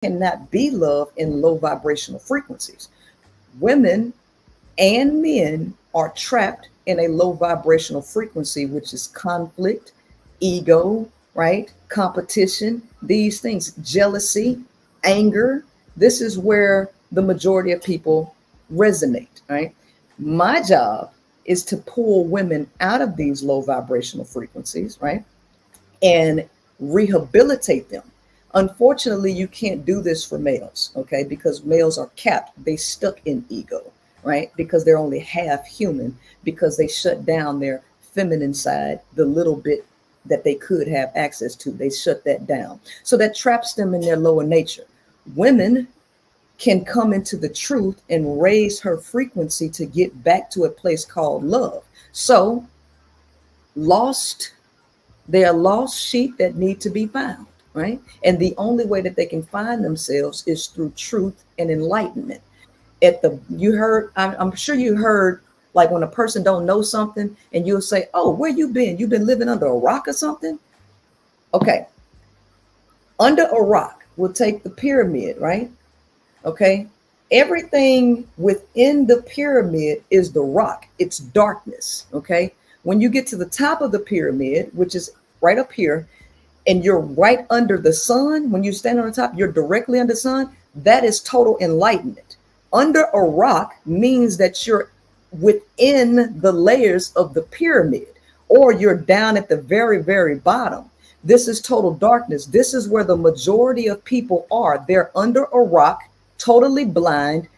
cannot be love in low vibrational frequencies. Women and men are trapped in a low vibrational frequency, which is conflict, ego, right? Competition, these things, jealousy, anger. This is where the majority of people resonate, right? My job is to pull women out of these low vibrational frequencies, right? And rehabilitate them. Unfortunately, you can't do this for males, okay? Because males are capped, they stuck in ego, right? Because they're only half human, because they shut down their feminine side, the little bit that they could have access to, they shut that down. So that traps them in their lower nature. Women can come into the truth and raise her frequency to get back to a place called love. So, lost they are lost sheep that need to be found, right? And the only way that they can find themselves is through truth and enlightenment. At the you heard, I'm sure you heard, like when a person don't know something, and you'll say, "Oh, where you been? You've been living under a rock or something." Okay, under a rock, we'll take the pyramid, right? Okay, everything within the pyramid is the rock. It's darkness. Okay, when you get to the top of the pyramid, which is right up here, and you're right under the sun, when you stand on the top, you're directly under the sun. That is total enlightenment. Under a rock means that you're within the layers of the pyramid, or you're down at the very, very bottom. This is total darkness. This is where the majority of people are. They're under a rock, totally blind,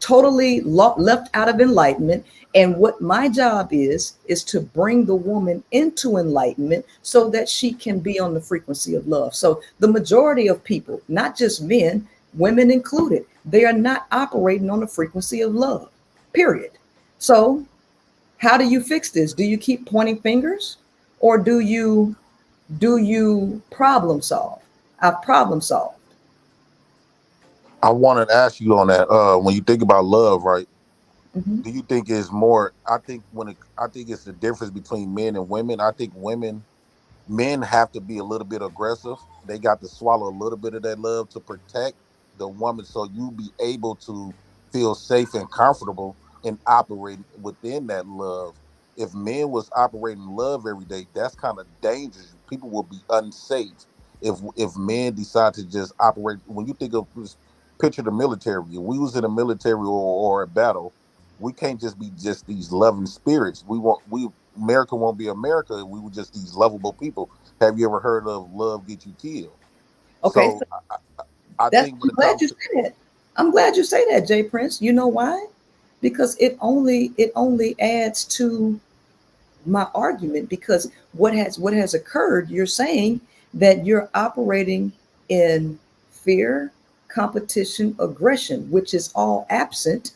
totally left out of enlightenment. And what my job is to bring the woman into enlightenment so that she can be on the frequency of love. So the majority of people, not just men, women included, they are not operating on the frequency of love, period. So how do you fix this? Do you keep pointing fingers, or do you problem solve? I problem solve. I wanted to ask you on that. When you think about love, right? Mm-hmm. Do you think it's more? I think it's the difference between men and women. I think men have to be a little bit aggressive. They got to swallow a little bit of that love to protect the woman, so you be able to feel safe and comfortable in operating within that love. If men was operating love every day, that's kind of dangerous. People will be unsafe if men decide to just operate. When you think of just picture the military, if we was in a military or a battle, we can't just be just these loving spirits. We America won't be America. We were just these lovable people. Have you ever heard of love get you killed? Okay, So so I that think I'm when it glad comes you to say that. I'm glad you say that, Jay Prince. You know why? Because it only adds to my argument, because what has occurred, you're saying that you're operating in fear, competition, aggression, which is all absent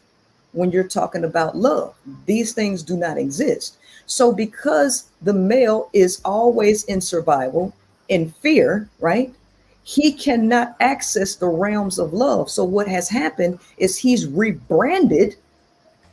when you're talking about love. These things do not exist. So because the male is always in survival, in fear, right? He cannot access the realms of love. So what has happened is he's rebranded,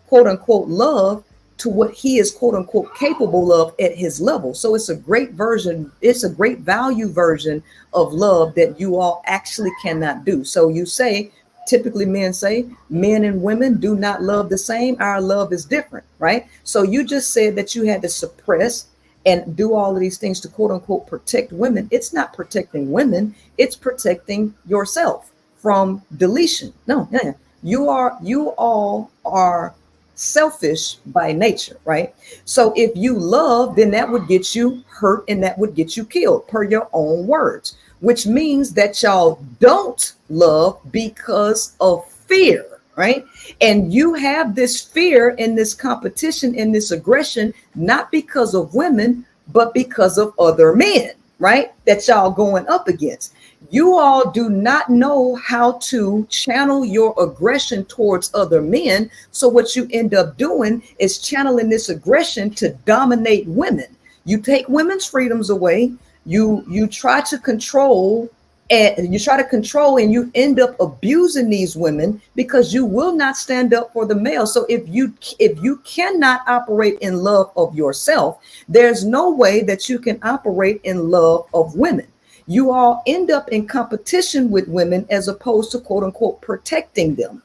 quote unquote, love to what he is, quote unquote, capable of at his level. So it's a great version, it's a great value version of love that you all actually cannot do. So you say, typically men say, men and women do not love the same. Our love is different, right? So you just said that you had to suppress and do all of these things to, quote unquote, protect women. It's not protecting women, it's protecting yourself from deletion. No, yeah. You all are selfish by nature, right? So if you love, then that would get you hurt and that would get you killed, per your own words, which means that y'all don't love because of fear, right? And you have this fear and this competition and this aggression, not because of women, but because of other men, right? That y'all going up against. You all do not know how to channel your aggression towards other men. So what you end up doing is channeling this aggression to dominate women. You take women's freedoms away. You try to control, and you end up abusing these women because you will not stand up for the male. So if you cannot operate in love of yourself, there's no way that you can operate in love of women. you all end up in competition with women as opposed to quote unquote protecting them.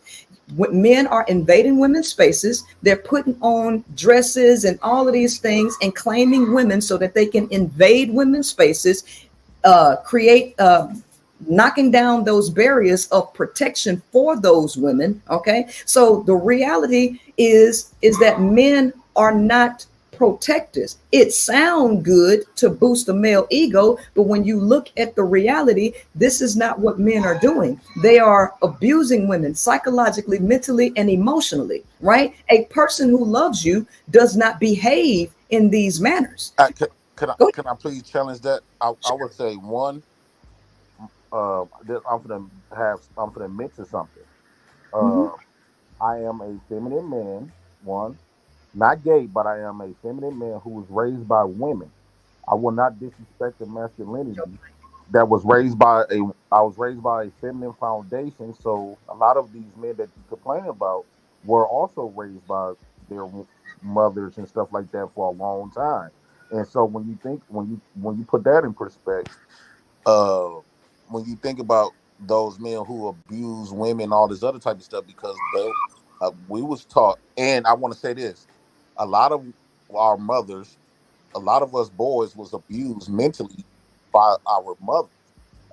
When men are invading women's spaces, they're putting on dresses and all of these things and claiming women so that they can invade women's spaces, create knocking down those barriers of protection for those women. Okay, so the reality is that men are not protectors. It sounds good to boost the male ego, but when you look at the reality, this is not what men are doing. They are abusing women psychologically, mentally, and emotionally, right? A person who loves you does not behave in these manners. Can I please challenge that? I would say one. I'm gonna mention something. Mhm. I am a feminine man. One, not gay, but I am a feminine man who was raised by women. I will not disrespect the masculinity that was raised by a. I was raised by a feminine foundation. So a lot of these men that you complain about were also raised by their mothers and stuff like that for a long time. And so when you put that in perspective, uh, when you think about those men who abuse women, all this other type of stuff, because we was taught, and I want to say this, a lot of our mothers, a lot of us boys was abused mentally by our mothers.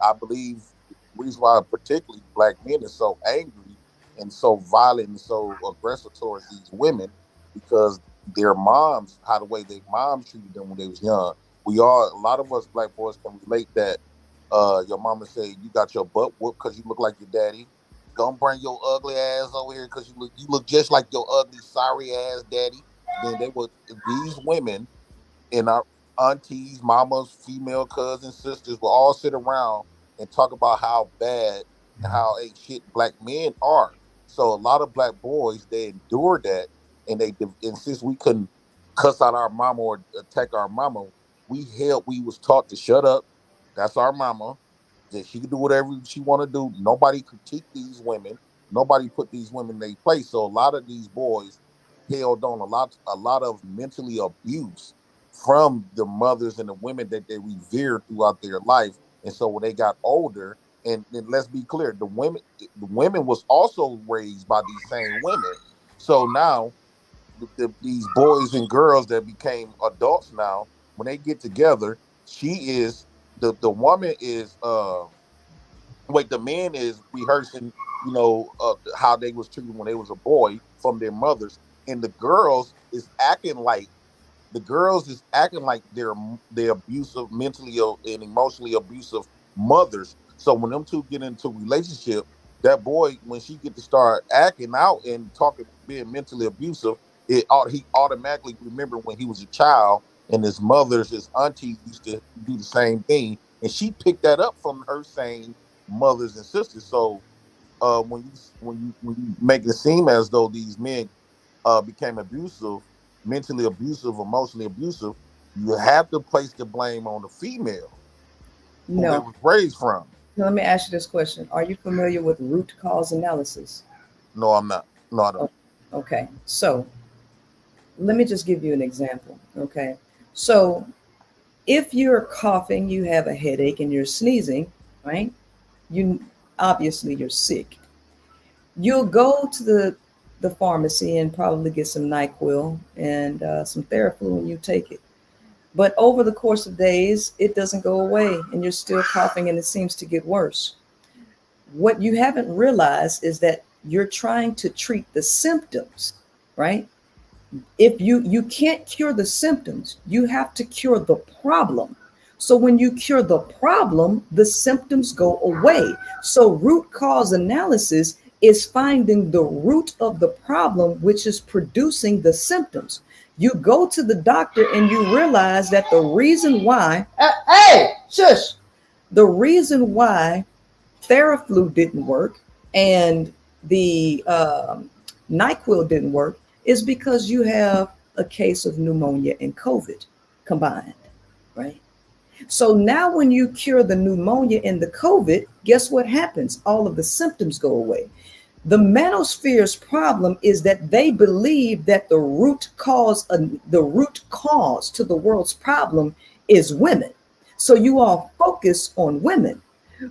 I believe the reason why particularly black men is so angry and so violent and so aggressive towards these women because their moms, how the way their moms treated them when they was young. A lot of us black boys can relate that your mama say you got your butt whooped because you look like your daddy. Don't bring your ugly ass over here because you look just like your ugly sorry ass daddy. Then these women and our aunties, mamas, female cousins, sisters will all sit around and talk about how bad and how ain't shit black men are. So a lot of black boys they endure that, and since we couldn't cuss out our mama or attack our mama, we was taught to shut up. That's our mama. That she can do whatever she want to do. Nobody critique these women. Nobody put these women in their place. So a lot of these boys held on a lot of mentally abuse from the mothers and the women that they revered throughout their life. And so when they got older, and let's be clear, the women was also raised by these same women. So now these boys and girls that became adults now, when they get together, the woman is the man is rehearsing, how they was treated when they was a boy from their mothers, and the girls is acting like they're abusive, mentally and emotionally abusive mothers. So when them two get into a relationship, that boy, when she get to start acting out and talking, being mentally abusive, he automatically remember when he was a child and his auntie used to do the same thing, and she picked that up from her same mothers and sisters. So when you make it seem as though these men became abusive, mentally abusive, emotionally abusive, you have to place the blame on the female who they No. was raised from. Now, let me ask you this question. Are you familiar with root cause analysis? No, I'm not. No, I don't. Oh, okay. So let me just give you an example. Okay. So if you're coughing, you have a headache, and you're sneezing, right? You obviously you're sick. You'll go to the pharmacy and probably get some NyQuil and some Theraflu, and you take it. But over the course of days, it doesn't go away, and you're still coughing, and it seems to get worse. What you haven't realized is that you're trying to treat the symptoms, right? If you can't cure the symptoms, you have to cure the problem. So when you cure the problem, the symptoms go away. So root cause analysis is finding the root of the problem, which is producing the symptoms. You go to the doctor and you realize that the reason why hey, shush, the reason why Theraflu didn't work and the NyQuil didn't work is because you have a case of pneumonia and COVID combined, right? So now when you cure the pneumonia and the COVID, guess what happens? All of the symptoms go away. The manosphere's problem is that they believe that the root cause to the world's problem is women. So you all focus on women,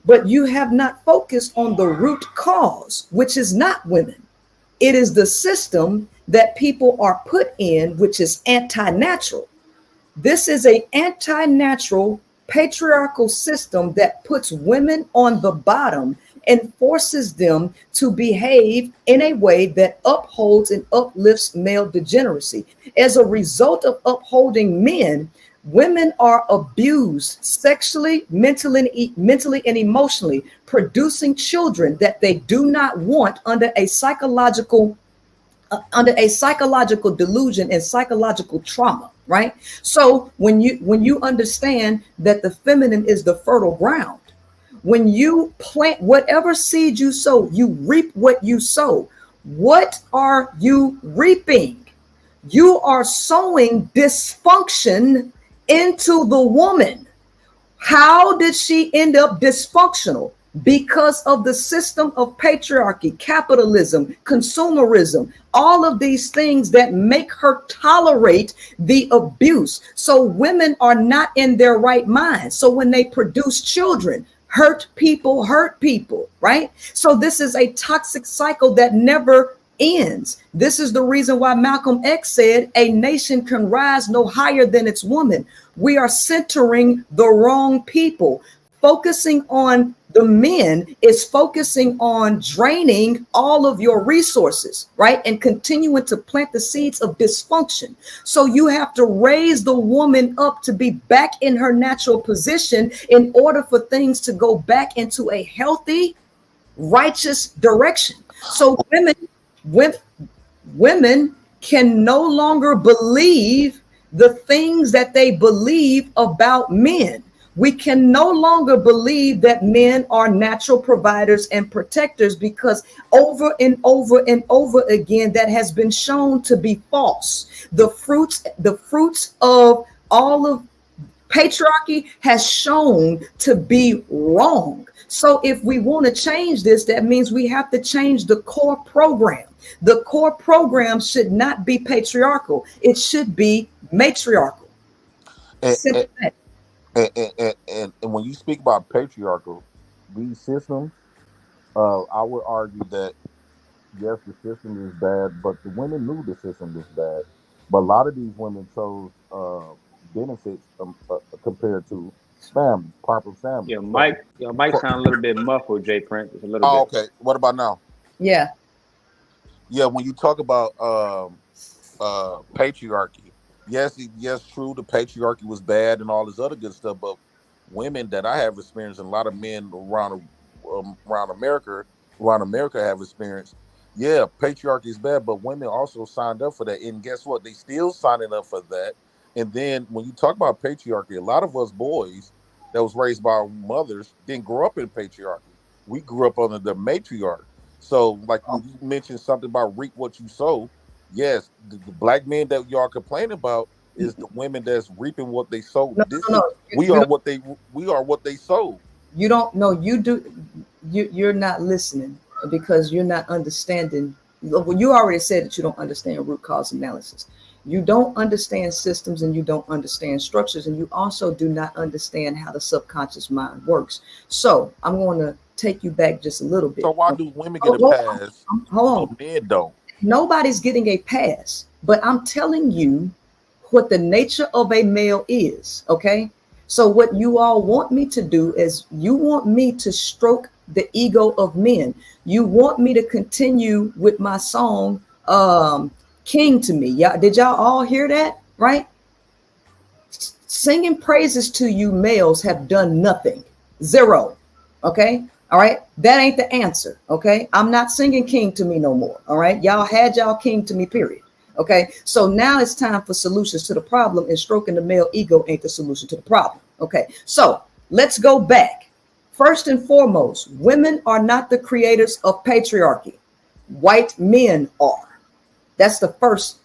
but you have not focused on the root cause, which is not women. It is the system that people are put in, which is anti-natural. This is a anti-natural patriarchal system that puts women on the bottom and forces them to behave in a way that upholds and uplifts male degeneracy. As a result of upholding men, women are abused sexually, mentally, and emotionally, producing children that they do not want under a psychological delusion and psychological trauma, right? So when you understand that the feminine is the fertile ground, when you plant whatever seed you sow, you reap what you sow. What are you reaping? You are sowing dysfunction into the woman. How did she end up dysfunctional? Because of the system of patriarchy, capitalism, consumerism, all of these things that make her tolerate the abuse. So women are not in their right mind. So when they produce children, hurt people, right? So this is a toxic cycle that never ends. This is the reason why Malcolm X said a nation can rise no higher than its woman. We are centering the wrong people. Focusing on the men is focusing on draining all of your resources, right? And continuing to plant the seeds of dysfunction. So you have to raise the woman up to be back in her natural position in order for things to go back into a healthy, righteous direction. So women can no longer believe the things that they believe about men. We can no longer believe that men are natural providers and protectors, because over and over and over again, that has been shown to be false. The fruits of all of patriarchy has shown to be wrong. So if we want to change this, that means we have to change the core program. The core program should not be patriarchal. It should be matriarchal. And when you speak about patriarchal, these systems, I would argue that yes, the system is bad, but the women knew the system was bad. But a lot of these women chose benefits compared to family, proper family. Your mic sound a little bit muffled, Jay Prince. It's a little bit. Okay. What about now? Yeah. When you talk about patriarchy, yes, true, the patriarchy was bad and all this other good stuff, but women that I have experienced, and a lot of men around America have experienced, patriarchy is bad, but women also signed up for that, and guess what? They still signing up for that. And then when you talk about patriarchy, a lot of us boys that was raised by our mothers didn't grow up in patriarchy. We grew up under the matriarch. So, like when you mentioned something about reap what you sow, yes, the black men that y'all complain about is the women that's reaping what they sow. We are what they sow. You don't know. You do. You're not listening because you're not understanding. Well, you already said that you don't understand root cause analysis. You don't understand systems, and you don't understand structures, and you also do not understand how the subconscious mind works. So I'm going to take you back just a little bit. So why do women get a pass? Hold on. Men don't. Nobody's getting a pass, but I'm telling you what the nature of a male is. Okay. So what you all want me to do is you want me to stroke the ego of men. You want me to continue with my song, King to Me. Did y'all all hear that? Right? Singing praises to you males have done nothing. Zero. Okay. All right. That ain't the answer. Okay. I'm not singing King to Me no more. All right. Y'all had y'all King to Me, period. Okay. So now it's time for solutions to the problem, and stroking the male ego ain't the solution to the problem. Okay. So let's go back. First and foremost, women are not the creators of patriarchy. White men are. That's the first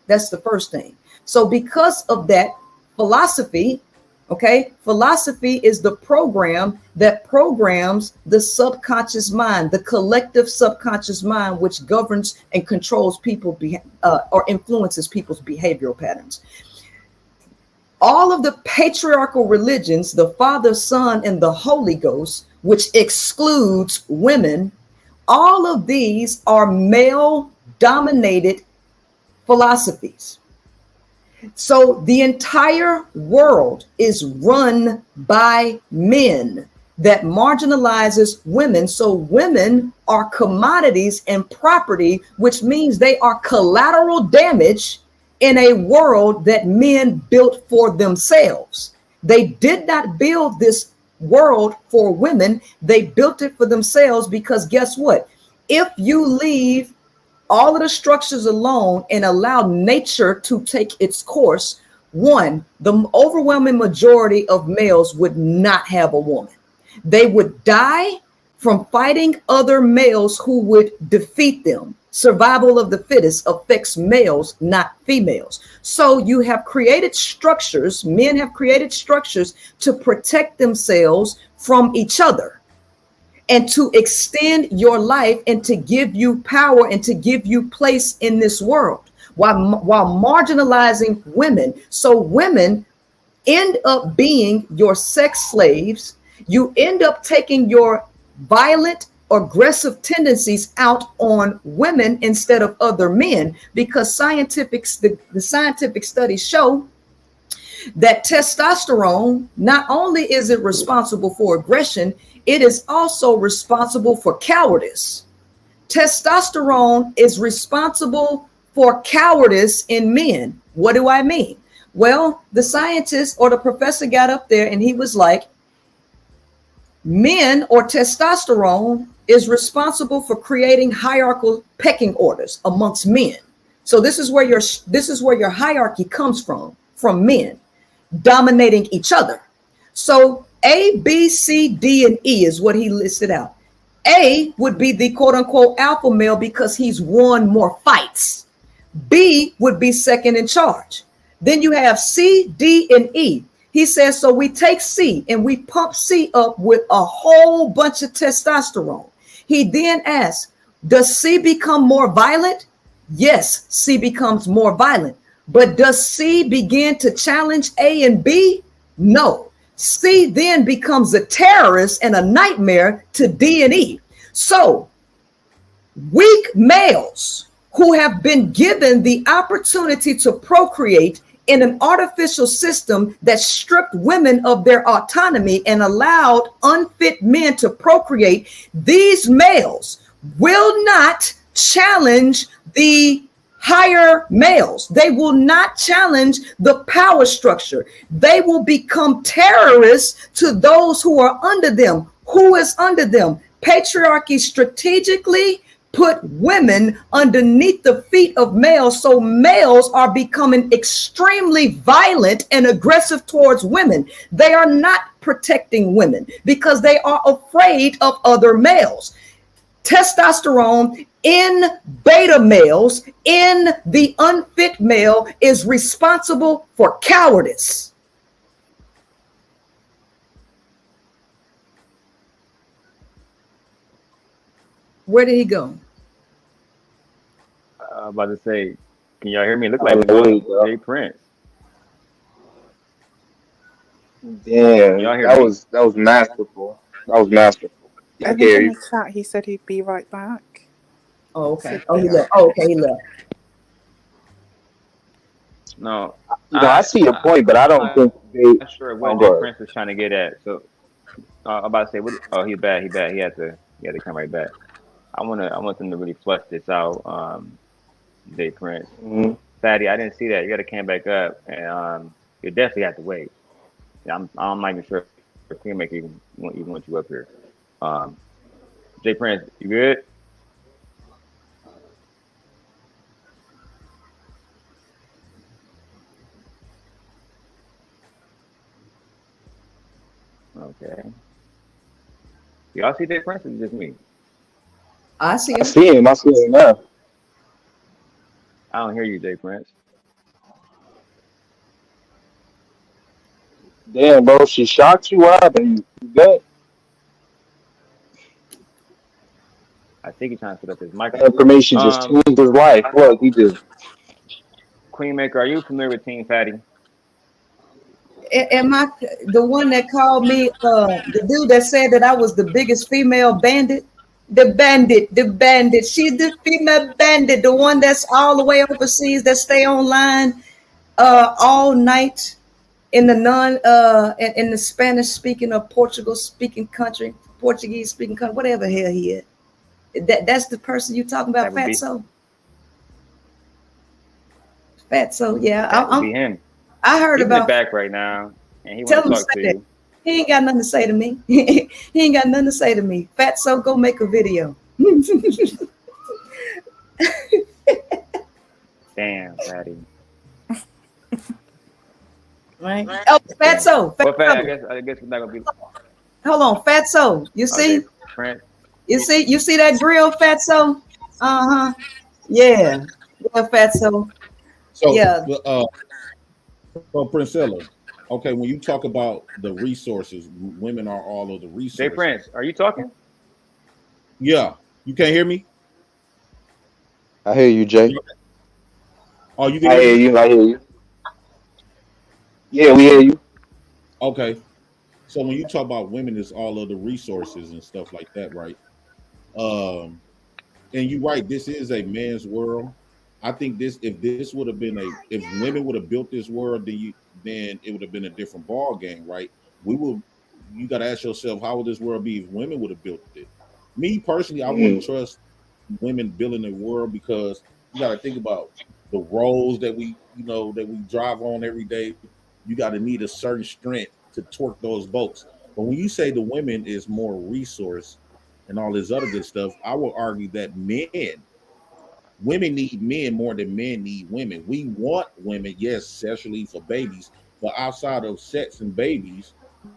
thing. So because of that philosophy, philosophy is the program that programs the subconscious mind, the collective subconscious mind, which governs and controls people or influences people's behavioral patterns. All of the patriarchal religions, the Father, Son, and the Holy Ghost, which excludes women, all of these are male dominated philosophies. So the entire world is run by men that marginalizes women. So women are commodities and property, which means they are collateral damage in a world that men built for themselves. They did not build this world for women. They built it for themselves because guess what? If you leave all of the structures alone and allow nature to take its course, one, the overwhelming majority of males would not have a woman. They would die from fighting other males who would defeat them. Survival of the fittest affects males, not females. So you have created structures, men have created structures to protect themselves from each other and to extend your life and to give you power and to give you place in this world while marginalizing women. So women end up being your sex slaves. You end up taking your violent, aggressive tendencies out on women instead of other men, because the scientific studies show that testosterone, not only is it responsible for aggression, it is also responsible for cowardice. Testosterone is responsible for cowardice in men. What do I mean? Well, the scientist or the professor got up there and he was like, men or testosterone is responsible for creating hierarchical pecking orders amongst men. So this is where your hierarchy comes from men dominating each other. So A, B, C, D, and E is what he listed out. A would be the quote unquote alpha male because he's won more fights. B would be second in charge. Then you have C, D, and E. He says, so we take C and we pump C up with a whole bunch of testosterone. He then asks, does C become more violent? Yes, C becomes more violent. But does C begin to challenge A and B? No. C then becomes a terrorist and a nightmare to D and E. So weak males who have been given the opportunity to procreate in an artificial system that stripped women of their autonomy and allowed unfit men to procreate, these males will not challenge the higher males. They will not challenge the power structure. They will become terrorists to those who are under them. Who is under them? Patriarchy strategically put women underneath the feet of males. So males are becoming extremely violent and aggressive towards women. They are not protecting women because they are afraid of other males. Testosterone in beta males, in the unfit male, is responsible for cowardice. Where did he go? I'm about to say, can y'all hear me? Look like Jay Prince. Damn, that was masterful. That was masterful. I think in the chat he said he'd be right back. Oh, okay. Oh, he left. Oh, okay, he left. No, I see your point, but I don't think I'm not sure what Jay Prince is trying to get at. So I'm about to say, he's back. He had to come right back. I want them to really flush this out. Jay Prince, Fatty, I didn't see that. You got to come back up, and you definitely have to wait. I'm not even sure if Kingmaker even want you up here. Jay Prince, you good? Okay. Y'all see Jay Prince or just me? I see him. I see him now. I don't hear you, Jay Prince. Damn, bro, she shocked you. What happened? You good? I think he's trying to set up his mic. That information just changed his life. Look, he just. Queenmaker, are you familiar with Team Fatty? Am I the one that called me the dude that said that I was the biggest female bandit? The bandit. She's the female bandit, the one that's all the way overseas that stay online all night in the in the Spanish speaking or Portuguese speaking country, whatever the hell he is. That's the person you talking about, Fatso. Fatso, yeah. That would be him. I heard He's about in the back right now, and he tell wants him to talk say to that. you. He ain't got nothing to say to me. He ain't got nothing to say to me. Fatso, go make a video. Damn, Patty. Right. Oh, Fatso. Well, Pat, I guess we're not gonna be. Hold on, Fatso. You see? Trent. You see that grill, Fatso? Uh-huh. Yeah. Yeah, Fatso. So, yeah. So Princella, okay, when you talk about the resources, women are all of the resources. Jay Prince, are you talking? Yeah. You can't hear me? I hear you, Jay. Oh, you can I hear you. I hear you. Yeah, we hear you. Okay. So when you talk about women, it's all of the resources and stuff like that, right? And you're right, this is a man's world. I think if women would have built this world, then it would have been a different ball game, right? You got to ask yourself, how would this world be if women would have built it? Me personally, I wouldn't trust women building the world, because you got to think about the roads that we drive on every day. You got to need a certain strength to torque those boats. But when you say the women is more resource and all this other good stuff, I will argue that women need men more than men need women. We want women, yes, sexually for babies, but outside of sex and babies,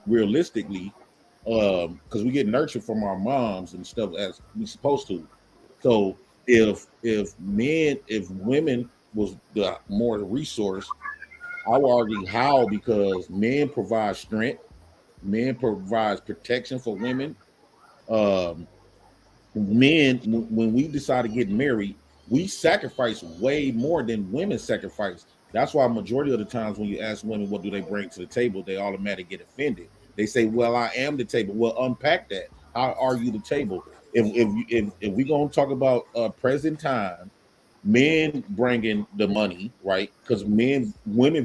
realistically, because we get nurtured from our moms and stuff as we supposed to. So if women was the more resource, I would argue how, because men provide strength, men provides protection for women. Men, when we decide to get married, we sacrifice way more than women sacrifice. That's why majority of the times when you ask women what do they bring to the table, they automatically get offended. They say, "Well, I am the table." Well, unpack that. How are you the table? If we gonna talk about present time, men bringing the money, right? Because women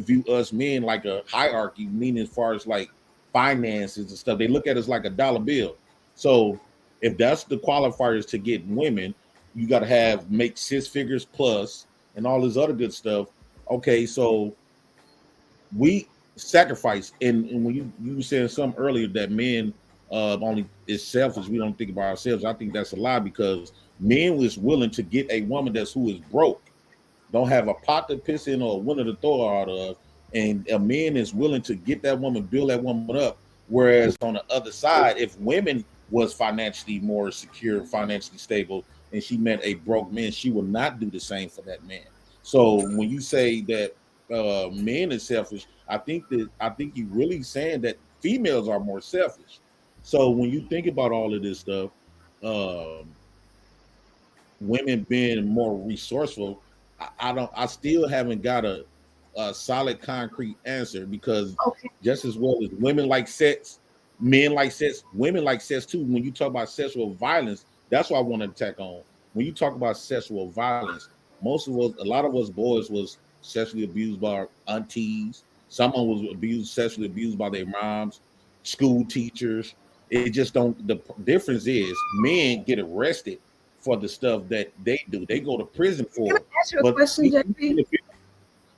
view us men like a hierarchy, meaning as far as like finances and stuff. They look at us like a dollar bill. So if that's the qualifiers to get women, you got to make 6 figures plus and all this other good stuff. Okay, so we sacrifice. And when you were saying something earlier that men only is selfish, we don't think about ourselves. I think that's a lie, because men was willing to get a woman who is broke, don't have a pot to piss in or a window to throw her out of, and a man is willing to get that woman, build that woman up. Whereas on the other side, if women was financially more secure, financially stable, and she met a broke man, she will not do the same for that man. So when you say that men is selfish, I think you're really saying that females are more selfish. So when you think about all of this stuff, women being more resourceful, I still haven't got a solid concrete answer, because just as well as women like sex, men like sex, women like sex too. When you talk about sexual violence, that's what I want to attack on. When you talk about sexual violence, a lot of us boys was sexually abused by our aunties. Someone was sexually abused by their moms, school teachers. It just don't. The difference is men get arrested for the stuff that they do. They go to prison for. Can I ask you a question, JP?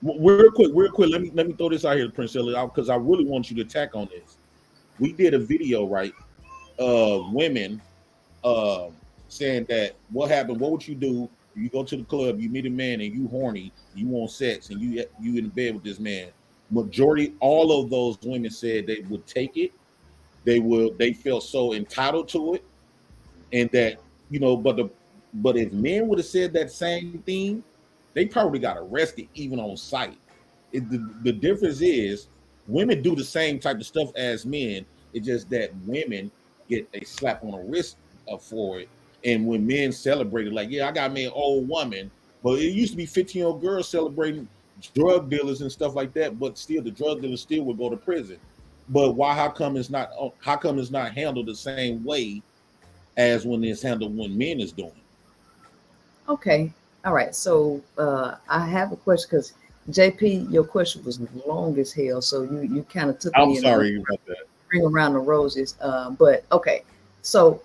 Real quick. Let me throw this out here, Princella, because I really want you to attack on this. We did a video, right? Women saying that what happened, what would you do? You go to the club, you meet a man and you horny, you want sex, and you in bed with this man. Majority, all of those women said they would take it. They felt so entitled to it, and that, but if men would have said that same thing, they probably got arrested even on sight. The difference is women do the same type of stuff as men. It's just that women get a slap on the wrist for it. And when men celebrate it, like, yeah, I got me an old woman, but it used to be 15-year-old girls celebrating drug dealers and stuff like that, but still the drug dealers still would go to prison. But why? How come it's not handled the same way as when it's handled when men is doing? Okay. All right. So I have a question because JP, your question was long as hell. So you kind of took I'm me sorry about that. Ring around the roses. But okay. So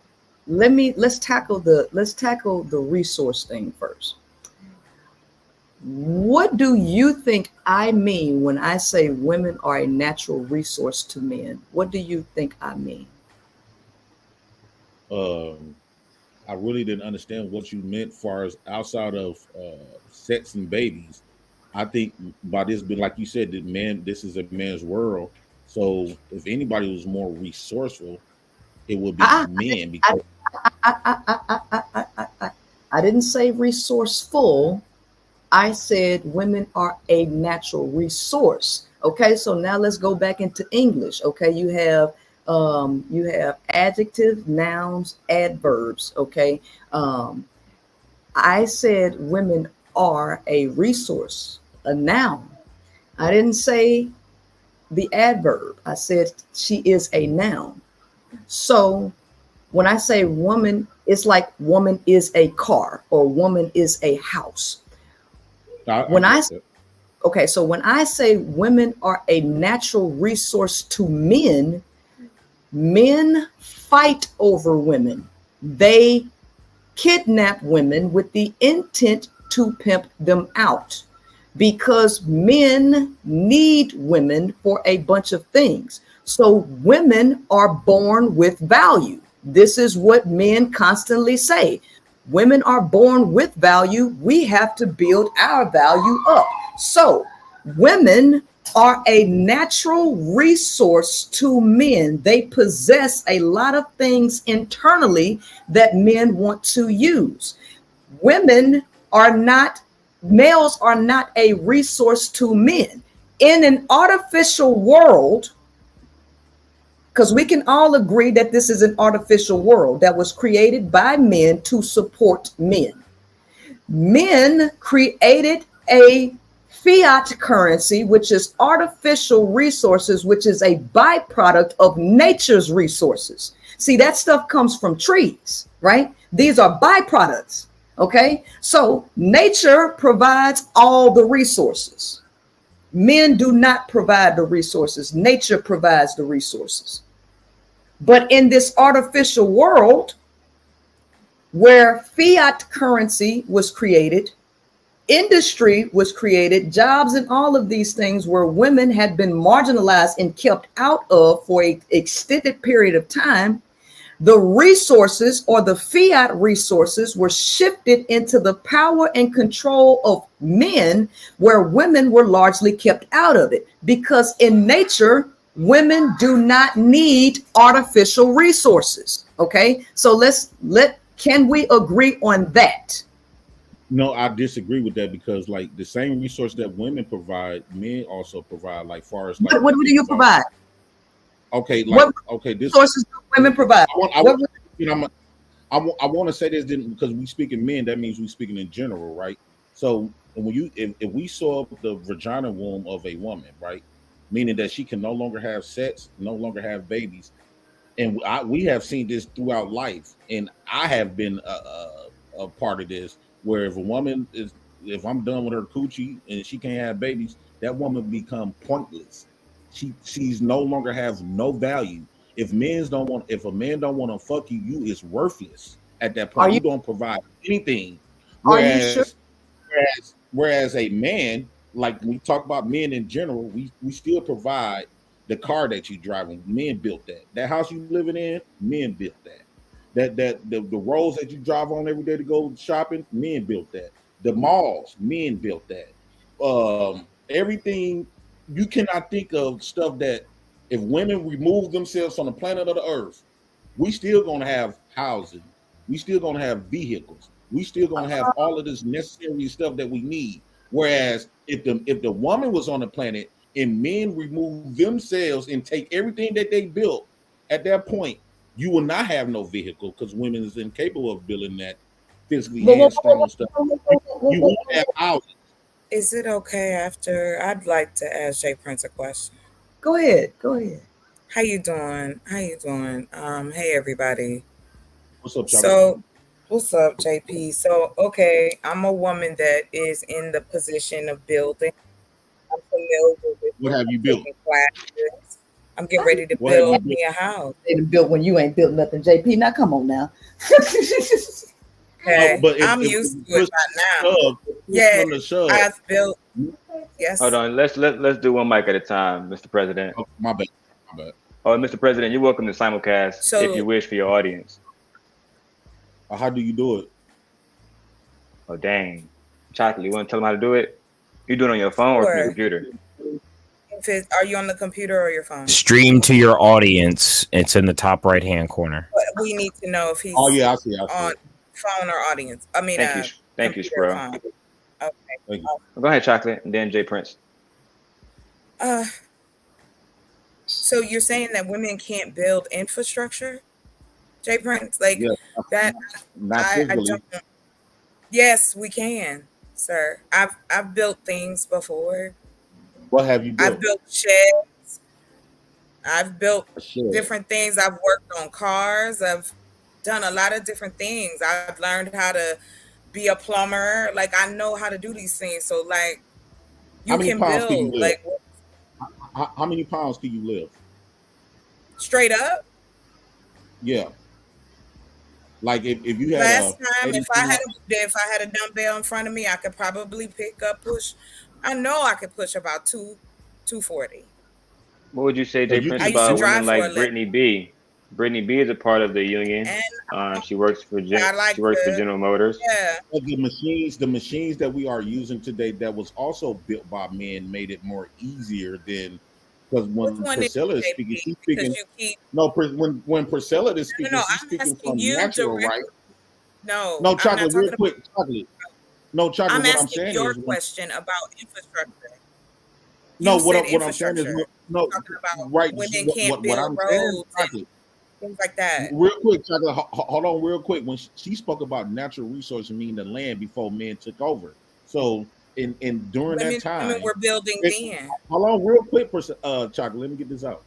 let's tackle the resource thing first. What do you think I mean when I say women are a natural resource to men? What do you think I mean? I really didn't understand what you meant far as outside of sex and babies. I think by this, but like you said, that man, this is a man's world. So if anybody was more resourceful, it would be men. Because I didn't say resourceful. I said women are a natural resource. Okay, so now let's go back into English. Okay, you have adjectives, nouns, adverbs. Okay, I said women are a resource, a noun. I didn't say the adverb. I said she is a noun. So when I say woman, it's like woman is a car or woman is a house. Okay, so when I say women are a natural resource to men, men fight over women. They kidnap women with the intent to pimp them out because men need women for a bunch of things. So women are born with value. This is what men constantly say. Women are born with value. We have to build our value up. So women are a natural resource to men. They possess a lot of things internally that men want to use. Males are not a resource to men. In an artificial world, because we can all agree that this is an artificial world that was created by men to support men. Men created a fiat currency, which is artificial resources, which is a byproduct of nature's resources. See, that stuff comes from trees, right? These are byproducts, okay? So nature provides all the resources. Men do not provide the resources. Nature provides the resources. But in this artificial world where fiat currency was created, industry was created, jobs and all of these things where women had been marginalized and kept out of for an extended period of time, the resources or the fiat resources were shifted into the power and control of men, where women were largely kept out of it. Because in nature, women do not need artificial resources. Okay, so can we agree on that? No, I disagree with that because like the same resource that women provide, men also provide. Like far as like what do you provide? Okay, like what resources do women provide? I want to say this because we speak in men, that means we speaking in general, right? So when if we saw the vagina womb of a woman, right, meaning that she can no longer have sex, no longer have babies, and we have seen this throughout life, and I have been a part of this, where if a woman if I'm done with her coochie and she can't have babies, that woman become pointless. She's no longer have no value. If a man don't want to fuck you, you is worthless at that point. You don't provide anything. Whereas a man, like we talk about men in general, we still provide the car that you driving. Men built that. That house you living in, men built that. The roads that you drive on every day to go shopping, men built that. The malls, men built that. Everything. You cannot think of stuff that if women remove themselves from the planet of the earth, we still gonna have housing, we still gonna have vehicles, we still gonna have all of this necessary stuff that we need. Whereas if the woman was on the planet and men remove themselves and take everything that they built, at that point, you will not have no vehicle because women is incapable of building that physically and strong stuff. You won't have houses. Is it okay after? I'd like to ask Jay Prince a question. Go ahead. Go ahead. How you doing? How you doing? Hey everybody. What's up, Chaka? So, what's up, JP? So, okay, I'm a woman that is in the position of building. I'm familiar with What have you built? taking classes. I'm getting ready to What have you build built? me a house. They done built when you ain't built nothing, JP. Now come on now. Okay, But if, I'm if used to push it by now. shove, Yeah, come to shove. I've built. Yes. Hold on, let's do one mic at a time, Mr. President. Oh, my bad. My bad. Oh, Mr. President, you're welcome to simulcast So- if you wish for your audience. How do you do it? Oh, dang. Chocolate, you want to tell them how to do it? You do it on your phone or from your Sure. computer? Are you on the computer or your phone? Stream to your audience. It's in the top right hand corner. But we need to know if he's Oh yeah, I see. on phone or audience. I mean, Thank you, computer or Spro. phone. Okay. Thank you. Go ahead, Chocolate, and then Jay Prince. So you're saying that women can't build infrastructure, Jay Prince? Like Yeah. that? Not I physically. don't. Yes, we can, sir. I've built things before. What have you built? I've built sheds. I've built Sure. different things. I've worked on cars. I've done a lot of different things. I've learned how to be a plumber. Like I know how to do these things. So like you How many can pounds can you build lift? like How many pounds can you lift? straight up. Yeah. Like if you had Last time, 80 if I had a dumbbell in front of me, I could probably push. I know I could push about 240. What would you say, Jay you Prince, I used to about drive women for a like living. Brittany B? Brittany B is a part of the union. And She works for I like she works for the- General Motors. yeah, But the machines that we are using today that was also built by men made it more easier than because when which one is Priscilla is it, speaking, JP? she's Because speaking. you keep When Priscilla is speaking, no, she's I'm speaking asking from you natural, directly. right? No, No, I'm not Chocolate, talking real quick, Chocolate. No, Chocolate. I'm What I'm asking saying your is, question about infrastructure. no, You what said I'm saying is, infrastructure. no, Talking about right? women What, can't what build I'm saying, roads and Chocolate. things like that. Real quick, Chocolate, hold on, real quick. When she spoke about natural resources, meaning the land before men took over. So, in during Women that time, were building then. hold on, real quick, Chocolate. Let me get this out.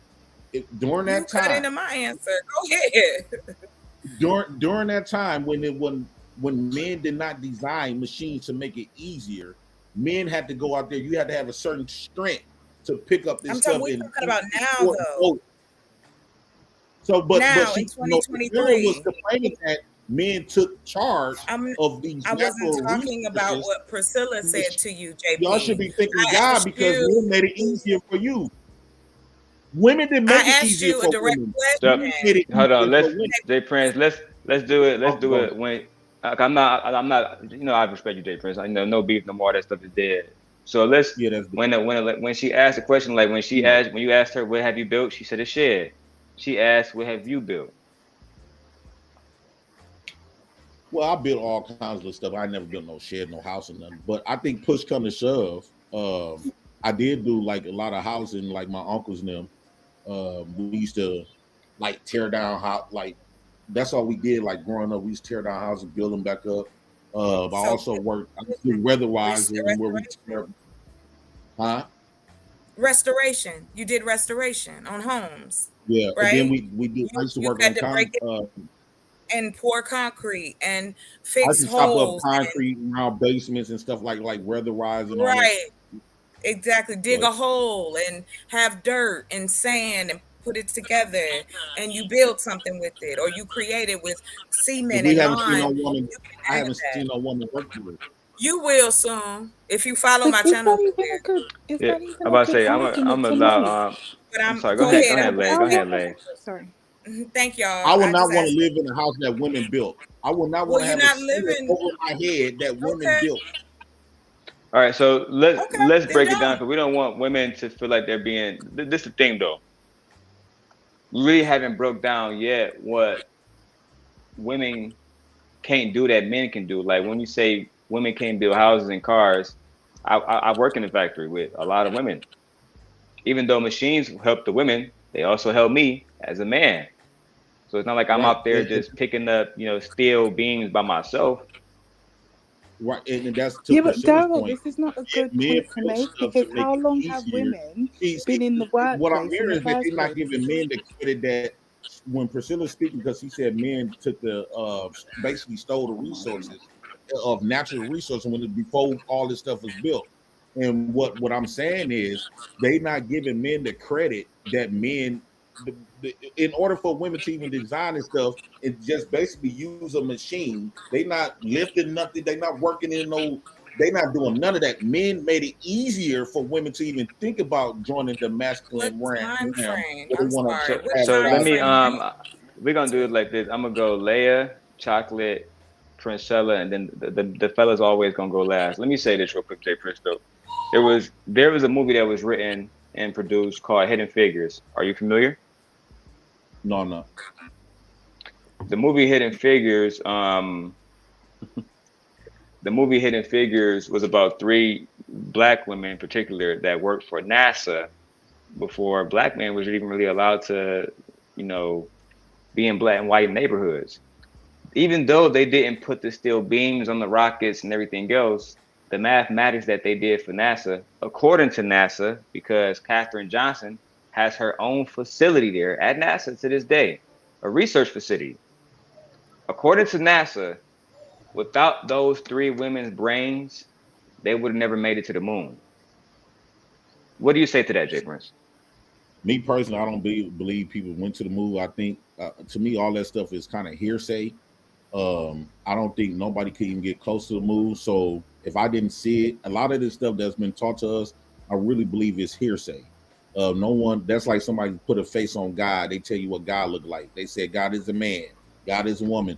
During You that cut into time, my answer. Go ahead. during that time when men did not design machines to make it easier, men had to go out there. You had to have a certain strength to pick up this I'm stuff. talking, we're talking about now support though. boat. So, but Now, she in Priscilla 2023. was complaining that men took charge of these I natural wasn't talking about resources. what Priscilla said to you, JP. Y'all should be thanking I God asked because you- men made it easier for you. Women didn't make I it asked easier you a for direct women. question. Men made it Hold on, easier let's for women. Jay Prince. Let's do it. Let's do it when I'm not. You know, I respect you, Jay Prince. I know no beef, no more. That stuff is dead. So let's when she asked the question, like when you asked her what have you built, she said a shed. She asked what have you built. Well, I built all kinds of stuff. I never built no shed, no house, or nothing. But I think push come to shove, I did do like a lot of housing, like my uncles and them. We used to like tear down house, like that's all we did. Like growing up, we used to tear down houses, build them back up. I also worked. I used to do weatherwise where we tear. Huh? Restoration. You did restoration on homes. Yeah, right? and then we did. I used to work on and pour concrete and I fix used to chop up holes. concrete around basements and stuff like weatherwise and all that. Right. Exactly. Dig a hole and have dirt and sand and put it together and you build something with it, or you create it with cement and lime. I haven't seen no woman work for it. You will soon if you follow my channel. Yeah, I'm about to say I'm allowed. I'm sorry. Go ahead, Lay. Go ahead, Lay. Sorry. Thank y'all. I would not want to live in a house that women built. I would not want to have a living over my head that women built. All right, so let's break it down because we don't want women to feel like they're being. This is the thing, though. We really haven't broke down yet what women can't do that men can do. Like when you say women can't build houses and cars, I work in a factory with a lot of women. Even though machines help the women, they also help me as a man. So it's not like I'm out there just picking up, steel beams by myself. Right, and that's to Yeah, but Priscilla's Daryl, point. this is not a good Men point to put make stuff because to make how it long have easier. women See, been in the what I'm workplace in hearing the is that first they're not place? giving men the credit that when Priscilla's speaking, because she said men took the basically stole the resources of natural resources before all this stuff was built. And what I'm saying is they not giving men the credit that men in order for women to even design and stuff and just basically use a machine, they not lifting nothing, they not working in no, they not doing none of that. Men made it easier for women to even think about joining the What masculine realm. time frame? They I'm want sorry. to What have So let time me frame are you we're gonna do it like this. I'm gonna go Leia, Chocolate, Princella, and then the fella's always gonna go last. Let me say this real quick, Jay Prince though. There was a movie that was written and produced called Hidden Figures. Are you familiar? no. The movie Hidden Figures, was about three black women in particular that worked for NASA before black men was even really allowed to, be in black and white neighborhoods. Even though they didn't put the steel beams on the rockets and everything else, the mathematics that they did for NASA, according to NASA, because Katherine Johnson has her own facility there at NASA to this day, a research facility. According to NASA, without those three women's brains, they would have never made it to the moon. What do you say to that, Jay Prince? Me personally, I don't believe people went to the moon. I think, to me, all that stuff is kind of hearsay. I don't think nobody could even get close to the moon. So if I didn't see it, a lot of this stuff that's been taught to us, I really believe is hearsay. No one, that's like somebody put a face on God. They tell you what God looked like. They said God is a man, God is a woman,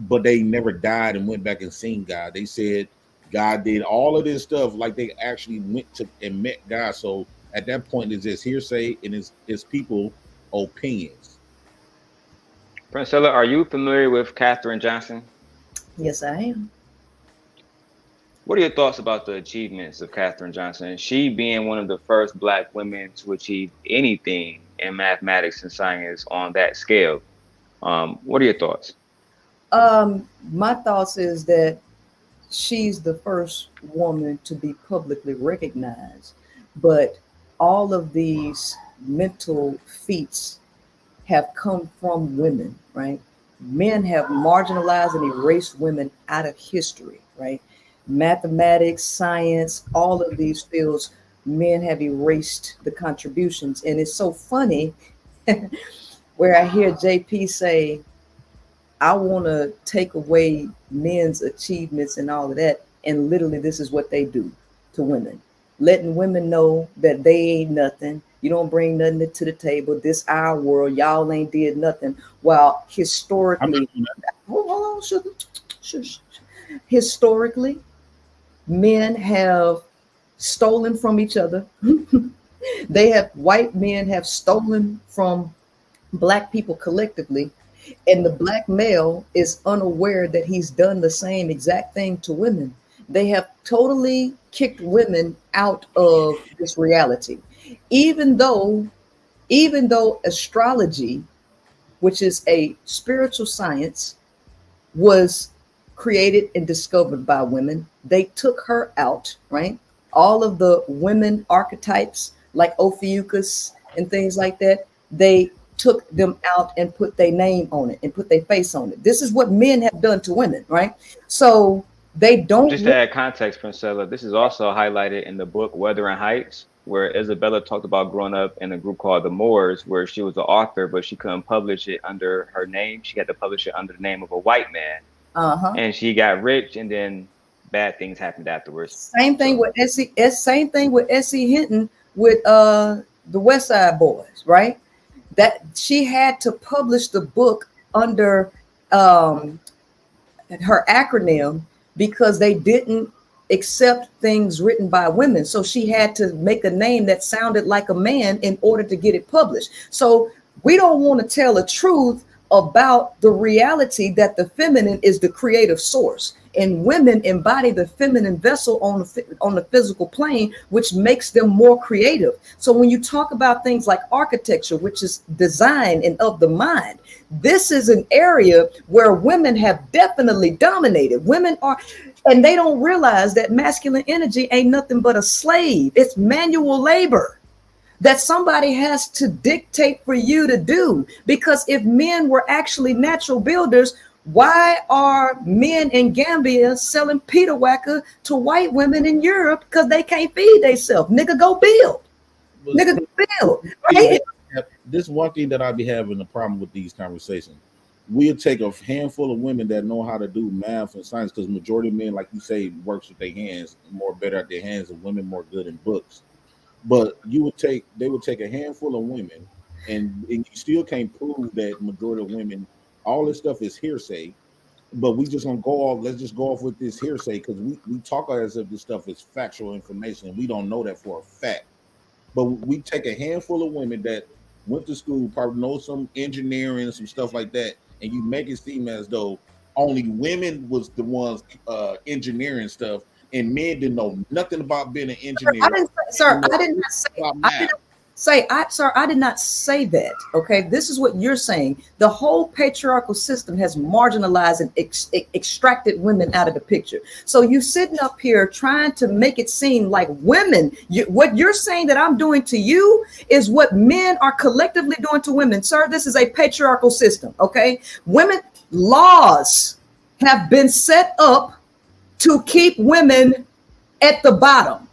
but they never died and went back and seen God. They said God did all of this stuff like they actually went to and met God. So at that point, it's just hearsay and it's people opinions. Princella, are you familiar with Katherine Johnson? Yes, I am. What are your thoughts about the achievements of Katherine Johnson? She being one of the first black women to achieve anything in mathematics and science on that scale. What are your thoughts? My thoughts is that she's the first woman to be publicly recognized, but all of these mental feats have come from women, right? Men have marginalized and erased women out of history, right? Mathematics, science, all of these fields, men have erased the contributions. And it's so funny where I hear JP say, I want to take away men's achievements and all of that. And literally, this is what they do to women, letting women know that they ain't nothing. You don't bring nothing to the table. This our world. Y'all ain't did nothing. While historically, hold on, sugar. Shush. Historically, men have stolen from each other. White men have stolen from black people collectively. And the black male is unaware that he's done the same exact thing to women. They have totally kicked women out of this reality. Even though astrology, which is a spiritual science, was created and discovered by women, they took her out, right? All of the women archetypes like Ophiuchus and things like that, they took them out and put their name on it and put their face on it. This is what men have done to women, right? So they don't. Just to add context, Princella, this is also highlighted in the book Wuthering Heights, where Isabella talked about growing up in a group called the Moors, where she was the author, but she couldn't publish it under her name. She had to publish it under the name of a white man. And she got rich, and then bad things happened afterwards. Same thing with S.E. Hinton with the West Side Boys, right? That she had to publish the book under her acronym because they didn't accept things written by women. So she had to make a name that sounded like a man in order to get it published. So we don't want to tell the truth about the reality that the feminine is the creative source, and women embody the feminine vessel on the physical plane, which makes them more creative. So when you talk about things like architecture, which is design and of the mind, this is an area where women have definitely dominated. Women are, and they don't realize that masculine energy ain't nothing but a slave. It's manual labor that somebody has to dictate for you to do. Because if men were actually natural builders, why are men in Gambia selling Peter Wacker to white women in Europe? Because they can't feed themselves. Nigga, go build. Nigga, go build. Right? This one thing that I be having a problem with these conversations. We'll take a handful of women that know how to do math and science, because majority of men, like you say, works with their hands, more better at their hands, and women more good in books. But they would take a handful of women, and you still can't prove that majority of women. All this stuff is hearsay, but we just gonna go off. Let's just go off with this hearsay, because we talk as if this stuff is factual information, and we don't know that for a fact. But we take a handful of women that went to school, probably know some engineering, some stuff like that, and you make it seem as though only women was the ones engineering stuff, and men didn't know nothing about being an engineer. I did not say that. Okay, this is what you're saying. The whole patriarchal system has marginalized and extracted women out of the picture. So you sitting up here trying to make it seem like women, what you're saying that I'm doing to you is what men are collectively doing to women. Sir, this is a patriarchal system. Okay, women laws have been set up to keep women at the bottom.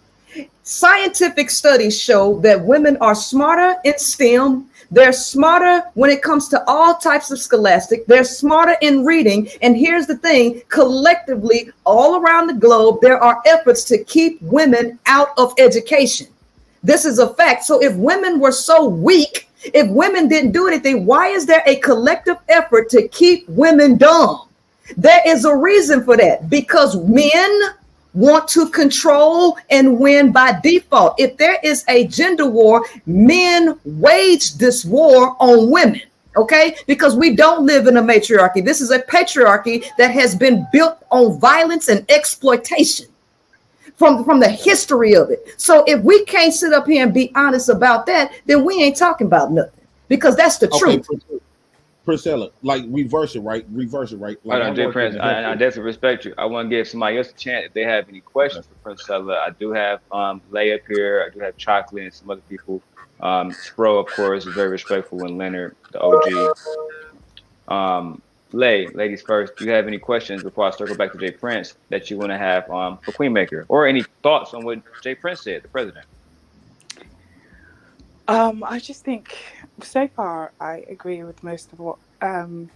Scientific studies show that women are smarter in STEM. They're smarter when it comes to all types of scholastic. They're smarter in reading. And here's the thing, collectively, all around the globe, there are efforts to keep women out of education. This is a fact. So if women were so weak, if women didn't do anything, why is there a collective effort to keep women dumb? There is a reason for that, because men want to control and win by default. If there is a gender war, men wage this war on women, okay? Because we don't live in a matriarchy. This is a patriarchy that has been built on violence and exploitation from the history of it. So if we can't sit up here and be honest about that, then we ain't talking about nothing, because that's the truth. Priscilla, like reverse it, right? Like, I definitely respect you. I want to give somebody else a chance if they have any questions for Priscilla. I do have Lay up here. I do have Chocolate and some other people. Spro, of course, is very respectful, and Leonard, the OG. Ladies first. Do you have any questions before I circle back to Jay Prince that you want to have for Queenmaker, or any thoughts on what Jay Prince said, the president? I just think so far I agree with most of what the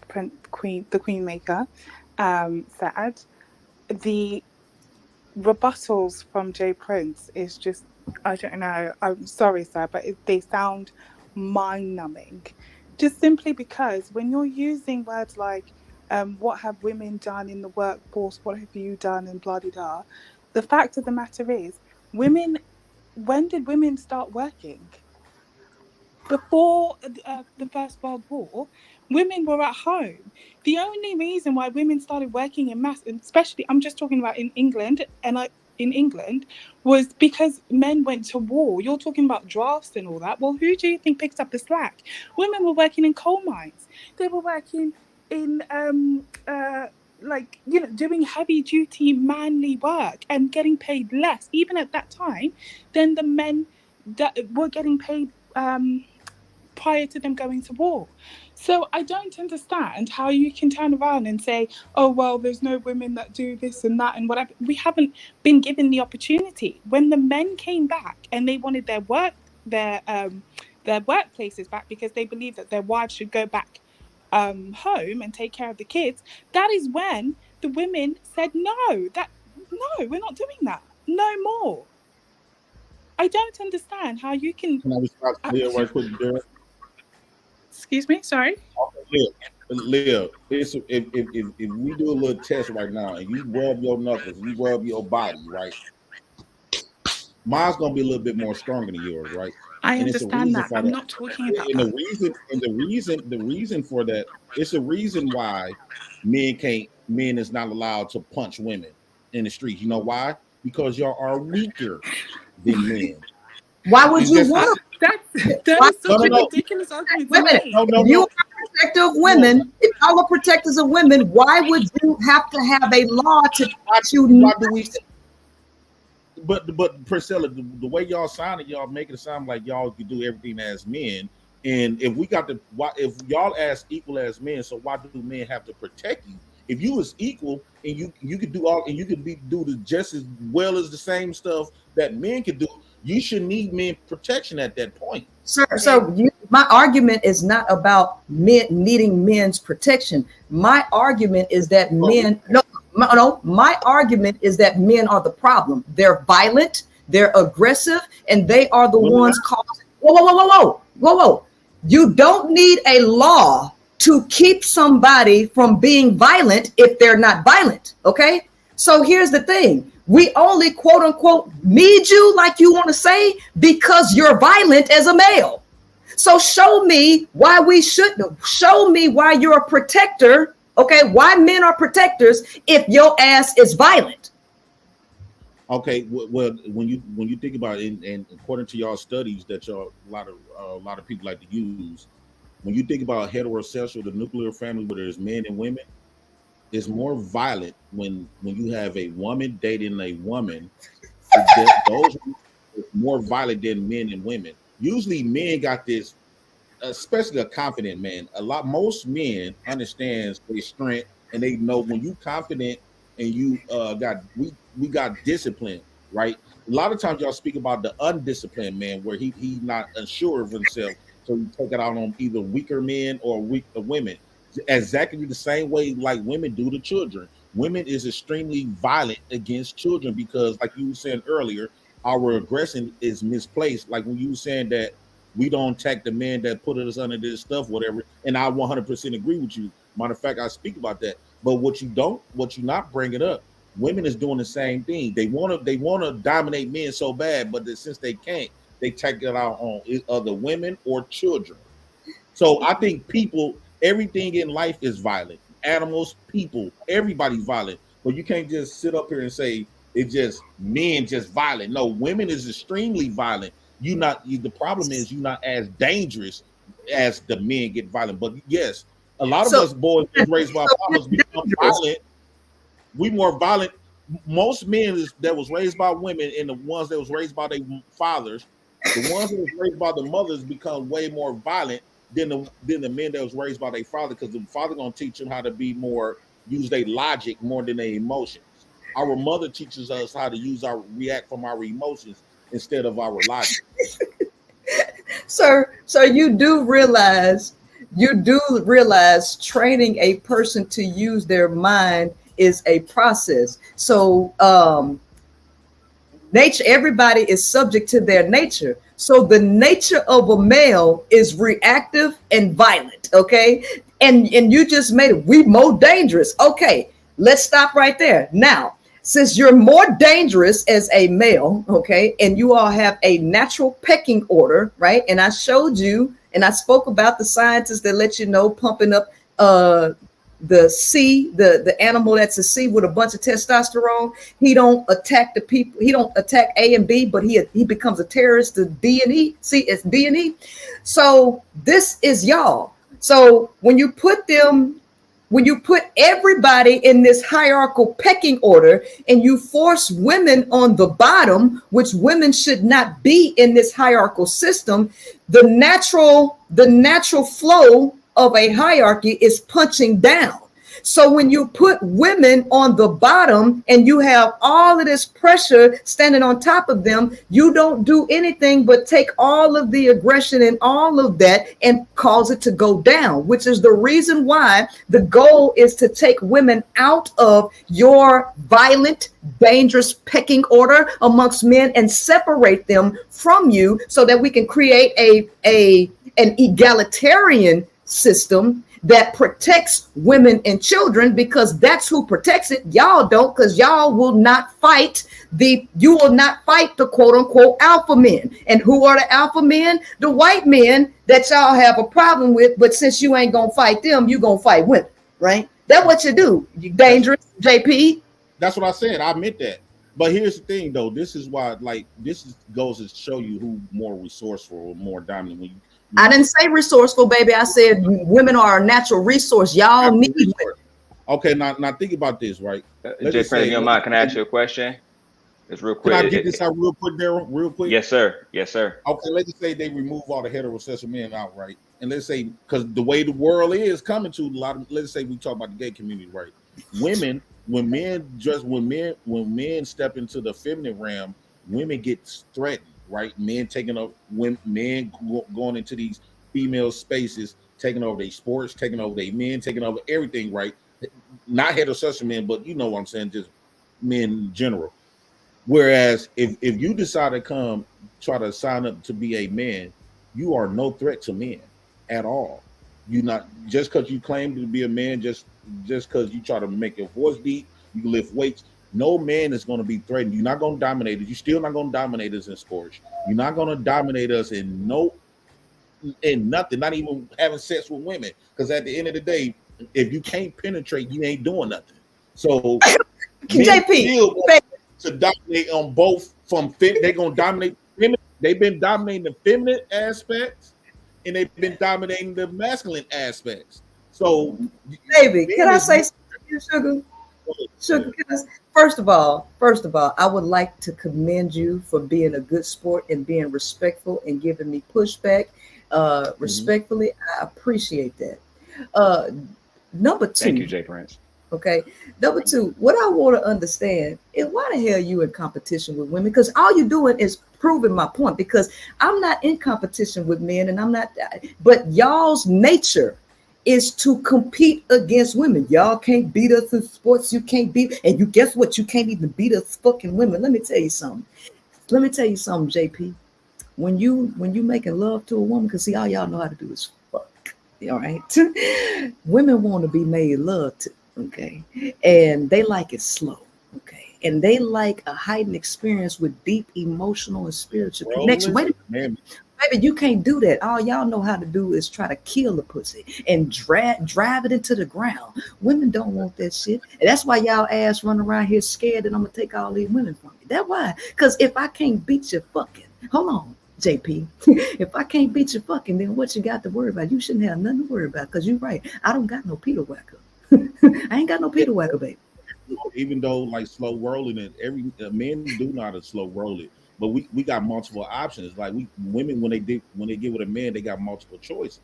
Queenmaker said. The rebuttals from Jay Prince is just, I don't know, I'm sorry, sir, but they sound mind-numbing. Just simply because when you're using words like, what have women done in the workforce, what have you done, and blah-de-da, the fact of the matter is, when did women start working? Before the First World War, women were at home. The only reason why women started working in mass, especially I'm just talking about in England, was because men went to war. You're talking about drafts and all that. Well, who do you think picked up the slack? Women were working in coal mines. They were working in doing heavy duty manly work and getting paid less, even at that time, than the men that were getting paid prior to them going to war. So I don't understand how you can turn around and say, oh, well, there's no women that do this and that and whatever. We haven't been given the opportunity. When the men came back and they wanted their workplaces back because they believed that their wives should go back home and take care of the kids, that is when the women said, no, we're not doing that. No more. I don't understand how you can. Can I respond to Leah right quick, Derek? Excuse me, sorry. Leah, if we do a little test right now and you rub your knuckles, you rub your body, right? Mine's gonna be a little bit more stronger than yours, right? I and it's a understand reason that. for I'm that. not talking about And that. the reason for that, it's a reason why men is not allowed to punch women in the streets. You know why? Because y'all are weaker than men. Why would It's you just want That Why- is such a No. ridiculous argument Wait to a minute. make. No. If you are a protector of women, if y'all are protectors of women, why would you have to have a law to you? Why do we? But Priscilla, the way y'all sound it, y'all make it sound like y'all could do everything as men. And if if y'all as equal as men, so why do men have to protect you? If you was equal and you could do all and you could do just as well as the same stuff that men could do, you should need men protection at that point. Sir, my argument is not about men needing men's protection. My argument is that my argument is that men are the problem. They're violent, they're aggressive, and they are the ones causing. Whoa. You don't need a law to keep somebody from being violent if they're not violent. Okay. So here's the thing. We only quote unquote need you, like you want to say, because you're violent as a male. So show me why we shouldn't. Show me why you're a protector. Okay. Why men are protectors if your ass is violent. Okay, well, when you think about it, and according to y'all studies that a lot of people like to use, when you think about heterosexual, the nuclear family where there's men and women, it's more violent when you have a woman dating a woman. Those are more violent than men and women. Usually, men got this, especially a confident man. Most men understands their strength, and they know when you confident and you we got discipline, right? A lot of times y'all speak about the undisciplined man where he's not unsure of himself, so you take it out on either weaker men or weaker women. Exactly the same way like women do to children. Women is extremely violent against children because, like you were saying earlier, our aggression is misplaced. Like when you were saying that we don't attack the men that put us under this stuff, whatever. And I 100% agree with you. Matter of fact, I speak about that. But what you not bringing up, women is doing the same thing. They want to dominate men so bad, but since they can't, they take it out on other women or children. So I think everything in life is violent. Animals, people, everybody's violent. But you can't just sit up here and say it's just men just violent. No, women is extremely violent. The problem is you're not as dangerous as the men get violent. But yes, a lot of us boys raised by fathers become violent. We more violent. Most men that was raised by women and the ones that was raised by their fathers, the ones that was raised by the mothers become way more violent than the men that was raised by their father, because the father gonna teach them how to use their logic more than their emotions. Our mother teaches us how to react from our emotions instead of our logic. Sir, you do realize training a person to use their mind is a process. So nature, everybody is subject to their nature. So the nature of a male is reactive and violent. Okay. And you just made it, we more dangerous. Okay, let's stop right there. Now, since you're more dangerous as a male, okay, and you all have a natural pecking order, right? And I showed you, and I spoke about the scientists that let you know pumping up the C, the animal that's a C with a bunch of testosterone. He don't attack the people. He don't attack A and B, but he becomes a terrorist to B and E. See, it's B and E. So this is y'all. So when you put everybody in this hierarchical pecking order and you force women on the bottom, which women should not be in this hierarchical system, the natural flow of a hierarchy is punching down. So when you put women on the bottom and you have all of this pressure standing on top of them, you don't do anything but take all of the aggression and all of that and cause it to go down, which is the reason why the goal is to take women out of your violent, dangerous pecking order amongst men and separate them from you so that we can create an egalitarian system that protects women and children, because that's who protects it. Y'all don't, because y'all will not fight the quote unquote alpha men. And who are the alpha men? The white men that y'all have a problem with, but since you ain't gonna fight them, you gonna fight women, right? That's what you do. You dangerous, JP. That's what I said. I admit that. But here's the thing, though. This is why, goes to show you who more resourceful or more dominant. I didn't say resourceful, baby. I said women are a natural resource. Y'all need women. Okay, now think about this, right? Jay Prince, you don't mind? Can I ask you a question? It's real quick. Can I get this out real quick, Daryl? Real quick? Yes, sir. Yes, sir. Okay, let's just say they remove all the heterosexual men out, right? And let's say, because the way the world is coming to a lot of, let's say we talk about the gay community, right? Women, when men step into the feminine realm, women get threatened, right? Men taking up, men going into these female spaces, taking over their sports, taking over their men, taking over everything, right? Not heterosexual men, but you know what I'm saying, just men in general. Whereas if you decide to try to sign up to be a man, you are no threat to men at all. You're not, just because you claim to be a man, just because you try to make your voice deep, you lift weights. No man is going to be threatened. You're not going to dominate us. You're still not going to dominate us in sports. You're not going to dominate us in nothing, not even having sex with women. Because at the end of the day, if you can't penetrate, you ain't doing nothing. So JP, to dominate on both they're going to dominate women. They've been dominating the feminine aspects and they've been dominating the masculine aspects. So, baby, can I say something, Sugar? First of all, I would like to commend you for being a good sport and being respectful and giving me pushback respectfully. I appreciate that. Number two. Thank you, Jay Prince. Okay. Number two, what I want to understand is why the hell you in competition with women? Because all you're doing is proving my point, because I'm not in competition with men and I'm not, but y'all's nature is to compete against women. Y'all can't beat us in sports. You can't beat, and you guess what? You can't even beat us fucking women. Let me tell you something, JP. When you making love to a woman, because see, all y'all know how to do is fuck. All right. Women want to be made love to. Okay, and they like it slow. Okay, and they like a heightened experience with deep emotional and spiritual connection. Wait a minute, baby, you can't do that. All y'all know how to do is try to kill the pussy and drive it into the ground. Women don't want that shit, and that's why y'all ass run around here scared that I'm gonna take all these women from you. That's why, because if I can't beat you fucking, hold on, JP. If I can't beat you fucking, then what you got to worry about? You shouldn't have nothing to worry about, because you're right. I don't got no Peter Whacker. I ain't got no Peter Whacker, baby. Even though like slow rolling and men do know how to slow roll it, but we got multiple options. Like women when they get with a man, they got multiple choices,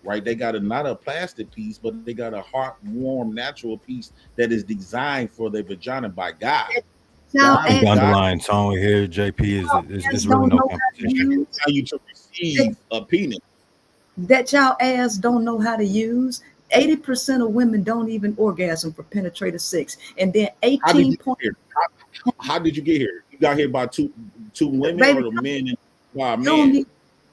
right? They got not a plastic piece, but they got a heart warm natural piece that is designed for their vagina by God. Now, the underlying song here, JP, is really no competition. It's how you to receive a penis that y'all ass don't know how to use. 80% of women don't even orgasm for penetrative sex, and then 18 points. How did you get here? You got here by two women, baby, or the men and by men?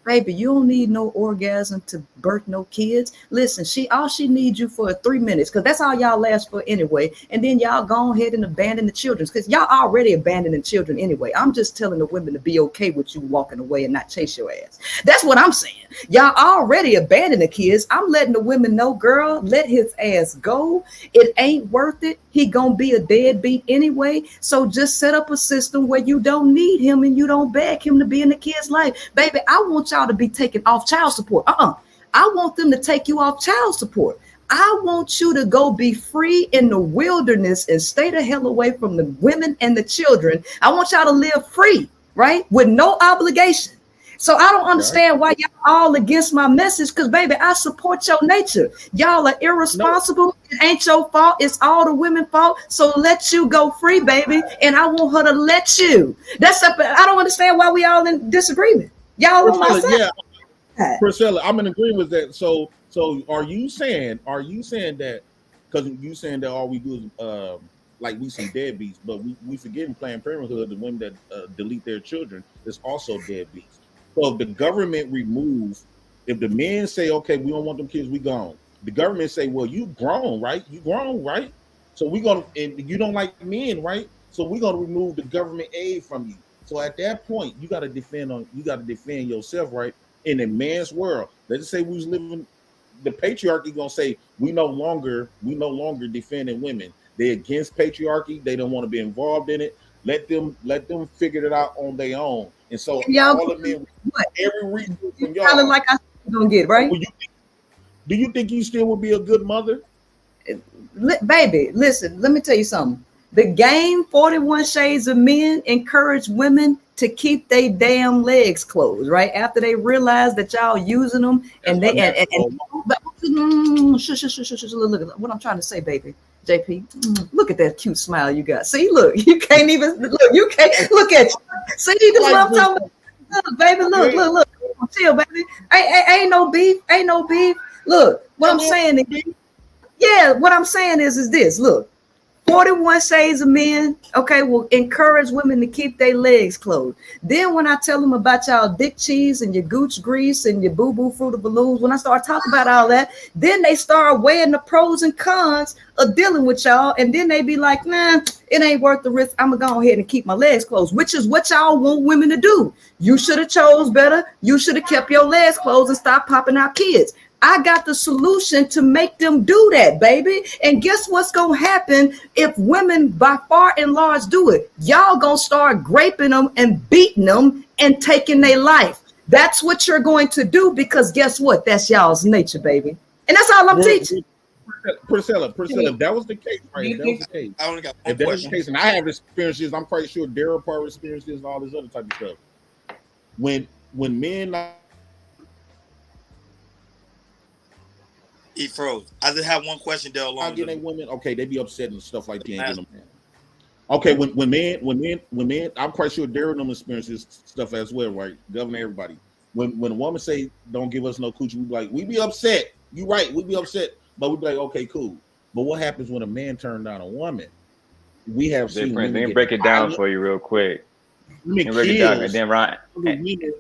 Baby, you don't need no orgasm to birth no kids. Listen, all she needs you for 3 minutes, because that's all y'all last for anyway. And then y'all go ahead and abandon the children, because y'all already abandoning children anyway. I'm just telling the women to be okay with you walking away and not chase your ass. That's what I'm saying. Y'all already abandon the kids. I'm letting the women know, girl, let his ass go. It ain't worth it. He gonna be a deadbeat anyway. So just set up a system where you don't need him and you don't beg him to be in the kid's life. Baby, I want y'all to be taken off child support. I want them to take you off child support. I want you to go be free in the wilderness and stay the hell away from the women and the children. I want y'all to live free, right? With no obligation. So I don't understand why y'all all against my message, because, baby, I support your nature. Y'all are irresponsible. No. It ain't your fault. It's all the women's fault. So let you go free, baby. And I want her to let you. I don't understand why we all in disagreement. Y'all on my side. Yeah. Priscilla, I'm in agreement with that. So are you saying that, because you saying that all we do is like we some deadbeats, but we forgetting Planned Parenthood, the women that delete their children is also deadbeats. So if the government removes, if the men say, okay, we don't want them kids, we gone. The government say, well, you grown, right? You grown, right? So we're gonna, and you don't like men, right? So we're gonna remove the government aid from you. So at that point, you gotta defend yourself, right? In a man's world. Let's say we was living, the patriarchy gonna say we no longer defending women. They're against patriarchy, they don't want to be involved in it. Let them figure it out on their own. And so y'all, all the men, every reason from y'all, kind of like I gonna get right. Do you think you still would be a good mother? Baby, listen, let me tell you something. The game 41 Shades of Men encourage women to keep their damn legs closed, right? After they realize that y'all using them and look at what I'm trying to say, baby. JP, look at that cute smile you got. See, look, you can't even look, you can't look at you. See, this is what I'm talking about. Look, baby, look. Chill, baby. Ain't no beef. Look, what I'm saying is this. Look, 41 Shades of Men, okay, will encourage women to keep their legs closed. Then when I tell them about y'all dick cheese and your gooch grease and your boo-boo fruit of balloons, when I start talking about all that, then they start weighing the pros and cons of dealing with y'all. And then they be like, nah, it ain't worth the risk. I'm gonna go ahead and keep my legs closed, which is what y'all want women to do. You should have chose better. You should have kept your legs closed and stopped popping out kids. I got the solution to make them do that, baby. And guess what's going to happen if women by far and large do it? Y'all going to start graping them and beating them and taking their life. That's what you're going to do because guess what? That's y'all's nature, baby. And that's all I'm teaching. Priscilla, if that was the case, right? If that was the case. I only got one question. If that was the case, and I have experiences, I'm quite sure Daryl probably experienced this and all this other type of stuff. When men... He froze. I just have one question, Dale. Women, okay, they be upset and stuff like that. Okay, when men, I'm quite sure Darren them experiences stuff as well, right? Governor, everybody. When a woman say don't give us no coochie, we be upset. You right, we be upset, but we be like, okay, cool. But what happens when a man turns down a woman? We have seen. Let me break it down for you real quick. Break it down, and then Ryan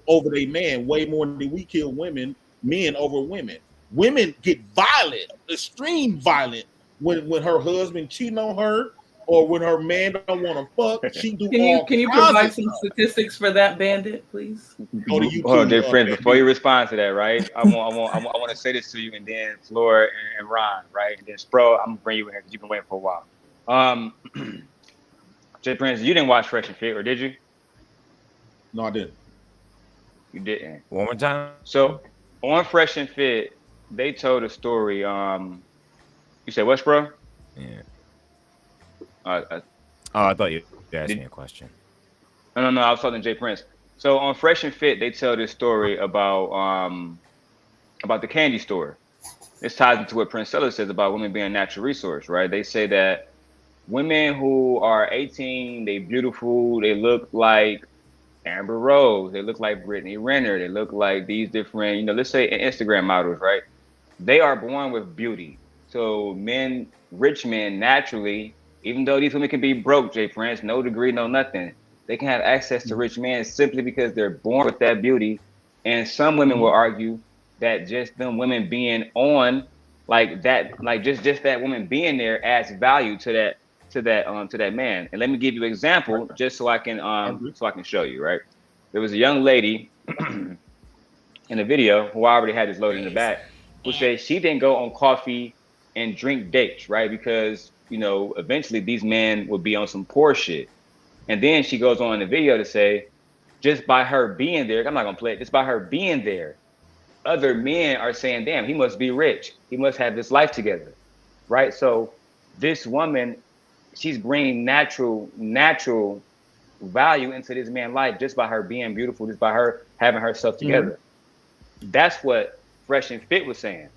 over their man way more than we kill men over women. Women get violent, extreme violent, when her husband cheating on her or when her man don't want to fuck. She do. Can you provide some statistics for that, Bandit, please? Go to YouTube. Hold on, dear friends. Before you respond to that, right? I want to say this to you, and then Flora and Ron, right, and then Spro. I'm gonna bring you in here because you've been waiting for a while. Jay Prince, you didn't watch Fresh and Fit, or did you? No, I didn't. You didn't. One more time. So on Fresh and Fit, they told a story. You said what, bro? Yeah. I thought you asked me a question. No. I was talking to Jay Prince. So on Fresh and Fit, they tell this story about the candy store. This ties into what Prince Sella says about women being a natural resource, right? They say that women who are 18, they beautiful, they look like Amber Rose, they look like Brittany Renner, they look like these different, let's say Instagram models, right? They are born with beauty. So rich men naturally, even though these women can be broke, Jay Prince, no degree, no nothing, they can have access to rich men simply because they're born with that beauty. And some women will argue that just them women being on like that, like just that woman being there adds value to that man. And let me give you an example just so I can show you, right? There was a young lady in the video who I already had this loaded in the back, who said she didn't go on coffee and drink dates, right? Because, eventually these men would be on some poor shit. And then she goes on in the video to say, just by her being there, I'm not gonna play it, just by her being there, other men are saying, damn, he must be rich. He must have this life together, right? So this woman, she's bringing natural value into this man's life just by her being beautiful, just by her having herself together. That's what Fresh and Fit was saying.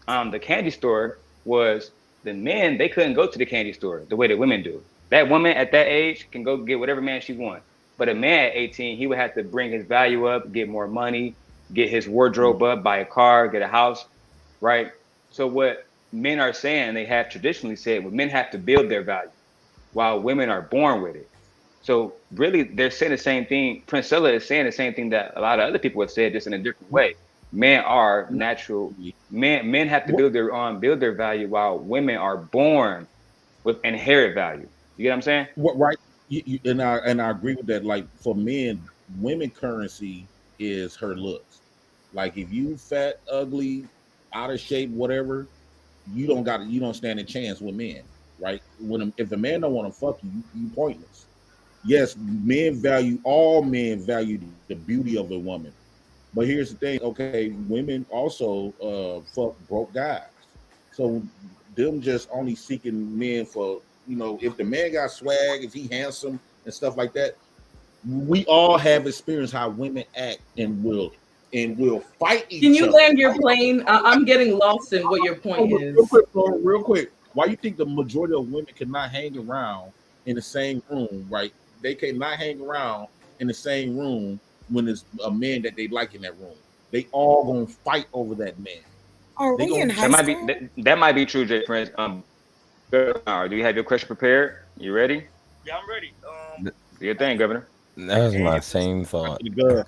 The candy store was the men, they couldn't go to the candy store the way that women do. That woman at that age can go get whatever man she wants. But a man at 18, he would have to bring his value up, get more money, get his wardrobe up, buy a car, get a house, right? So what men are saying, they have traditionally said, well, men have to build their value while women are born with it. So really, they're saying the same thing. Prince Sella is saying the same thing that a lot of other people have said, just in a different way. men are natural. Men have to build their value, while women are born with inherent value. You get what I'm saying? What right? And I agree with that. Like for men, women currency is her looks. Like if you fat, ugly, out of shape, whatever, you don't stand a chance with men, right? If a man don't want to fuck you, you pointless. Yes, all men value the beauty of a woman. But here's the thing, okay, women also fuck broke guys. So them just only seeking men for, if the man got swag, if he handsome and stuff like that, we all have experienced how women act and will fight each other. Can you land your plane? I'm getting lost in what your point is. Real quick. Why you think the majority of women cannot hang around in the same room, right? They cannot hang around in the same room when there's a man that they like in that room. They all gonna fight over that man. Are we in high school? That might be true, Jay Prince. Do you have your question prepared? You ready? Yeah, I'm ready. Do your thing, Governor. That was my same thought. Good.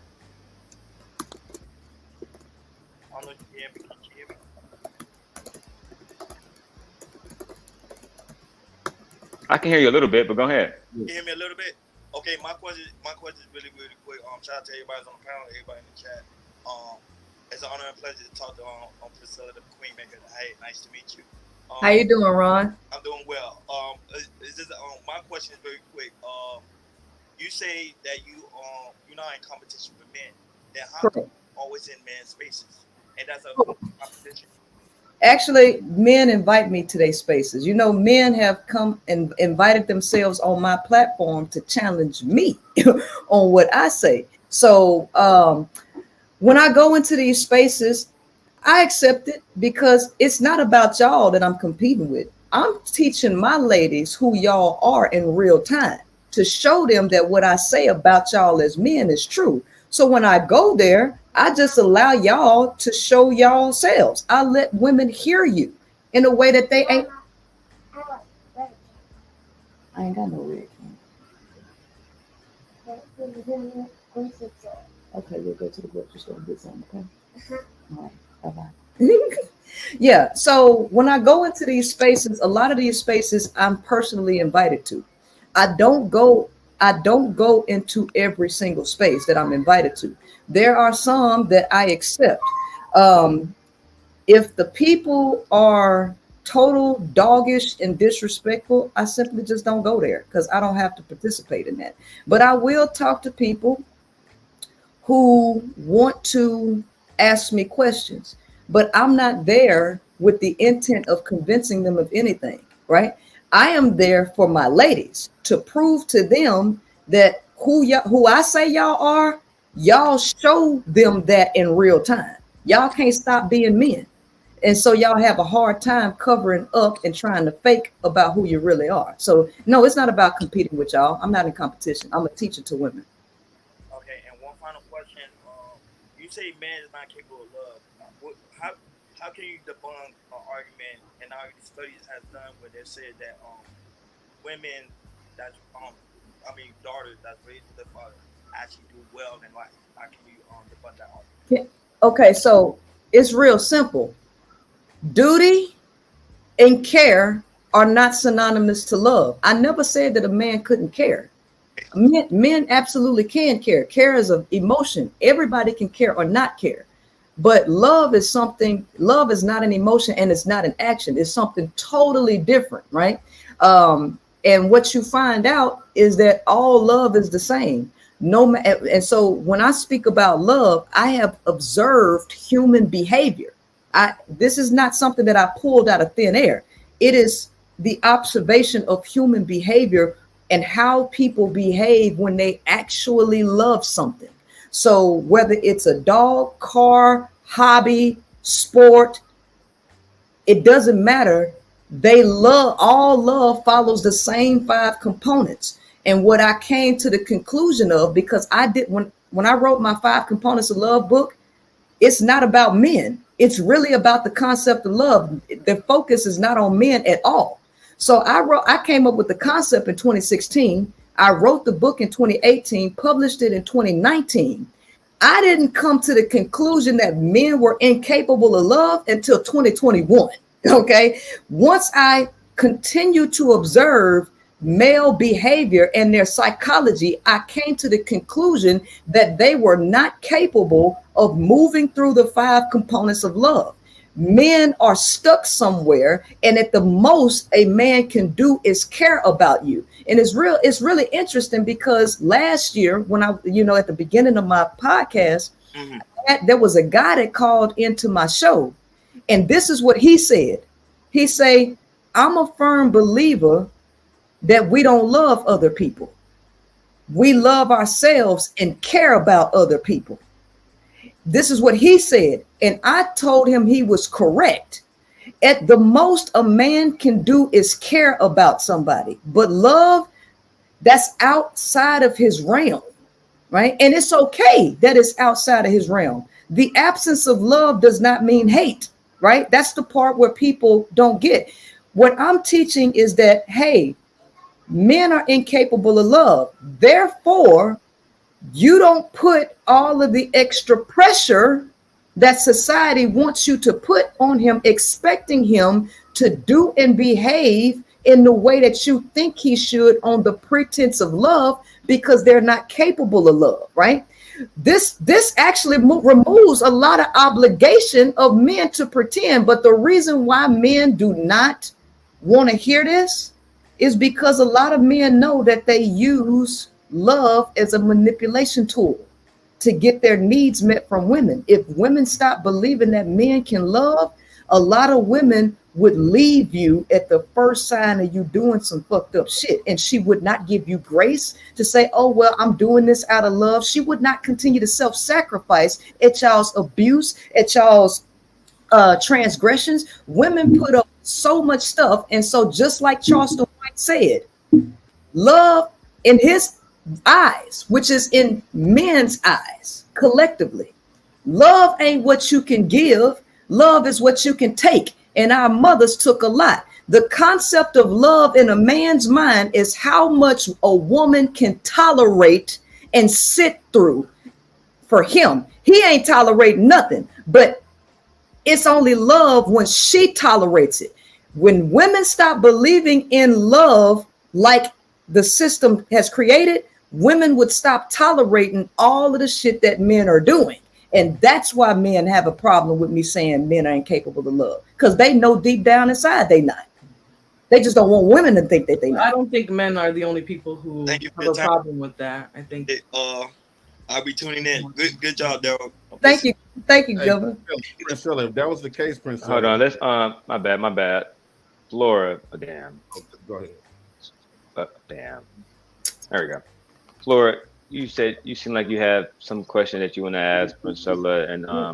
I can hear you a little bit, but go ahead. Can you hear me a little bit? Okay, my question is really, really quick. Shout out to everybody on the panel, everybody in the chat. It's an honor and pleasure to talk to Priscilla, the Queen Maker. Hey, nice to meet you. How you doing, Ron? I'm doing well. My question is very quick. You say that you're not in competition with men. Then how come always in men's spaces? And that's a competition. Actually, men invite me to their spaces. Men have come and invited themselves on my platform to challenge me on what I say. So when I go into these spaces, I accept it because it's not about y'all that I'm competing with. I'm teaching my ladies who y'all are in real time to show them that what I say about y'all as men is true. So when I go there, I just allow y'all to show y'all selves. I let women hear you in a way that they ain't. I ain't got no red can. Okay, we'll go to the grocery store and get some, okay? All right, bye-bye. Yeah, so when I go into these spaces, a lot of these spaces I'm personally invited to. I don't go into every single space that I'm invited to. There are some that I accept. If the people are total doggish and disrespectful, I simply just don't go there because I don't have to participate in that. But I will talk to people who want to ask me questions, but I'm not there with the intent of convincing them of anything, right? I am there for my ladies to prove to them that who I say y'all are, y'all show them that in real time. Y'all can't stop being men. And so y'all have a hard time covering up and trying to fake about who you really are. So no, it's not about competing with y'all. I'm not in competition. I'm a teacher to women. Okay, and one final question. You say man is not capable of love. How can you debunk an argument, and now studies has done where they said that women daughters that raised their father actually do well in life? How can you debunk that argument? Okay, so it's real simple. Duty and care are not synonymous to love. I never said that a man couldn't care. Men absolutely can care. Care is an emotion. Everybody can care or not care. But love is not an emotion and it's not an action. It's something totally different, right? And what you find out is that all love is the same. And so when I speak about love, I have observed human behavior. This is not something that I pulled out of thin air. It is the observation of human behavior and how people behave when they actually love something. So whether it's a dog, car, hobby, sport, it doesn't matter. All love follows the same 5 components. And what I came to the conclusion of, because when I wrote my 5 components of love book, it's not about men. It's really about the concept of love. The focus is not on men at all. So I came up with the concept in 2016. I wrote the book in 2018, published it in 2019. I didn't come to the conclusion that men were incapable of love until 2021. Okay. Once I continued to observe male behavior and their psychology, I came to the conclusion that they were not capable of moving through the 5 components of love. Men are stuck somewhere, and at the most a man can do is care about you. And it's really interesting because last year when I, at the beginning of my podcast, there was a guy that called into my show, and this is what he said. He say, I'm a firm believer that we don't love other people. We love ourselves and care about other people. This is what he said. And I told him he was correct. At the most a man can do is care about somebody, but love, that's outside of his realm, right? And it's okay that it's outside of his realm. The absence of love does not mean hate, right? That's the part where people don't get. What I'm teaching is that, hey, men are incapable of love. Therefore, you don't put all of the extra pressure that society wants you to put on him, expecting him to do and behave in the way that you think he should on the pretense of love, because they're not capable of love, right? This actually removes a lot of obligation of men to pretend. But the reason why men do not want to hear this is because a lot of men know that they use love as a manipulation tool to get their needs met from women. If women stop believing that men can love, a lot of women would leave you at the first sign of you doing some fucked up shit. And she would not give you grace to say, oh, well, I'm doing this out of love. She would not continue to self-sacrifice at y'all's abuse, at y'all's transgressions. Women put up so much stuff. And so just like Charleston White said, love in his eyes, which is in men's eyes collectively, love ain't what you can give. Love is what you can take. And our mothers took a lot. The concept of love in a man's mind is how much a woman can tolerate and sit through for him. He ain't tolerating nothing, but it's only love when she tolerates it. When women stop believing in love like the system has created, women would stop tolerating all of the shit that men are doing. And that's why men have a problem with me saying men are incapable of love, because they know deep down inside they not. They just don't want women to think that they not. I don't think men are the only people who have a problem with that. I think I'll be tuning in. Good job, Daryl. Thank you, Governor. Prince Philip, if that was the case, Prince Hold Philip. on, let's my bad. Flora, damn. Go ahead. Damn. There we go. Flora, you said you seem like you have some question that you want to ask Priscilla, and I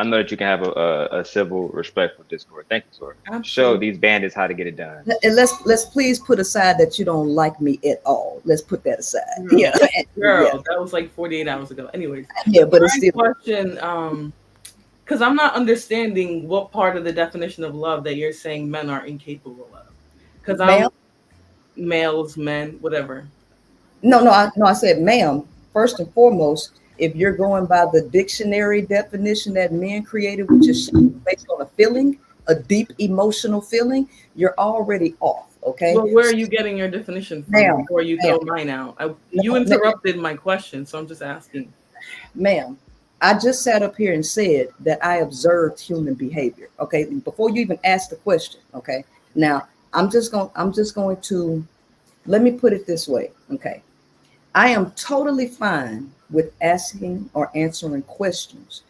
know that you can have a civil, respectful discourse. Thank you, Flora. Show these bandits how to get it done. And let's please put aside that you don't like me at all. Let's put that aside. Girl, Yeah, that was like 48 hours ago. Anyways, yeah, but it's still question. Because I'm not understanding what part of the definition of love that you're saying men are incapable of. Because I'm males, men, whatever. No, I said, ma'am, first and foremost, if you're going by the dictionary definition that men created, which is based on a feeling, a deep emotional feeling, you're already off, okay? Well, where are you getting your definition from before you throw mine out? You interrupted my question, so I'm just asking. Ma'am, I just sat up here and said that I observed human behavior, okay? Before you even asked the question, okay? Now, I'm just going to, let me put it this way, okay? I am totally fine with asking or answering questions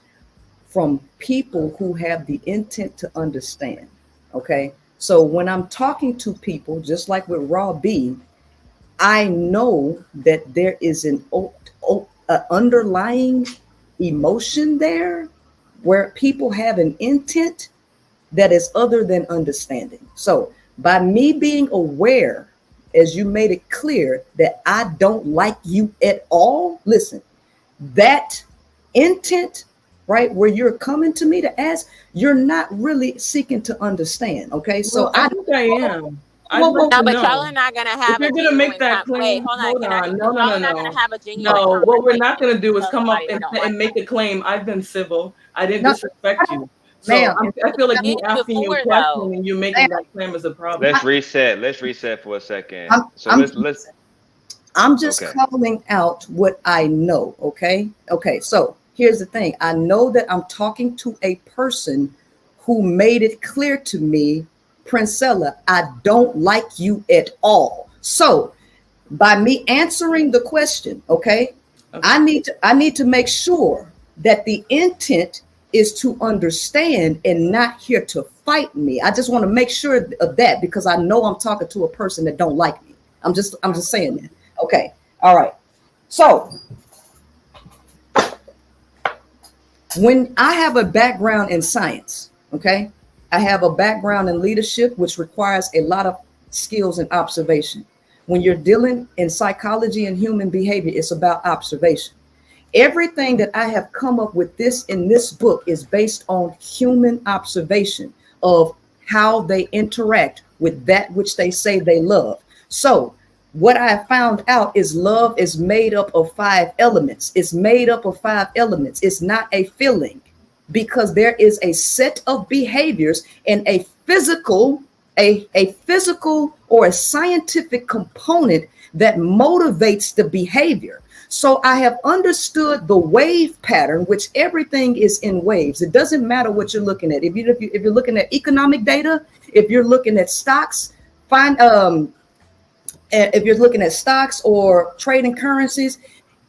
from people who have the intent to understand, okay? So when I'm talking to people, just like with Raw B, I know that there is an underlying emotion there where people have an intent that is other than understanding. So by me being aware, as you made it clear, that I don't like you at all, listen, that intent, right, where you're coming to me to ask, you're not really seeking to understand, okay? So well, I think I am. I'd like No, to but know. y'all are not gonna have If a you're gonna make genuine. that claim, Wait, hold on. hold Can I? on. Y'all are not gonna have a genuine. No, what we're not gonna do is because come up somebody and, don't like and make a claim. I've been civil. I didn't No, disrespect you. So ma'am. I feel like me did asking you a before, question though. and you making that claim is a problem. Let's reset. Let's reset for a second. Let's. I'm just calling out what I know. Okay. So here's the thing. I know that I'm talking to a person who made it clear to me, Princella, I don't like you at all. So by me answering the question, okay. I need to make sure that the intent is to understand and not here to fight me. I just want to make sure of that because I know I'm talking to a person that don't like me. I'm just saying that. Okay. All right. So when I have a background in science, okay, I have a background in leadership, which requires a lot of skills and observation. When you're dealing in psychology and human behavior, it's about observation. Everything that I have come up with in this book is based on human observation of how they interact with that which they say they love. So what I found out is love is made up of 5 elements. It's made up of 5 elements. It's not a feeling because there is a set of behaviors and a physical or a scientific component that motivates the behavior. So I have understood the wave pattern, which everything is in waves. It doesn't matter what you're looking at. If you're looking at economic data, if you're looking at stocks, if you're looking at stocks or trading currencies,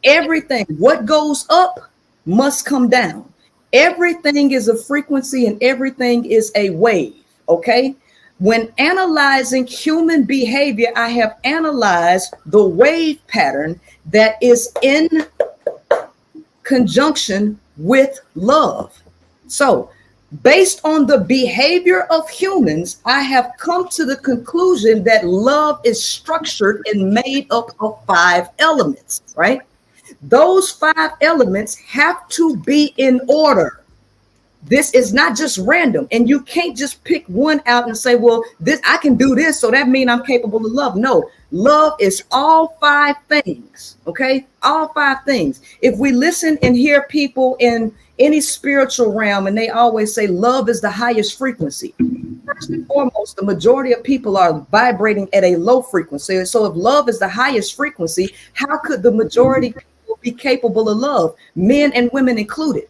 everything, what goes up must come down. Everything is a frequency and everything is a wave. Okay. When analyzing human behavior, I have analyzed the wave pattern that is in conjunction with love. So based on the behavior of humans, I have come to the conclusion that love is structured and made up of 5 elements, right? Those 5 elements have to be in order. This is not just random, and you can't just pick one out and say, well, this I can do this, so that means I'm capable of love. No, love is all 5 things, okay? All 5 things. If we listen and hear people in any spiritual realm, and they always say love is the highest frequency. First and foremost, the majority of people are vibrating at a low frequency. So if love is the highest frequency, how could the majority of people be capable of love, men and women included?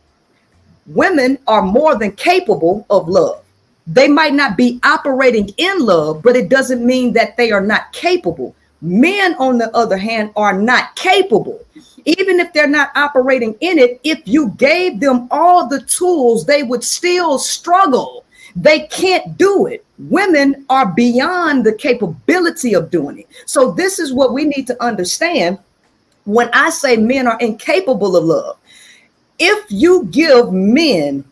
Women are more than capable of love. They might not be operating in love, but it doesn't mean that they are not capable. Men, on the other hand, are not capable. Even if they're not operating in it, if you gave them all the tools, they would still struggle. They can't do it. Women are beyond the capability of doing it. So this is what we need to understand when I say men are incapable of love. If you give men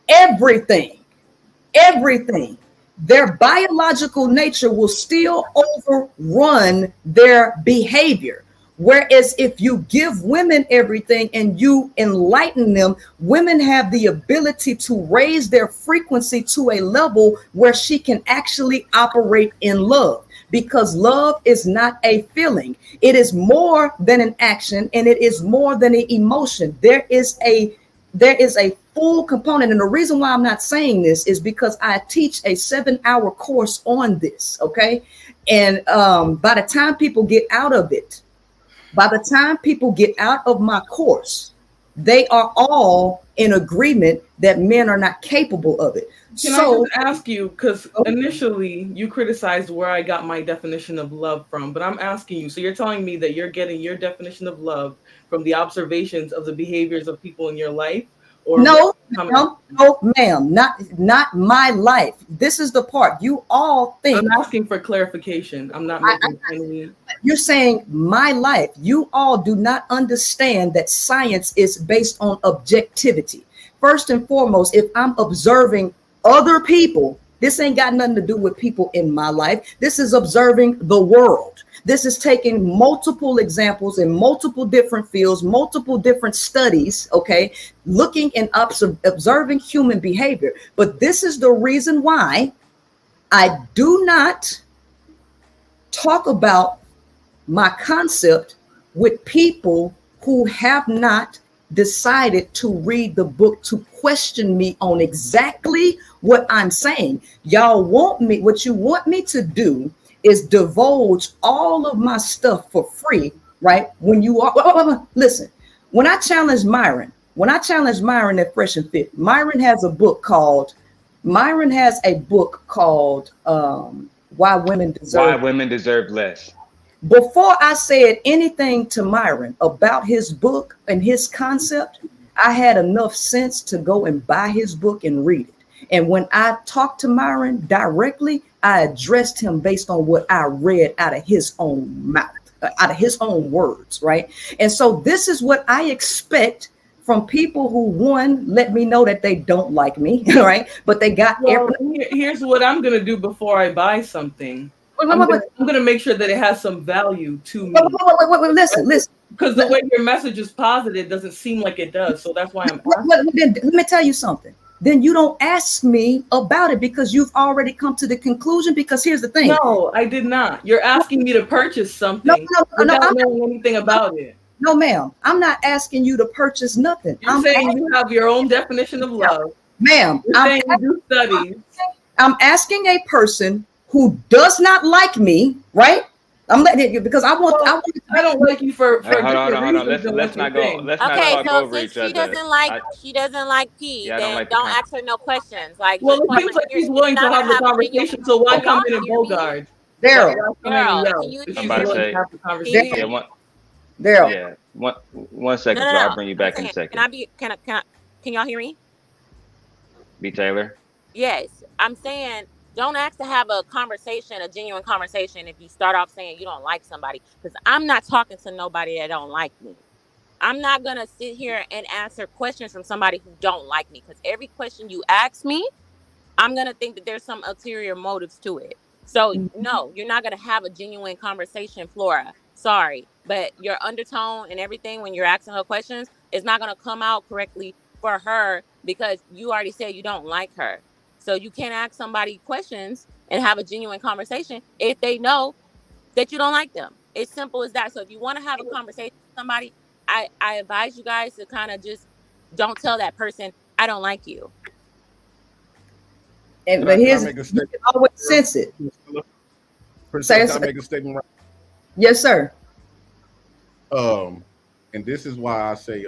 everything, their biological nature will still overrun their behavior. Whereas if you give women everything and you enlighten them, women have the ability to raise their frequency to a level where she can actually operate in love. Because love is not a feeling. It is more than an action, and it is more than an emotion. There is a full component. And the reason why I'm not saying this is because I teach a 7-hour course on this. Okay. And by the time people get out of my course, they are all in agreement that men are not capable of it. Can I just ask you, because initially you criticized where I got my definition of love from, but I'm asking you, so you're telling me that you're getting your definition of love from the observations of the behaviors of people in your life? Or no, ma'am, not my life. This is the part you all think. I'm asking for clarification. I'm not making any. You're saying my life. You all do not understand that science is based on objectivity. First and foremost, if I'm observing other people, this ain't got nothing to do with people in my life. This is observing the world. This is taking multiple examples in multiple different fields, multiple different studies, okay, looking and observing human behavior. But this is the reason why I do not talk about my concept with people who have not decided to read the book to question me on exactly what I'm saying. Y'all want me, what you want me to do is divulge all of my stuff for free, right? When you are, listen, when I challenged Myron at Fresh and Fit, Myron has a book called Why Women Deserve Less. Before I said anything to Myron about his book and his concept, I had enough sense to go and buy his book and read it. And when I talked to Myron directly, I addressed him based on what I read out of his own mouth, out of his own words, right? And so this is what I expect from people who, one, let me know that they don't like me, right? But they got Here's what I'm going to do before I buy something. I'm going to make sure that it has some value to me. Listen. Because the way your message is posited doesn't seem like it does. So that's why I'm asking. Let me tell you something. Then you don't ask me about it because you've already come to the conclusion. Because here's the thing. No, I did not. You're asking me to purchase something without knowing anything about it. No, ma'am. I'm not asking you to purchase nothing. You're saying you have your own definition of love. Ma'am, You're saying you do studies. I'm asking a person who does not like me, right? I'm letting it because I don't like you for hold on. Let's not go. Let's not talk over each other. She doesn't like P. Then don't ask her no questions. Like, well, it seems like she's willing to have the conversation. So why come in and Bogard? Daryl, I'm about to say. Daryl. Yeah. One second. So I'll bring you back in a second. Can y'all hear me? B. Taylor. Yes, I'm saying. Don't ask to have a conversation, a genuine conversation, if you start off saying you don't like somebody. Because I'm not talking to nobody that don't like me. I'm not going to sit here and answer questions from somebody who don't like me. Because every question you ask me, I'm going to think that there's some ulterior motives to it. So, no, you're not going to have a genuine conversation, Flora. Sorry. But your undertone and everything when you're asking her questions is not going to come out correctly for her because you already said you don't like her. So you can't ask somebody questions and have a genuine conversation if they know that you don't like them. It's simple as that. So if you want to have a conversation with somebody, I advise you guys to kind of just don't tell that person, I don't like you. And but here's, you can always sense it. Can I make a statement right? Yes, sir. And this is why I say,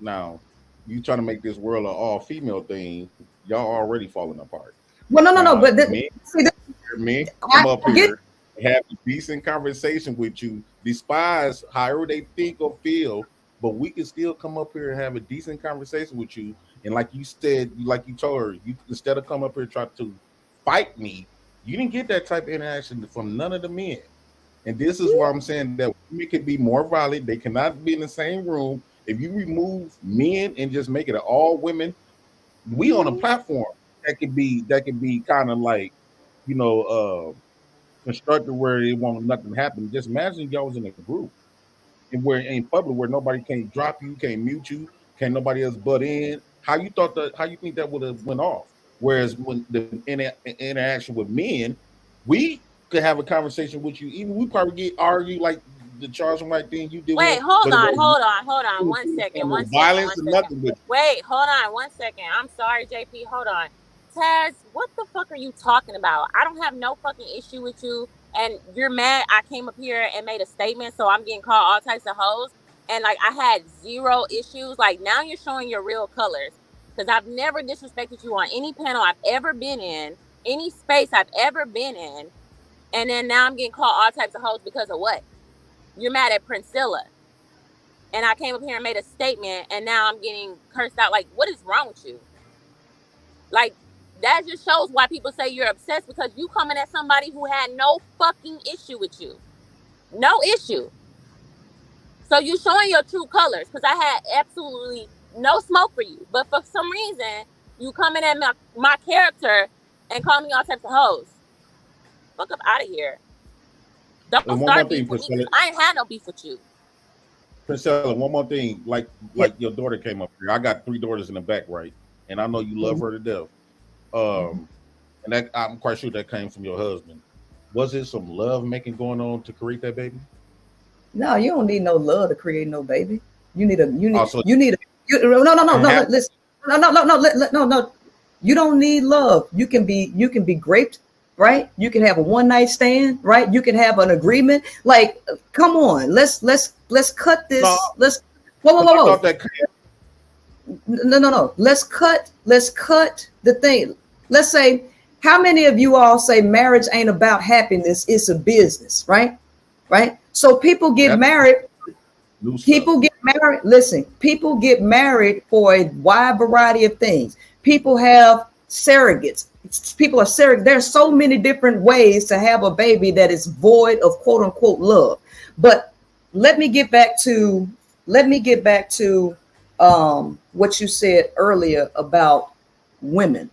now you trying to make this world an all-female thing. Y'all already falling apart. Well, no. But men come up here, have a decent conversation with you, despise however they think or feel, but we can still come up here and have a decent conversation with you. And like you said, like you told her, you instead of come up here and try to fight me, you didn't get that type of interaction from none of the men. And this is why I'm saying that women can be more violent. They cannot be in the same room. If you remove men and just make it an all women, we on a platform that could be kind of like, constructed where it won't nothing happen. Just imagine y'all was in a group and where in public where nobody can't drop you, can't mute you, can't nobody else butt in. How you think that would have went off? Whereas when the interaction with men, we could have a conversation with you. Even we probably get argued like the Charles White thing you did. Wait, hold on. 1 second. Violence and nothing with. Wait, hold on 1 second. I'm sorry, JP. Hold on. Taz, what the fuck are you talking about? I don't have no fucking issue with you. And you're mad I came up here and made a statement, so I'm getting called all types of hoes. And like I had zero issues. Like now you're showing your real colors. Because I've never disrespected you on any panel I've ever been in, any space I've ever been in. And then now I'm getting called all types of hoes because of what? You're mad at Priscilla. And I came up here and made a statement, and now I'm getting cursed out. Like, what is wrong with you? Like, that just shows why people say you're obsessed, because you coming at somebody who had no fucking issue with you. No issue. So you showing your true colors, because I had absolutely no smoke for you. But for some reason, you coming at my character and calling me all types of hoes. Fuck up out of here. Don't start beef with me. I ain't had no beef with you. Priscilla, one more thing. Like your daughter came up here. I got 3 daughters in the back, right? And I know you love her to death. And that I'm quite sure that came from your husband. Was it some love making going on to create that baby? No, you don't need no love to create no baby. You need no. Listen. No. You don't need love. You can be graped, right? You can have a one night stand, right? You can have an agreement. Like, come on, let's cut this. Whoa. No. Let's cut the thing. Let's say, how many of you all say marriage ain't about happiness? It's a business, right? Right. So people get married. People get married. Listen, people get married for a wide variety of things. People have surrogates. People are surrogates. There's so many different ways to have a baby that is void of quote unquote love. But let me get back to what you said earlier about women,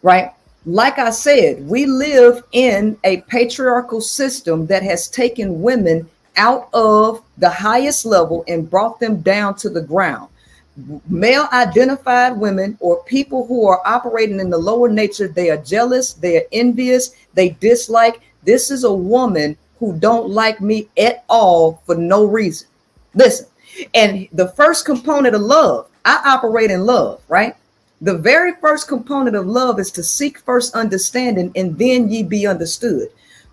right? Like I said, we live in a patriarchal system that has taken women out of the highest level and brought them down to the ground. Male identified women or people who are operating in the lower nature, they are jealous, they are envious, they dislike. This is a woman who don't like me at all for no reason. Listen, and the first component of love, I operate in love, right? The very first component of love is to seek first understanding, and then ye be understood.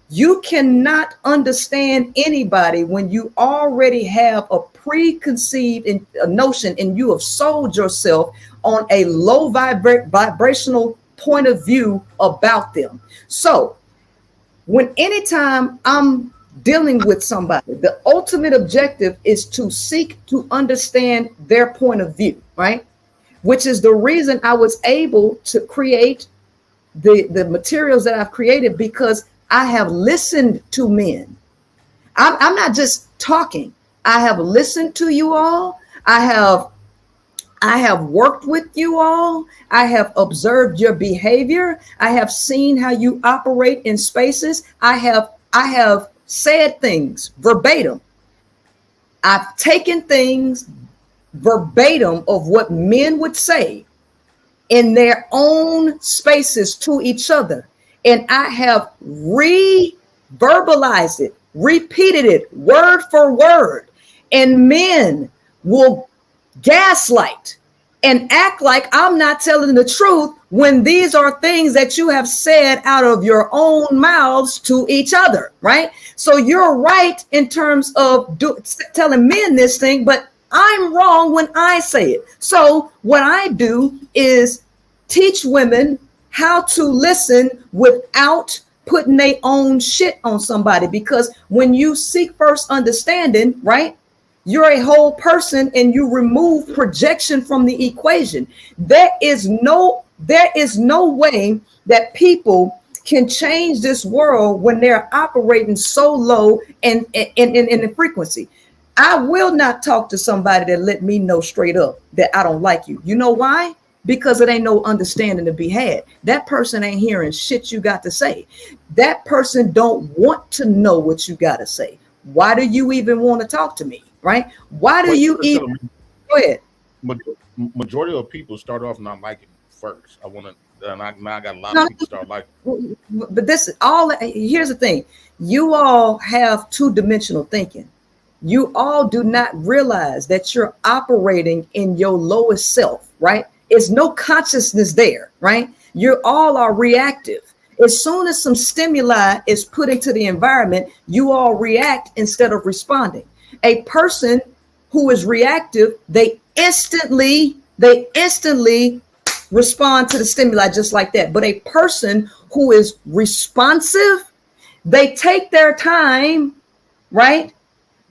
You cannot understand anybody when you already have a preconceived notion and you have sold yourself on a low vibrational point of view about them. So anytime I'm dealing with somebody, the ultimate objective is to seek to understand their point of view, right? Which is the reason I was able to create the materials that I've created, because I have listened to men. I'm not just talking. I have listened to you all. I have worked with you all. I have observed your behavior. I have seen how you operate in spaces. I have said things verbatim. I've taken things verbatim of what men would say in their own spaces to each other. And I have verbalized it, repeated it word for word. And men will gaslight and act like I'm not telling the truth when these are things that you have said out of your own mouths to each other, right? So you're right in terms of telling men this thing, but I'm wrong when I say it. So what I do is teach women how to listen without putting their own shit on somebody. Because when you seek first understanding, right, you're a whole person and you remove projection from the equation. There is no way that people can change this world when they're operating so low in the frequency. I will not talk to somebody that let me know straight up that I don't like you. You know why? Because it ain't no understanding to be had. That person ain't hearing shit you got to say. That person don't want to know what you got to say. Why do you even want to talk to me, right? Why do you even? Go ahead. Majority of people start off not liking first. I got a lot of people start liking. But this is all. Here's the thing: you all have two-dimensional thinking. You all do not realize that you're operating in your lowest self, right? There's no consciousness there, right? You all are reactive. As soon as some stimuli is put into the environment, you all react instead of responding. A person who is reactive, they instantly respond to the stimuli just like that. But a person who is responsive, they take their time, right?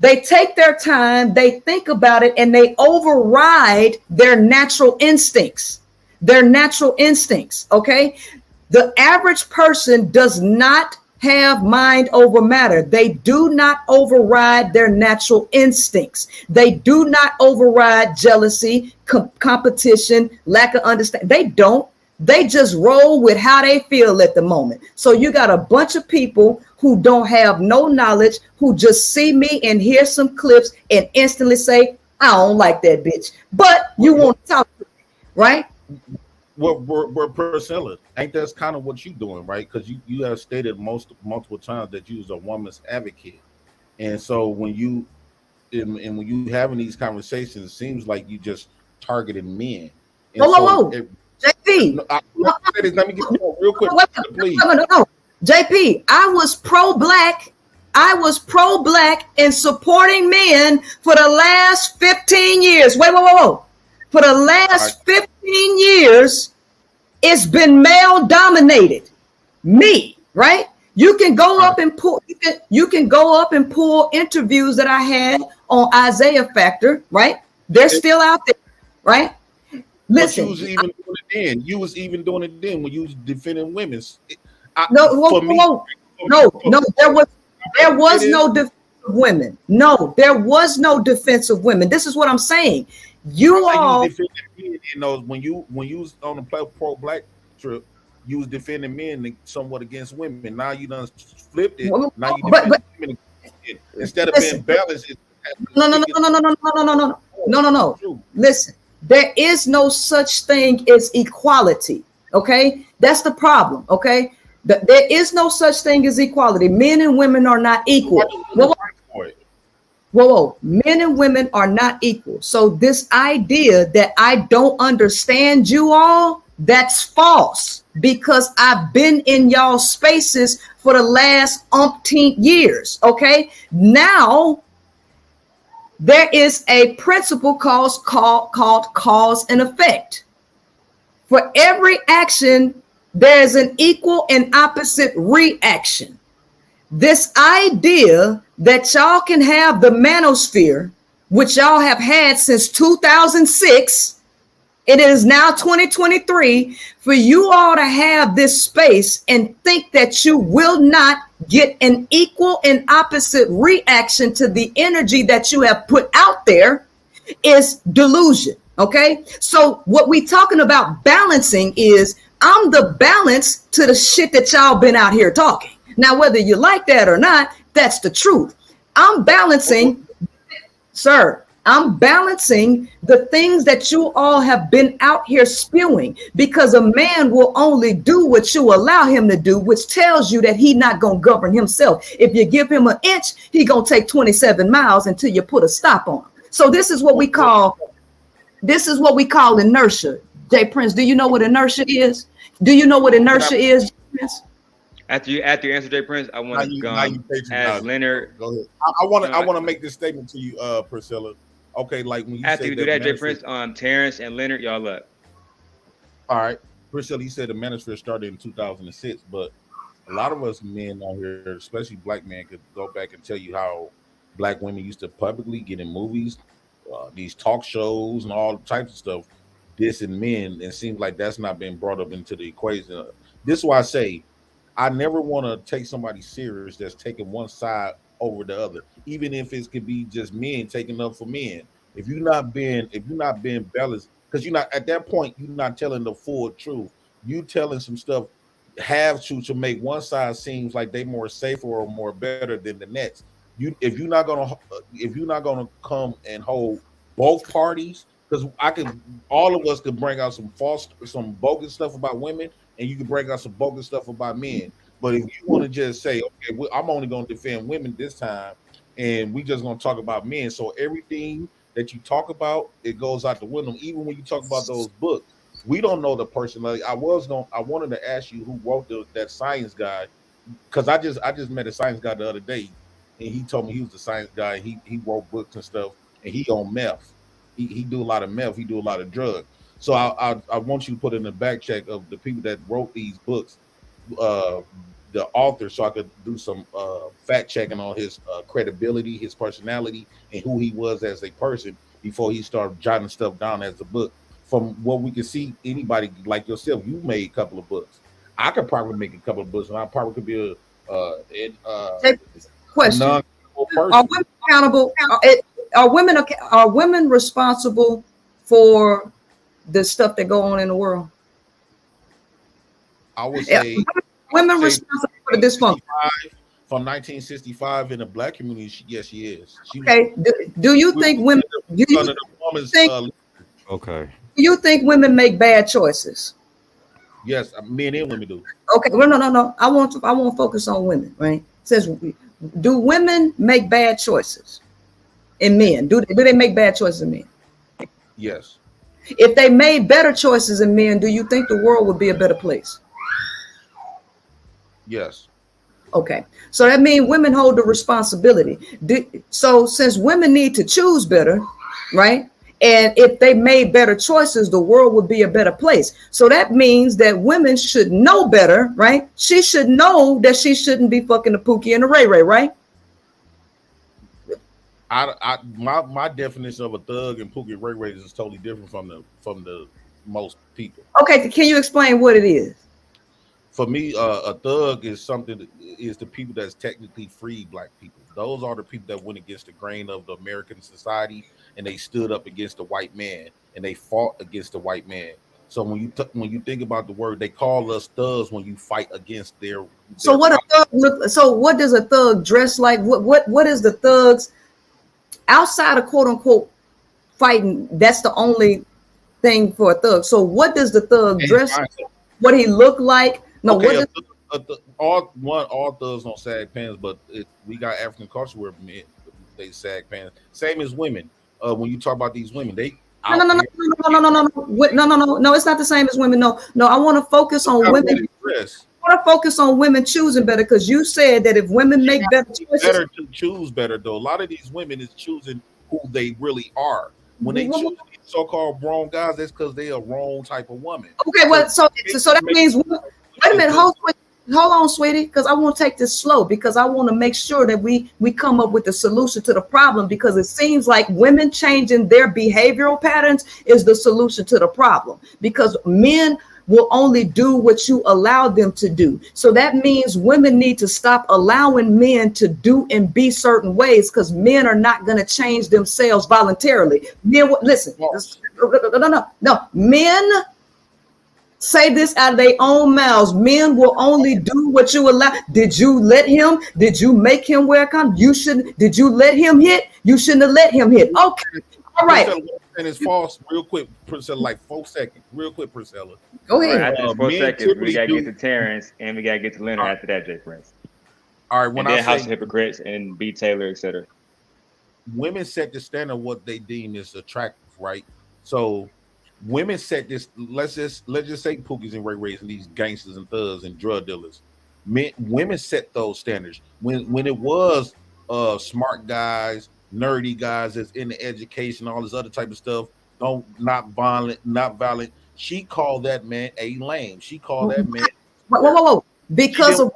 They take their time, they think about it, and they override their natural instincts. Okay? The average person does not have mind over matter. They do not override their natural instincts. They do not override jealousy, competition, lack of understanding. They don't. They just roll with how they feel at the moment. So you got a bunch of people who don't have no knowledge, who just see me and hear some clips and instantly say, I don't like that bitch. But you want to talk to me, right? we're Priscilla. Ain't that's kind of what you doing, right? Because you have stated multiple times that you was a woman's advocate, and so when you when you having these conversations, it seems like you just targeted men. And whoa, JP. Let me get real quick, please. No. JP, I was pro-black. I was pro-black in supporting men for the last 15 years. Whoa. For the last 15 years, it's been male dominated. Me, right? You can go up and pull. You can go up and pull interviews that I had on Isaiah Factor, right? They're still out there, right? Listen, but you was even doing it then when you was defending women. No, there was no defense of women. No, there was no defense of women. This is what I'm saying. You all, when you was on the pro-black trip, you was defending men somewhat against women. Now you done flipped it. Now you defend women instead of being balanced. No. Listen, there is no such thing as equality. Okay, that's the problem. Okay, there is no such thing as equality. Men and women are not equal. Whoa, men and women are not equal. So this idea that I don't understand you all, that's false, because I've been in y'all spaces for the last umpteen years. Okay, now there is a principle called cause and effect. For every action, there is an equal and opposite reaction. This idea that y'all can have the manosphere, which y'all have had since 2006, it is now 2023, for you all to have this space and think that you will not get an equal and opposite reaction to the energy that you have put out there is delusion. Okay, so what we talking about balancing is I'm the balance to the shit that y'all been out here talking. Now, whether you like that or not, that's the truth. I'm balancing, sir. I'm balancing the things that you all have been out here spewing, because a man will only do what you allow him to do, which tells you that he's not going to govern himself. If you give him an inch, he going to take 27 miles until you put a stop on him. So this is what we call inertia. Jay Prince, do you know what inertia is? Do you know what inertia is, Jay Prince? After you answer Jay Prince, I want to ask Leonard. Go ahead. I want to make this statement to you, Priscilla. Okay, like when you after you do that, Jay Prince, Terrence and Leonard, y'all up. All right, Priscilla, you said the manosphere started in 2006, but a lot of us men out here, especially black men, could go back and tell you how black women used to publicly get in movies, these talk shows, and all types of stuff, dissing men, and it seems like that's not been brought up into the equation. This is why I say I never want to take somebody serious that's taking one side over the other, even if it could be just men taking up for men. If you're not being balanced, because you're not at that point, you're not telling the full truth. You telling some stuff half truth to make one side seems like they more safer or more better than the next. If you're not gonna come and hold both parties, because all of us could bring out some bogus stuff about women, and you can bring out some bogus stuff about men. But if you want to just say, okay, I'm only going to defend women this time, and we just going to talk about men, so everything that you talk about, it goes out the window. Even when you talk about those books, we don't know the person. Like I wanted to ask you who wrote that science guy, because I just met a science guy the other day, and he told me he was a science guy. He wrote books and stuff, and he on meth. He do a lot of meth. He do a lot of drugs. So I want you to put in the back check of the people that wrote these books, the author, so I could do some fact checking on his credibility, his personality, and who he was as a person before he started jotting stuff down as a book. From what we can see, anybody like yourself, you made a couple of books. I could probably make a couple of books, and I probably could be a question. Are women accountable? Are women responsible for the stuff that go on in the world? I would say women responsible for the dysfunction. From 1965 in the black community, yes, she is. Okay. Do you think women? Do you think women make bad choices? Yes, men and women do. Okay, well, no. I want to focus on women, right? It says, do women make bad choices in men? Do they make bad choices in men? Yes. If they made better choices in men, do you think the world would be a better place? Yes. Okay, so that means women hold the responsibility. So since women need to choose better, right? And if they made better choices, the world would be a better place. So that means that women should know better, right? She should know that she shouldn't be fucking the Pookie and the Ray Ray, right? My definition of a thug and Pookie and Ray Ray is totally different from the most people. Okay, can you explain what it is? For me, a thug is the people that's technically free black people. Those are the people that went against the grain of the American society, and they stood up against the white man, and they fought against the white man. So when you think about the word, they call us thugs when you fight against their. So what a thug look? So what does a thug dress like? What is the thugs outside of quote unquote fighting? That's the only thing for a thug. So what does the thug dress like? What he look like? No, okay, all thugs don't sag pants, but we got African culture where men they sag pants. Same as women. When you talk about these women, they no. It's not the same as women. No. I want to focus on women. I want to focus on women choosing better because you said that if women make better choices, better to choose better. Though a lot of these women is choosing who they really are. When they choose these so-called wrong guys, that's because they a wrong type of woman. Okay, well, so that means. Wait a minute, hold on, sweetie, because I want to take this slow because I want to make sure that we come up with the solution to the problem because it seems like women changing their behavioral patterns is the solution to the problem because men will only do what you allow them to do. So that means women need to stop allowing men to do and be certain ways because men are not going to change themselves voluntarily. Men, listen, no, men say this out of their own mouths. Men will only do what you allow. Did you let him? Did you make him wear a condom? You shouldn't. Did you let him hit? You shouldn't have let him hit. Okay. All right. And it's false. Real quick, Priscilla, like 4 seconds. Real quick, Priscilla. Go ahead. After 4 seconds, we gotta get to Terrence and we gotta get to Leonard after that, Jay Prince. All right. When and then I House say of Hypocrites and B. Taylor, etc. Women set the standard of what they deem is attractive, right? So women set this. Let's just say Pookies and Ray Rays and these gangsters and thugs and drug dealers. Women set those standards. When it was smart guys, nerdy guys that's in the education, all this other type of stuff, not violent. She called that man a lame. She called that man. Whoa. Because of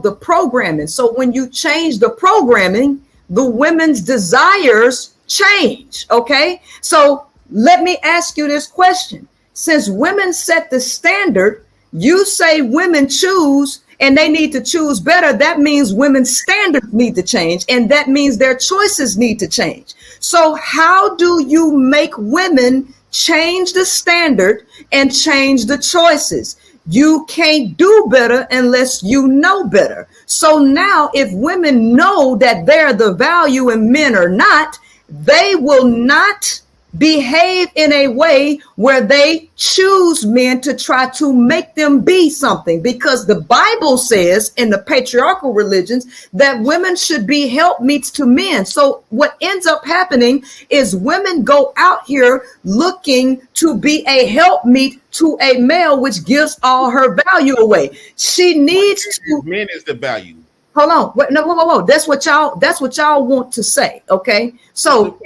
the programming. So when you change the programming, the women's desires change. Okay, so let me ask you this question. Since women set the standard, you say women choose and they need to choose better. That means women's standards need to change, and that means their choices need to change. So how do you make women change the standard and change the choices? You can't do better unless you know better. So now if women know that they're the value and men are not, they will not behave in a way where they choose men to try to make them be something, because the Bible says in the patriarchal religions that women should be helpmeets to men. So what ends up happening is women go out here looking to be a helpmeet to a male, which gives all her value away. She needs to. Men is the value. Hold on. Whoa. That's what y'all want to say. Okay. So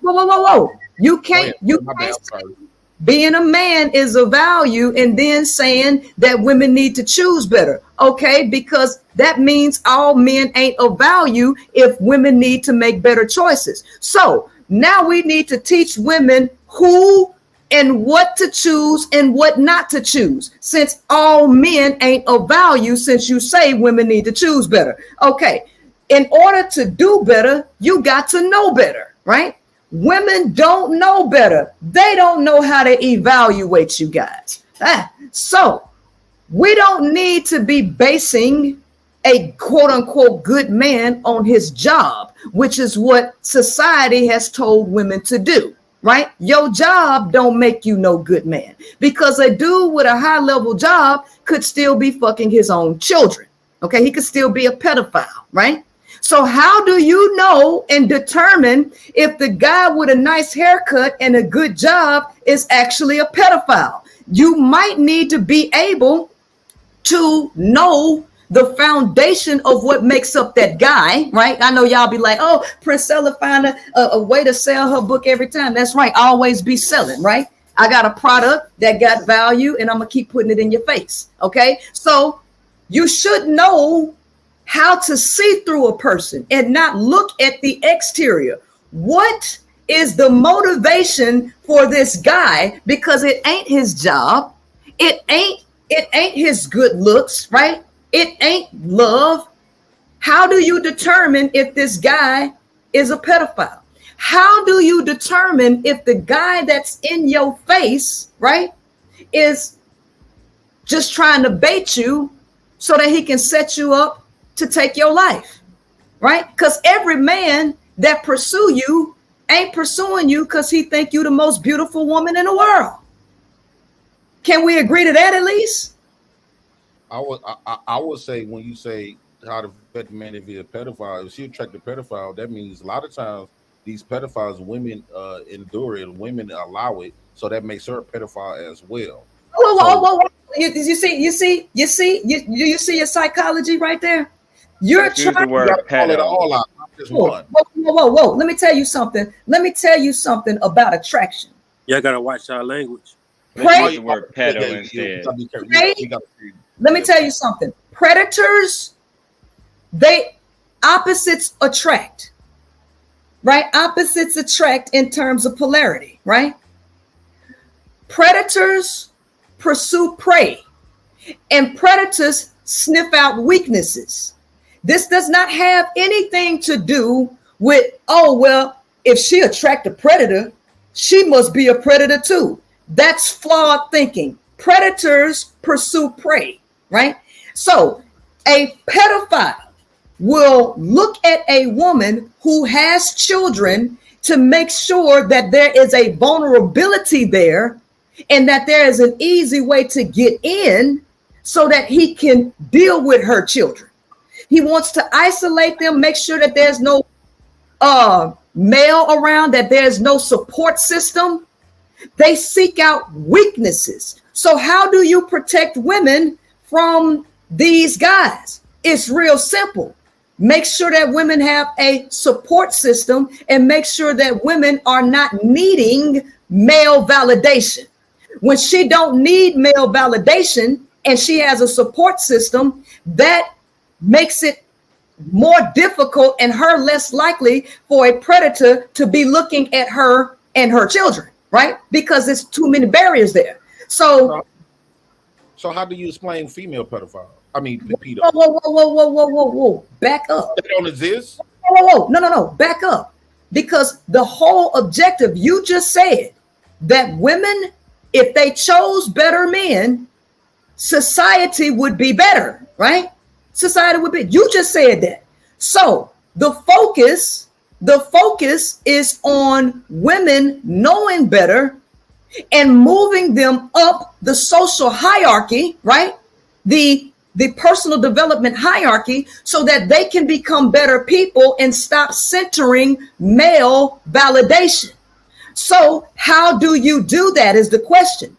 whoa. You can't say being a man is a value and then saying that women need to choose better. Okay, because that means all men ain't of value if women need to make better choices. So now we need to teach women who and what to choose and what not to choose, since all men ain't of value, since you say women need to choose better. Okay, in order to do better, you got to know better, right? Women don't know better. They don't know how to evaluate you guys. So we don't need to be basing a quote unquote good man on his job, which is what society has told women to do, right? Your job don't make you no good man, because a dude with a high level job could still be fucking his own children. Okay, he could still be a pedophile, right? So how do you know and determine if the guy with a nice haircut and a good job is actually a pedophile? You might need to be able to know the foundation of what makes up that guy, right? I know y'all be like, oh, Priscilla found a way to sell her book every time. That's right. Always be selling, right? I got a product that got value and I'm going to keep putting it in your face. Okay. So you should know how to see through a person and not look at the exterior. What is the motivation for this guy? Because it ain't his job. It ain't his good looks, right? It ain't love. How do you determine if this guy is a pedophile? How do you determine if the guy that's in your face, right, is just trying to bait you so that he can set you up to take your life, right? Because every man that pursue you ain't pursuing you because he think you the most beautiful woman in the world. Can we agree to that at least? I would say, when you say how to vet the man if he's a pedophile, if she attract a pedophile, that means a lot of times these pedophiles, women endure it, women allow it, so that makes her a pedophile as well. Whoa. You see your psychology right there? You're trying the word to call it all out, not just one. Whoa. Let me tell you something. Let me tell you something about attraction. Y'all gotta watch our language. Let's use the word pedo instead. Let me tell you something. Predators, opposites attract, right? Opposites attract in terms of polarity, right? Predators pursue prey, and predators sniff out weaknesses. This does not have anything to do with, oh, well, if she attract a predator, she must be a predator too. That's flawed thinking. Predators pursue prey, right? So a pedophile will look at a woman who has children to make sure that there is a vulnerability there and that there is an easy way to get in so that he can deal with her children. He wants to isolate them, make sure that there's no male around, that there's no support system. They seek out weaknesses. So how do you protect women from these guys? It's real simple. Make sure that women have a support system and make sure that women are not needing male validation. When she don't need male validation and she has a support system, that makes it more difficult and her less likely for a predator to be looking at her and her children, right? Because there's too many barriers there. So how do you explain female pedophile? I mean, pedo. Whoa. Back up. They don't exist? Whoa. No. Back up. Because the whole objective, you just said that women, if they chose better men, society would be better, right? Society would be. You just said that. So the focus is on women knowing better and moving them up the social hierarchy, right? The personal development hierarchy, so that they can become better people and stop centering male validation. So how do you do that is the question.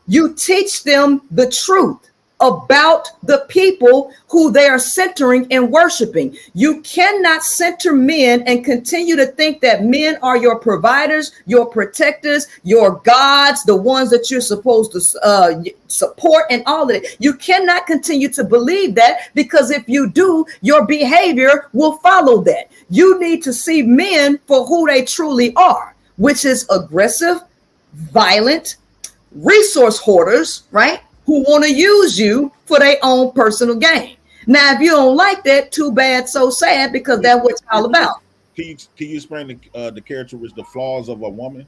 You teach them the truth about the people who they are centering and worshiping. You cannot center men and continue to think that men are your providers, your protectors, your gods, the ones that you're supposed to support and all of it. You cannot continue to believe that, because if you do, your behavior will follow that. You need to see men for who they truly are, which is aggressive, violent, resource hoarders, right? Who want to use you for their own personal gain. Now, if you don't like that, too bad, so sad, because that's what it's all about. Can you explain the characteristics, the flaws of women?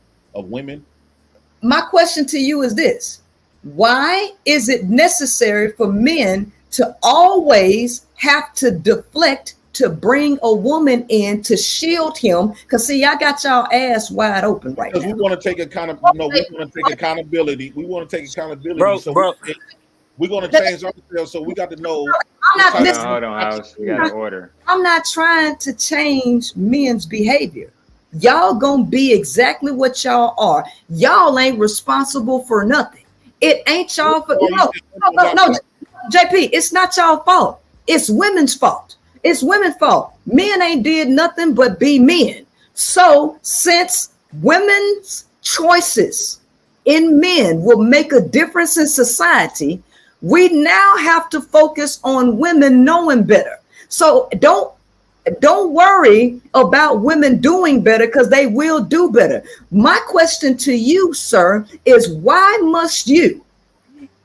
My question to you is this: why is it necessary for men to always have to deflect to bring a woman in to shield him. Because see, I got y'all ass wide open right now. Because we want to take accountability. We want to take accountability. We're going to change ourselves. So we got to know. Hold on, House. We got an order. I'm not trying to change men's behavior. Y'all gonna be exactly what y'all are. Y'all ain't responsible for nothing. It ain't y'all for no, JP, it's not y'all fault. It's women's fault. It's women's fault. Men ain't did nothing but be men. So since women's choices in men will make a difference in society, we now have to focus on women knowing better. So don't worry about women doing better, because they will do better. My question to you, sir, is why must you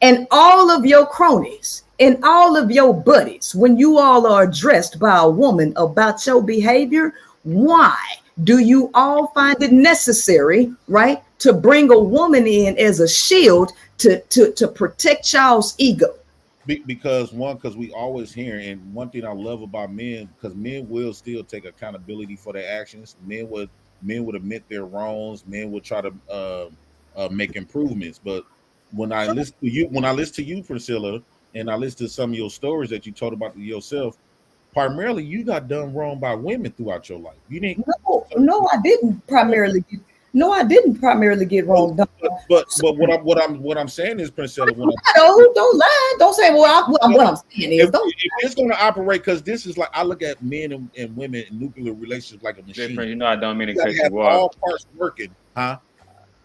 and all of your cronies and all of your buddies, when you all are addressed by a woman about your behavior, why do you all find it necessary, right, to bring a woman in as a shield to protect y'all's ego? Because we always hear, and one thing I love about men, because men will still take accountability for their actions. Men would admit their wrongs. Men would try to make improvements. But when I listen to you, Priscilla, and I listen to some of your stories that you told about yourself, primarily you got done wrong by women throughout your life. You didn't. No, I didn't primarily. No, I didn't primarily get wrong. But what I'm saying is, Priscilla, don't lie. Don't say what I'm saying is. If it's going to operate, because this is like, I look at men and women in nuclear relationships like a machine. You know, I don't mean to cut you off. All parts working, huh?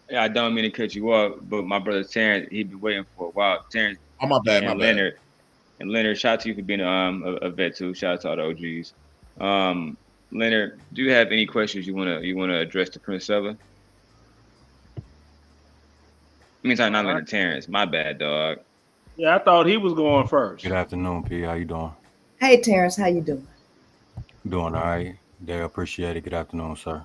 Yeah, I don't mean to cut you off, but my brother Terrence, he'd be waiting for a while. Terrence, my bad. And Leonard, shout out to you for being a vet too. Shout out to all the OGs. Leonard, do you have any questions you wanna address to Prince Sella? I mean, sorry, not Leonard, Terrence. My bad, dog. Yeah, I thought he was going first. Good afternoon, P. How you doing? Hey, Terrence, how you doing? Doing all right. They appreciate it. Good afternoon, sir.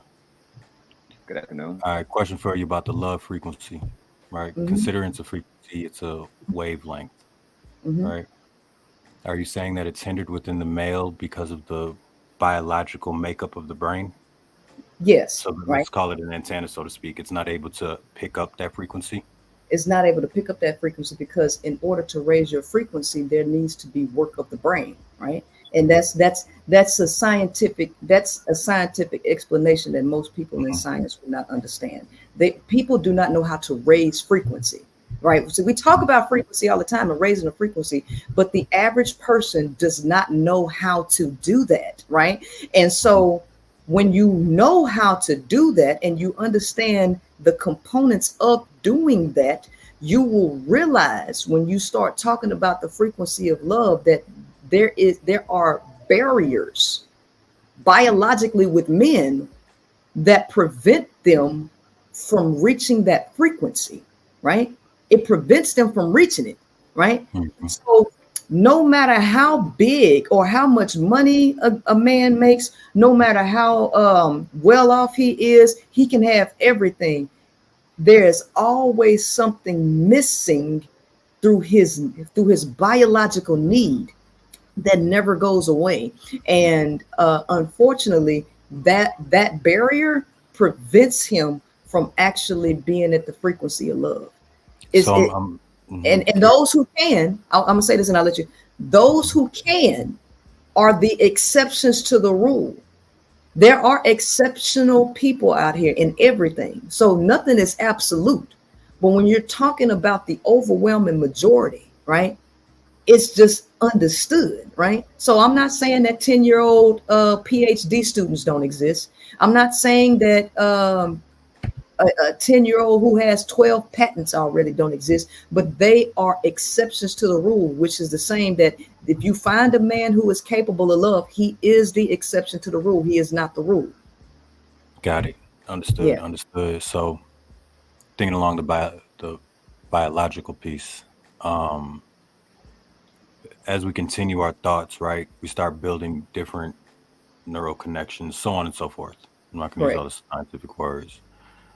Good afternoon. All right, question for you about the love frequency, right? Mm-hmm. Considering it's a frequency, it's a wavelength, right? Are you saying that it's hindered within the male because of the biological makeup of the brain? Yes. So let's call it an antenna, so to speak. It's not able to pick up that frequency? It's not able to pick up that frequency because in order to raise your frequency, there needs to be work of the brain, right? And that's a scientific explanation that most people in science will not understand. People do not know how to raise frequency, right? So we talk about frequency all the time and raising a frequency, but the average person does not know how to do that, right? And so when you know how to do that and you understand the components of doing that, you will realize when you start talking about the frequency of love that there are barriers biologically with men that prevent them from reaching that frequency, right? It prevents them from reaching it, right? So no matter how big or how much money a man makes, no matter how well off he is, he can have everything. There's always something missing through his biological need that never goes away. And unfortunately, that barrier prevents him from actually being at the frequency of love. And those who can, I'm gonna say this and I'll let you, those who can are the exceptions to the rule. There are exceptional people out here in everything. So nothing is absolute. But when you're talking about the overwhelming majority, right, it's just understood, right? So I'm not saying that 10-year-old PhD students don't exist. I'm not saying that a 10-year-old who has 12 patents already don't exist, but they are exceptions to the rule, which is the same that if you find a man who is capable of love, he is the exception to the rule. He is not the rule. Got it. Understood. Yeah. Understood. So thinking along the biological piece, as we continue our thoughts, right, we start building different neural connections, so on and so forth. I'm not going to use all the scientific words.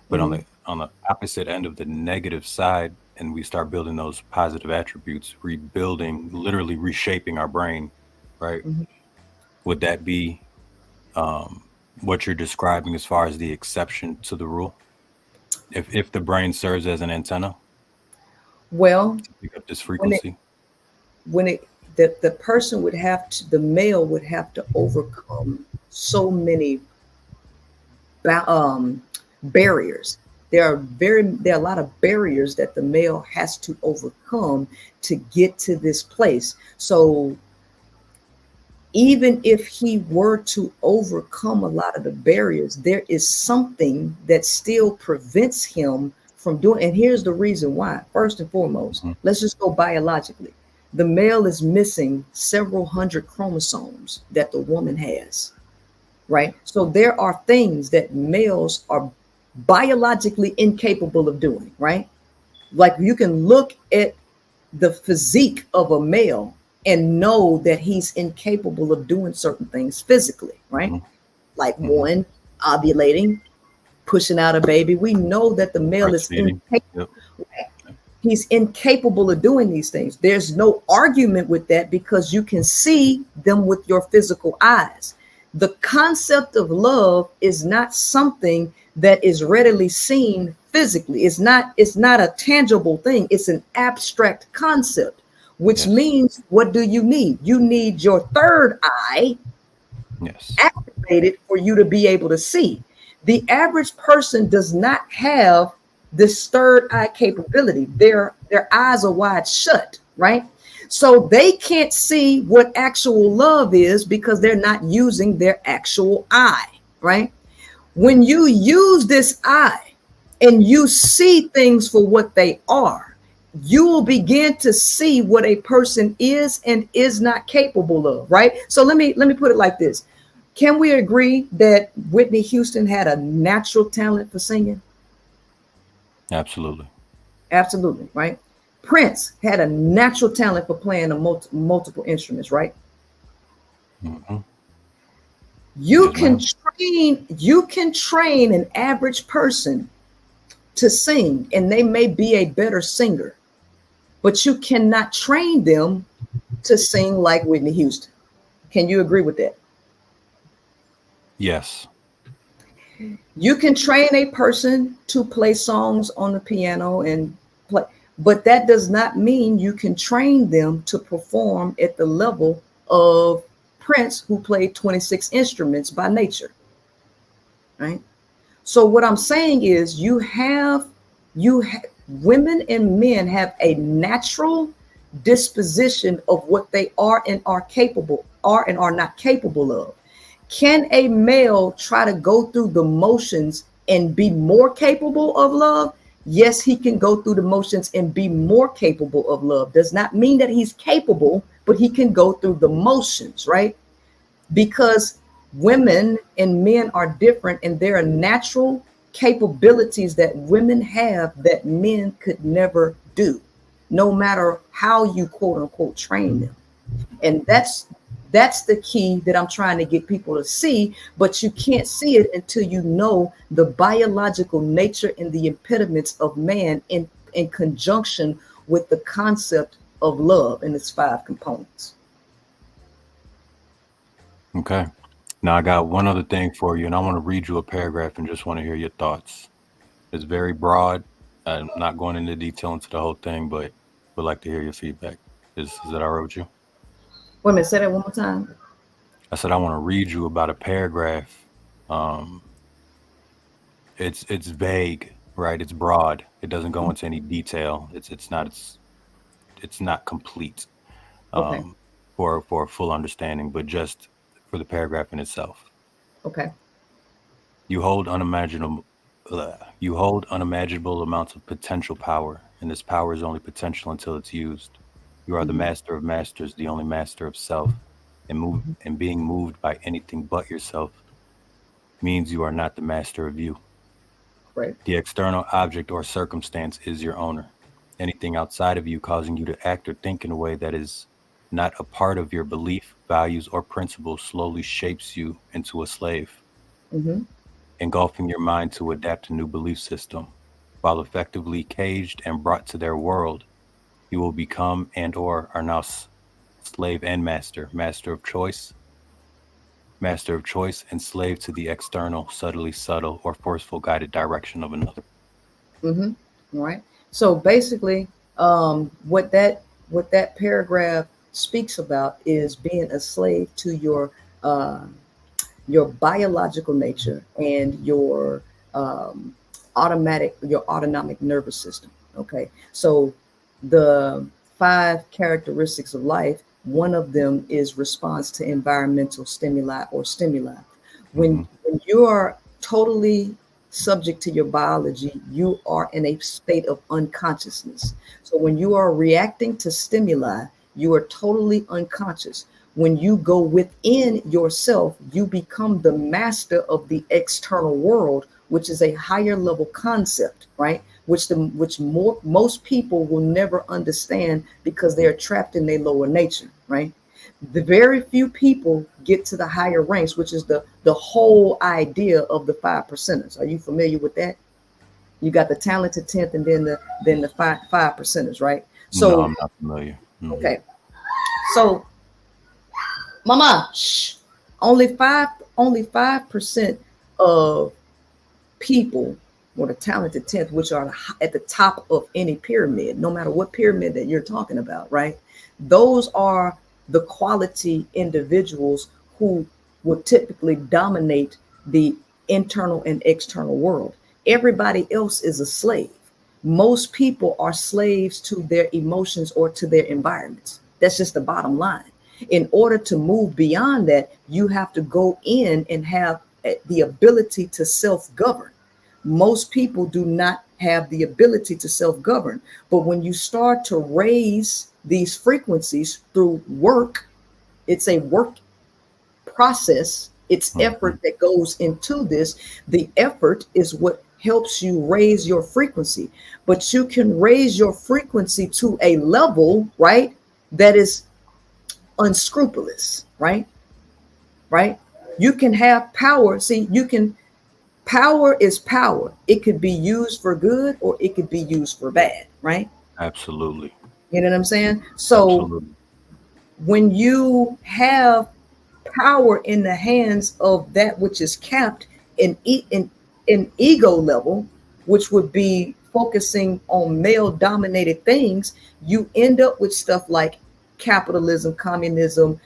But on the opposite end of the negative side, and we start building those positive attributes, rebuilding, literally reshaping our brain, right? would that be what you're describing as far as the exception to the rule? If the brain serves as an antenna? Well, to pick up this frequency? The person would have to, the male would have to overcome so many barriers. There are a lot of barriers that the male has to overcome to get to this place. So even if he were to overcome a lot of the barriers, there is something that still prevents him from doing. And here's the reason why. First and foremost, let's just go biologically. The male is missing several hundred chromosomes that the woman has, right? So there are things that males are biologically incapable of doing, right? Like you can look at the physique of a male and know that he's incapable of doing certain things physically, right? Like one, ovulating, pushing out a baby. We know that the male is incapable. He's incapable of doing these things. There's no argument with that because you can see them with your physical eyes. The concept of love is not something that is readily seen physically. It's not a tangible thing. It's an abstract concept, which means what do you need? You need your third eye activated for you to be able to see. The average person does not have this third eye capability. Their eyes are wide shut, right? So they can't see what actual love is because they're not using their actual eye, right? When you use this eye and you see things for what they are, you will begin to see what a person is and is not capable of, right? So let me put it like this. Can we agree that Whitney Houston had a natural talent for singing? Absolutely. Absolutely, right? Prince had a natural talent for playing multiple instruments, right? You can train an average person to sing, and they may be a better singer, but you cannot train them to sing like Whitney Houston. Can you agree with that? Yes. You can train a person to play songs on the piano and play, but that does not mean you can train them to perform at the level of Prince, who played 26 instruments by nature, right? So what I'm saying is women and men have a natural disposition of what they are and are not capable of. Can a male try to go through the motions and be more capable of love? Yes, he can go through the motions and be more capable of love. Does not mean that he's capable, but he can go through the motions, right? Because women and men are different, and there are natural capabilities that women have that men could never do, no matter how you quote unquote train them. And that's the key that I'm trying to get people to see, but you can't see it until you know the biological nature and the impediments of man in conjunction with the concept of love and its 5 components. Okay. Now I got one other thing for you, and I want to read you a paragraph and just want to hear your thoughts. It's very broad. I'm not going into detail into the whole thing, but would like to hear your feedback. Is that all right with you? Wait a minute, say that one more time. I said I want to read you about a paragraph. It's vague, right? It's broad. It doesn't go into any detail. It's not complete for a full understanding, but just for the paragraph in itself. Okay. You hold unimaginable amounts of potential power, and this power is only potential until it's used. You are the master of masters, the only master of self, and being moved by anything but yourself means you are not the master of you. Right. The external object or circumstance is your owner. Anything outside of you causing you to act or think in a way that is not a part of your belief, values, or principles slowly shapes you into a slave, engulfing your mind to adapt a new belief system. While effectively caged and brought to their world, you will become and or are now slave and master of choice, master of choice, and slave to the external, subtly subtle, or forceful guided direction of another. Right. So basically, what that paragraph speaks about is being a slave to your biological nature and your autonomic nervous system. Okay. So the 5 characteristics of life, one of them is response to environmental stimuli or stimuli. When you are totally subject to your biology, you are in a state of unconsciousness. So when you are reacting to stimuli, you are totally unconscious. When you go within yourself, you become the master of the external world, which is a higher level concept, right? Which most people will never understand because they are trapped in their lower nature, right? The very few people get to the higher ranks, which is the whole idea of the 5 percenters. Are you familiar with that? You got the talented 10th and then the five percenters, right? So no, I'm not familiar. Okay. So Mama, only 5% of people, or the talented 10th, which are at the top of any pyramid, no matter what pyramid that you're talking about, right? Those are the quality individuals who will typically dominate the internal and external world. Everybody else is a slave. Most people are slaves to their emotions or to their environments. That's just the bottom line. In order to move beyond that, you have to go in and have the ability to self-govern. Most people do not have the ability to self-govern. But when you start to raise these frequencies through work, it's a work process. It's effort that goes into this. The effort is what helps you raise your frequency. But you can raise your frequency to a level, right, that is unscrupulous, right? You can have power. See, power is power. It could be used for good or it could be used for bad, right? Absolutely. You know what I'm saying? So Absolutely. When you have power in the hands of that which is capped in ego level, which would be focusing on male dominated things, you end up with stuff like capitalism, communism,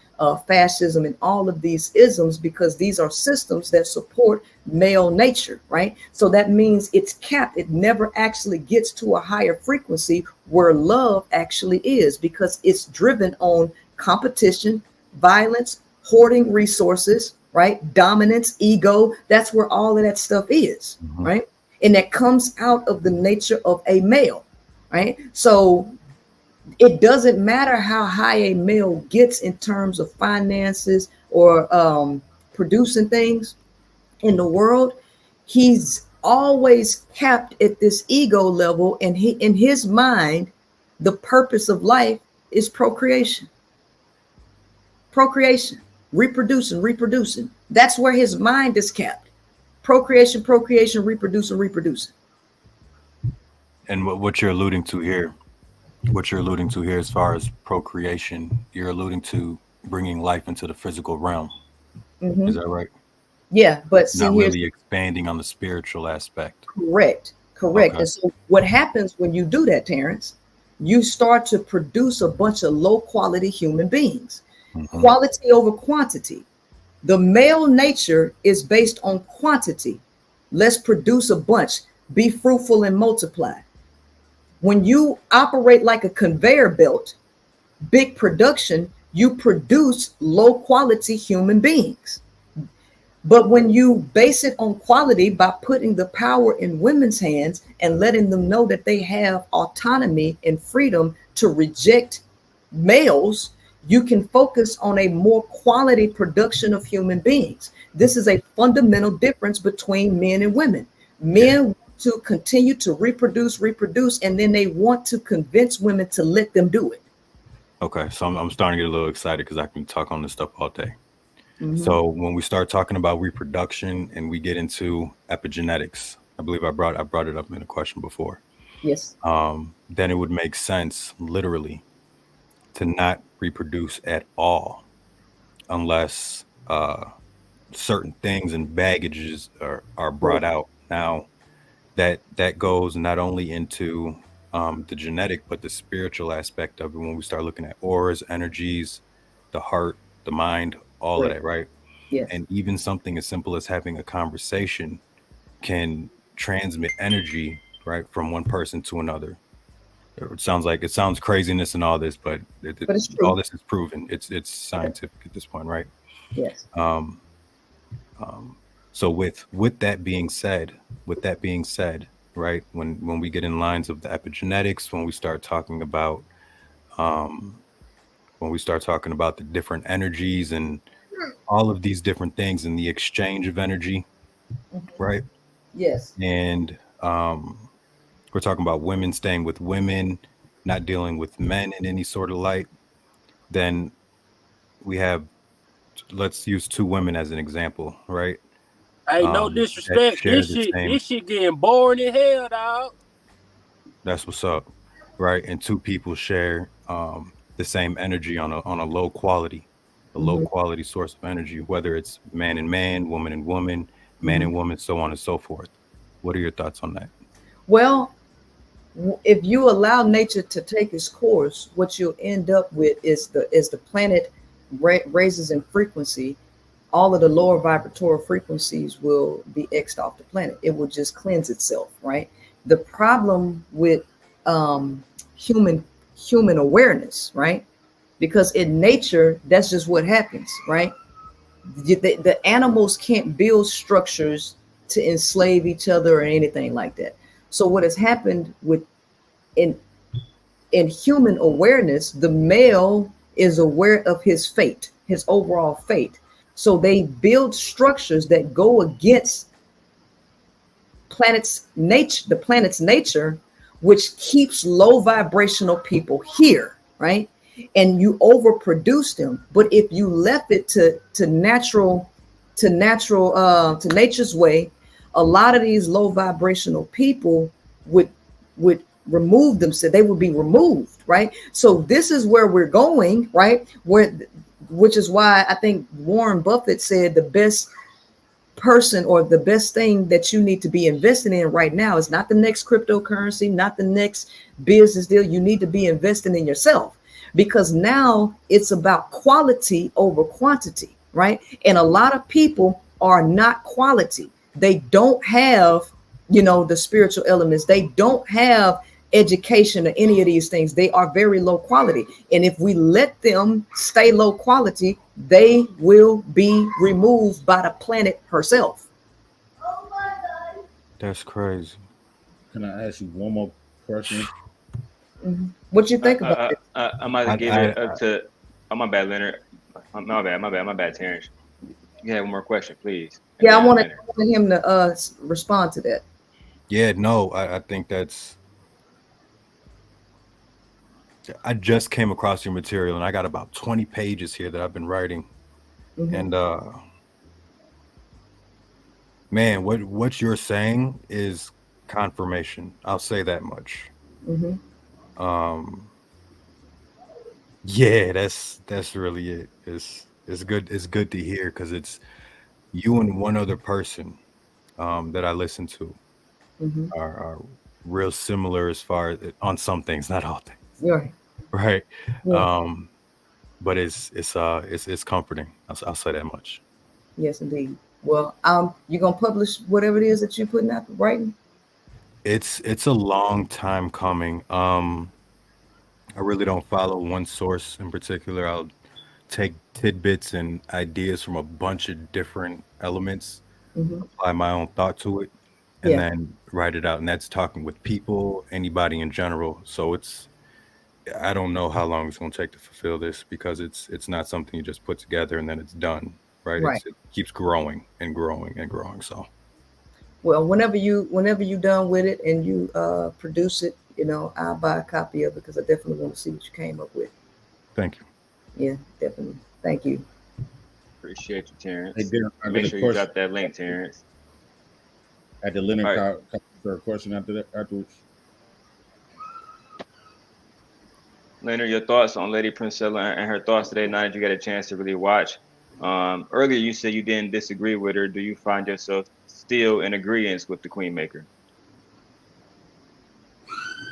fascism, and all of these isms, because these are systems that support male nature, right? So that means it's capped. It never actually gets to a higher frequency where love actually is, because it's driven on competition, violence, hoarding resources, right? Dominance, ego. That's where all of that stuff is, right? And that comes out of the nature of a male, right? So it doesn't matter how high a male gets in terms of finances or producing things in the world. He's always capped at this ego level, and in his mind, the purpose of life is procreation, reproducing. That's where his mind is capped. Procreation, reproducing. And what you're alluding to here as far as procreation, you're alluding to bringing life into the physical realm. Is that right? Yeah, but see, not really expanding on the spiritual aspect. Correct. Okay. And so what happens when you do that, Terrence, you start to produce a bunch of low quality human beings. Quality over quantity. The male nature is based on quantity. Let's produce a bunch, be fruitful and multiply. When you operate like a conveyor belt, big production, you produce low quality human beings. But when you base it on quality by putting the power in women's hands and letting them know that they have autonomy and freedom to reject males, you can focus on a more quality production of human beings. This is a fundamental difference between men and women. Men want to continue to reproduce, and then they want to convince women to let them do it. Okay, so I'm starting to get a little excited because I can talk on this stuff all day. So when we start talking about reproduction and we get into epigenetics, I believe I brought it up in a question before. Yes. Then it would make sense, literally, to not reproduce at all unless certain things and baggages are brought out. Now that goes not only into the genetic, but the spiritual aspect of it when we start looking at auras, energies, the heart, the mind, all of that, right? Yes. And even something as simple as having a conversation can transmit energy, right, from one person to another. It sounds craziness and all this, but it's true. all this is proven. It's scientific at this point, right? Yes. So with that being said, right, when we get in lines of the epigenetics, when we start talking about the different energies and all of these different things and the exchange of energy, right? Yes. And we're talking about women staying with women, not dealing with men in any sort of light. Then we have, let's use two women as an example, right? Hey, no disrespect. This shit getting boring in hell, dog. That's what's up, right? And two people share the same energy on a low quality, low quality source of energy, whether it's man and man, woman and woman, man and woman, so on and so forth. What are your thoughts on that? Well, if you allow nature to take its course, what you'll end up with is the planet raises in frequency. All of the lower vibratory frequencies will be X'd off the planet. It will just cleanse itself, right? The problem with human awareness, right? Because in nature, that's just what happens, right? The animals can't build structures to enslave each other or anything like that. So what has happened in human awareness, the male is aware of his fate, his overall fate. So they build structures that go against the planet's nature, which keeps low vibrational people here, right? And you overproduce them. But if you left it to nature's way, a lot of these low vibrational people would remove themselves. They would be removed, right? So this is where we're going, right? Which is why I think Warren Buffett said the best person or the best thing that you need to be investing in right now is not the next cryptocurrency, not the next business deal. You need to be investing in yourself, because now it's about quality over quantity, right? And a lot of people are not quality. They don't have, the spiritual elements. They don't have education or any of these things. They are very low quality. And if we let them stay low quality, they will be removed by the planet herself. That's crazy. Can I ask you one more question? What you think about it? I might give it up to. Oh, my bad, Leonard. My bad, Terrence. You have one more question, please. Yeah, I wanted him to respond to that. Yeah, no, I think that's. I just came across your material and I got about 20 pages here that I've been writing. And man, what you're saying is confirmation. I'll say that much. Yeah, that's really it. It's good to hear, because it's you and one other person that I listen to are real similar as far as on some things, not all things. Right. Yeah. But it's comforting. I'll say that much. Yes, indeed. Well, you gonna publish whatever it is that you're putting out, writing? It's a long time coming. I really don't follow one source in particular. I'll take tidbits and ideas from a bunch of different elements, apply my own thought to it, and then write it out. And that's talking with people, anybody in general. So I don't know how long it's going to take to fulfill this, because it's not something you just put together and then it's done, right? It keeps growing and growing and growing. So, well, whenever you're done with it and you produce it, I'll buy a copy of it, because I definitely want to see what you came up with. Thank you. Yeah, definitely. Thank you. Appreciate you, Terrence. Hey, Darren, make sure you drop that link, Terrence. At the Leonard a question afterwards. Leonard, your thoughts on Lady Princella and her thoughts today, now that you got a chance to really watch Earlier you said you didn't disagree with her. Do you find yourself still in agreement with the Queen Maker?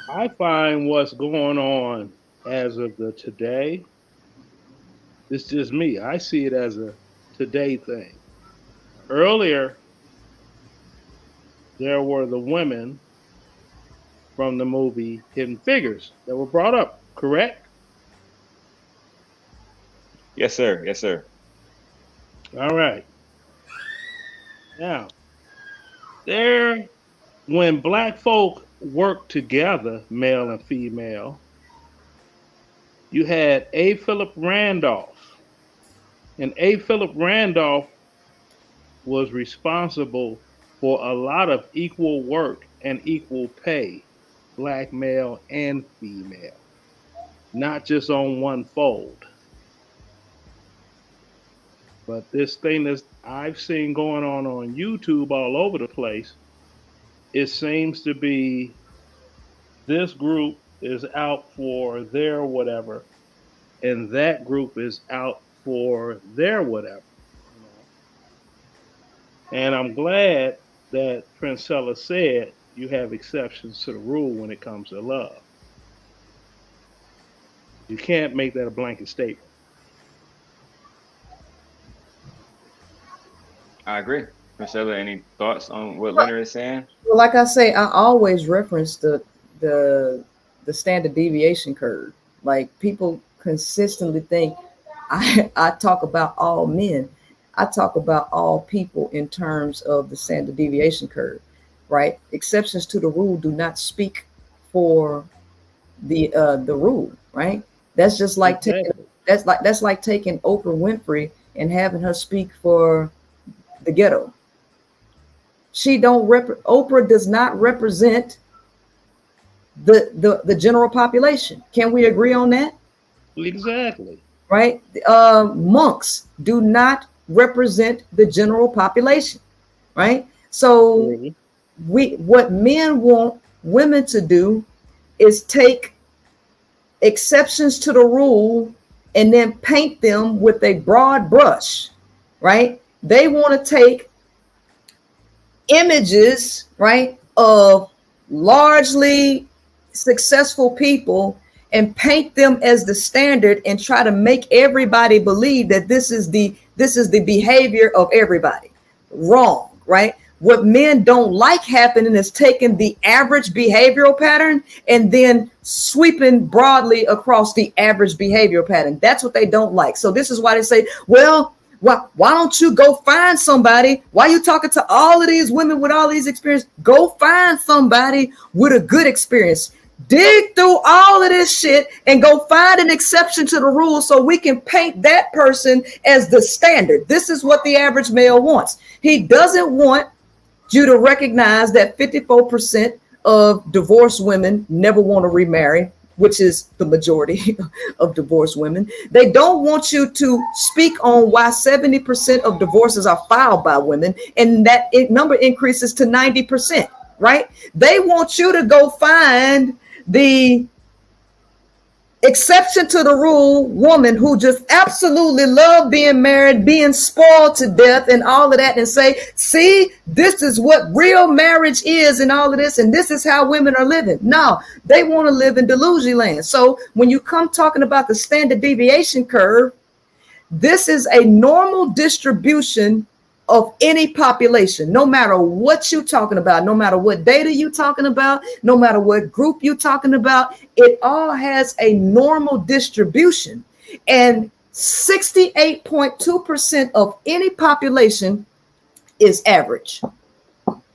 I find what's going on as of the today, it's just me. I see it as a today thing. Earlier, there were the women from the movie Hidden Figures that were brought up, correct? Yes, sir. Yes, sir. All right. Now, when black folk worked together, male and female, you had A. Philip Randolph. And A. Philip Randolph was responsible for a lot of equal work and equal pay, black male and female, not just on one fold. But this thing that I've seen going on YouTube all over the place, it seems to be this group is out for their whatever, and that group is out for their whatever. And I'm glad that Princella said you have exceptions to the rule when it comes to love. You can't make that a blanket statement. I agree. Priscilla, any thoughts on what Leonard is saying? Well, like I say, I always reference the standard deviation curve. Like, people consistently think I talk about all men. I talk about all people in terms of the standard deviation curve, right? Exceptions to the rule do not speak for the rule, right? That's just like that's like taking Oprah Winfrey and having her speak for the ghetto. Oprah does not represent the general population. Can we agree on that? Exactly. Right? Monks do not represent the general population, right? So what men want women to do is take exceptions to the rule and then paint them with a broad brush, right? They want to take images, right, of largely successful people and paint them as the standard and try to make everybody believe that this is the behavior of everybody. Wrong, right? What men don't like happening is taking the average behavioral pattern and then sweeping broadly across the average behavioral pattern. That's what they don't like. So this is why they say, well, why don't you go find somebody? Why are you talking to all of these women with all these experience? Go find somebody with a good experience. Dig through all of this shit and go find an exception to the rule so we can paint that person as the standard. This is what the average male wants. He doesn't want you to recognize that 54% of divorced women never want to remarry, which is the majority of divorced women. They don't want you to speak on why 70% of divorces are filed by women, and that number increases to 90%, right? They want you to go find the exception to the rule woman who just absolutely love being married, being spoiled to death and all of that, and say, see, this is what real marriage is and all of this, and this is how women are living. No, they want to live in delusion land. So when you come talking about the standard deviation curve, this is a normal distribution of any population, no matter what you're talking about, no matter what data you're talking about, no matter what group you're talking about, it all has a normal distribution. And 68.2% of any population is average.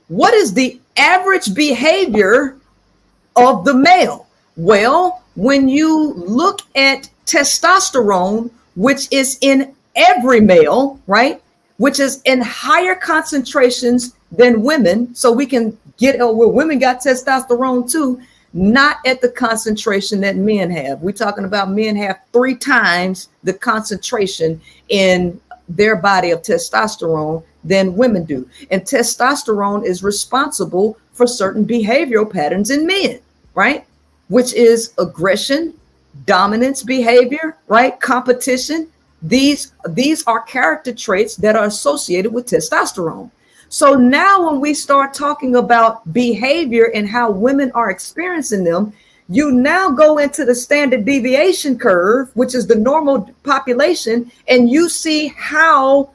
What is the average behavior of the male? Well, when you look at testosterone, which is in every male, right? Which is in higher concentrations than women. So we can get where women got testosterone too, not at the concentration that men have. We're talking about men have 3 times the concentration in their body of testosterone than women do. And testosterone is responsible for certain behavioral patterns in men, right? Which is aggression, dominance behavior, right? Competition, These are character traits that are associated with testosterone. So now when we start talking about behavior and how women are experiencing them, you now go into the standard deviation curve, which is the normal population, and you see how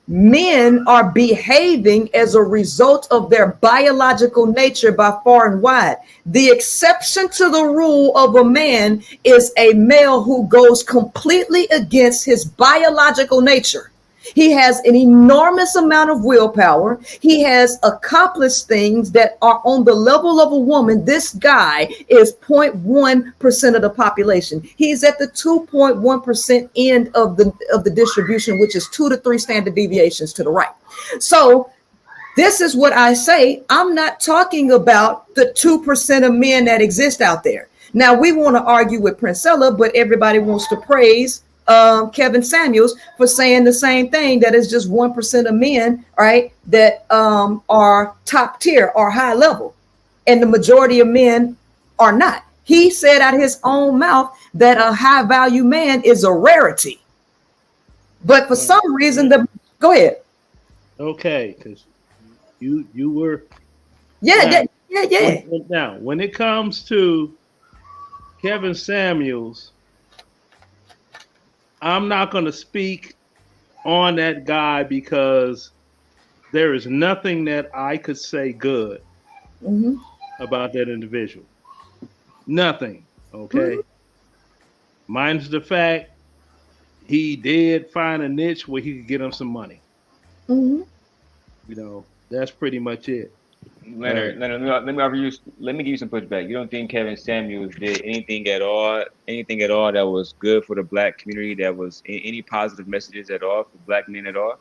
men are behaving as a result of their biological nature by far and wide. The exception to the rule of a man is a male who goes completely against his biological nature. He has an enormous amount of willpower. He has accomplished things that are on the level of a woman. This guy is 0.1% of the population. He's at the 2.1% end of the distribution, which is 2 to 3 standard deviations to the right. So this is what I say. I'm not talking about the 2% of men that exist out there. Now, we want to argue with Princella, but everybody wants to praise Kevin Samuels for saying the same thing, that is just 1% of men, right, that are top tier or high level, and the majority of men are not. He said out his own mouth that a high value man is a rarity, but for some reason go ahead. Okay, because you were yeah. Now, when it comes to Kevin Samuels, I'm not going to speak on that guy because there is nothing that I could say good about that individual. Nothing. Okay. Minus the fact he did find a niche where he could get him some money. You know, that's pretty much it. Leonard, let me give you some pushback. You don't think Kevin Samuels did anything at all that was good for the black community, that was any positive messages at all for black men at all,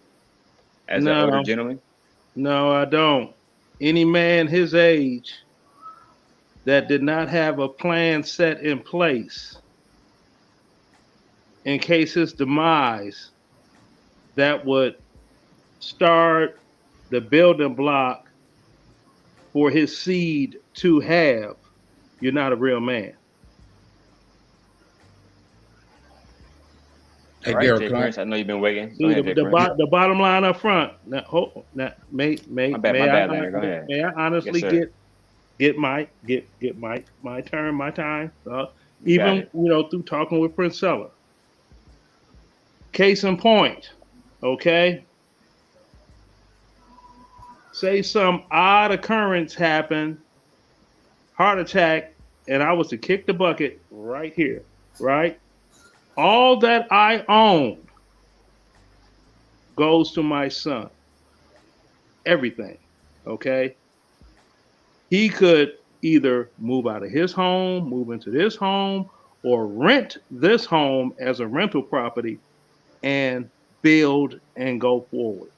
as an older gentleman? No, I don't. Any man his age that did not have a plan set in place in case his demise, that would start the building block for his seed to have, you're not a real man. Hey, right, Derek, Prince, I know you've been waiting. The bottom line up front. Now, may I honestly get my turn, my time. Even through talking with Princella. Case in point, okay. Say some odd occurrence happened, heart attack, and I was to kick the bucket right here, right? All that I own goes to my son. Everything, okay? He could either move out of his home, move into this home, or rent this home as a rental property and build and go forward.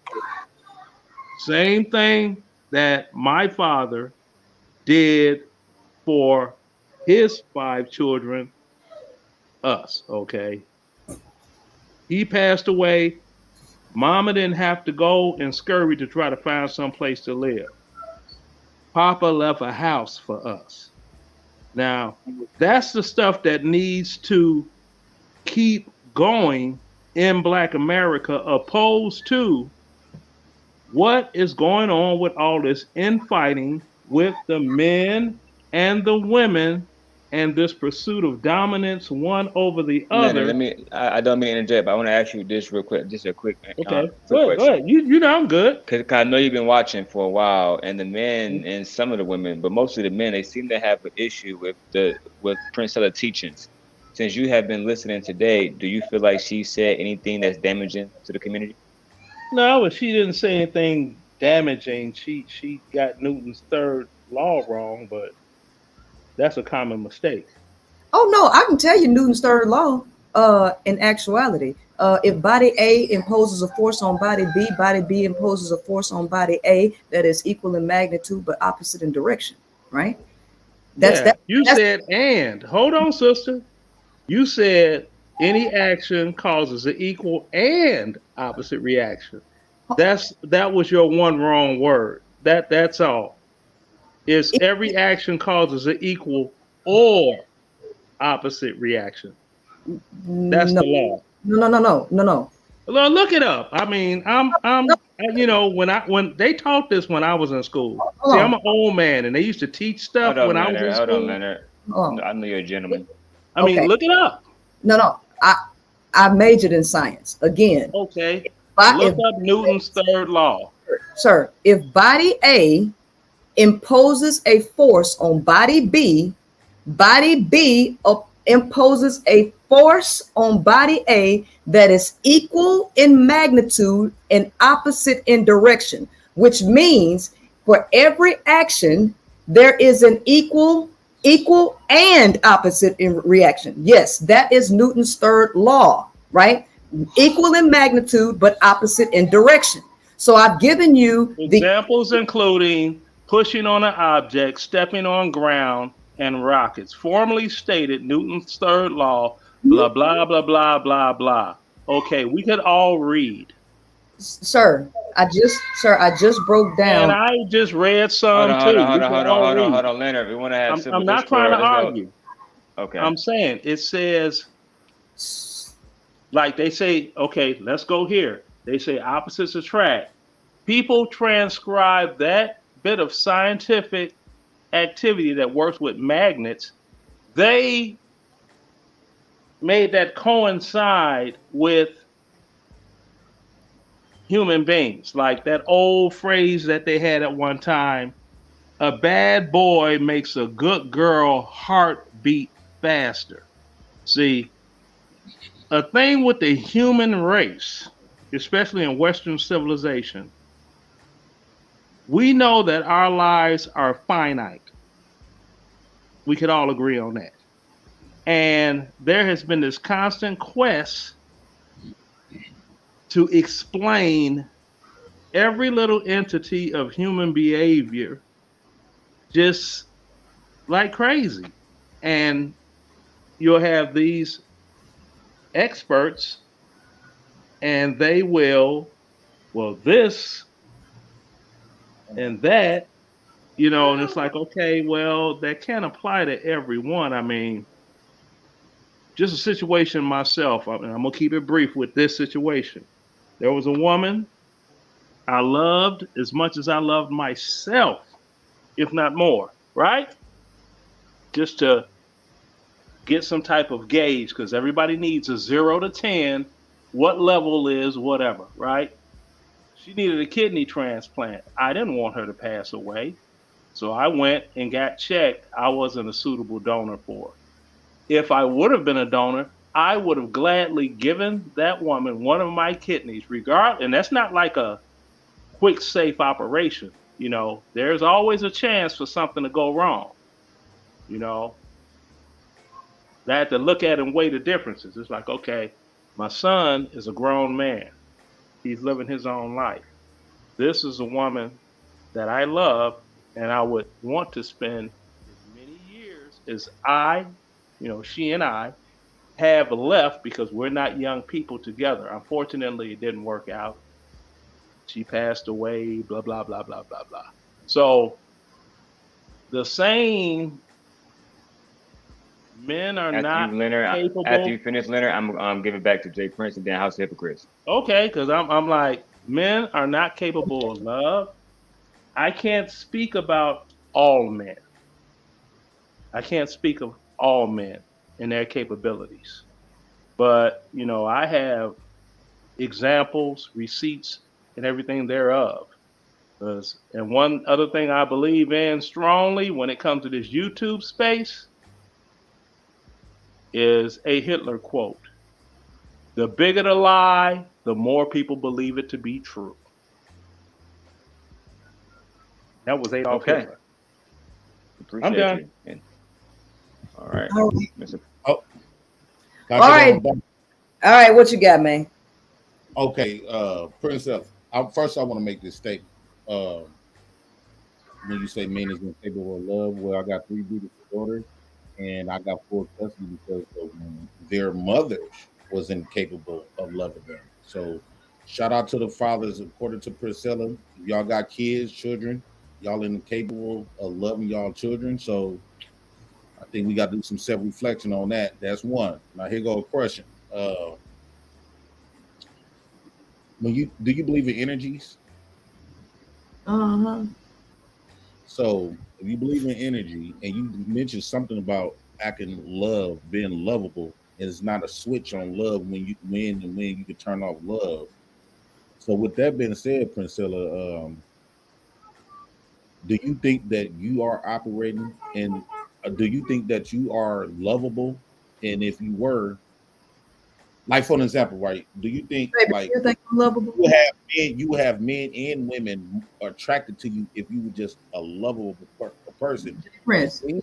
Same thing that my father did for his 5 children, us, okay? He passed away. Mama didn't have to go and scurry to try to find some place to live. Papa left a house for us. Now, that's the stuff that needs to keep going in Black America, opposed to what is going on with all this infighting with the men and the women and this pursuit of dominance one over the other. I don't mean to interject, but I want to ask you this real quick, just a quick go ahead. You know I'm good. Because I know you've been watching for a while, and the men and some of the women, but most of the men, they seem to have an issue with Princella teachings. Since you have been listening today, do you feel like she said anything that's damaging to the community? No, she didn't say anything damaging. She got Newton's third law wrong, but that's a common mistake. Oh no, I can tell you Newton's third law. In actuality, if body A imposes a force on body B imposes a force on body A that is equal in magnitude but opposite in direction. Right? You said and hold on, sister. You said any action causes an equal and opposite reaction. That was your one wrong word. That's all. Is every action causes an equal or opposite reaction. That's the law. No. Well, look it up. I mean, when they taught this when I was in school. See, I'm an old man, and they used to teach stuff when I was in school. Hold on, Leonard. I know you're a gentleman. I mean, look it up. No. I majored in science. Again. Okay. Look up Newton's third law. Sir, if body A imposes a force on body B imposes a force on body A that is equal in magnitude and opposite in direction, which means for every action, there is an equal and opposite in reaction. Yes, that is Newton's third law, right? Equal in magnitude, but opposite in direction. So I've given you examples including pushing on an object, stepping on ground, and rockets. Formally stated Newton's third law, blah, blah, blah, blah, blah, blah. Okay, we could all read. Sir, I just broke down. And I just read some Hold on, Leonard. We want to have I'm not trying to argue. Okay. I'm saying it says, like they say, okay, let's go here. They say opposites attract. People transcribe that bit of scientific activity that works with magnets. They made that coincide with human beings, like that old phrase that they had at one time, a bad boy makes a good girl heart beat faster. See, a thing with the human race, especially in Western civilization, we know that our lives are finite. We could all agree on that. And there has been this constant quest to explain every little entity of human behavior just like crazy. And you'll have these experts and they will, well, this and that, and it's like, okay, well, that can't apply to everyone. I mean, just a situation myself, and I'm gonna keep it brief with this situation. There was a woman I loved as much as I loved myself, if not more, right? Just to get some type of gauge, because everybody needs a 0 to 10, what level is whatever, right? She needed a kidney transplant. I didn't want her to pass away. So I went and got checked. I wasn't a suitable donor for her. If I would have been a donor, I would have gladly given that woman one of my kidneys, regardless. And that's not like a quick, safe operation. There's always a chance for something to go wrong. I had to look at and weigh the differences. It's like, okay, my son is a grown man. He's living his own life. This is a woman that I love, and I would want to spend as many years as she and I have left, because we're not young people together. Unfortunately, it didn't work out. She passed away, blah, blah, blah, blah, blah, blah. So the saying, men are not capable. After you finish, Leonard, I'm giving it back to Jay Prince and then House of Hypocrites. Okay, because I'm like, men are not capable of love. I can't speak about all men. I can't speak of all men and their capabilities. But, I have examples, receipts, and everything thereof. And one other thing I believe in strongly when it comes to this YouTube space is a Hitler quote. The bigger the lie, the more people believe it to be true. That was Adolf Hitler. Appreciate I'm done. You. All right. All right, what you got, man? Okay, Princess. First, I want to make this statement. When you say men is incapable of love, well, I got 3 beautiful daughters, and I got full custody because of their mothers was incapable of loving them. So, shout out to the fathers. According to Priscilla, if y'all got kids, children, y'all incapable of loving y'all children. So, I think we got to do some self-reflection on that. That's one. Now, here go a question. do you believe in energies? So if you believe in energy and you mentioned something about acting love, being lovable, and it's not a switch on love when you can turn off love. So with that being said, Priscilla, do you think that you are operating and do you think that you are lovable? And if you were, like for an example, right? Do you think like you think I'm lovable? You have men and women attracted to you if you were just a lovable person? Prince. You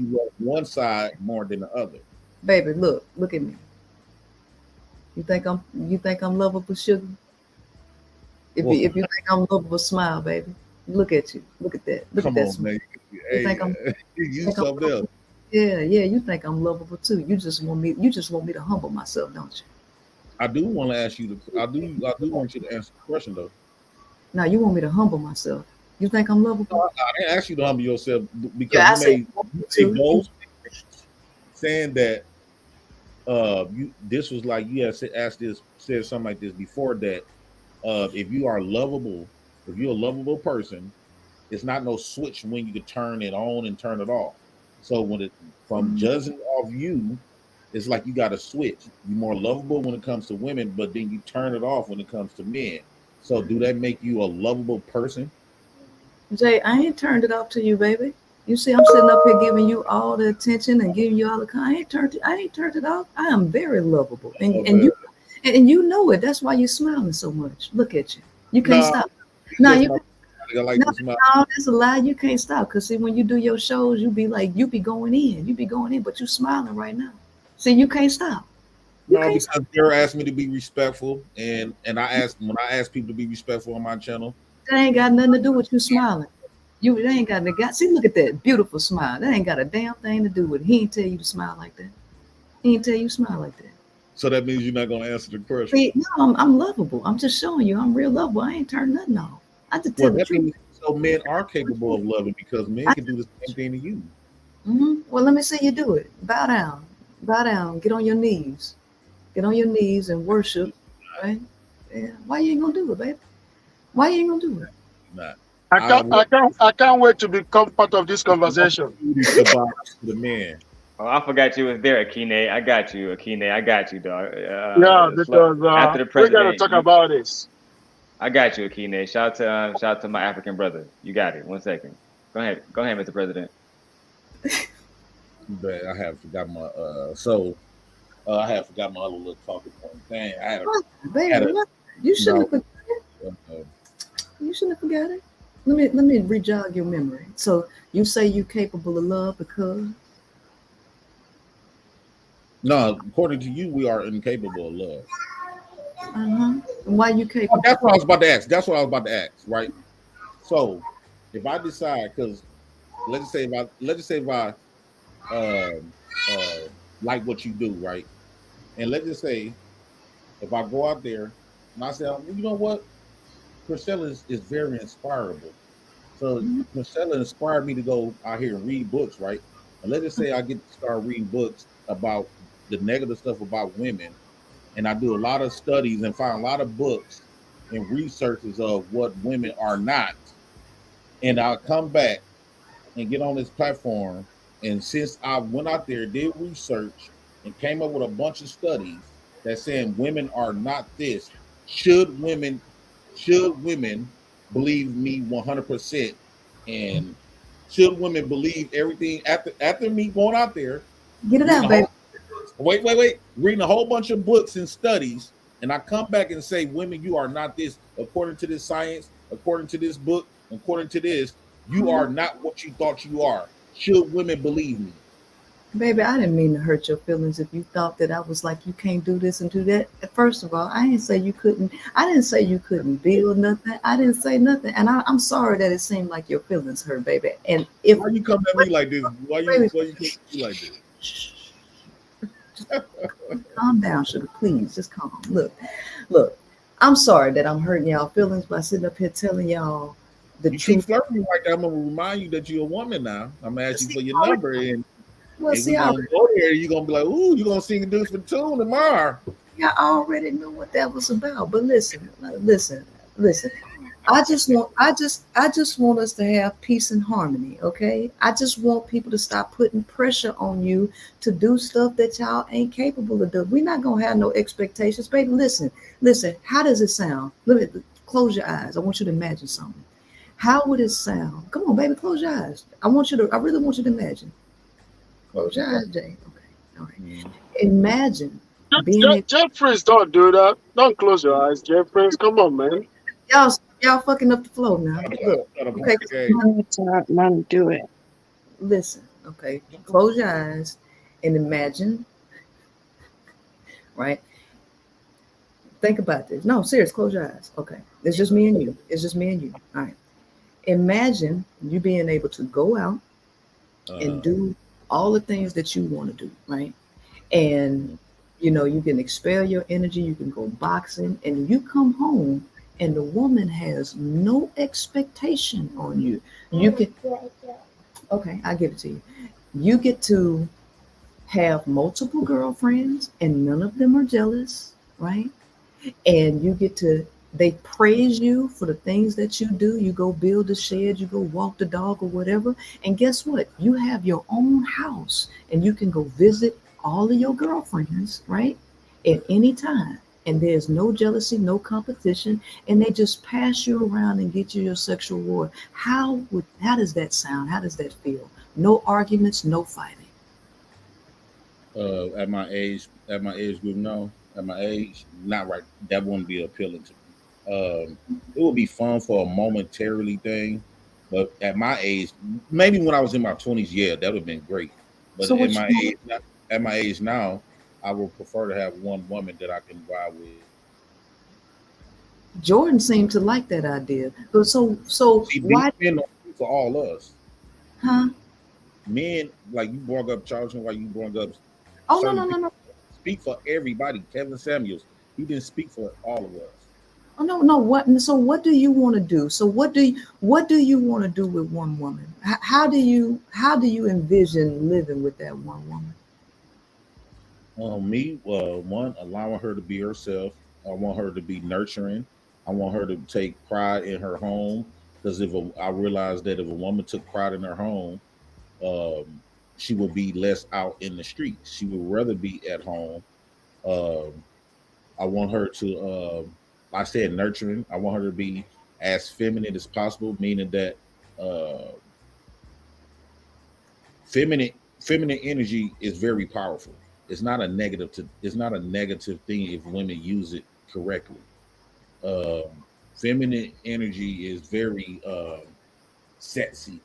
love one side more than the other. Baby, look at me. You think I'm lovable, sugar? If you think I'm lovable, smile, baby. Look at you. Look at that. Look at that smile. You think I'm something else. Yeah, you think I'm lovable too. You just want me to humble myself, don't you? I do want to ask you I do want you to answer the question though. Now you want me to humble myself. You think I'm lovable? I didn't ask you to humble yourself because you made those saying that this was like you had said something like this before that if you're a lovable person, it's not no switch when you can turn it on and turn it off. So from judging off you, it's like you got to switch. You're more lovable when it comes to women, but then you turn it off when it comes to men. So do that make you a lovable person? Jay, I ain't turned it off to you, baby. You see, I'm sitting up here giving you all the attention and giving you all the I ain't turned it off. I am very lovable, and you know it. That's why you're smiling so much. Look at you. You can't stop. No, that's a lie. You can't stop because see, when you do your shows, you be going in, but you smiling right now. See, you can't stop. Because they're asking me to be respectful, and when I ask people to be respectful on my channel, that ain't got nothing to do with you smiling. They ain't got see, look at that beautiful smile. That ain't got a damn thing to do with it. He ain't tell you to smile like that. He ain't tell you to smile like that. So that means you're not gonna answer the question. See, no, I'm lovable. I'm just showing you I'm real lovable. I ain't turned nothing off. I just tell the truth. So men are capable of loving because men can do the same thing to you. Well, let me see you do it. Bow down. Get on your knees. Get on your knees and worship. Right? Yeah. Why you ain't gonna do it, baby? Why you ain't gonna do it? Nah. I can't wait to become part of this conversation. The man. Oh, I forgot you was there, Akine. I got you, dog. Because after the president, we gotta talk about this. I got you, Akine. Shout out to my African brother. You got it. 1 second. Go ahead, Mr. President. But I have forgot my I have forgot my other little talking point. Dang, you shouldn't have forgot it. You shouldn't have forgot it. Let me re-jog your memory. So you say you're capable of love because? No, according to you, we are incapable of love. Why you capable? That's what I was about to ask. Right. So if I decide, because let's just say if I like what you do, right? And let's just say if I go out there and I say, you know what, Priscilla is very inspirable. So Priscilla inspired me to go out here and read books, right? And let's just say I get to start reading books about the negative stuff about women, and I do a lot of studies and find a lot of books and researches of what women are not. And I'll come back and get on this platform. And since I went out there, did research, and came up with a bunch of studies that saying women are not this, should women believe me 100%? And should women believe everything after me going out there? Get it out, baby. Wait. Reading a whole bunch of books and studies, and I come back and say, women, you are not this. According to this science, according to this book, according to this, you are not what you thought you are. Should women believe me? Baby, I didn't mean to hurt your feelings if you thought that I was like, you can't do this and do that. First of all, I didn't say you couldn't. I didn't say you couldn't build nothing. I didn't say nothing. And I'm sorry that it seemed like your feelings hurt, baby. And if why you come at me like this? Why you come at me like this? Calm down, sugar, please. Just calm. Look. I'm sorry that I'm hurting y'all feelings by sitting up here telling y'all the truth. Keep flirting like that. I'm gonna remind you that you're a woman now. I'm gonna ask you for your number, and well, see, we're gonna go there. You're gonna be like, "Ooh, you're gonna sing a different tune tomorrow." Yeah, I already knew what that was about. But listen. I just want us to have peace and harmony, okay? I just want people to stop putting pressure on you to do stuff that y'all ain't capable of doing. We're not gonna have no expectations, baby. Listen. How does it sound? Let me close your eyes. I want you to imagine something. How would it sound? Come on, baby, close your eyes. I really want you to imagine. Close your eyes, Jay. Okay, all right. Imagine being Jeffries, don't do that. Don't close your eyes, Jeffries. Come on, man. Y'all fucking up the flow now. Look, okay. Man, do it. Listen, okay. Close your eyes and imagine. Right? Think about this. No, serious. Close your eyes. Okay. It's just me and you. All right. Imagine you being able to go out and do all the things that you want to do, right? And you can expel your energy, you can go boxing, and you come home and the woman has no expectation on you. You can, okay, I give it to you. You get to have multiple girlfriends and none of them are jealous, right? And you get to, they praise you for the things that you do. You go build a shed, you go walk the dog or whatever. And guess what? You have your own house and you can go visit all of your girlfriends, right? At any time. And there's no jealousy, no competition, and they just pass you around and get you your sexual reward. How does that sound? How does that feel? No arguments, no fighting. At my age group, no. At my age, not right. That wouldn't be appealing to me. It would be fun for a momentarily thing, but at my age, maybe when I was in my 20s, yeah, that would have been great. But so at my age now, I would prefer to have one woman that I can ride with. Jordan seemed to like that idea. So why men don't speak for all us? Huh? Men, like you brought up Charles, like you brought up. Oh no. Speak for everybody. Kevin Samuels, he didn't speak for all of us. Oh no. What? So what do you want to do? So what do you want to do with one woman? How do you envision living with that one woman? One, allowing her to be herself. I want her to be nurturing. I want her to take pride in her home, because I realize that if a woman took pride in her home, she would be less out in the streets. She would rather be at home. I want her to, I said nurturing. I want her to be as feminine as possible, meaning that feminine energy is very powerful. It's not a negative thing if women use it correctly. Feminine energy is very sexy,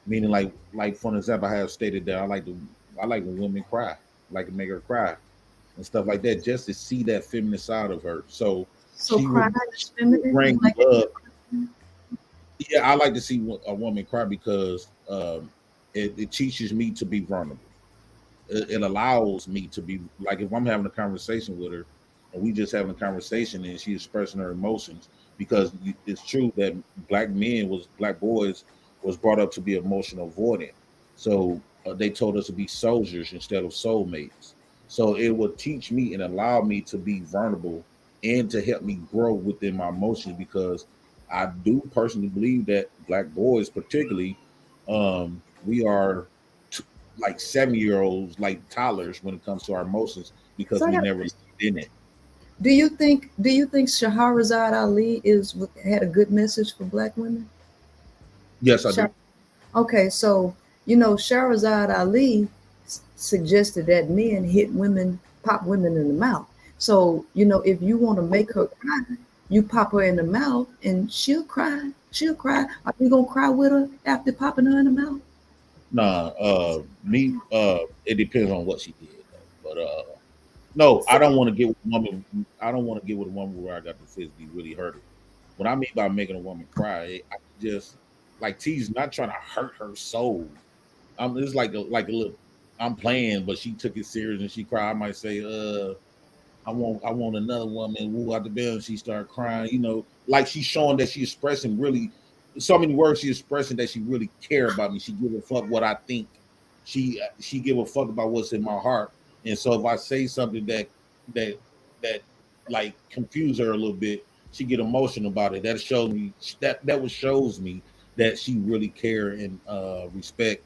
meaning like for example, I have stated that I like when women cry, I like to make her cry and stuff like that, just to see that feminine side of her. So she cry is feminine. Bring love. Yeah, I like to see a woman cry because it teaches me to be vulnerable. It allows me to be, like, if I'm having a conversation with her and we just having a conversation and she's expressing her emotions, because it's true that black boys was brought up to be emotional avoidant. So they told us to be soldiers instead of soulmates. So it will teach me and allow me to be vulnerable and to help me grow within my emotions, because I do personally believe that black boys particularly, we are like 7-year-olds, like toddlers when it comes to our emotions, because we never lived in it. Do you think Shahrazad Ali had a good message for black women? Yes, I do. Okay, so Shahrazad Ali suggested that men hit women, pop women in the mouth. So if you want to make her cry, you pop her in the mouth and she'll cry. Are you gonna cry with her after popping her in the mouth? Nah, it depends on what she did, but no, I don't want to get with a woman. I don't want to get with a woman where I got the physically really hurt her. What I mean by making a woman cry, I just like T's not trying to hurt her soul. It's like a little. I'm playing, but she took it serious and she cried. I might say, I want another woman. Woo out the bed, and she started crying. Like she's showing that she's expressing really so many words. She's expressing that she really care about me. She give a fuck what I think. She give a fuck about what's in my heart. And so if I say something that that like confuse her a little bit, she get emotional about it. That shows me shows me that she really care and respect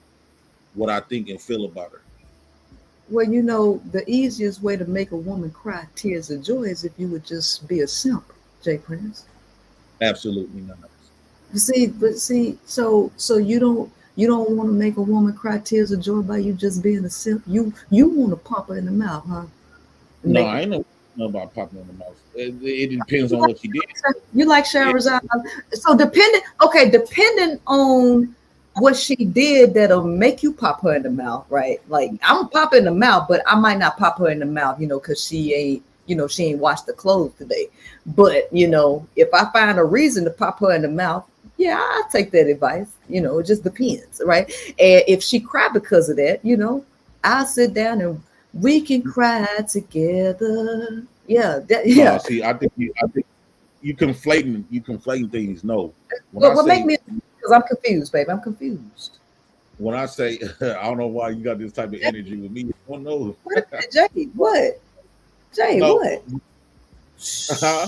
what I think and feel about her. Well, the easiest way to make a woman cry tears of joy is if you would just be a simp, Jay Prince. Absolutely not. So you don't want to make a woman cry tears of joy by you just being a simp. You want to pump her in the mouth, huh? No, I ain't know about popping in the mouth. It depends on what she did. You like Shahrazad? So depending on what she did that'll make you pop her in the mouth, right? Like I'm pop in the mouth, but I might not pop her in the mouth, because she ain't washed the clothes today. But if I find a reason to pop her in the mouth, yeah, I'll take that advice. It just depends, right? And if she cry because of that, I'll sit down and we can cry together. Yeah, yeah. See, I think you conflating things. No. What make me? Because I'm confused, baby. I'm confused. When I say, I don't know why you got this type of energy with me. I don't know. Jay, what? Jay, no. What? Uh-huh.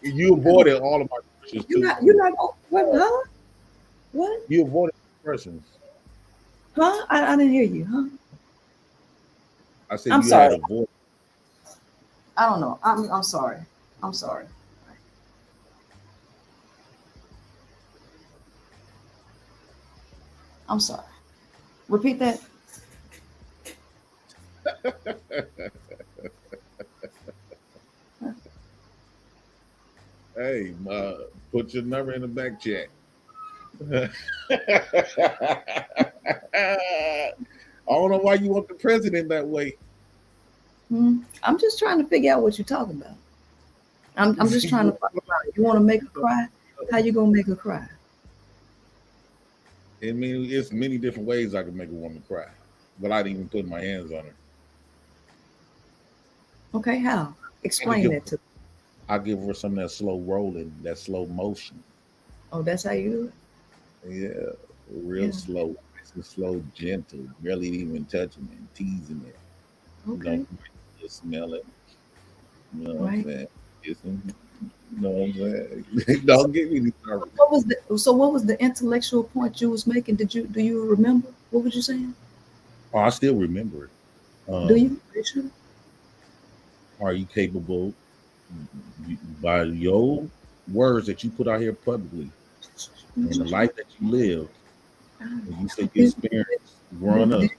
You avoided all of my questions. You're not what? Huh? What? You avoided questions. Huh? I didn't hear you. Huh? I said I'm you sorry. had avoided. I don't know. I'm sorry. I'm sorry. I'm sorry. Repeat that. Hey, put your number in the back chat. I don't know why you want the president that way. I'm just trying to figure out what you're talking about. I'm just trying to find out. You want to make her cry? How you gonna make her cry? I mean, it's many different ways I can make a woman cry, without even putting my hands on her. Okay, how? Explain that to me. I give her some of that slow rolling, that slow motion. Oh, that's how you do it? Yeah, real slow. It's slow, gentle, barely even touching it, teasing it. Okay. Just smell it. You know right. what I'm saying? You know what I'm saying? Don't get me started. What was the intellectual point you was making? Do you remember? What was you saying? Oh, I still remember it. Do you? Sure? Are you capable by your words that you put out here publicly and the life that you live, and you say you experienced growing up,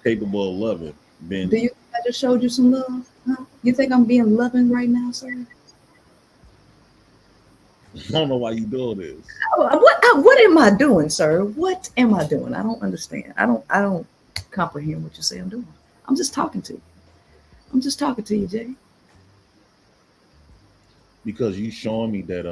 capable of loving? Do you think I just showed you some love? Huh? You think I'm being loving right now, sir? I don't know why you doing this. What am I doing, sir? What am I doing? I don't understand. I don't comprehend what you say I'm doing. I'm just talking to you. I'm just talking to you, Jay. Because you showing me that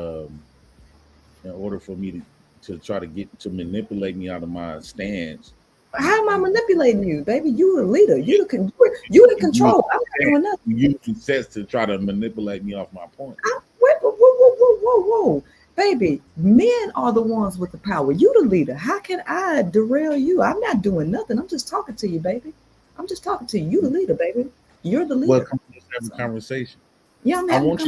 in order for me to try to manipulate me out of my stance. How am I manipulating you, baby? You the leader. You in control. I'm not doing nothing. You using sets to try to manipulate me off my point. Whoa, baby. Men are the ones with the power. You the leader. How can I derail you? I'm not doing nothing. I'm just talking to you, baby. I'm just talking to you. You the leader, baby. You're the leader. Well, come on, let's have a conversation. Yeah, I want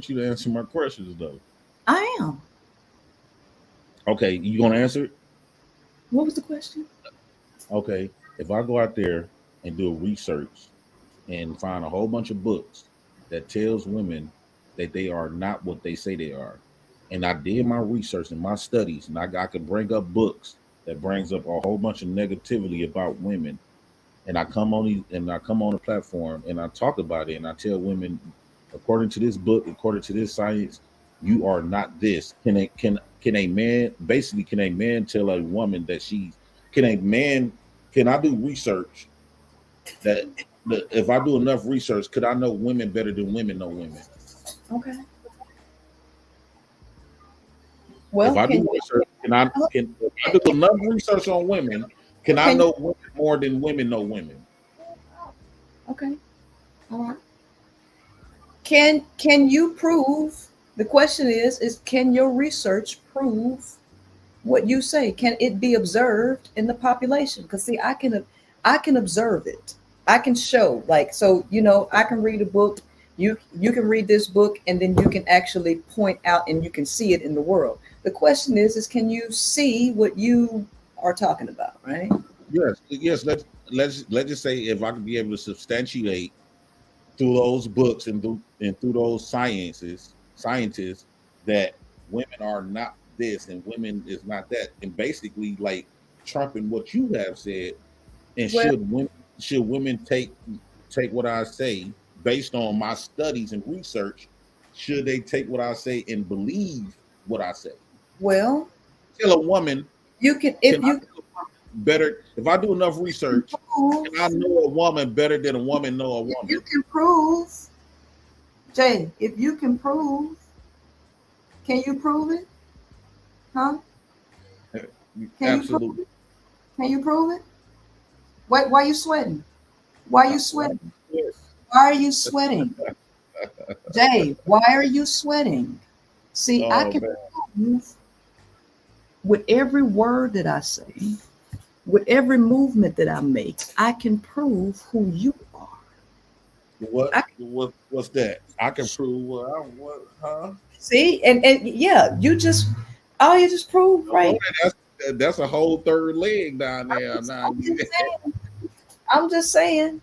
you to answer my questions, though. I am. Okay, you gonna answer it? What was the question? Okay, if I go out there and do a research and find a whole bunch of books that tells women that they are not what they say they are, and I did my research and my studies, and I could bring up books that brings up a whole bunch of negativity about women, and I come on the platform and I talk about it and I tell women, according to this book, according to this science, you are not this. Can a man tell a woman that can I do research that if I do enough research, could I know women better than women know women? Okay. Well, if I do enough research on women, can I know women more than women know women? Okay. All right. Can you prove? The question is can your research prove what you say? Can it be observed in the population? Because see, I can observe it. I can show, like, so, you know, I can read a book, you can read this book, and then you can actually point out and you can see it in the world. The question is can you see what you are talking about, right? Yes. Let's just say if I could be able to substantiate through those books and through those scientists that women are not this and women is not that, and basically like trumping what you have said. And should women take what I say based on my studies and research? Should they take what I say and believe what I say? Well, tell a woman you can better if I do enough research and I know a woman better than a woman know a woman. If you can prove, Jay, if you can prove, can you prove it? Huh? Absolutely. Can you prove it? Why are you sweating? Why are you sweating? Why are you sweating? Jay, why are you sweating? See, I can prove with every word that I say, with every movement that I make, I can prove who you are. What's that? I can prove what, huh? See, and yeah, you just prove right. That's a whole third leg down there. I'm just saying.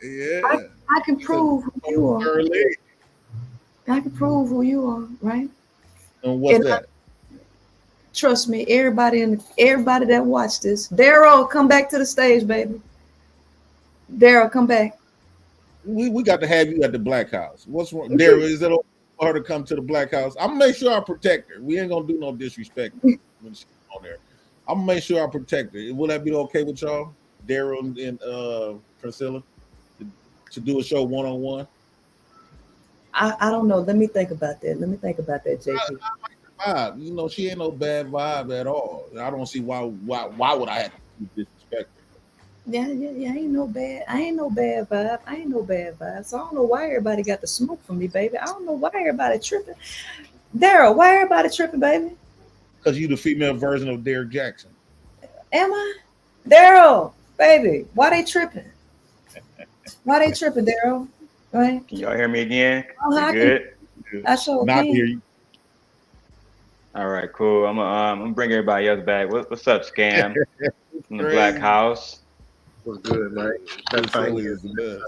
Yeah. I can prove who you are. I can prove who you are, right? And what's that? Trust me, everybody that watched this, Daryl, come back to the stage, baby. Daryl, come back. We got to have you at the Black House. What's wrong? Daryl, is it okay for her to come to the Black House? I'm gonna make sure I protect her. We ain't gonna do no disrespect when she's on there. I'm gonna make sure I protect her. Will that be okay with y'all, Daryl and Priscilla, to do a show one-on-one? I don't know. Let me think about that. JP. Vibe. You know, she ain't no bad vibe at all. I don't see why would I have to disrespect her? Yeah. I ain't no bad vibe. So I don't know why everybody got the smoke from me, baby. I don't know why everybody tripping. Daryl, why everybody tripping, baby? Because you the female version of Derrick Jackson. Am I? Daryl, baby, why they tripping? Daryl? Right? Can y'all hear me again? Oh, good? I sure Not can. hear you. All right, cool. I'm gonna bring everybody else back. What's up, Scam? From the Black House. What's good, man? That thing is good.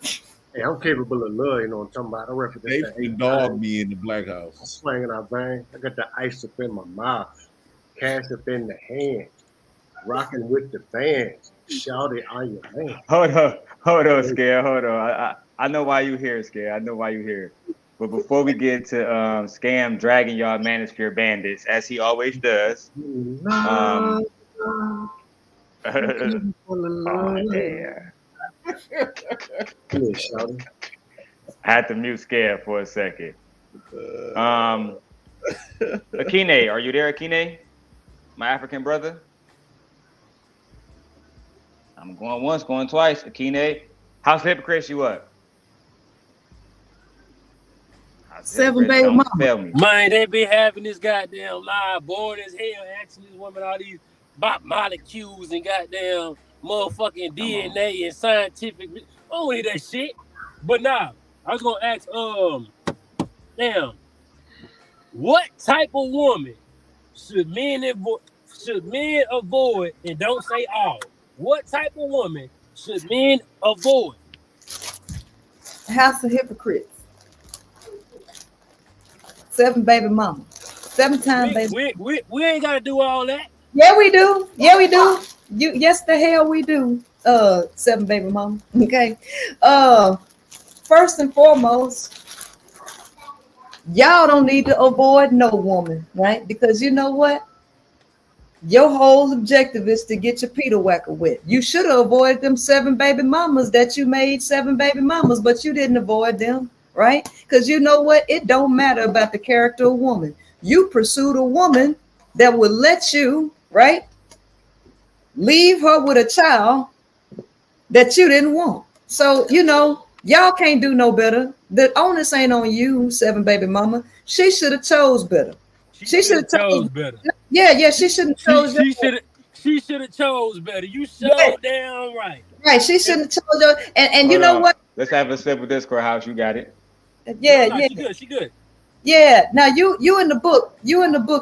Hey, I'm capable of love, you know what I'm talking about. I represent they dog me in the Black House. I'm swinging out bang. I got the ice up in my mouth, cash up in the hand, rocking with the fans. Shout it on your man. Hold on, Scare. Hold on. I know why you here, Scare. I know why you here. But before we get to Scam dragging y'all Manosphere bandits, as he always does. Oh, damn. I had to mute Scare for a second. Akine, are you there, Akine? My African brother? I'm going once, going twice. Akine, House of Hypocrites, you up? 7 baby mama. Man, they be having this goddamn lie, bored as hell, asking this woman all these molecules and goddamn motherfucking DNA and scientific. I don't need that shit. But now, I was gonna ask, what type of woman should men avoid, and don't say all? What type of woman should men avoid? House of Hypocrites. 7 baby mama. 7 times baby. We ain't gotta do all that. Yeah, we do. Yes, the hell we do. 7 baby mama. Okay. First and foremost, y'all don't need to avoid no woman, right? Because you know what? Your whole objective is to get your Peter whacker wet. You should have avoided them 7 baby mamas that you made 7 baby mamas, but you didn't avoid them, right? Because you know what? It don't matter about the character of a woman. You pursued a woman that would let you, right, leave her with a child that you didn't want. So, you know, y'all can't do no better. The onus ain't on you, 7 baby mama. She should have chose better. She should have chose better. Yeah, she shouldn't chose. She should have chose better. You so damn right. Right. She shouldn't have told her. And you know what? Let's have a simple Discord house. You got it. Yeah, No, yeah. She good. Yeah. Now you in the book,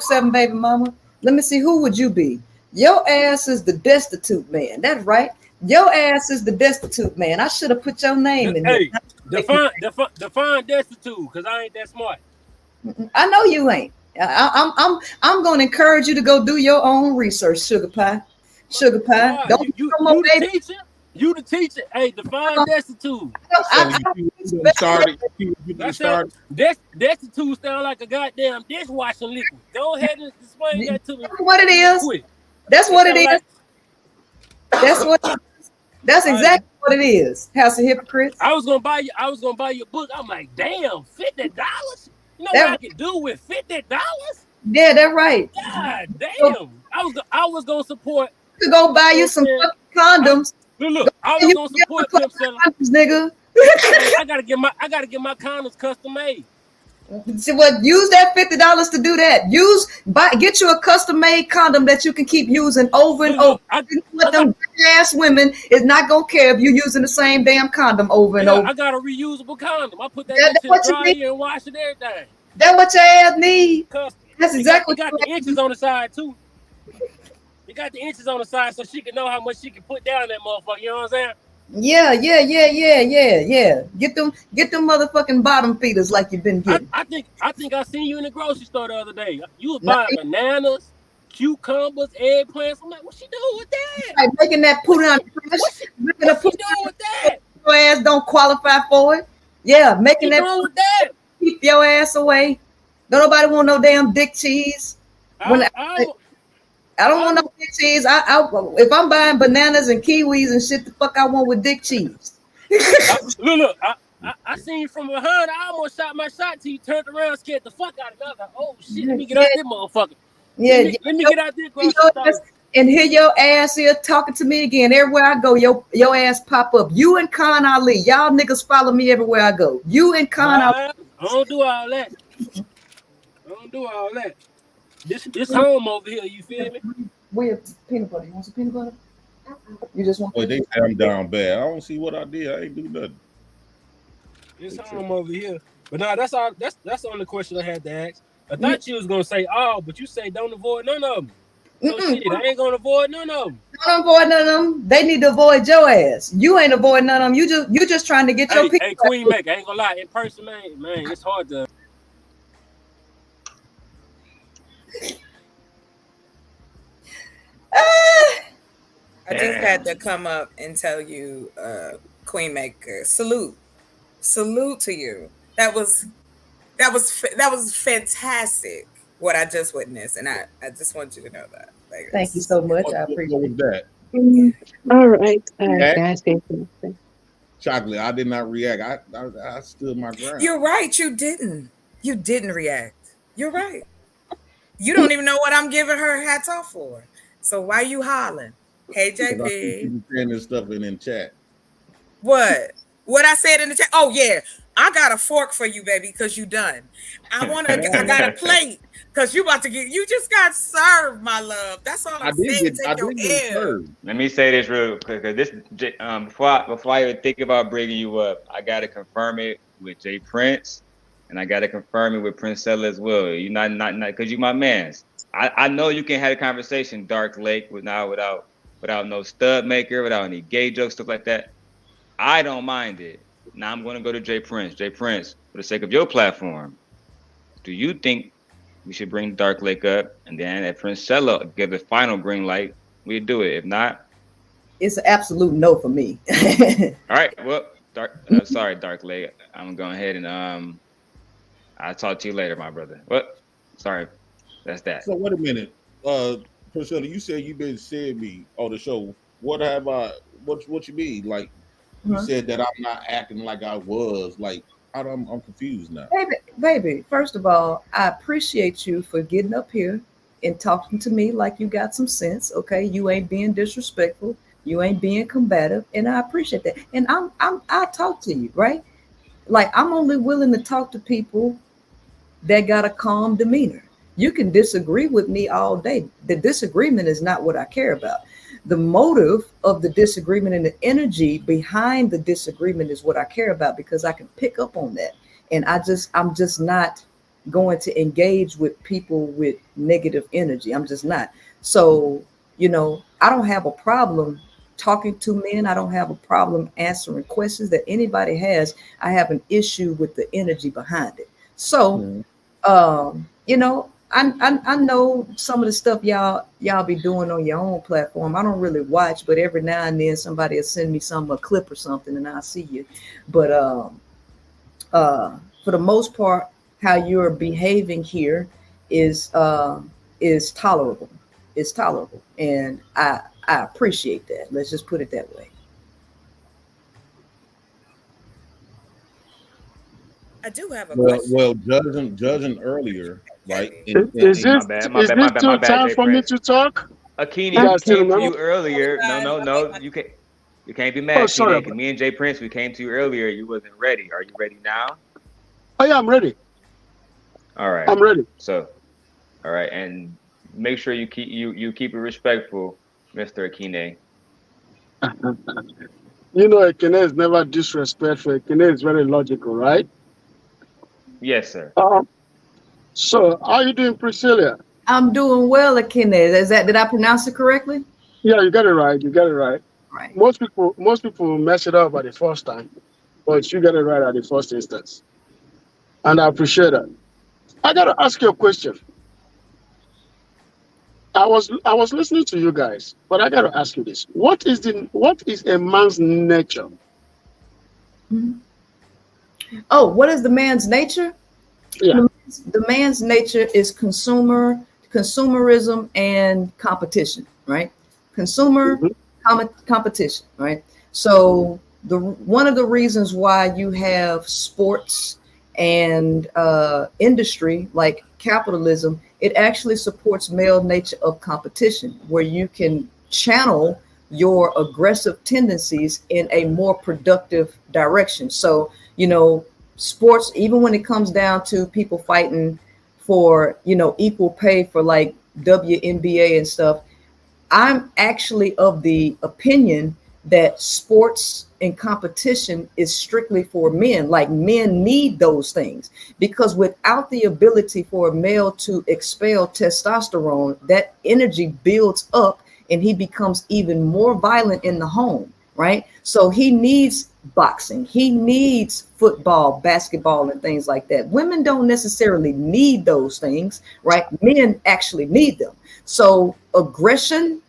Seven Baby Mama. Let me see, who would you be? Your ass is the destitute man. That's right. Your ass is the destitute man. I should have put your name in Hey, there. define destitute, because I ain't that smart. I know you ain't. I'm going to encourage you to go do your own research, Sugar Pie. Sugar Pie. Nah, Don't you come up, the baby. teacher. You the teacher. Hey, define destitute. Destitute sound like a goddamn dishwashing liquid. Go ahead and explain that to me. That's what it is. Quick. That's what it is. Like, That's exactly what it is. House of Hypocrites. I was gonna buy you a book. I'm like, damn, $50? You know what I can do with $50? Yeah, that's right. God damn. I was gonna support. You go buy you some fucking condoms. Look, I was gonna support Pimp Seller. Nigga. I gotta get my condoms custom made. See what? Use that $50 to do that. Get you a custom made condom that you can keep using over and over. Them ass women is not gonna care if you're using the same damn condom over and over. I got a reusable condom. I put that in the dryer and wash it every day. That's what your ass need. Custom. That's exactly. You got the inches on the side too. You got the inches on the side so she can know how much she can put down that motherfucker. You know what I'm saying? Yeah. Get them motherfucking bottom feeders like you've been getting. I think I seen you in the grocery store the other day. You was buying bananas, cucumbers, eggplants. I'm like, what she doing with that? Like making that put on. What she doing with that? Your ass don't qualify for it. Yeah, making that. Doing with that? Keep your ass away. Don't nobody want no damn dick cheese. I don't want no dick cheese. If I'm buying bananas and kiwis and shit, the fuck I want with dick cheese. Look, I seen you from behind. I almost shot my shot till you turned around, scared the fuck out of me. I was like, oh shit, let me get out this motherfucker. Yeah, let me get out this. And hear your ass here talking to me again. Everywhere I go, your ass pop up. You and Khan Ali. Y'all niggas follow me everywhere I go. You and Khan Ali. I don't do all that. This home over here, you feel me? We have peanut butter. You want some peanut butter? You just want. Boy, they say I'm down bad. I don't see what I did. I ain't do nothing. This home over here. But nah, that's all. That's the only question I had to ask. I thought you was gonna say all, but you say don't avoid none of them. So shit, I ain't gonna avoid none of them. Don't avoid none of them. They need to avoid your ass. You ain't avoiding none of them. You just trying to get your people. Hey, Queen Mac, I ain't gonna lie. In person, man, it's hard to. I just had to come up and tell you, Queen Maker, salute to you. That was fantastic what I just witnessed, and I just want you to know that. Like, thank you so much. I appreciate that. All right, guys. Chocolate. I did not react. I stood my ground. You're right. You didn't react. You're right. You don't even know what I'm giving her hats off for. So why you hollering? Hey, JP. Saying this stuff in chat. What I said in the chat? Oh yeah, I got a fork for you, baby, because you done. I got a plate because you just got served, my love. That's all I'm saying. Take your L. Let me say this real quick, because before I even think about bringing you up, I gotta confirm it with Jay Prince, and I gotta confirm it with Prince Sella as well. You not because you my mans. I know you can have a conversation, Dark Lake, without no stud maker, without any gay jokes, stuff like that. I don't mind it. Now I'm going to go to Jay Prince. Jay Prince, for the sake of your platform, do you think we should bring Dark Lake up, and then if Prince Sella give the final green light, we do it? If not, it's an absolute no for me. All right. Well, sorry, Dark Lake. I'm going ahead and I'll talk to you later, my brother. What? Sorry. That's that. So wait a minute, Priscilla. You said you've been seeing me on the show. What have I? What you mean? Like you said that I'm not acting like I was. Like I'm confused now. Baby. First of all, I appreciate you for getting up here and talking to me like you got some sense. Okay, you ain't being disrespectful. You ain't being combative, and I appreciate that. And I talk to you, right? Like I'm only willing to talk to people that got a calm demeanor. You can disagree with me all day. The disagreement is not what I care about. The motive of the disagreement and the energy behind the disagreement is what I care about, because I can pick up on that. And I'm just not going to engage with people with negative energy. I'm just not. So, you know, I don't have a problem talking to men. I don't have a problem answering questions that anybody has. I have an issue with the energy behind it. So, you know, I know some of the stuff y'all be doing on your own platform. I don't really watch, but every now and then somebody will send me a clip or something, and I'll see you. But for the most part, how you're behaving here is tolerable. It's tolerable, and I appreciate that. Let's just put it that way. I do have a question. Well, judging earlier, right? Is this still time for me to talk? Akini, we came to you earlier. No, you can't be mad. Oh, sorry. Akini. Me and Jay Prince, we came to you earlier. You wasn't ready. Are you ready now? Oh yeah, I'm ready. All right. I'm ready. So, all right, and make sure you keep it respectful, Mr. Akine. You know, Akine is never disrespectful. Akine is very logical, right? Yes, sir. So, how are you doing, Priscilla? I'm doing well, Akine. Did I pronounce it correctly? Yeah, you got it right. You got it right. Right. Most people mess it up at the first time, but you got it right at the first instance, and I appreciate that. I gotta ask you a question. I was listening to you guys, but I gotta ask you this: what is a man's nature? Mm-hmm. Oh, what is the man's nature? Yeah. The man's nature is consumerism and competition, right? Competition, right? So one of the reasons why you have sports and industry like capitalism, it actually supports male nature of competition, where you can channel your aggressive tendencies in a more productive direction. So, you know, sports, even when it comes down to people fighting for, you know, equal pay for like WNBA and stuff, I'm actually of the opinion that sports and competition is strictly for men. Like, men need those things, because without the ability for a male to expel testosterone, that energy builds up and he becomes even more violent in the home, right? So he needs boxing, he needs football, basketball, and things like that. Women don't necessarily need those things, right? Men actually need them. So aggression,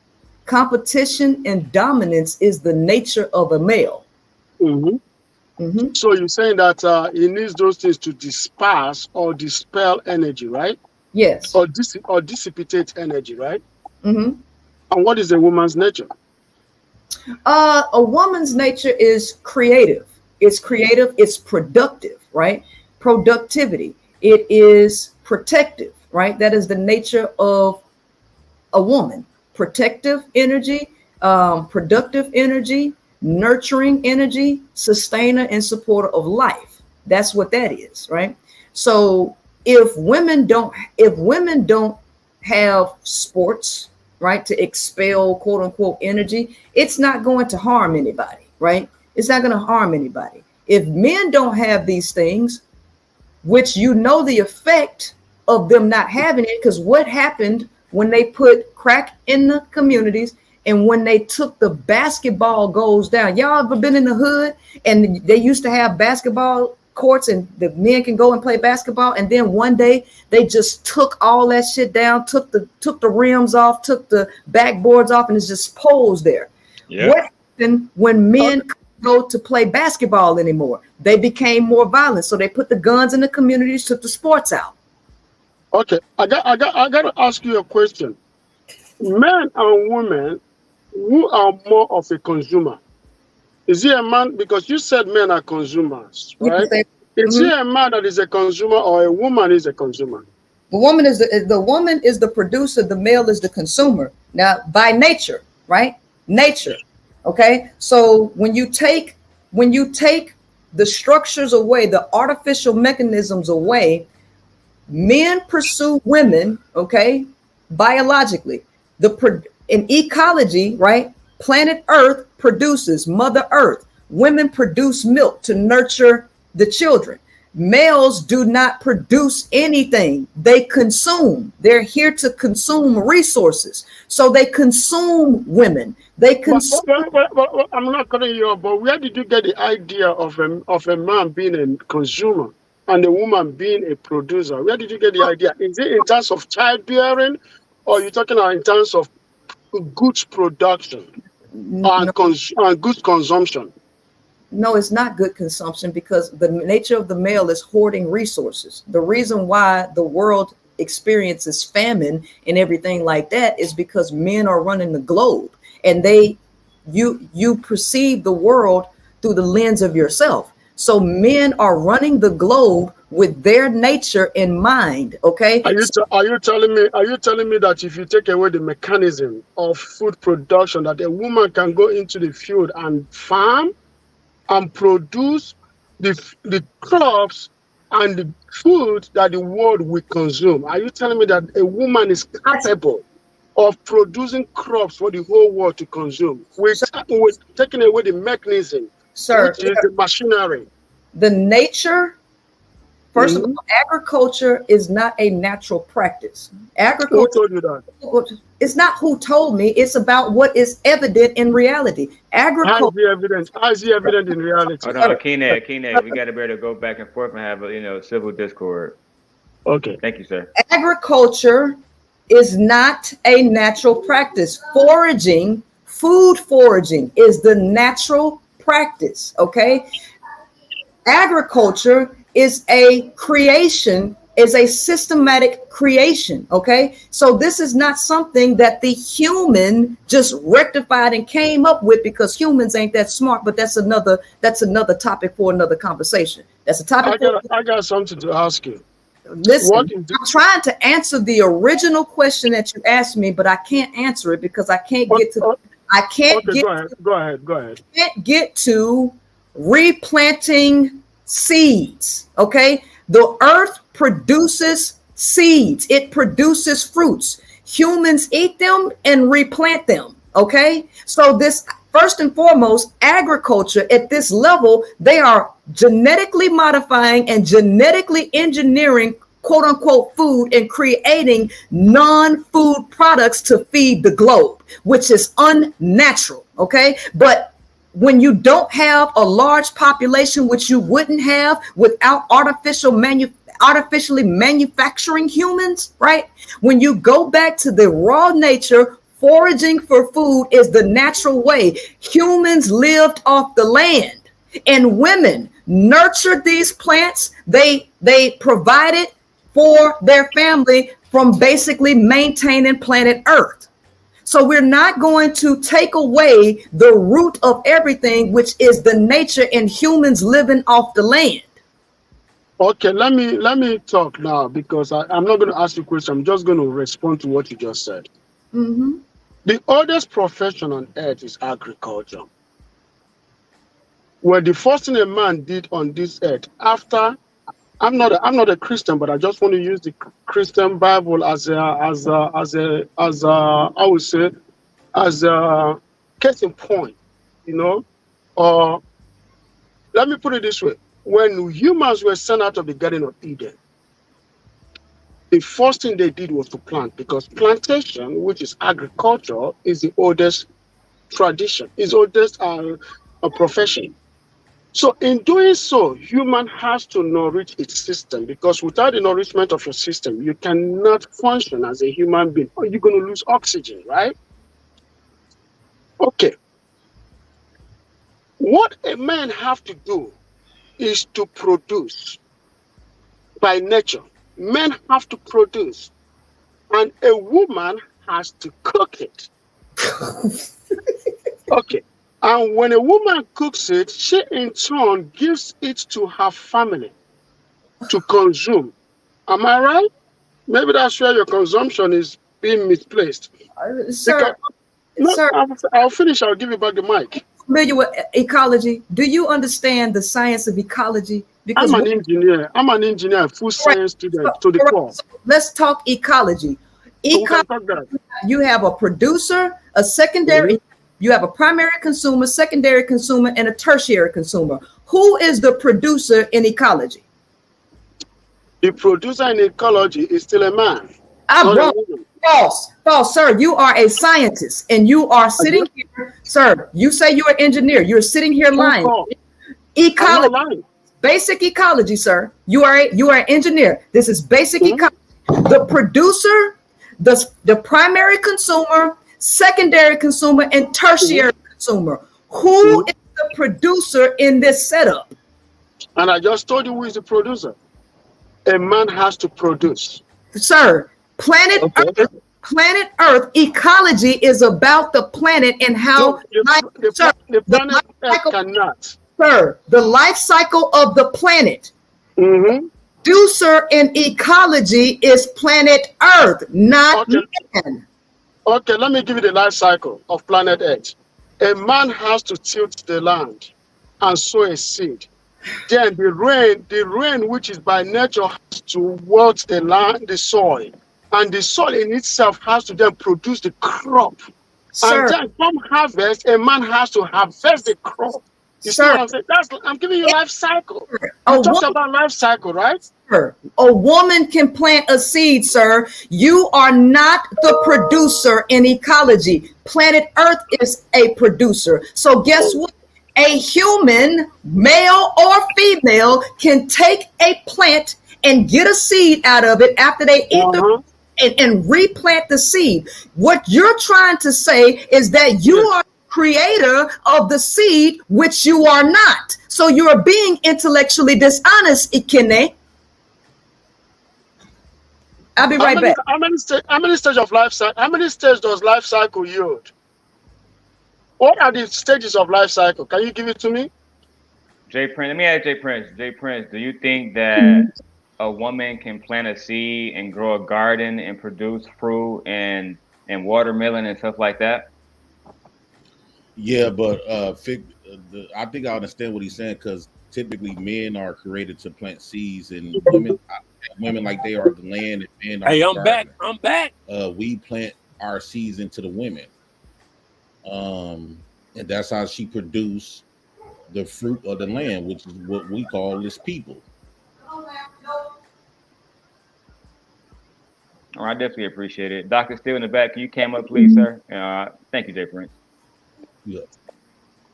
competition, and dominance is the nature of a male. Mm-hmm. Mm-hmm. So you're saying that he needs those things to disperse or dispel energy, right? Yes. Or dissipate energy, right? Mm-hmm. And what is a woman's nature? A woman's nature is creative. It's creative. It's productive, right? Productivity. It is protective, right? That is the nature of a woman. Protective energy, productive energy, nurturing energy, sustainer and supporter of life. That's what that is, right? So if women don't have sports, right, to expel quote unquote energy, it's not going to harm anybody, right? It's not going to harm anybody. If men don't have these things, which you know the effect of them not having it, because what happened when they put crack in the communities and when they took the basketball goals down? Y'all ever been in the hood and they used to have basketball courts and the men can go and play basketball, and then one day they just took all that shit down, took the rims off, took the backboards off, and it's just poles there. Yeah. What happened when men couldn't go to play basketball anymore? They became more violent, so they put the guns in the communities, took the sports out. Okay, I got to ask you a question. Men and women, who are more of a consumer? Is he a man? Because you said men are consumers, right? Is he a man that is a consumer, or a woman is a consumer? The woman is the producer. The male is the consumer. Now, by nature, right? Nature. Okay. So when you take the structures away, the artificial mechanisms away, men pursue women, okay, biologically. in ecology, right? Planet Earth produces Mother Earth. Women produce milk to nurture the children. Males do not produce anything. They consume. They're here to consume resources. So they consume women. They consume. But I'm not cutting you off, but where did you get the idea of a man being a consumer and a woman being a producer? Where did you get the idea? Is it in terms of childbearing, or are you talking about in terms of goods production and goods consumption? No, it's not good consumption, because the nature of the male is hoarding resources. The reason why the world experiences famine and everything like that is because men are running the globe, and you perceive the world through the lens of yourself. So men are running the globe with their nature in mind. Okay. Are you telling me that if you take away the mechanism of food production, that a woman can go into the field and farm and produce the crops and the food that the world will consume? Are you telling me that a woman is capable of producing crops for the whole world to consume? We're taking away the mechanism, sir, which is the machinery. The nature, first of all, agriculture is not a natural practice. Agriculture. Who told you that? It's not who told me. It's about what is evident in reality. Agriculture. How is the evident in reality? Hold on, Keenan, we got to be able to go back and forth and have a civil discord. Okay. Thank you, sir. Agriculture is not a natural practice. Foraging, food foraging is the natural practice. Okay. Agriculture is a creation, is a systematic creation. Okay. So this is not something that the human just rectified and came up with, because humans ain't that smart. But that's another topic for another conversation. That's a topic. I got something to ask you. Listen, I'm trying to answer the original question that you asked me, but I can't answer it because I can't get to. I can't get. Go ahead. Can't get to replanting seeds. Okay, the earth produces seeds. It produces fruits. Humans eat them and replant them. Okay, so this, first and foremost, agriculture at this level, they are genetically modifying and genetically engineering, quote unquote, food and creating non-food products to feed the globe, which is unnatural. Okay, but when you don't have a large population, which you wouldn't have without artificially manufacturing humans, right? When you go back to the raw nature, foraging for food is the natural way. Humans lived off the land, and women nurtured these plants. They provided for their family from basically maintaining planet Earth. So we're not going to take away the root of everything, which is the nature in humans living off the land. Okay, let me talk now, because I'm not going to ask you a question. I'm just going to respond to what you just said. Mm-hmm. The oldest profession on earth is agriculture. Well, the first thing a man did on this earth, after, I'm not a Christian, but I just want to use the Christian Bible as a case in point, let me put it this way. When humans were sent out of the Garden of Eden, the first thing they did was to plant, because plantation, which is agriculture, is the oldest tradition, is oldest profession. So in doing so, human has to nourish its system, because without the nourishment of your system, you cannot function as a human being, or you're going to lose oxygen, right? Okay. What a man have to do is to produce. By nature, men have to produce, and a woman has to cook it. Okay. And when a woman cooks it, she in turn gives it to her family to consume. Am I right? Maybe that's where your consumption is being misplaced. Sir, I'll finish. I'll give you back the mic. Familiar with ecology? Do you understand the science of ecology? Because I'm an engineer, a full science student to the core. Let's talk ecology. Ecology, you have a producer, a secondary, you have a primary consumer, secondary consumer, and a tertiary consumer. Who is the producer in ecology? The producer in ecology is still a man. False, sir. You are a scientist, and you are sitting here, sir. You say you're an engineer. You're sitting here lying. Ecology, basic ecology, sir. You are an engineer. This is basic ecology. The producer, the primary consumer, secondary consumer, and tertiary consumer. Who is the producer in this setup? And I just told you who is the producer. A man has to produce. Sir, planet Earth, ecology is about the planet and how the planet Earth cannot. Sir, the life cycle of the planet. Producer in ecology is planet Earth, not man. Okay, let me give you the life cycle of planet Earth. A man has to tilt the land and sow a seed. Then the rain which is by nature has to water the land, the soil. And the soil in itself has to then produce the crop. Sir. And then from harvest, a man has to harvest the crop. You see what I'm saying? I'm giving you life cycle. You talked about life cycle, right? Sir, a woman can plant a seed, sir. You are not the producer in ecology. Planet Earth is a producer. So guess what? A human, male or female, can take a plant and get a seed out of it after they eat and replant the seed. What you're trying to say is that you are creator of the seed, which you are not. So you are being intellectually dishonest, Ikene. I'll be right back. How many stages of life cycle? How many stages does life cycle yield? What are the stages of life cycle? Can you give it to me? Jay Prince, let me ask Jay Prince. Jay Prince, do you think that a woman can plant a seed and grow a garden and produce fruit and watermelon and stuff like that? Yeah, but I think I understand what he's saying, because typically men are created to plant seeds, and women like they are the land, and men are the garden. I'm back. We plant our seeds into the women, and that's how she produced the fruit of the land, which is what we call this people. Oh, I definitely appreciate it. Doctor, still in the back. Can you come up, please, sir? Thank you, Jay Prince. Yeah.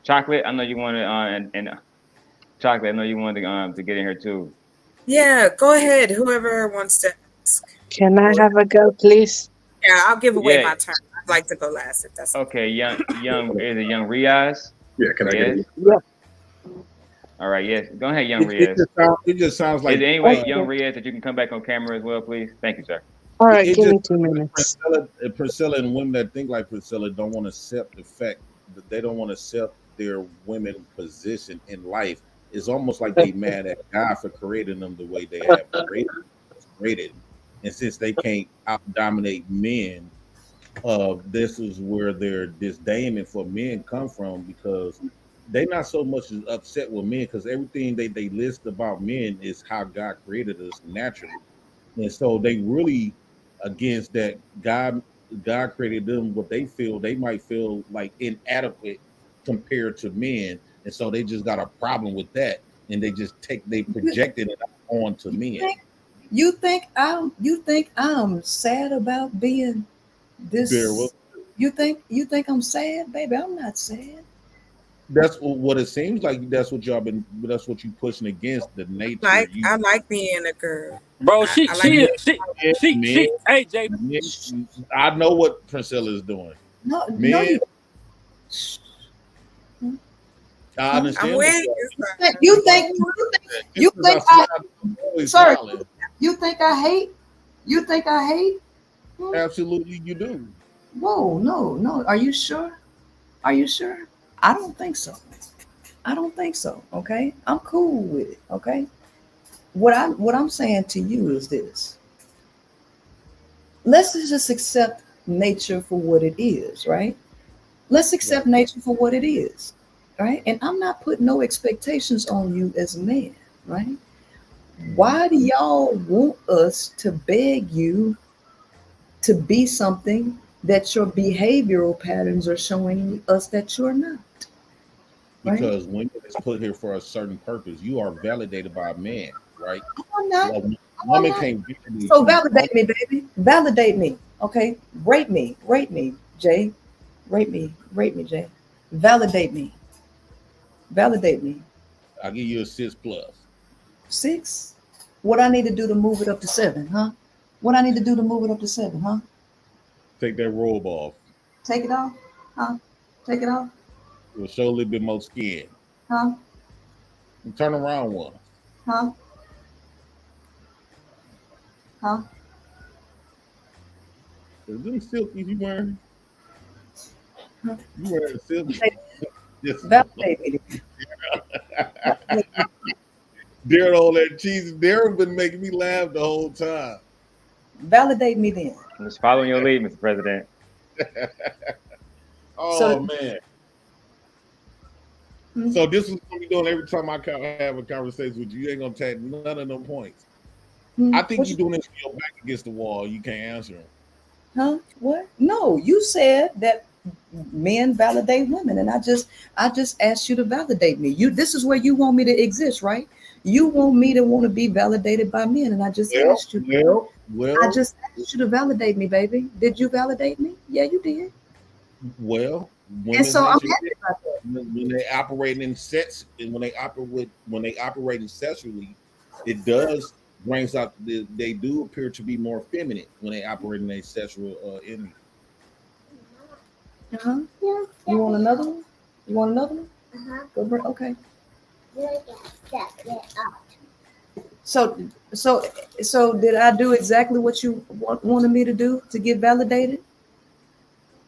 Chocolate, I know you wanted, and Chocolate, I know you wanted to get in here too. Yeah, go ahead. Whoever wants to ask. Can I have a go, please? Yeah, I'll give away my turn. I'd like to go last if that's okay. Young, is it Young Riaz? Yeah, can I get it? Yeah. All right, yes. Go ahead, Young Riaz. It just sounds like. Is there any way, Young Riaz, that you can come back on camera as well, please? Thank you, sir. All right, give me 2 minutes. Priscilla and women that think like Priscilla don't want to accept the fact that they don't want to accept their women position in life. It's almost like they mad at God for creating them the way they have created. And since they can't out-dominate men, this is where their disdain for men come from, because they're not so much as upset with men, because everything they list about men is how God created us naturally. And so they really against that God created them what they might feel like inadequate compared to men. And so they just got a problem with that, and they projected it onto men. You think I'm sad about being this? You think I'm sad, baby? I'm not sad. That's what it seems like. That's what you pushing against, the nature. I like being a girl, bro. She. Hey, Jay. I know what Priscilla is doing. No. I understand. You think I hate? You think I hate? Absolutely, you do. Whoa, no. Are you sure? I don't think so. Okay, I'm cool with it. Okay, what I'm saying to you is this: let's just accept nature for what it is, right? Let's accept nature for what it is, right? And I'm not putting no expectations on you as a man, right? Why do y'all want us to beg you to be something that your behavioral patterns are showing us that you're not. Right? Because women is put here for a certain purpose. You are validated by a man, right? I'm not. Well, woman can't validate So you. validate me, baby. Validate me. Okay. Rate me, Jay. Rate me, Jay. Validate me. Validate me. I'll give you a 6+. 6? What I need to do to move it up to 7, huh? What I need to do to move it up to 7, huh? Take that robe off. Take it off, huh? Take it off, It'll show a little bit more skin. huh? And turn around one. Huh? Huh? Is them silkies you wearing? Huh? You wearing silky? Validate me. Darren, all that cheese. Darren been making me laugh the whole time. Validate me then. I'm just following your lead, Mr. President. Oh So- man. Hmm? So this is what we doing every time I have a conversation with you. You ain't gonna take none of them points. I think What you're doing this with your back against the wall. You can't answer them. Huh? What? No, you said that men validate women, and I just asked you to validate me. This is where you want me to exist, right? You want me to want to be validated by men, and I just asked you. I just asked you to validate me, baby. Did you validate me? Yeah, you did. Well, And so I'm happy about that. when they operate in sets and when they operate sexually, it does brings out they do appear to be more feminine when they operate in a sexual energy. Uh-huh. You want another one? You want another one? Go bring. Okay. So did I do exactly what you wanted me to do to get validated?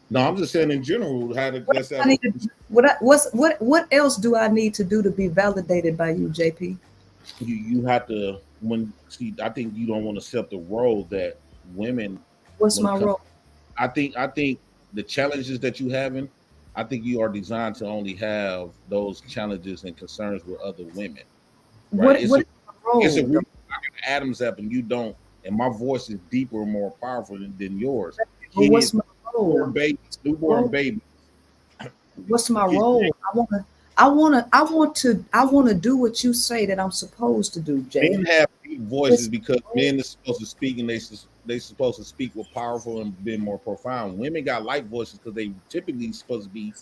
No, I'm just saying in general how to. What else do I need to do to be validated by you, JP? You have to I think you don't want to accept the role that women. What's my role? I think the challenges that you having, I think you are designed to only have those challenges and concerns with other women. Right? What is my role? It's a real Adam's apple, and you don't. And my voice is deeper and more powerful than yours. Well, what's my role? Newborn baby. What's my role? I want to do what you say that I'm supposed to do, Jay. Men have deep voices because men are supposed to speak and they supposed to speak with powerful and be more profound. Women got light voices because they typically supposed to be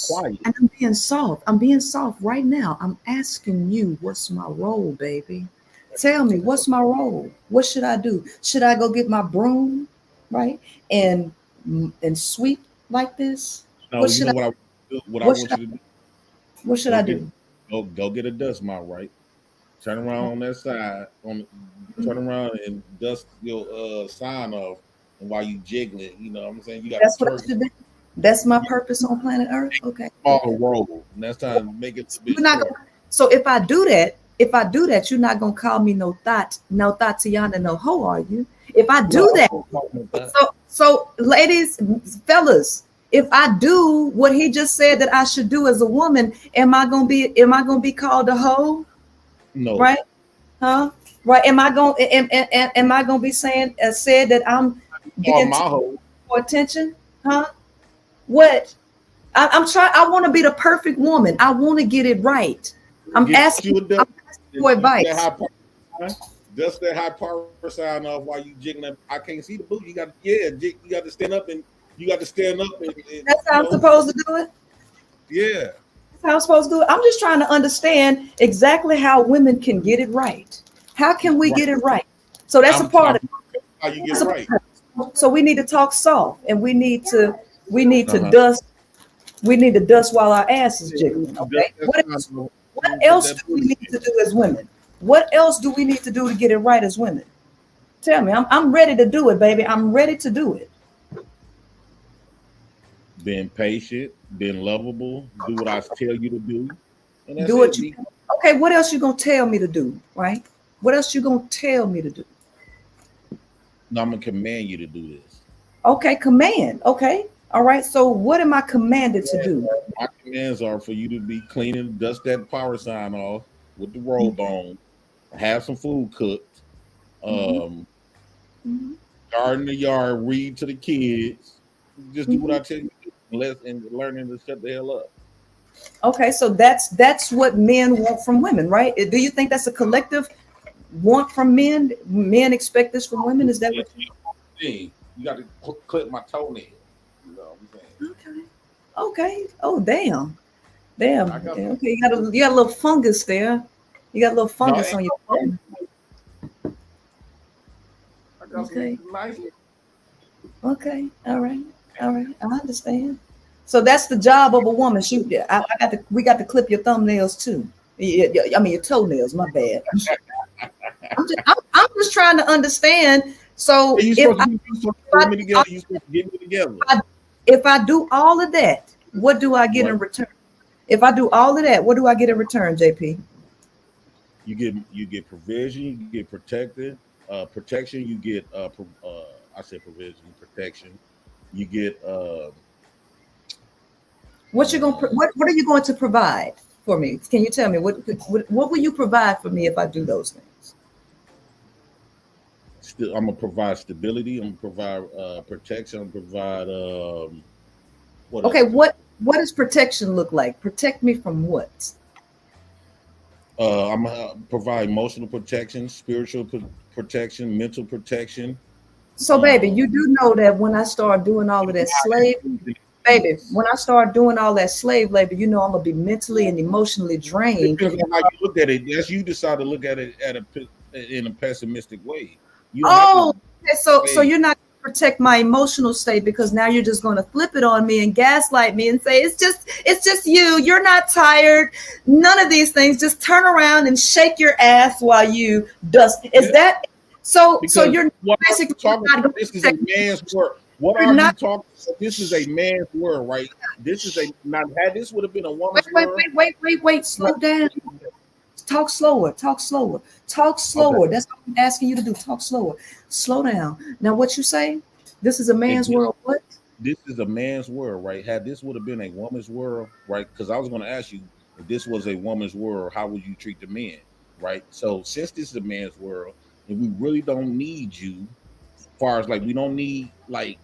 quiet. And I'm being soft. I'm being soft right now. I'm asking you, what's my role, baby? Tell me, what's my role? What should I do? Should I go get my broom, right, and sweep like this? No, What you should know I? what I want you to do? What should I do? Go get a dust mop, right? Turn around on that side, turn around and dust your sign off, and while you jiggling, you know what I'm saying? You got That's what I should do. That's my purpose on planet Earth. Okay. Small roll. Next time, make it a bit You're not gonna, so if I do that, you're not gonna call me no Tatiana, no hoe, are you? If I do that, so ladies, fellas, if I do what he just said that I should do as a woman, am I gonna be called a hoe? No. Right? Huh? Right? Am I gonna be said that I'm getting for attention? Huh? What? I'm trying. I want to be the perfect woman. I want to get it right. I'm asking for advice. Just that high power sign off while you jiggling. I can't see the boot. You got to stand up and that's how I'm supposed to do it. Yeah. That's how I'm supposed to do it. I'm just trying to understand exactly how women can get it right. How can we get it right? So that's a part of it. How you get it right. So we need to talk soft, and we need to dust. We need to dust while our ass is jiggling. Okay. What else do we need to do as women? What else do we need to do to get it right as women? Tell me. I'm ready to do it, baby. I'm ready to do it. Being patient, being lovable, do what I tell you to do. And that's Do what you. Okay. What else you gonna tell me to do? Right. What else you gonna tell me to do? No, I'm gonna command you to do this. Okay. Command. Okay. All right. So what am I commanded to do? My commands are for you to be cleaning, dust that power sign off with the robe on, have some food cooked, Garden the yard, read to the kids. Just do what I tell you to do, and learning to shut the hell up. Okay, so that's what men want from women, right? Do you think that's a collective want from men? Men expect this from women. Is that what you got to clip my toenail? You know what I'm saying? Okay. Oh, damn. Okay, you got a little fungus there. You got a little fungus on your toe. Okay. Okay. All right. I understand. So that's the job of a woman. We got to clip your thumbnails too. I mean your toenails. My bad. I'm just trying to understand. So if I do all of that, what do I get in return? If I do all of that, what do I get in return, JP? You get provision. You get protection. You get I say provision, protection. You get what are you going to provide for me? Can you tell me what will you provide for me if I do those things? I'm gonna provide stability. I'm gonna provide protection. I'm gonna provide okay, what does protection look like? Protect me from what? I'm gonna provide emotional protection, spiritual protection, mental protection. So, baby, you do know that when I start doing all of that slave labor, you know I'm gonna be mentally and emotionally drained. Depends on how you look at it. Yes, you decide to look at it in a pessimistic way. So you're not gonna protect my emotional state because now you're just gonna flip it on me and gaslight me and say it's just you. You're not tired. None of these things. Just turn around and shake your ass while you dust. Is that? So you're basically talking about this is a man's world. What are you talking? This is a man's world, right? This is this would have been a woman's world. Wait, slow down. Talk slower. Okay. That's what I'm asking you to do. Talk slower. Slow down. Now, what you say? This is a man's world. What? This is a man's world, right? Had this would have been a woman's world, right? Because I was going to ask you, if this was a woman's world, how would you treat the men, right? So since this is a man's world, and we really don't need you, as far as like we don't need like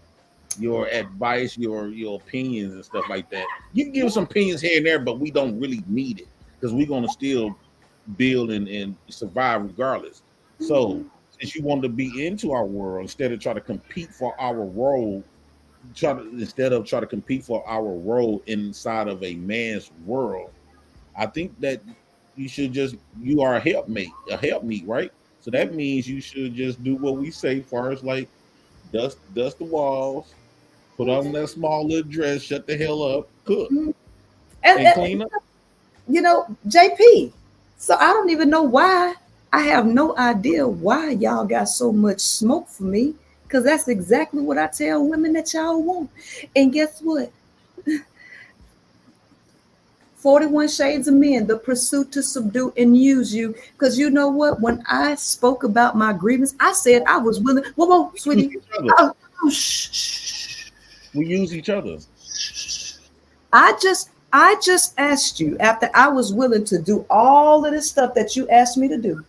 your advice, your opinions and stuff like that. You can give some opinions here and there, but we don't really need it because we're gonna still build and survive regardless. So since you want to be into our world, instead of try to compete for our role, try to compete for our role inside of a man's world, I think that you are a helpmeet, right? So that means you should just do what we say, as far as like dust the walls, put on that small little dress, shut the hell up, cook, and clean up. You know, JP. So I don't even know why. I have no idea why y'all got so much smoke for me, because that's exactly what I tell women that y'all want. And guess what? 41 Shades of Men, the pursuit to subdue and use you. Because you know what? When I spoke about my grievance, I said I was willing. Whoa, sweetie. We use each other. I just asked you, after I was willing to do all of the stuff that you asked me to do,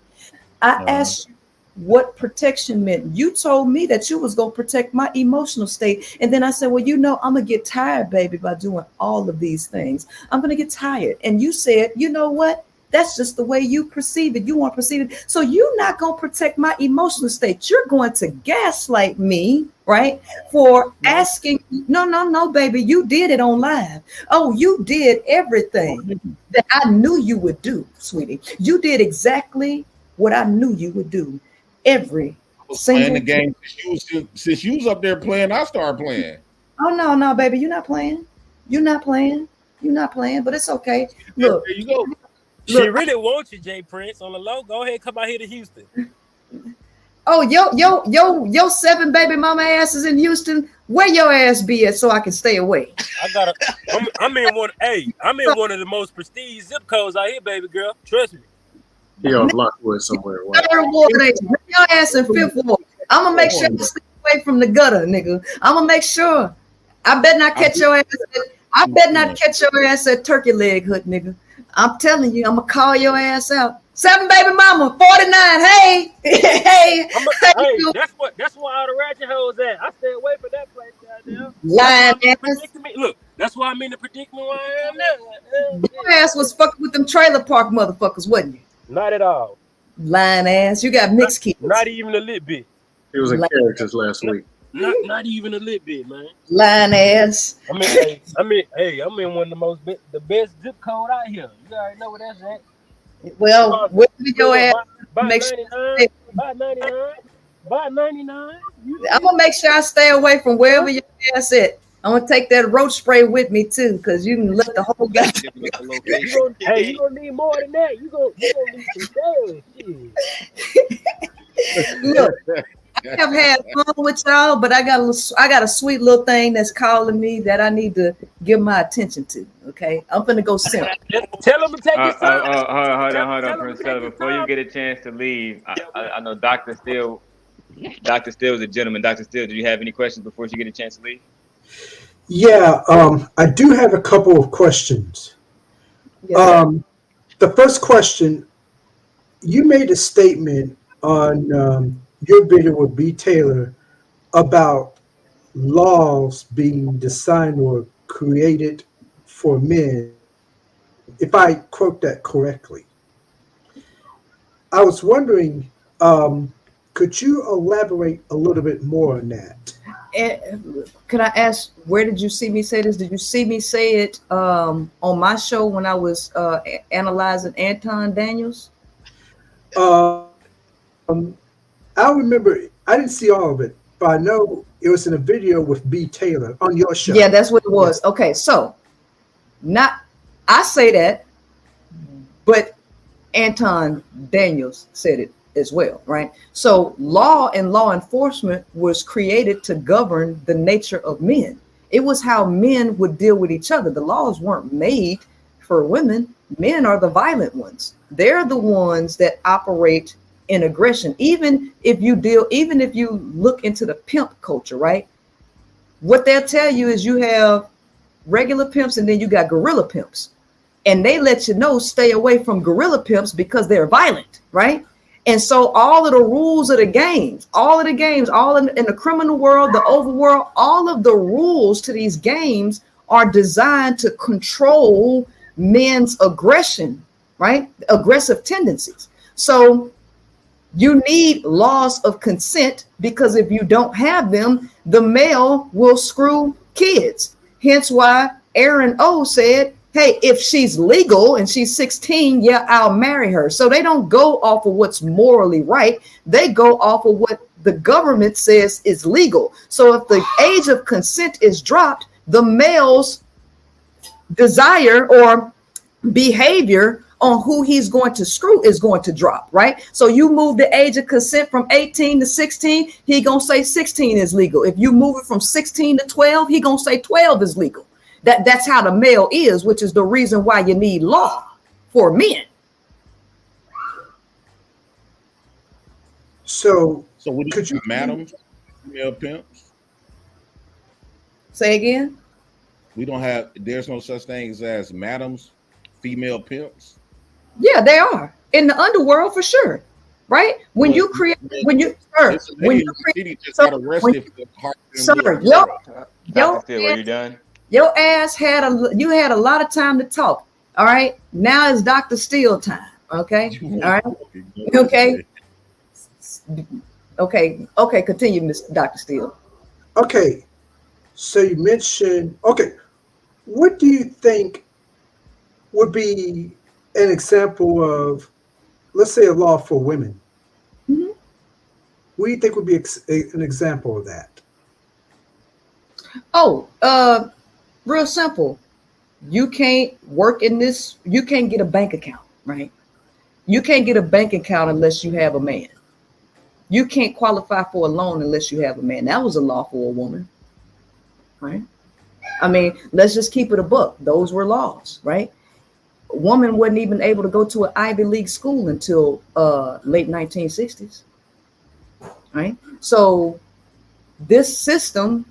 I asked you what protection meant. You told me that you was going to protect my emotional state. And then I said, well, you know, I'm going to get tired, baby, by doing all of these things. I'm going to get tired. And you said, you know what? That's just the way you perceive it. You want to perceive it. So you're not going to protect my emotional state. You're going to gaslight me, right? For asking. No, baby. You did it on live. Oh, you did everything that I knew you would do, sweetie. You did exactly what I knew you would do. Every single the game. Since you was up there playing, I started playing. Oh, no, baby. You're not playing. But it's okay. Look. There you go. She really wants you, Jay Prince. On the low, go ahead, come out here to Houston. Oh, yo, 7 baby mama asses in Houston. Where your ass be at so I can stay away? I'm in one. Hey, I'm in one of the most prestige zip codes out here, baby girl. Trust me. He on Lockwood somewhere. Third ward, your ass in 5th ward. I'm gonna make sure you stay away from the gutter, nigga. I'm gonna make sure. I bet not catch your ass. At Turkey Leg Hut, nigga. I'm telling you, I'm gonna call your ass out. 7 baby mama, 49. Hey, hey, Hey, that's why all the ratchet hoes at. I stay away from that place, goddamn. Look, that's why I'm in the predicament where I am now. Your ass was fucking with them trailer park motherfuckers, wasn't you? Not at all. Lying ass. You got mixed kids. Not even a little bit. He was in characters last week. Not even a little bit, man. Lying ass. I'm in one of the best zip code out here. You already know where that's at. Well, where did your ass make sure? By 99. I'm gonna make sure I stay away from wherever your ass at. I'm gonna take that roach spray with me too, because you can let the whole guy. Hey, you gonna need more than that. You gonna need some sales. Look, I have had fun with y'all, but I got a sweet little thing that's calling me that I need to give my attention to. Okay, I'm gonna go simple. Tell him to take his time. Hold on, Prince. Before you get a chance to leave, I know Dr. Steele is a gentleman. Dr. Steele, do you have any questions before you get a chance to leave? Yeah, I do have a couple of questions. Yes, the first question, you made a statement on your video with B. Taylor about laws being designed or created for men, if I quote that correctly. I was wondering, could you elaborate a little bit more on that? Can I ask, where did you see me say this? Did you see me say it on my show when I was analyzing Anton Daniels? I remember, I didn't see all of it, but I know it was in a video with B. Taylor on your show. Yeah, that's what it was. Okay, so I say that, but Anton Daniels said it as well, right? So law and law enforcement was created to govern the nature of men. It was how men would deal with each other. The laws weren't made for women. Men are the violent ones. They're the ones that operate in aggression. Even if you look into the pimp culture, right? What they'll tell you is you have regular pimps and then you got guerrilla pimps. And they let you know, stay away from guerrilla pimps because they're violent, right? And so all of the rules of the games, all in the criminal world, the overworld, all of the rules to these games are designed to control men's aggression, right? Aggressive tendencies. So you need laws of consent, because if you don't have them, the male will screw kids. Hence why Aaron O said, hey, if she's legal and she's 16, yeah, I'll marry her. So they don't go off of what's morally right. They go off of what the government says is legal. So if the age of consent is dropped, the male's desire or behavior on who he's going to screw is going to drop, right? So you move the age of consent from 18 to 16, he gonna say 16 is legal. If you move it from 16 to 12, he gonna say 12 is legal. That's how the male is, which is the reason why you need law for men. So could you, madams, female pimps? Say again? There's no such things as madams, female pimps. Yeah, they are in the underworld for sure, right? When you create, your ass had a lot of time to talk. All right, now it's Dr. Steele time. Okay, all right, okay. Continue, Mr. Dr. Steele. Okay, so you mentioned. Okay, what do you think would be an example of, let's say, a law for women? Mm-hmm. What do you think would be an example of that? Oh, real simple. You can't work in this. You can't get a bank account, right? You can't get a bank account unless you have a man. You can't qualify for a loan unless you have a man. That was a law for a woman, right? I mean, let's just keep it a buck. Those were laws, right? A woman wasn't even able to go to an Ivy League school until late 1960s, right? So this system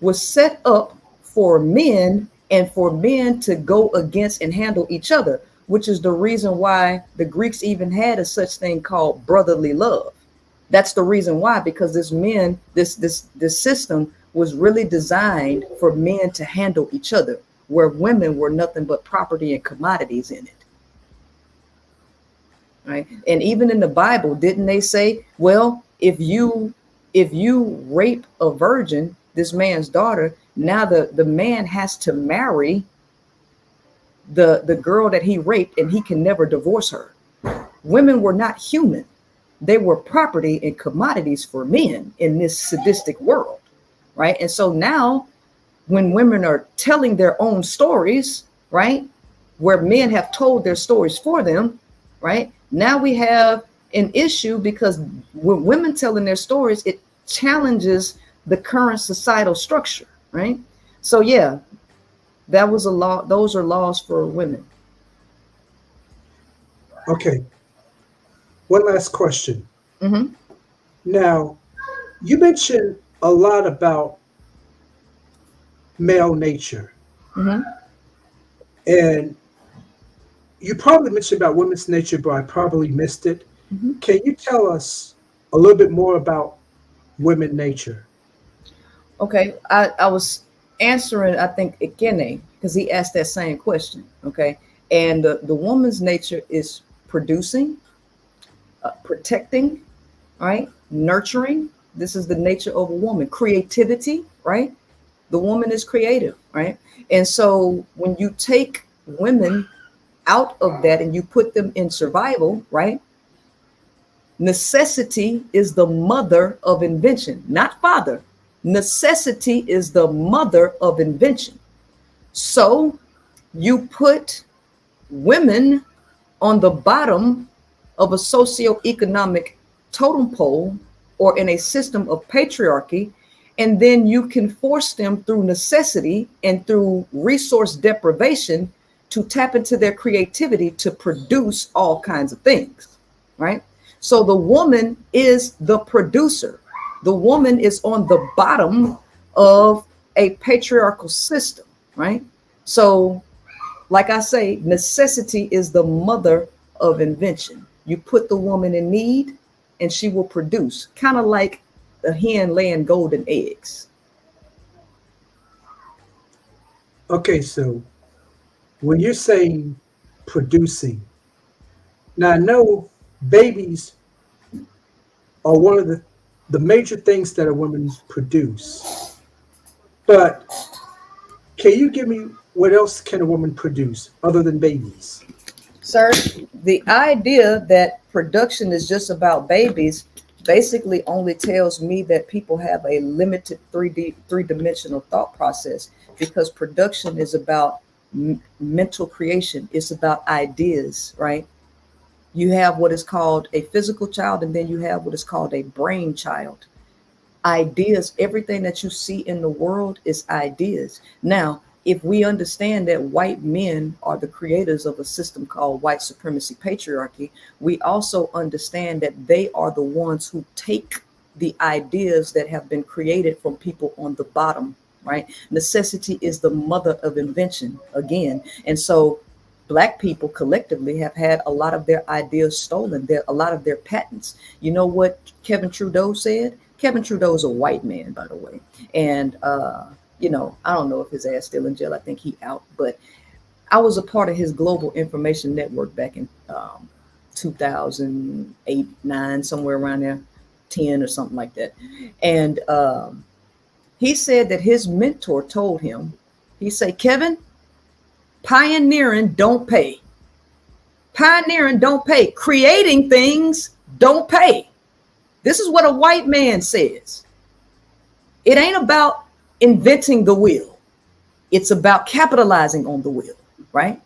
was set up for men and for men to go against and handle each other. which is the reason why the Greeks even had a such thing called brotherly love. That's the reason why, because this system was really designed for men to handle each other, where women were nothing but property and commodities in it. Right? And even in the Bible, didn't they say, well, if you rape a virgin, this man's daughter, now the man has to marry the girl that he raped, and he can never divorce her. Women were not human. They were property and commodities for men in this sadistic world, right? And so now when women are telling their own stories, right, where men have told their stories for them, right, now we have an issue, because when women telling their stories, it challenges the current societal structure, right? So yeah, that was a law. Those are laws for women. Okay. One last question. Mm-hmm. Now, you mentioned a lot about male nature. Mm-hmm. And you probably mentioned about women's nature, but I probably missed it. Mm-hmm. Can you tell us a little bit more about women nature? Okay, I was answering, I think, Ekene, because he asked that same question. Okay, and the woman's nature is producing, protecting, right? Nurturing. This is the nature of a woman. Creativity, right? The woman is creative, right? And so when you take women out of that and you put them in survival, right? Necessity is the mother of invention, not father. Necessity is the mother of invention. So you put women on the bottom of a socioeconomic totem pole or in a system of patriarchy, and then you can force them through necessity and through resource deprivation to tap into their creativity to produce all kinds of things, right? So the woman is the producer. The woman is on the bottom of a patriarchal system, right? So, like I say, necessity is the mother of invention. You put the woman in need and she will produce, kind of like a hen laying golden eggs. Okay, so when you're saying producing, now I know babies are one of the major things that a woman produce, but can you give me what else can a woman produce other than babies? Sir, the idea that production is just about babies basically only tells me that people have a limited three-dimensional thought process, because production is about mental creation. It's about ideas, right? You have what is called a physical child, and then you have what is called a brain child. Ideas, everything that you see in the world is ideas. Now, if we understand that white men are the creators of a system called white supremacy patriarchy, we also understand that they are the ones who take the ideas that have been created from people on the bottom, right? Necessity is the mother of invention again. And so Black people collectively have had a lot of their ideas stolen, a lot of their patents. You know what Kevin Trudeau said? Kevin Trudeau is a white man, by the way. And, you know, I don't know if his ass still in jail. I think he out, but I was a part of his Global Information Network back in 2008, 9, somewhere around there, 10 or something like that. And he said that his mentor told him, he said, Kevin, pioneering don't pay. Pioneering don't pay. Creating things don't pay. This is what a white man says. It ain't about inventing the wheel. It's about capitalizing on the wheel, right?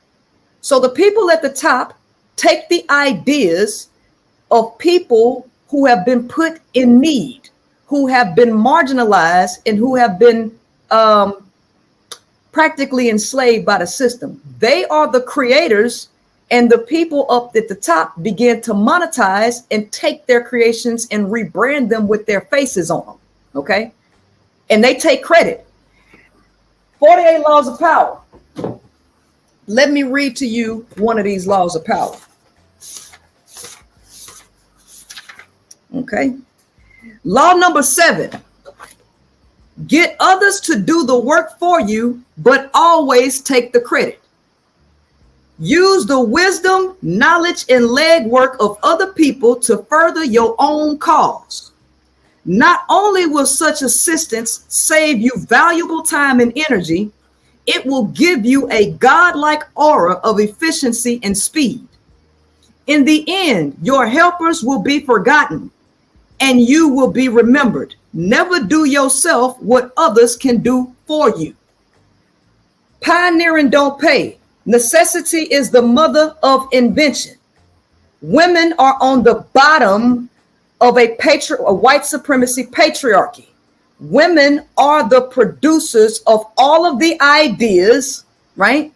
So the people at the top take the ideas of people who have been put in need, who have been marginalized, and who have been practically enslaved by the system. They are the creators, and the people up at the top begin to monetize and take their creations and rebrand them with their faces on them, okay? And they take credit. 48 Laws of Power. Let me read to you one of these laws of power. Okay. Law number 7. Get others to do the work for you, but always take the credit. Use the wisdom, knowledge, and legwork of other people to further your own cause. Not only will such assistance save you valuable time and energy, it will give you a godlike aura of efficiency and speed. In the end, your helpers will be forgotten and you will be remembered. Never do yourself what others can do for you. Pioneering don't pay. Necessity is the mother of invention. Women are on the bottom of a white supremacy patriarchy. Women are the producers of all of the ideas, right?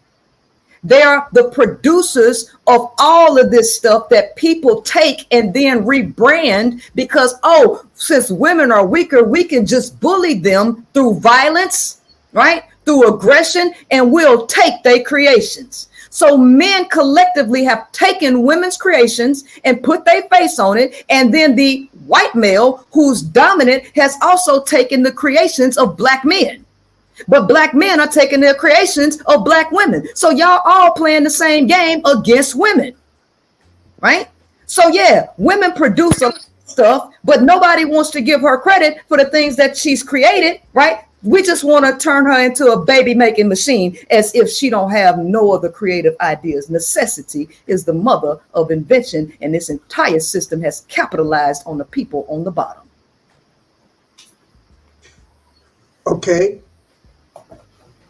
They are the producers of all of this stuff that people take and then rebrand because, oh, since women are weaker, we can just bully them through violence, right? Through aggression, and we'll take their creations. So men collectively have taken women's creations and put their face on it. And then the white male who's dominant has also taken the creations of black men. But black men are taking their creations of black women. So y'all all playing the same game against women, right? So yeah, women produce stuff, but nobody wants to give her credit for the things that she's created, right? We just want to turn her into a baby making machine as if she don't have no other creative ideas. Necessity is the mother of invention, and this entire system has capitalized on the people on the bottom. Okay.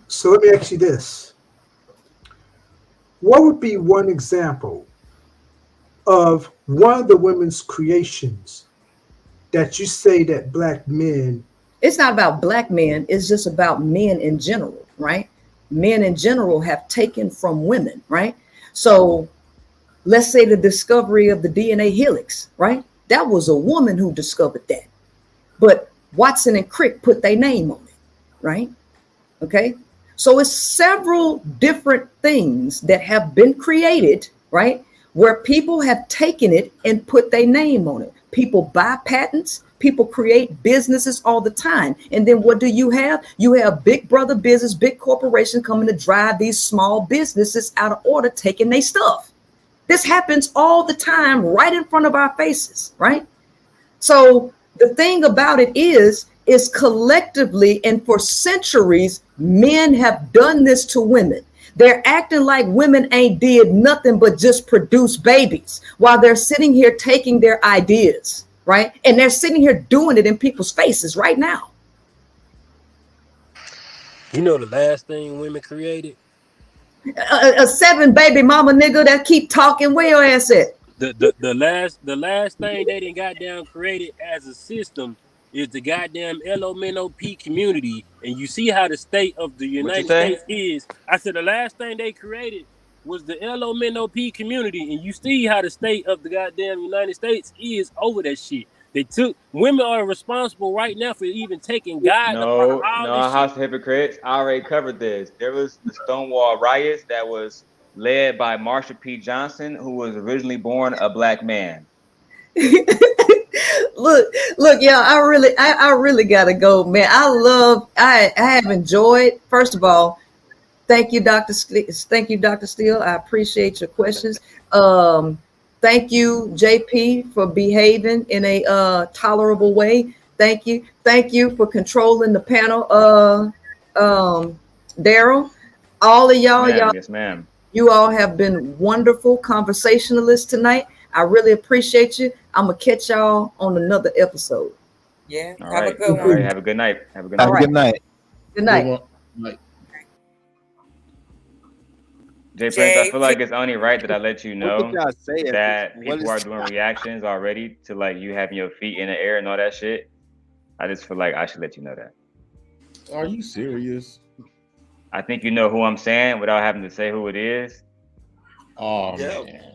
So let me ask you this. What would be one example of one of the women's creations that you say that black men? It's not about black men. It's just about men in general, right? Men in general have taken from women, right? So let's say the discovery of the DNA helix, right? That was a woman who discovered that. But Watson and Crick put their name on it, right? Okay. So it's several different things that have been created, right? Where people have taken it and put their name on it. People buy patents, people create businesses all the time. And then what do you have? You have big brother business, big corporation coming to drive these small businesses out of order, taking their stuff. This happens all the time right in front of our faces, right? So the thing about it is collectively and for centuries, men have done this to women. They're acting like women ain't did nothing but just produce babies while they're sitting here taking their ideas, right? And they're sitting here doing it in people's faces right now. You know the last thing women created? A 7 baby mama nigga that keep talking. Where your ass at? The last thing they done goddamn created as a system is the goddamn LMNOP community, and you see how the state of the United States is. I said the last thing they created was the LMNOP community, and you see how the state of the goddamn United States is over that shit. Women are responsible right now for even taking God. No, House of Hypocrites. I already covered this. There was the Stonewall riots that was led by Marsha P. Johnson, who was originally born a black man. Look, y'all, I really gotta go, man. I have enjoyed. First of all, thank you, Dr. Steele. I appreciate your questions. Thank you, JP, for behaving in a tolerable way. Thank you for controlling the panel. Daryl, all of y'all, yes, ma'am. You all have been wonderful conversationalists tonight. I really appreciate you. I'm gonna catch y'all on another episode. Yeah. All have right. a good one. All right. Have a good night. Have a good All night. right. Good night. Good night. Jay Prince, I feel like it's only right that I let you know that people are doing reactions already to like you having your feet in the air and all that shit. I just feel like I should let you know that. Are you serious? I think you know who I'm saying without having to say who it is. Oh Yeah. man.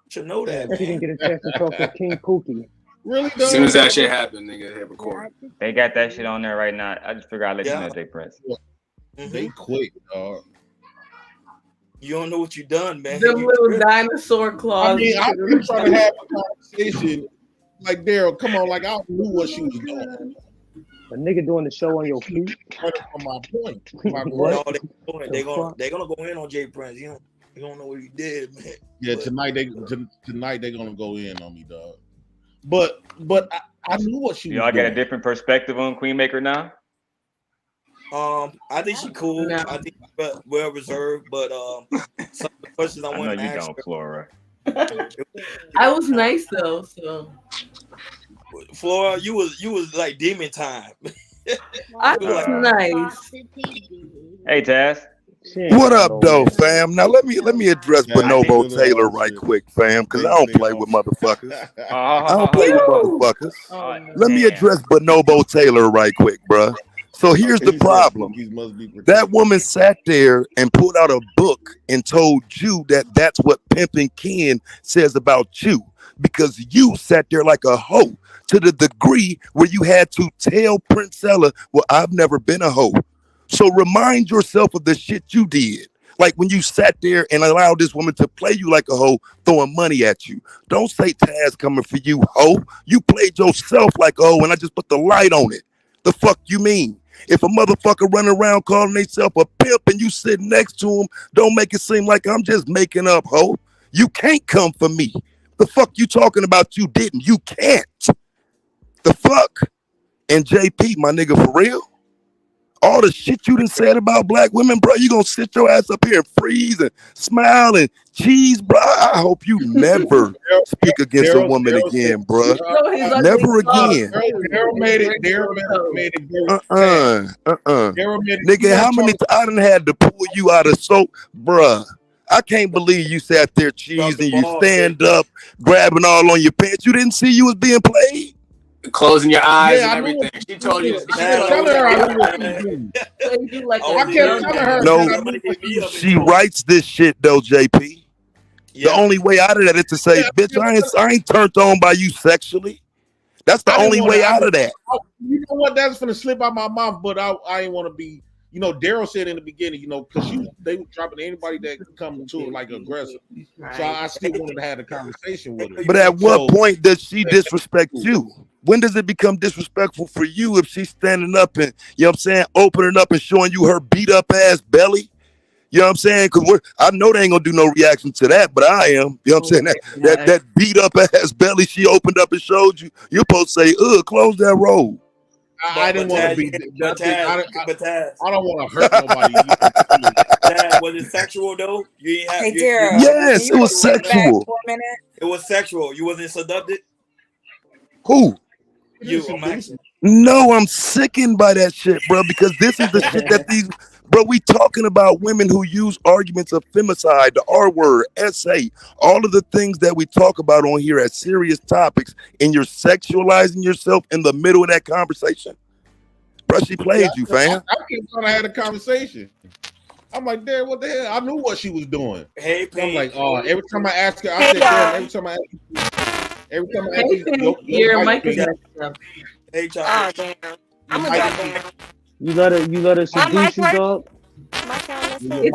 Should know that. If you didn't get a chance to talk to King Pookie. Really? As soon as that shit happened, nigga, hit record. They got that shit on there right now. I just figured I'd let you know, Jay Prince. They quick, dog. You don't know what you done, man. The little dinosaur claws. I mean, I'm trying to have a conversation. Like, Daryl, come on. Like, I knew what she was doing. A nigga doing the show on your feet. On my point. No, they're gonna go in on Jay Prince. You don't know what he did, man. Yeah, tonight they're gonna go in on me, dog. But I knew what she was Y'all doing. got a different perspective on Queen Maker now? I think she cool. No. I think well reserved, but some of the questions I want to you ask don't, Flora. I was nice though, so Flora, you was like demon time. I was nice. Hey, Taz. What up, though, fam? Now let me address Bonobo Taylor right quick, fam, because I don't play with motherfuckers. I don't play with motherfuckers. Let me address Bonobo Taylor right quick, bruh. So here's the problem. That woman sat there and pulled out a book and told you that that's what Pimpin' Ken says about you, because you sat there like a hoe to the degree where you had to tell Princella, well, I've never been a hoe. So remind yourself of the shit you did. Like when you sat there and allowed this woman to play you like a hoe, throwing money at you. Don't say Taz coming for you, hoe. You played yourself like a hoe and I just put the light on it. The fuck you mean? If a motherfucker running around calling themselves a pimp and you sitting next to him, don't make it seem like I'm just making up, hoe. You can't come for me. The fuck you talking about you didn't? You can't. The fuck? And JP, my nigga, for real? All the shit you done said about black women, bro, you gonna sit your ass up here and freeze and smile and cheese, bro. I hope you never speak against a woman again, bro. Never again. Daryl made it. Nigga, how many times I done had to pull you out of soap, bruh? I can't believe you sat there cheesing, you stand up, grabbing all on your pants. You didn't see you was being played? Closing your eyes and everything. She told you. No, she writes this shit though, JP. The only way out of that is to say, bitch, I ain't turned on by you sexually. That's the only way out of that. You know what? That's gonna slip out my mouth, but I ain't want to be. You know, Daryl said in the beginning, you know, because they were dropping anybody that come to it like aggressive. So I still wanted to have a conversation with her. But at what point does she disrespect you? When does it become disrespectful for you if she's standing up and, you know what I'm saying, opening up and showing you her beat up ass belly? You know what I'm saying? Because I know they ain't gonna do no reaction to that, but I am. You know what I'm saying? That beat up ass belly she opened up and showed you, you're supposed to say, close that roll. I didn't want to be. I don't want to hurt nobody. Was it sexual though? You ain't have. Hey, Daryl, yes, it was sexual. For a minute? It was sexual. You wasn't seduced? Who? You, I'm asking. No, I'm sickened by that shit, bro, because this is the shit that these, bro, we talking about women who use arguments of femicide, the R word, SA, all of the things that we talk about on here as serious topics, and you're sexualizing yourself in the middle of that conversation. Bro, she played you, fam. I keep trying to have a conversation. I'm like, Dad, what the hell? I knew what she was doing. Hey, I'm like, oh, every time I ask her, I said, Dad, every time I ask you, your mic is messed up. Hey, Charlie. Oh, damn. I'm gonna drop down. You let her seduce you, dog? Yeah, he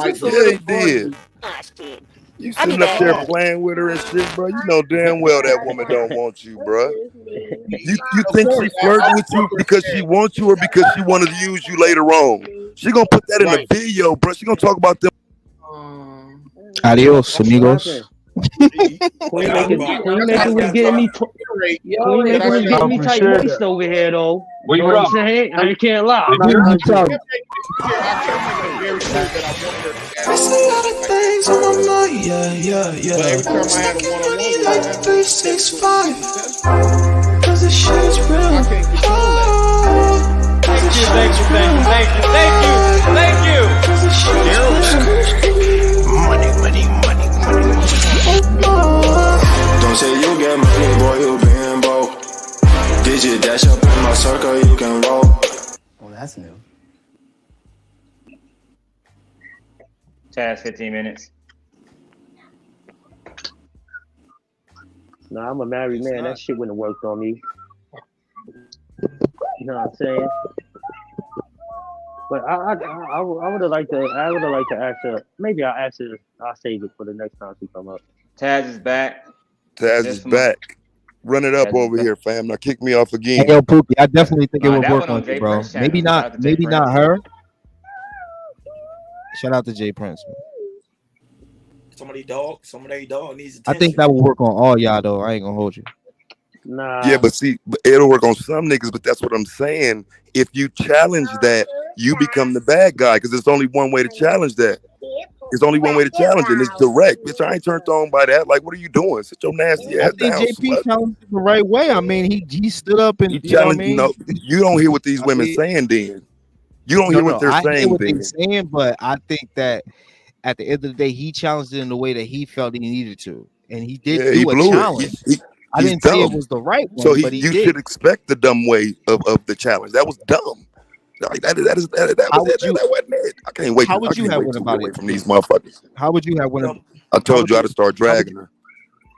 did. Oh, shit. You sitting up there playing with her and shit, bro. You know damn well that woman don't want you, bro. You think she flirting with you because she wants you or because she wanted to use you later on? She gonna put that in the video, bro. She gonna talk about them. Adios, amigos. Queen Maker was getting me. Queen Maker was getting me tight waist over here, though. Where you know what from? I'm saying? I can't lie. There's a lot of things on my mind, yeah. But every time I had a one-on-one, like 365. Cause the shit's real. Thank you. Money. Don't say you get money, boy, you being broke. Did you dash up in my circle, you can roll. Well, that's new. Taz, 15 minutes. Nah, I'm a married man. That shit wouldn't have worked on me. You know what I'm saying? But I would have liked to ask her. Maybe I'll ask her. I'll save it for the next time she come up. Taz is back. Taz is back. Run it up over here, fam. Now kick me off again. Hey, yo, Pookie, I definitely think it would that work one on on Jay you, bro. Prince channel. Maybe Shout out not. to Jay Maybe Prince. not her. Shout out to Jay Prince, man. Some of their dog needs attention. I think that will work on all y'all, though. I ain't gonna hold you. Nah. Yeah, but see, it'll work on some niggas, but that's what I'm saying. If you challenge that, you become the bad guy because there's only one way to challenge that. There's only one way to challenge it, and it's direct. Bitch, I ain't turned on by that. Like, what are you doing? Sit your nasty I ass think down. JP challenged it the right way. I mean, he stood up and You you know what I challenge, mean. no, you don't hear what these I women mean- saying then. You don't hear what they're I hear saying what then. they're saying, but I think that at the end of the day, he challenged it in the way that he felt he needed to, and he did Yeah, he do a blew it. challenge. I He's didn't say it dumb. was the right one, So but he you did. should expect the dumb way of the challenge. That was dumb. Like that wasn't it. I can't wait. How would you have wait went to about get away it? from these motherfuckers. How would you have went? I told you how to start dragging her.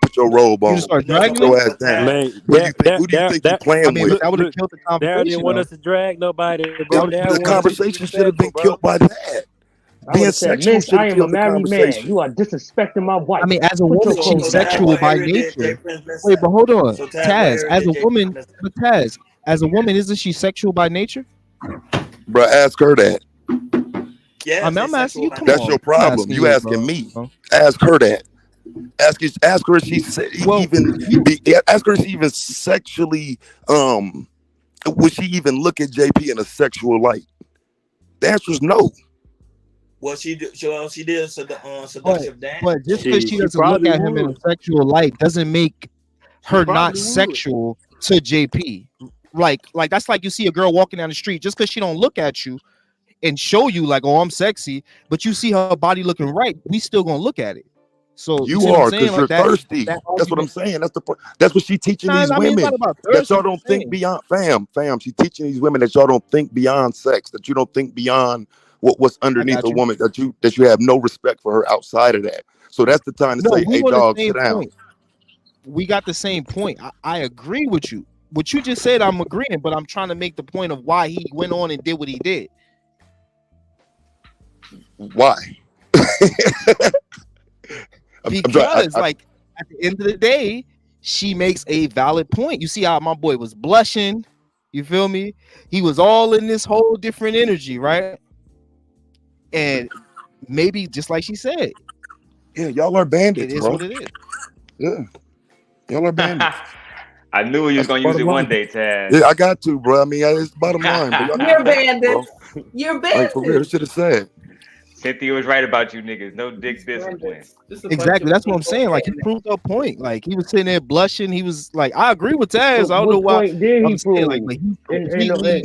Put your robe on. You start Put dragging your her? ass down. Man, Who do you think you playing I mean, with? look, that would have killed the Darren conversation. didn't want us to drag nobody, bro. The conversation should have been killed by that. I Being would have said, sexual Miss, should I have am a killed the married man. conversation. You are disrespecting my wife. I mean, as a Put woman, your she's clothes down. sexual by nature. Wait, but hold on, Taz. As a woman, but Taz, as a woman, isn't she sexual by nature? Bro, ask her that. Yeah, I mean, I'm asking you. Come That's on, your I'm problem. You asking bro. me. Ask her that. Ask her if she's ask her if she even sexually would she even look at JP in a sexual light? The answer is no. Well, she did seductive dance. But just because she doesn't look at him in a sexual light doesn't make her not sexual to JP. Like that's like you see a girl walking down the street, just because she don't look at you and show you like, oh, I'm sexy, but you see her body looking right, we still gonna look at it. So You see what I'm are saying? because you're thirsty. That's what I'm saying. That's the point. That's what she teaching Nah, these I mean, it's women. not about That thirst, y'all I'm don't just think saying. beyond fam. She teaching these women that y'all don't think beyond sex, that you don't think beyond what's underneath got a you. woman, that you have no respect for her outside of that. So that's the time to No, say, we hey on the dog, same sit down. point. We got the same point. I agree with you. What you just said, I'm agreeing, but I'm trying to make the point of why he went on and did what he did. Why? Because like at the end of the day, she makes a valid point. You see how my boy was blushing, you feel me? He was all in this whole different energy, right? And maybe just like she said, yeah, y'all are bandits, it is bro. what it is. Yeah, y'all are bandits. I knew you was gonna use it one day, Taz. Yeah, I got to, bro. I mean, it's the bottom line. But y'all You're bandits, bro. bandits. You're Like for real, bandits. should have said. Cynthia was right about you niggas. No dick discipline. Exactly. That's what I'm saying. Like he proved a point. Like he was sitting there blushing. He was like, I agree with Taz. I don't know why. Point did he I'm saying, prove? like he And completely.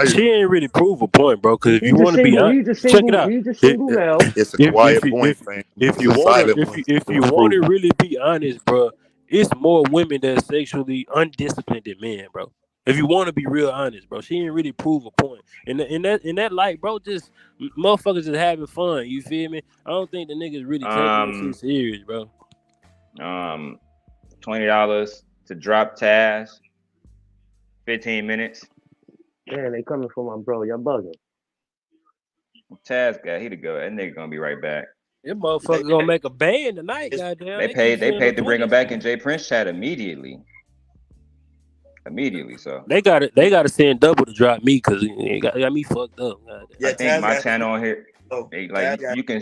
She ain't really prove a point, bro. Because if you want to be honest, check it out. He's a single male. It's a quiet point, fam. If you It's a want silent to, one. if you want to really be honest, bro, it's more women that are sexually undisciplined than men, bro. If you want to be real honest, bro, she ain't really prove a point. In that light, bro, just motherfuckers just having fun. You feel me? I don't think the niggas really taking this shit serious, bro. $20 to drop Taz. 15 minutes. Man, they coming for my bro. Y'all bugging. Taz got he to go. That nigga gonna be right back. That motherfucker gonna make a band tonight, goddamn. They paid to bring him back in Jay Prince chat immediately. So They gotta send double to drop me because it got me fucked up. I think my channel on here, you can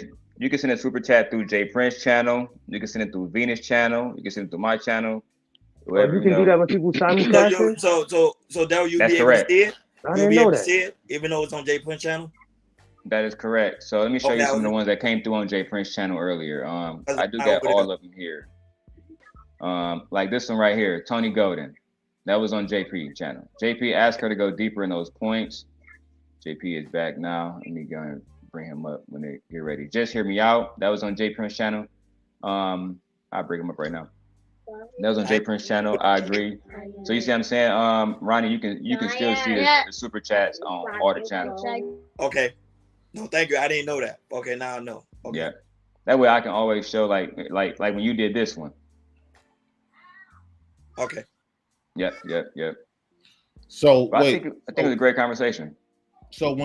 send a super chat through Jay Prince channel. You can send it through Venus channel. You can send it through my channel. Whoever, you can do that when people simulcast. So Daryl, you That's be correct. able to see it. I You'll didn't be know able to that. see it, even though it's on Jay Prince channel. That is correct. So let me show you Okay, some of the ones that came through on Jay Prince channel earlier. I do got all of them here. Like this one right here, Tony Golden. That was on JP channel. JP asked her to go deeper in those points. JP is back now. Let me go and bring him up when they get ready. Just hear me out. That was on Jay Prince channel. I'll bring him up right now. That was on Jay Prince channel. I agree. So you see what I'm saying? Ronnie, you can still see the super chats on all the channels. Okay. No, thank you. I didn't know that. Okay, now I know. Okay. Yeah. That way I can always show like when you did this one. Okay. Yep. So But wait, I think it was a great conversation. So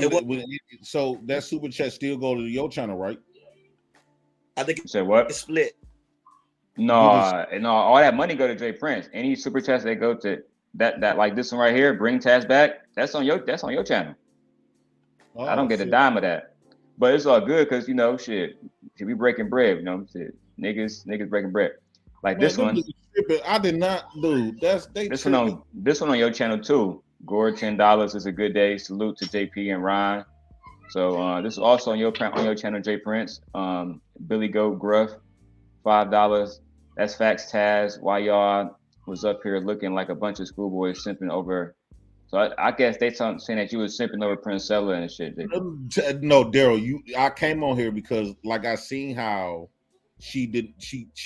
so that super chat still go to your channel, right? I think You said what? It's split. No, all that money go to Jay Prince. Any super chats that go to that like this one right here, bring Taz back. That's on your channel. Oh, I don't get a dime of that, but it's all good because shit, we breaking bread. Shit, niggas breaking bread. Like this one. I did not do. This one on your channel too. Gore $10 is a good day. Salute to JP and Ryan. So this is also on your channel, Jay Prince. Billy Goat Gruff, $5. That's facts, Taz. Why y'all was up here looking like a bunch of schoolboys simping over? So I guess they saying that you was simping over Princella and shit. No, Daryl, I came on here because like I seen how she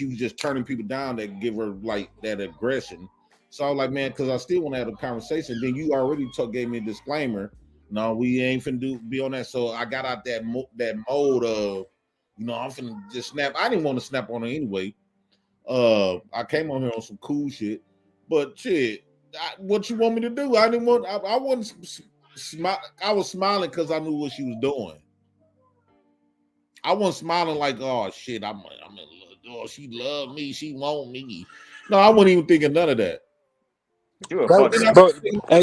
was just turning people down that give her like that aggression. So I was like, man, because I still want to have a conversation. Then you already gave me a disclaimer. No, we ain't finna be on that. So I got out that mode of, I'm finna just snap. I didn't want to snap on her anyway. I came on here on some cool shit, but shit, what you want me to do? I wasn't smile. I was smiling because I knew what she was doing. I wasn't smiling like, oh shit, she love me, she want me. No, I wasn't even thinking none of that. Bro,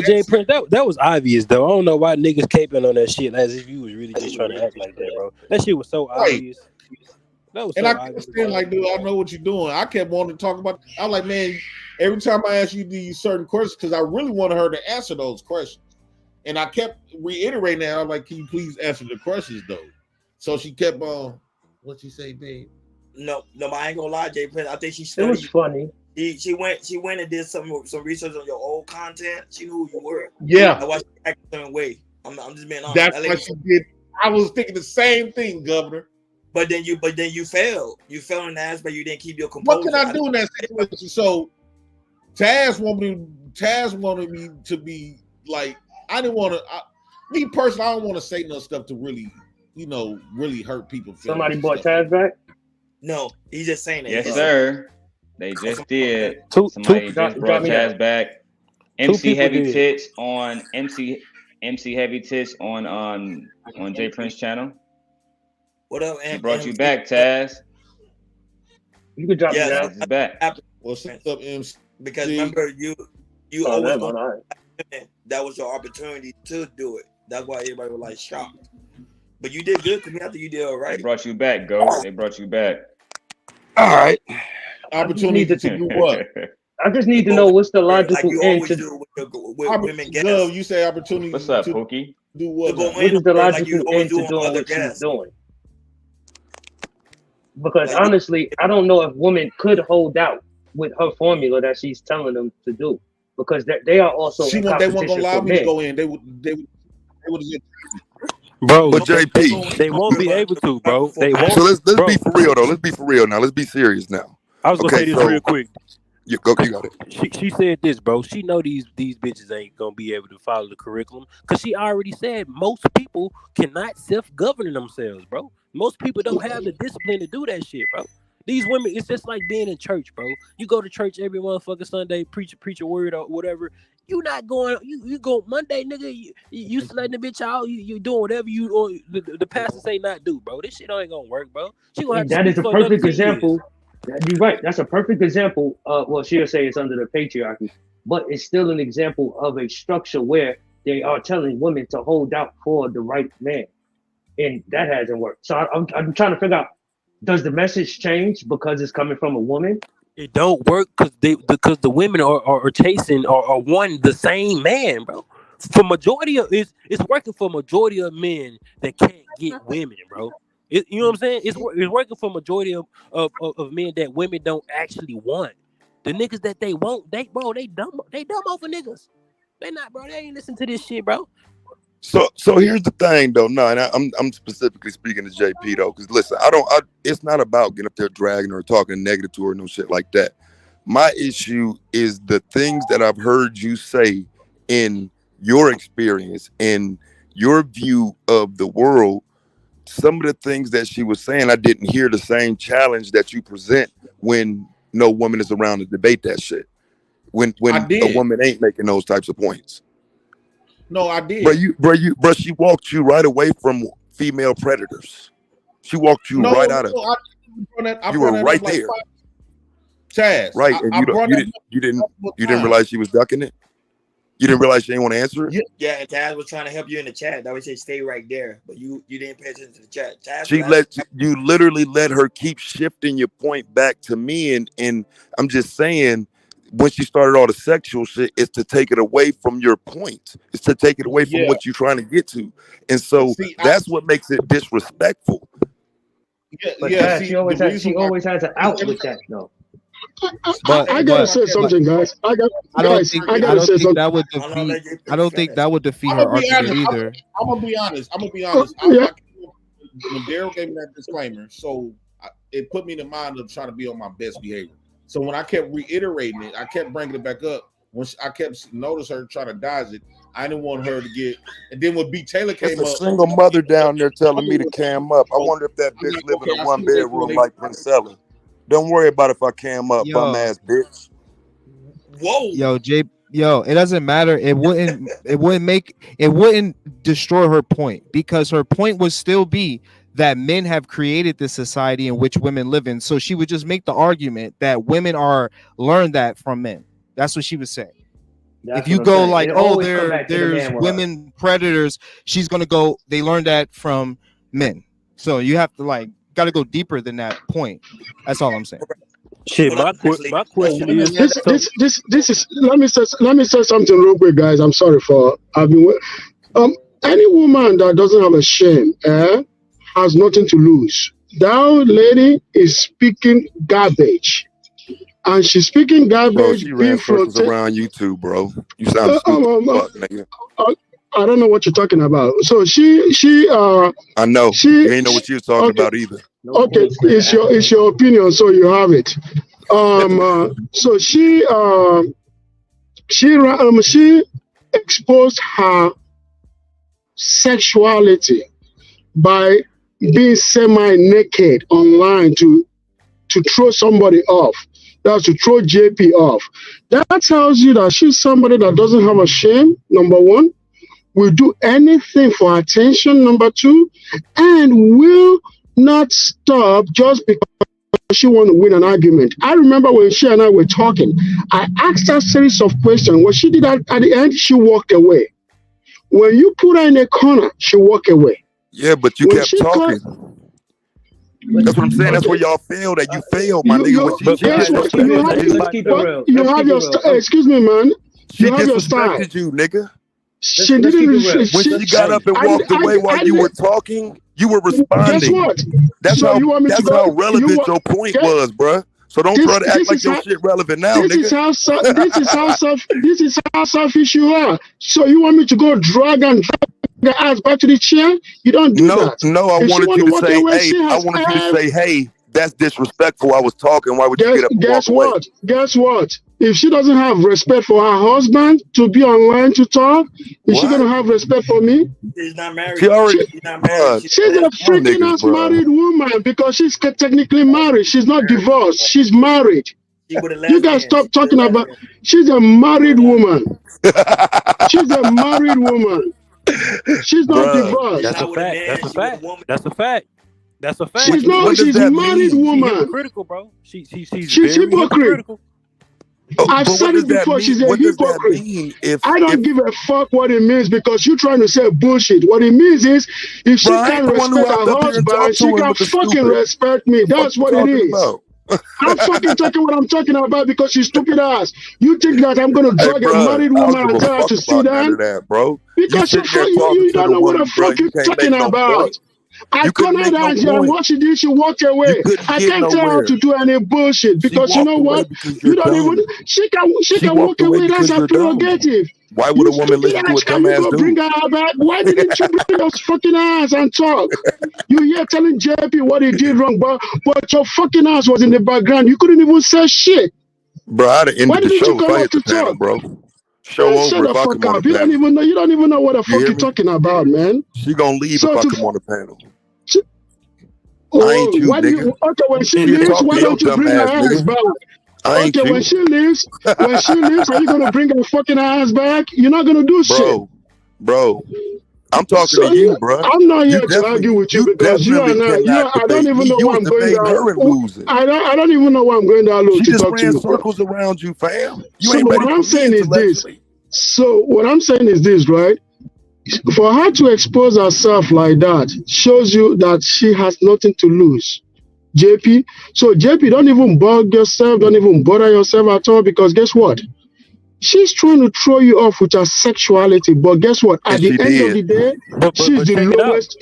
Jay Prince, that was obvious though. I don't know why niggas caping on that shit as if you was really just trying to act like that, bro. That shit was so obvious. That was and so I obvious. kept saying like, dude, I know what you're doing. I kept wanting to talk about. I'm like, man, every time I ask you these certain questions, because I really wanted her to answer those questions, and I kept reiterating that. I'm like, can you please answer the questions though? So she kept on. What you say, babe? No, I ain't gonna lie, Jay Prince. I think she studied. It was funny. She went and did some research on your old content. She knew who you were. Yeah. I watched you act a certain way. I'm just being honest. That's what she did. I was thinking the same thing, Governor. But then you failed. You fell in the aspect. You didn't keep your composure. What can I do in that situation? So Taz wanted me to be like, I didn't want to. Me personally, I don't want to say no stuff to really, really hurt people. Somebody bought Taz back? No, he's just saying it. Yes, sir. They just did. Somebody just brought Taz back. MC Heavy Tits on MC Heavy Tits on Jay Prince channel. What up? He brought you back, Taz. You can drop me down. He's back. What's up, MC? Because remember, you always that was your opportunity to do it. That's why everybody was like shocked. But you did good to me. I think you did all right. They brought you back, Go. They brought you back. All right. Opportunity to do what? I just need to know what's the logical end to do with women guests. You say opportunity. What's up, Pookie? Do what? What is the logical end to doing what she's doing? Because honestly, I don't know if women could hold out with her formula that she's telling them to do, because they are also they weren't gonna allow me to go in. They would. Bro, but JP, they won't be able to, bro. They won't. So let's be for real though. Let's be for real now. Let's be serious now. I was gonna say this real quick. You got it. She said this, bro. She know these bitches ain't gonna be able to follow the curriculum because she already said most people cannot self-govern themselves, bro. Most people don't have the discipline to do that shit, bro. These women, it's just like being in church, bro. You go to church every motherfucking Sunday, preach a word or whatever. You not going. You go Monday, nigga. You letting the bitch out. You doing whatever you or the pastor say not do, bro. This shit ain't gonna work, bro. She gonna have that is a perfect example. You're right. That's a perfect example. Well, she'll say it's under the patriarchy, but it's still an example of a structure where they are telling women to hold out for the right man, and that hasn't worked. So I'm trying to figure out, does the message change because it's coming from a woman? It don't work because the women are chasing or want the same man, bro. For majority of it's working for majority of men that can't get women, bro. You know what I'm saying? It's working for majority of men that women don't actually want. The niggas that they want, they dumb over niggas. They not, bro. They ain't listen to this shit, bro. So here's the thing though. No, and I'm specifically speaking to JP though, because listen, it's not about getting up there dragging or talking negative to her, no shit like that. My issue is the things that I've heard you say in your experience and your view of the world. Some of the things that she was saying, I didn't hear the same challenge that you present when no woman is around to debate that shit. When a woman ain't making those types of points. No, I did. Bro, she walked you right away from female predators. She walked you right out of it. You were right there. Chaz, right, and you didn't realize she was ducking it. You didn't realize she didn't want to answer it. Yeah, and Taz was trying to help you in the chat. That would say stay right there, but you didn't pay attention to the chat. Taz You literally let her keep shifting your point back to me, and I'm just saying, when she started all the sexual shit, it's to take it away from your point. It's to take it away from what you're trying to get to, and so that's what makes it disrespectful. But she always has an out with that though. I gotta say something, guys. I don't think that would defeat her argument either. I'm gonna be honest. When Daryl gave me that disclaimer, so it put me in the mind of trying to be on my best behavior. So when I kept reiterating it, I kept bringing it back up. When I kept noticing her trying to dodge it, I didn't want her to get. And then when B. Taylor came There's up, a single mother down there telling me to cam up. I wonder if that bitch live in a one bedroom like Princella. Don't worry about if I cam up, bum ass bitch. Whoa. It doesn't matter. It wouldn't destroy her point, because her point would still be that men have created this society in which women live in. So she would just make the argument that women are learned that from men. That's what she was saying. If you go like, oh, there's women predators, she's gonna go, they learned that from men. So you have to got to go deeper than that point. That's all I'm saying. Shit, my question is this is let me say something real quick, guys. I'm sorry for having any woman that doesn't have a shame has nothing to lose. That lady is speaking garbage, and she's speaking garbage. Bro, she ran circles around you too, bro. You sound stupid, fuck, nigga. I don't know what you're talking about. So she I know you ain't know what you was talking about either. Okay, it's your opinion, so you have it. So she exposed her sexuality by being semi-naked online to throw somebody off. That's to throw JP off. That tells you that she's somebody that doesn't have a shame, number one, will do anything for attention, number two, and will not stop just because she wants to win an argument. I remember when she and I were talking, I asked her a series of questions. What she did at the end, she walked away. When you put her in a corner, she walked away. Yeah, but you kept talking. That's what I'm saying. That's where y'all failed. That you failed, my nigga. You have your excuse me, man. She disrespected you, nigga. She didn't. When she got up and walked away while you were talking, you were responding. Guess what? That's how relevant your point was, bruh. So don't try to act like your shit relevant now, nigga. This is how selfish you are. So you want me to go drag the ass back to the chair? You don't do that. No, I wanted you to say, hey, I wanted you to say, hey, that's disrespectful. I was talking. Why would you get up and walk away? Guess what? If she doesn't have respect for her husband to be online to talk, is she gonna have respect for me? She's not married. She's a freaking ass married woman because she's technically married. She's not divorced. She's married. You guys stop talking about. She's a married woman. She's a married woman. She's not divorced. That's a fact. That's a fact. That's a fact. That's a fact. She's not. She's a married woman. She's hypocritical, bro. She's hypocrite. I've said it before. She's a hypocrite. I don't give a fuck what it means because you're trying to say bullshit. What it means is if she can't respect her husband, she can fucking respect me. That's what it is. I'm fucking talking what I'm talking about because she's stupid ass. You think that I'm gonna drag a married woman and tell her to sit down? Because you don't know what the fuck you're talking about. I cornered her and what she did, she walked away. I can't tell her to do any bullshit because you know what? You don't even. She can walk away. That's her prerogative. Why would a woman listen to a dumbass dude? Bring her back. Why didn't you bring those fucking ass and talk? You here telling JP what he did wrong, but your fucking ass was in the background. You couldn't even say shit. Bro, I'd have ended the show if I hit the panel, bro. Show over if I come on the panel. You don't even know what the fuck you're talking about, man. She gonna leave if I come on the panel. I ain't you, nigga. Okay, when she leaves, why don't you bring her ass back? Okay, when she leaves, are you gonna bring her fucking ass back? You're not gonna do shit. bro. I'm talking So to you, bro. I'm not You here to definitely, argue with you you because you are definitely not. cannot I don't debate even me. know You why was I'm going debating her and down. losing. I don't even know why I'm going down low She to just talk to ran you, bro. circles around you, fam. You So ain't what ready I'm for me saying is this. intellectually. So what I'm saying is this, right? For her to expose herself like that shows you that she has nothing to lose. JP. So JP, don't even bug yourself, don't even bother yourself at all, because guess what? She's trying to throw you off with her sexuality, but guess what? At And the she end of did. the day, But she's the check it out. lowest.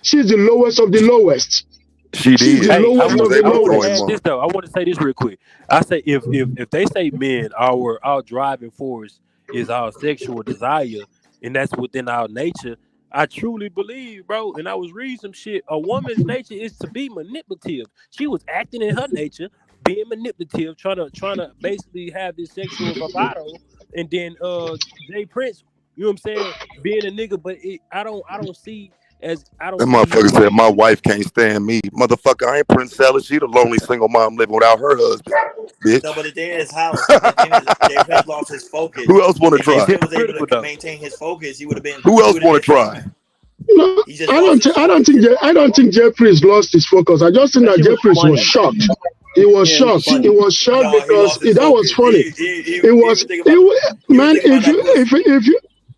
She's the lowest of the lowest. She She's did. the Hey, I lowest She was of want the able to to throw lowest. him add this off. though. I want to say this real quick. I say if they say men, our driving force is our sexual desire, and that's within our nature. I truly believe, bro, and I was reading some shit. A woman's nature is to be manipulative. She was acting in her nature, being manipulative, trying to basically have this sexual bravado, and then Jay Prince, you know what I'm saying, being a nigga, but I don't see That motherfucker said, my wife can't stand me. Motherfucker, I ain't Prince Ella. She the lonely single mom living without her husband. Bitch. No, but the thing is, Jay Prince lost his focus. Who else want to If he try? still was able to maintain his focus, he would have been. Who else want to try? No, He just I lost don't. his I don't think Jeffrey's lost his focus. I just think that Jeffrey's was shocked. He was shocked. He was shocked No, he because lost his that was focus. funny. He It was. Man,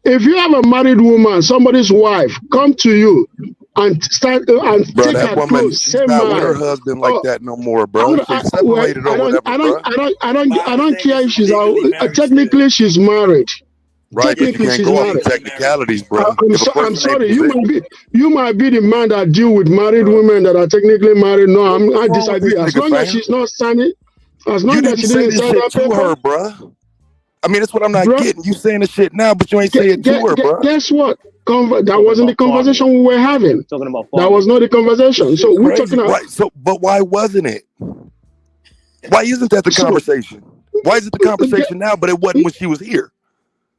if you have a married woman, somebody's wife, come to you and start and Bro, take that her woman, clothes, she's say not with her man. husband like that no more, bro. They separated or whatever, bro. I don't care if she's out. Technically, she's married. Right, but you Technically, can't she's go off married. the technicalities, bro. I'm sorry. You might be the man that deal with married women that are technically married. No, I disagree. As long as she's not signing, as long You as didn't she say didn't this sign shit that to paper. her, bro. I mean, that's what I'm not getting. You saying the shit now, but you ain't say it to her, bro. Guess what? That wasn't the conversation we were having. Talking about that was not the conversation. So we're talking about. Right. So, but why wasn't it? Why isn't that the conversation? Why is it the conversation now, but it wasn't when she was here?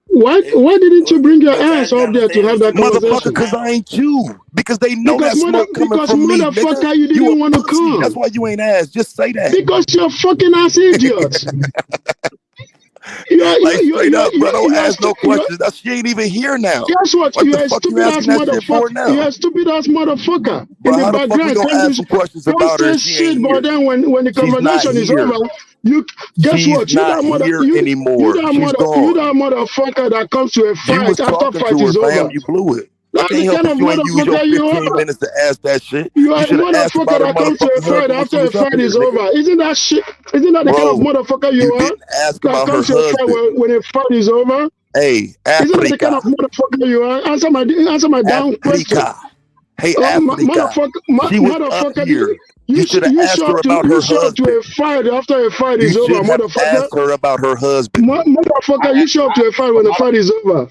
Why didn't you bring your ass up there to have that Motherfucker, conversation? because I ain't you. Because they know Because that smoke coming from me, motherfucker, nigga. you didn't a want to pussy. come. That's why you ain't asked. Just say that. Because you're fucking ass idiots. Straight up, bro. Don't ask no questions. She ain't even here now. Guess what? What You're the a fuck you stupid ass asking that shit for motherfucker. now? You're a stupid ass motherfucker. Bro, In the how the fuck we background, gonna ask some questions about her don't if say she ain't shit, here? but then when the She's not conversation is here. over, you guess She's what? You not here anymore. She's that gone. motherfucker that comes to a You was fight after talking fight to her, is fam. over. You blew it. I That's can't the help kind if of you ain't use your motherfucker you 15 are. minutes to ask that shit. You You are the should have asked motherfucker about her that comes to a motherfucking fight husband when she after a was up fight here, is nigga. over. Isn't that shit? Isn't that the kind of Bro, motherfucker you are? didn't ask That about her comes to a fight husband. when a fight is over? Hey, Isn't that the kind Africa. of motherfucker you are? Answer my damn question. Africa. Hey, Africa. She was up Motherfucker, here. You should have asked her about her you show up to husband. a fight after a fight You is over, should have motherfucker. asked her about her husband. Motherfucker, you show up to a fight when the fight is over.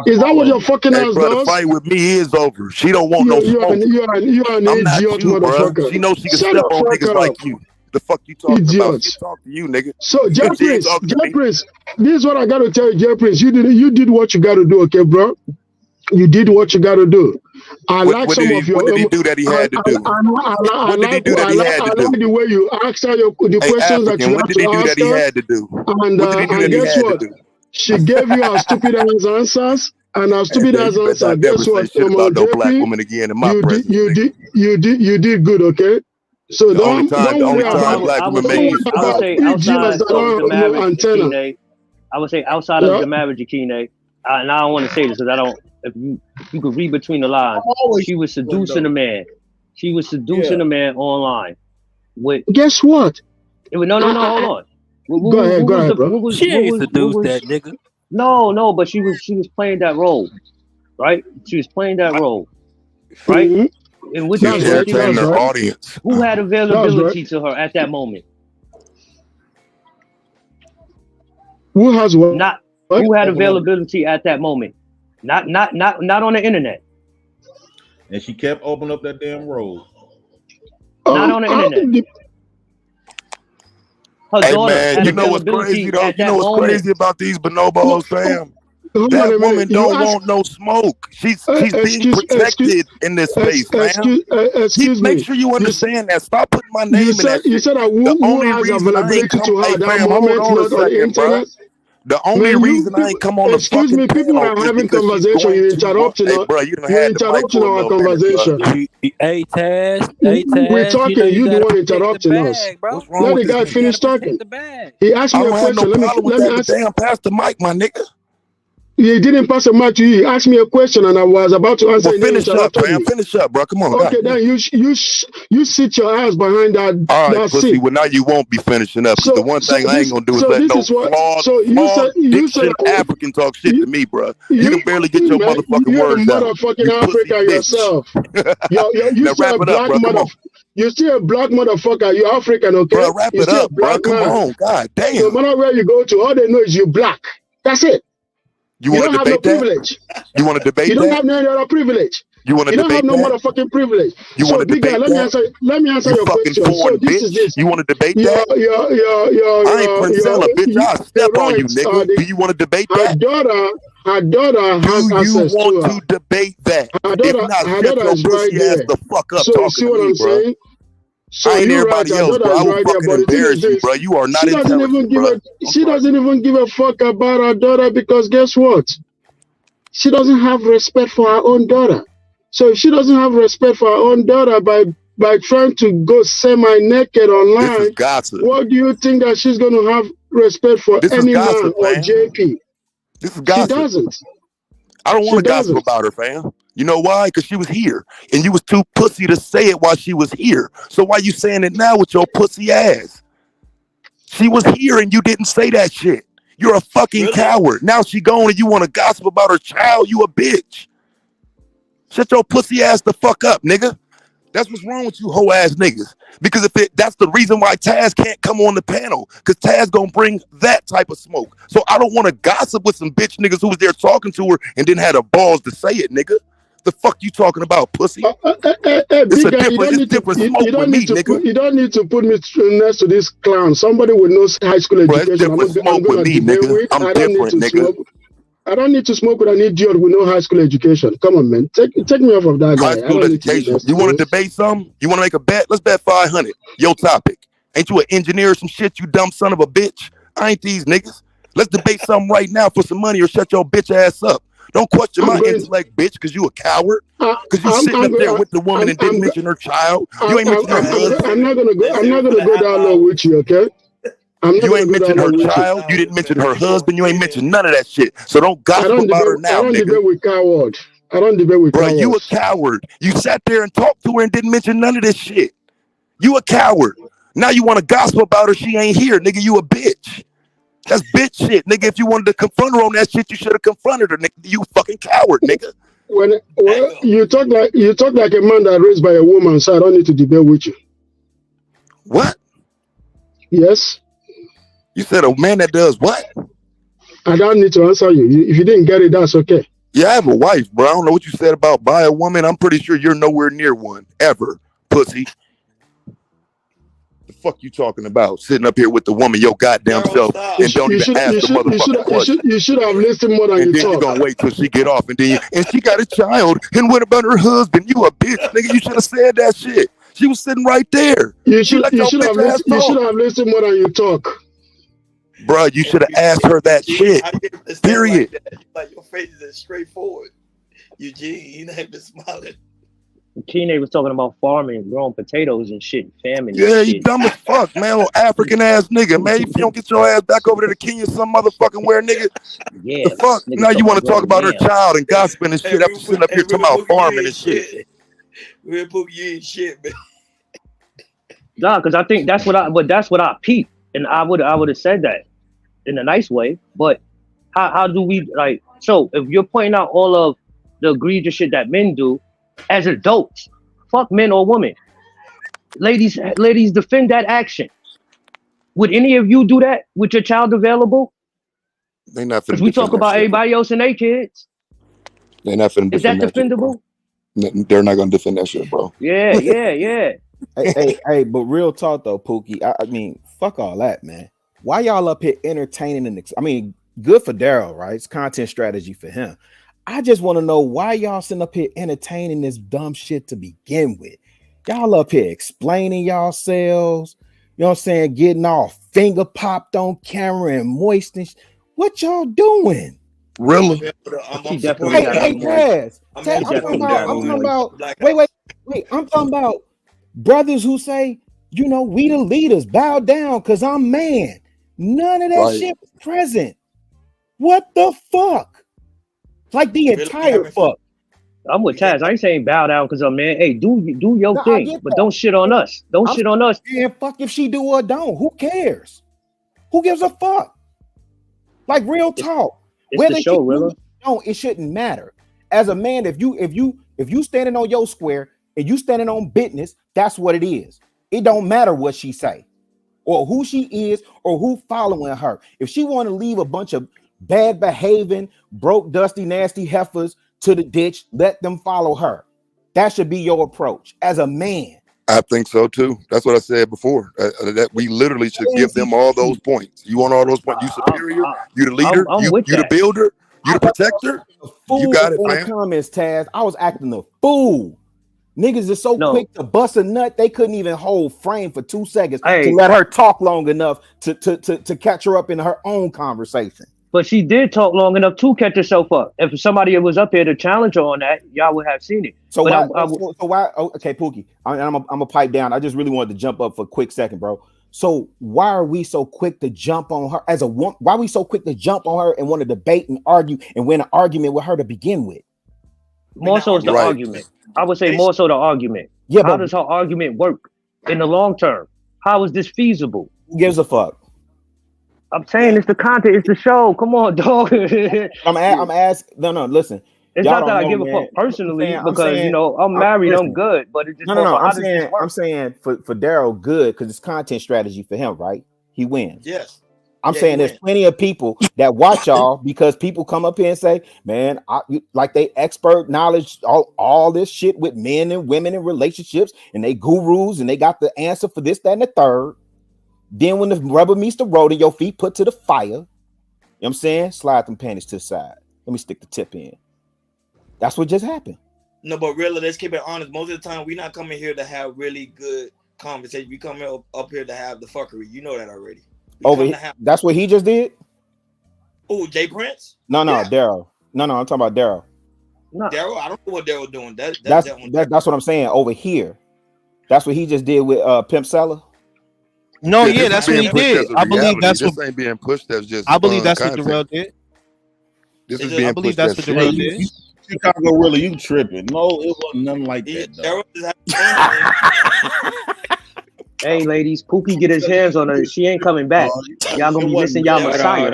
Is that what your fucking Hey, ass bro, the does? fight with me is over. She don't want no You're smoke. an I'm not idiot, you, bro. motherfucker. She knows she can Shut step the on fuck niggas up. like you. The fuck you talking about? Idiot. She talk to you, nigga. So, She ain't Prince, talking to me. Prince, this is what I gotta tell you, Prince. You did what you gotta do, okay, bro? You did what you gotta do. I like some of your. What did he do that he had to do? What did he do that he had to do? I like the way you asked her the Hey, questions that African, you what had did he to do ask that he her. had to do? And, What did he do that he guess had to what? do? She gave you her stupid ass answers, and her stupid Man, ass you better answer. not never Guess say what? shit about no black JP, woman again in my you presence. you did good, okay? So The only don't time worry about black women I make would you say outside of the marriage, Akine, I would say outside of the marriage, Akine, and I don't want to say this because I don't. If you could read between the lines, she was seducing a man. She was seducing a man online. With guess what? No, hold on. Go ahead, bro. She ain't seduced that nigga. No, but she was playing that role, right? She was playing that role, right? Mm-hmm. In which She was entertaining her audience. Who had availability to her at that moment? Who has what? Not who had availability at that moment. Not on the internet. And she kept opening up that damn road. Not on the internet. Her Hey daughter man, had you know what's crazy though? You know what's crazy about these bonobos, fam? That woman don't want no smoke. She's being protected in this space, man. Make sure you understand that. Stop putting my name in that shit. You said that the only reason I ain't come, hey fam, hold on a second, bro. The only reason I ain't come on the excuse fucking me, people panel are is having because she's conversation. going You're too interrupting Hey, us. bro, you done You're had the mic interrupting for a our little minute, bro. conversation. Hey Taz, We're you know talking. you You the gotta one protect the interrupting us. bag, bro. What's wrong Let with the this guy nigga? finish talking. He asked I me a don't have no question. problem with Let me that, but answer. damn, pass the mic, my nigga. He didn't pass a mic to you. He asked me a question, and I was about to answer. Well, And then he finish up, interrupted fam. me. Finish up, bro. Come on, Okay, God. then you sit your ass behind All right, that pussy. seat. Well, now you won't be finishing up because the one thing I ain't gonna do is let This no is what. flawed You said African talk shit to me, bro. You you can barely get your motherfucking you're a words out. motherfucking You pussy African bitch. yourself. You Now still wrap a it up, black bro. Come on, You're still a black motherfucker. You're African, okay? bro. Wrap You're it still a up, bro. black Come man. on, God damn. No matter where you go to, all they know is you're black. That's it. You You want don't to have no debate that? privilege. You want to debate You don't that? have no other privilege. You want to You don't have debate no that? motherfucking privilege. You So, want to big guy, debate let me that? answer You your fucking question. So foreign this is bitch. this. You want to debate that? I ain't Princella, bitch. I'll step on you, nigga. Do you want to debate that? Her daughter has Do you access to want her. to debate that? Her If daughter, not, her shut daughter your is right pussy ass there. the fuck up So you talking see to what me, I'm bro. saying? So I ain't you're right. everybody Her else, daughter bro. I is will right there. fucking But the thing is embarrass you, this: bro. You are not she doesn't even intelligent, give bro. she doesn't even give a fuck about her daughter because guess what? She doesn't have respect for her own daughter. So if she doesn't have respect for her own daughter by trying to go semi-naked online, This is gossip. what do you think that she's going to have respect for This is any man gossip, or fam. JP? This is She gossip. doesn't. I don't She want to gossip doesn't. about her, fam. You know why? Because she was here, and you was too pussy to say it while she was here. So why you saying it now with your pussy ass? She was here, and you didn't say that shit. You're a fucking coward. Now she gone, and you want to gossip about her child? You a bitch. Shut your pussy ass the fuck up, nigga. That's what's wrong with you hoe ass niggas. Because that's the reason why Taz can't come on the panel. Because Taz gonna bring that type of smoke. So I don't want to gossip with some bitch niggas who was there talking to her and didn't have the balls to say it, nigga. The fuck you talking about, pussy? It's a different smoke with me, nigga. You don't need to put me next to this clown. Somebody with no high school Bro, it's education. different smoke with me, nigga. I'm different, nigga. I don't need to smoke with an idiot with no high school education. Come on, man. Take me off of that guy. High school education. You want to debate something? You want to make a bet? Let's bet 500. Your topic. Ain't you an engineer or some shit, you dumb son of a bitch? I ain't these niggas. Let's debate something right now for some money or shut your bitch ass up. Don't question my intellect, bitch, because you a coward. Because you sitting up there with the woman and didn't mention her child. You ain't mentioned her husband. I'm not gonna go down low with you, okay? You ain't mentioned her child. You didn't mention her husband. You ain't mentioned none of that shit. So don't gossip about her now, I don't nigga. debate with coward. I don't debate with Bro, cowards. you a coward. You sat there and talked to her and didn't mention none of this shit. You a coward. Now you want to gossip about her. She ain't here, nigga. You a bitch. That's bitch shit, nigga. If you wanted to confront her on that shit, you should have confronted her, nigga. You fucking coward, nigga. Well, you talk like a man that raised by a woman, so I don't need to debate with you. What? Yes. You said a man that does what? I don't need to answer you. If you didn't get it, that's okay. Yeah, I have a wife, bro. I don't know what you said about by a woman. I'm pretty sure you're nowhere near one, ever, pussy. The fuck you talking about? Sitting up here with the woman, your goddamn self, and don't even ask the motherfucking question. You should have listened more than and you then talk. you gonna wait till she get off, and then and she got a child. And what about her husband? You a bitch, nigga. You should have said that shit. She was sitting right there. You should have listened more than you talk. Bro, you should have asked her that shit. Period. Like your face is straightforward. Eugene, you not even smiling. Keenan was talking about farming, growing potatoes and shit, famine. Yeah, and you shit. dumb as fuck, man. Little African ass nigga, man. If you don't get your ass back over there to Kenya, some motherfucking where, nigga. Yeah. The fuck? Now you want to talk about her child and gossiping and shit after sitting up here talking about farming and shit. Real book, you ain't shit, man. Nah, because I think that's what I peeped, and I would have said that in a nice way. But how do we like? So if you're pointing out all of the egregious shit that men do as adults, fuck men or women, ladies, defend that action. Would any of you do that with your child available? They not finna because we talk about everybody else and their kids. They not finna Is that defend that defendable? shit, they're not gonna defend that shit, bro. Yeah. hey, but real talk though, Pookie. I mean, fuck all that, man. Why y'all up here entertaining I mean, good for Daryl, right? It's content strategy for him. I just want to know why y'all sitting up here entertaining this dumb shit to begin with. Y'all up here explaining yourselves, you know what I'm saying, getting all finger popped on camera and moist and What y'all doing? Really? She definitely got Hey, me more. Taz. I'm I'm talking about. Wait. I'm talking about brothers who say, we the leaders, bow down because I'm man. None of that shit was present. What the fuck? Like the entire fuck. I'm with Taz. I ain't saying bow down because I'm man. Hey, do your thing, but don't shit on us. Don't shit on us. Yeah, fuck if she do or don't. Who cares? Who gives a fuck? Like real talk. It's the show, Rilla. No, it shouldn't matter. As a man, if you standing on your square and you standing on business, that's what it is. It don't matter what she say, or who she is, or who following her. If she want to leave a bunch of bad behaving, broke, dusty, nasty heifers to the ditch, let them follow her. That should be your approach as a man. I think so too. That's what I said before. That we literally should give them all those points. You want all those points? You superior? You the leader? You the builder? You the protector? You got it, in man. the comments, Taz. I was acting a fool. Niggas is so quick to bust a nut, they couldn't even hold frame for 2 seconds to let her talk long enough to catch her up in her own conversation. But she did talk long enough to catch herself up. If somebody was up here to challenge her on that, y'all would have seen it. So why? Okay, Pookie, I'm a pipe down. I just really wanted to jump up for a quick second, bro. So why are we so quick to jump on her as a woman? Why are we so quick to jump on her and want to debate and argue and win an argument with her to begin with? More so it's the argument. I would say more so the argument. Yeah, how does her argument work in the long term? How is this feasible? Who gives a fuck? I'm saying it's the content, it's the show. Come on, dog. I'm asking. No, listen. It's not that I give a fuck personally because I'm married, I'm good. But it just I'm saying for Daryl, good because it's content strategy for him, right? He wins. Yes. I'm saying there's plenty of people that watch y'all because people come up here and say, man, like they expert knowledge, all this shit with men and women and relationships, and they gurus and they got the answer for this, that, and the third. Then when the rubber meets the road and your feet put to the fire, you know what I'm saying? Slide them panties to the side. Let me stick the tip in. That's what just happened. No, but really, let's keep it honest. Most of the time, we're not coming here to have really good conversation. We come up here to have the fuckery. You know that already. That's what he just did? Oh, Jay Prince? No, Daryl. No, I'm talking about Daryl. No. Daryl, I don't know what Daryl doing. That's what I'm saying over here. That's what he just did with Pimp Seller. No, yeah, that's what he did. I believe that's what ain't being pushed. That's just. I believe that's what Darrell did. This is being I believe pushed. that's what Darrell did. Chicago, really, you tripping? No, it wasn't nothing like that. Hey, ladies, Pookie get his hands on her. She ain't coming back. Y'all gonna be missing y'all Messiah.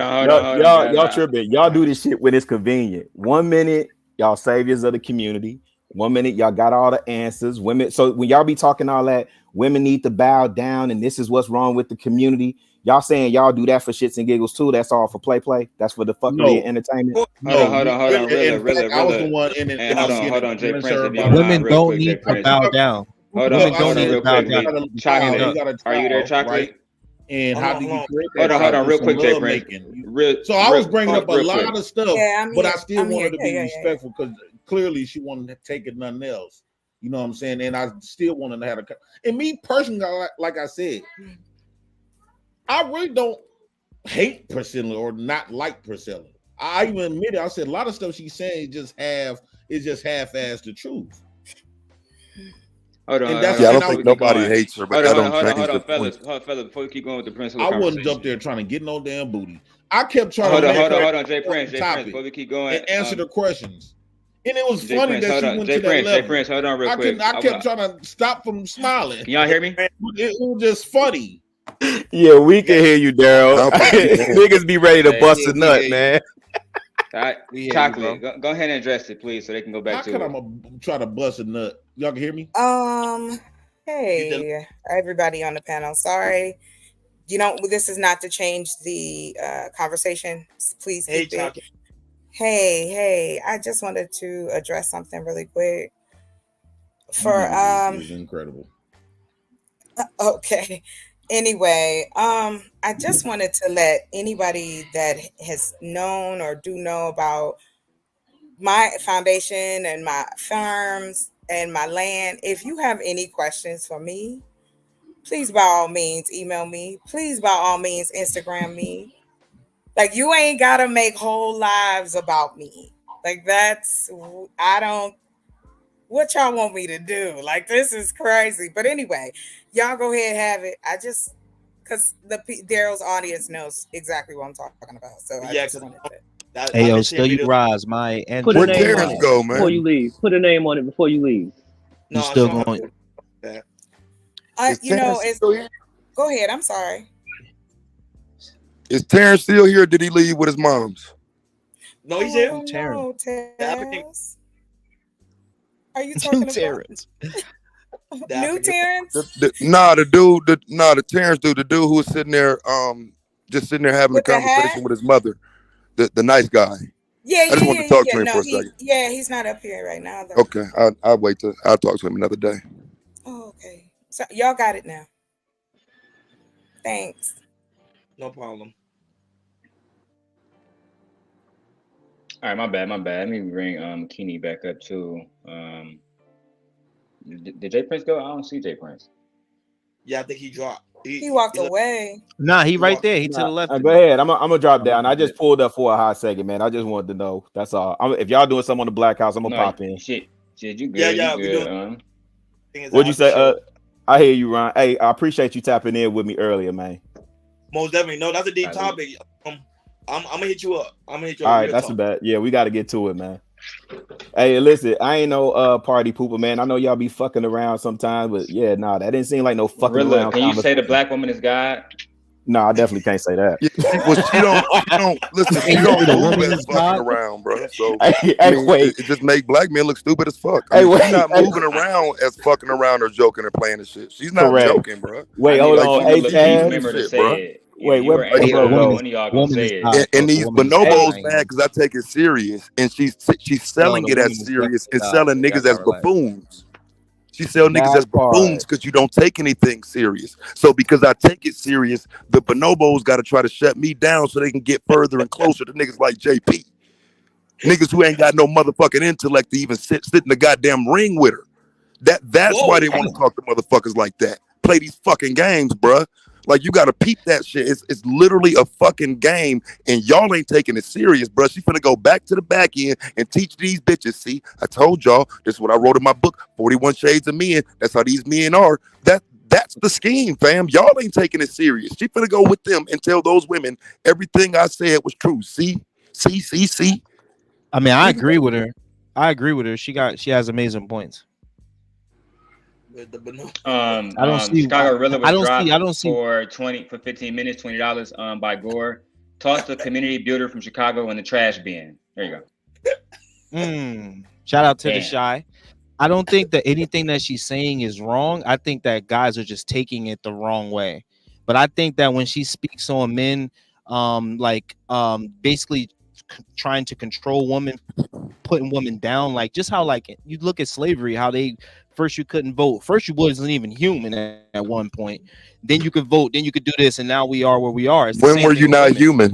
Y'all tripping. Y'all do this shit when it's convenient. 1 minute, y'all saviors of the community. 1 minute, y'all got all the answers. Women. So when y'all be talking all that, women need to bow down, and this is what's wrong with the community. Y'all saying y'all do that for shits and giggles too? That's all for play. That's for the fucking entertainment. Hold on. Really. I was the one in it. Hold on, Jay Prince. Women don't need to bow down. Hold on, real quick. Chocolate, are you there, Chocolate? Right? And how do you create that? Hold on, real quick, Jay Prince. So I was bringing up a lot of stuff, but I still I'm wanted here. to be respectful because clearly she wanted to take it nothing else. You know what I'm saying? And I still wanted to have a. And me personally, like I said, I really don't hate Priscilla or not like Priscilla. I even admit it. I said a lot of stuff she's saying is just half-ass the truth. Hold on. I don't think nobody hates her, but hold on, fellas. Before we keep going with the principal, I wasn't up there trying to get no damn booty. I kept trying hold to on, Jay Prince. Before we keep going, and answer the questions. And it was funny that she went to that level. Jay Prince, hold on real quick. I kept trying to stop from smiling. Can y'all hear me? It was just funny. Yeah, we can hear you, Daryl. Niggas be ready to bust a nut, man. All right, Chocolate, go ahead and address it, please, so they can go back to it. I'm gonna try to bust a nut. Y'all can hear me? Hey, everybody on the panel. Sorry, this is not to change the conversation. Please keep it. Hey, I just wanted to address something really quick. It was incredible. Okay. Anyway, I just wanted to let anybody that has known or do know about my foundation and my farms and my land, if you have any questions for me, please by all means email me. Please by all means Instagram me. Like, you ain't gotta make whole lives about me. Like, what y'all want me to do? Like, this is crazy. But anyway, y'all go ahead and have it. Because Daryl's audience knows exactly what I'm talking about. So I just wanted to. Hey, yo, still you rise, my and Put a Where'd name on Terrence it go, before man? you leave. Put a name on it before you leave. You still going? Go ahead. I'm sorry. Is Terrence still here? Or did he leave with his mom's? No, he's here. No, Terrence. Are you talking about Terrence? New Terrence? The Terrence dude, the dude who was sitting there, just sitting there having With a the conversation hat? with his mother, the nice guy. Yeah, I just wanted to talk to him for a second. He's not up here right now, though. Okay, I'll talk to him another day. Oh, okay. So y'all got it now. Thanks. No problem. All right, my bad. Let me bring Keeney back up too. Did Jay Prince go? I don't see Jay Prince. Yeah, I think he dropped. He walked away. Nah, he right there. He to the left. Go ahead. I'm gonna drop down. I just pulled up for a hot second, man. I just wanted to know. That's all. If y'all doing something on the Black House, I'm gonna pop in. Shit, you good? Yeah, you we good. What'd you say? I hear you, Ron. Hey, I appreciate you tapping in with me earlier, man. Most definitely. No, that's a deep topic. I'm gonna hit you up. All right, that's a bet. Yeah, we got to get to it, man. Hey, listen, I ain't no party pooper, man. I know y'all be fucking around sometimes, but yeah, nah, that didn't seem like no fucking around. Can you say the black woman is God? No, I definitely can't say that. Well, she don't listen. She don't move as fucking around, bro. So wait, it just make black men look stupid as fuck. Hey, She's not moving around as fucking around or joking or playing and shit. She's not Correct. joking, bro. Wait, hold on. Hey, Taz. Remember to say it. Wait, you were angry, one of y'all gonna say it. And these bonobos mad because I take it serious, and she's selling it as serious and selling niggas as buffoons. She sell niggas as buffoons because you don't take anything serious. So because I take it serious, the bonobos got to try to shut me down so they can get further and closer to niggas like JP. Niggas who ain't got no motherfucking intellect to even sit in the goddamn ring with her. That's why they want to talk to motherfuckers like that. Play these fucking games, bruh. Like, you gotta peep that shit. It's literally a fucking game, and y'all ain't taking it serious, bro. She finna go back to the back end and teach these bitches. See, I told y'all, this is what I wrote in my book, 41 Shades of Men. That's how these men are. That's the scheme, fam. Y'all ain't taking it serious. She finna go with them and tell those women everything I said was true. See. I mean, I agree with her. She has amazing points. I don't see Chicago Gorilla was dropped I don't see for 15 minutes, $20 by Gore. Toss the community builder from Chicago in the trash bin. There you go. Shout out to the Shy. I don't think that anything that she's saying is wrong. I think that guys are just taking it the wrong way. But I think that when she speaks on men, basically trying to control women, putting women down, like just how like you look at slavery, how they first you couldn't vote, first you wasn't even human at one point, then you could vote, then you could do this, and now we are where we are. When were you not human?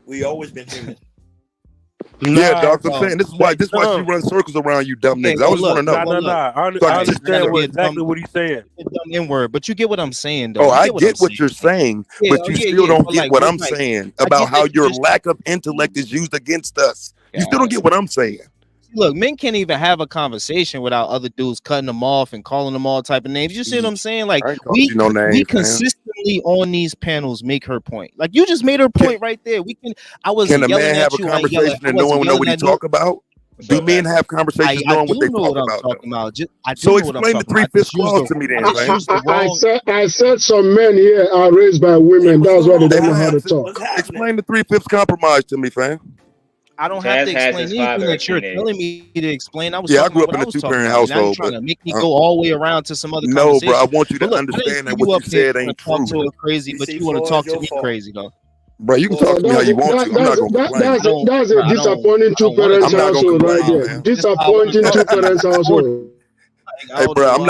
We always been human. Yeah, Doc, I'm saying this is why she runs circles around you dumb niggas. I just want to know. I understand exactly what he's saying. N-word, but you get what I'm saying, though. Oh, I get what you're saying, but you still don't get what I'm saying about how your lack of intellect is used against us. You still don't get what I'm saying. Look, men can't even have a conversation without other dudes cutting them off and calling them all type of names. You see what I'm saying? Like we consistently on these panels make her point. Like you just made her point right there. I was. Can a man have a conversation and no one know what he talk about? Do men have conversations knowing what they talk about? So explain the 3/5 clause to me, then. I said some men here are raised by women. That's why they don't know how to talk. Explain the 3/5 compromise to me, fam. I don't have to explain anything that you're telling me to explain. I grew up in a 2-parent household. Now you're trying to make me go all the way around to some other No, conversation. bro, I want you to understand that what you said ain't true. To crazy, but you want to talk to me crazy, though. Bro, you can talk to me how you want to. I'm not going to complain. That's a disappointing two-parents household right there. Disappointing two-parents household. Hey, bro, I'm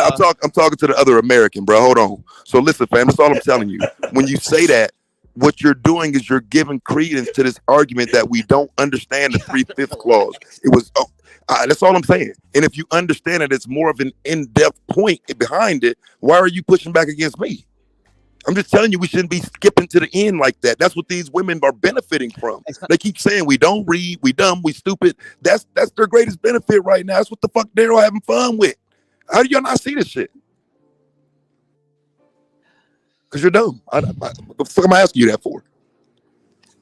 talking to the other American, bro. Hold on. So listen, fam, that's all I'm telling you. When you say that, what you're doing is you're giving credence to this argument that we don't understand the 3/5 clause. It was that's all I'm saying. And if you understand it, it's more of an in-depth point behind it. Why are you pushing back against me? I'm just telling you, we shouldn't be skipping to the end like that. That's what these women are benefiting from. They keep saying we don't read, we dumb, we stupid. That's their greatest benefit right now. That's what the fuck they're all having fun with. How do y'all not see this shit? Because you're dumb. What the fuck am I asking you that for?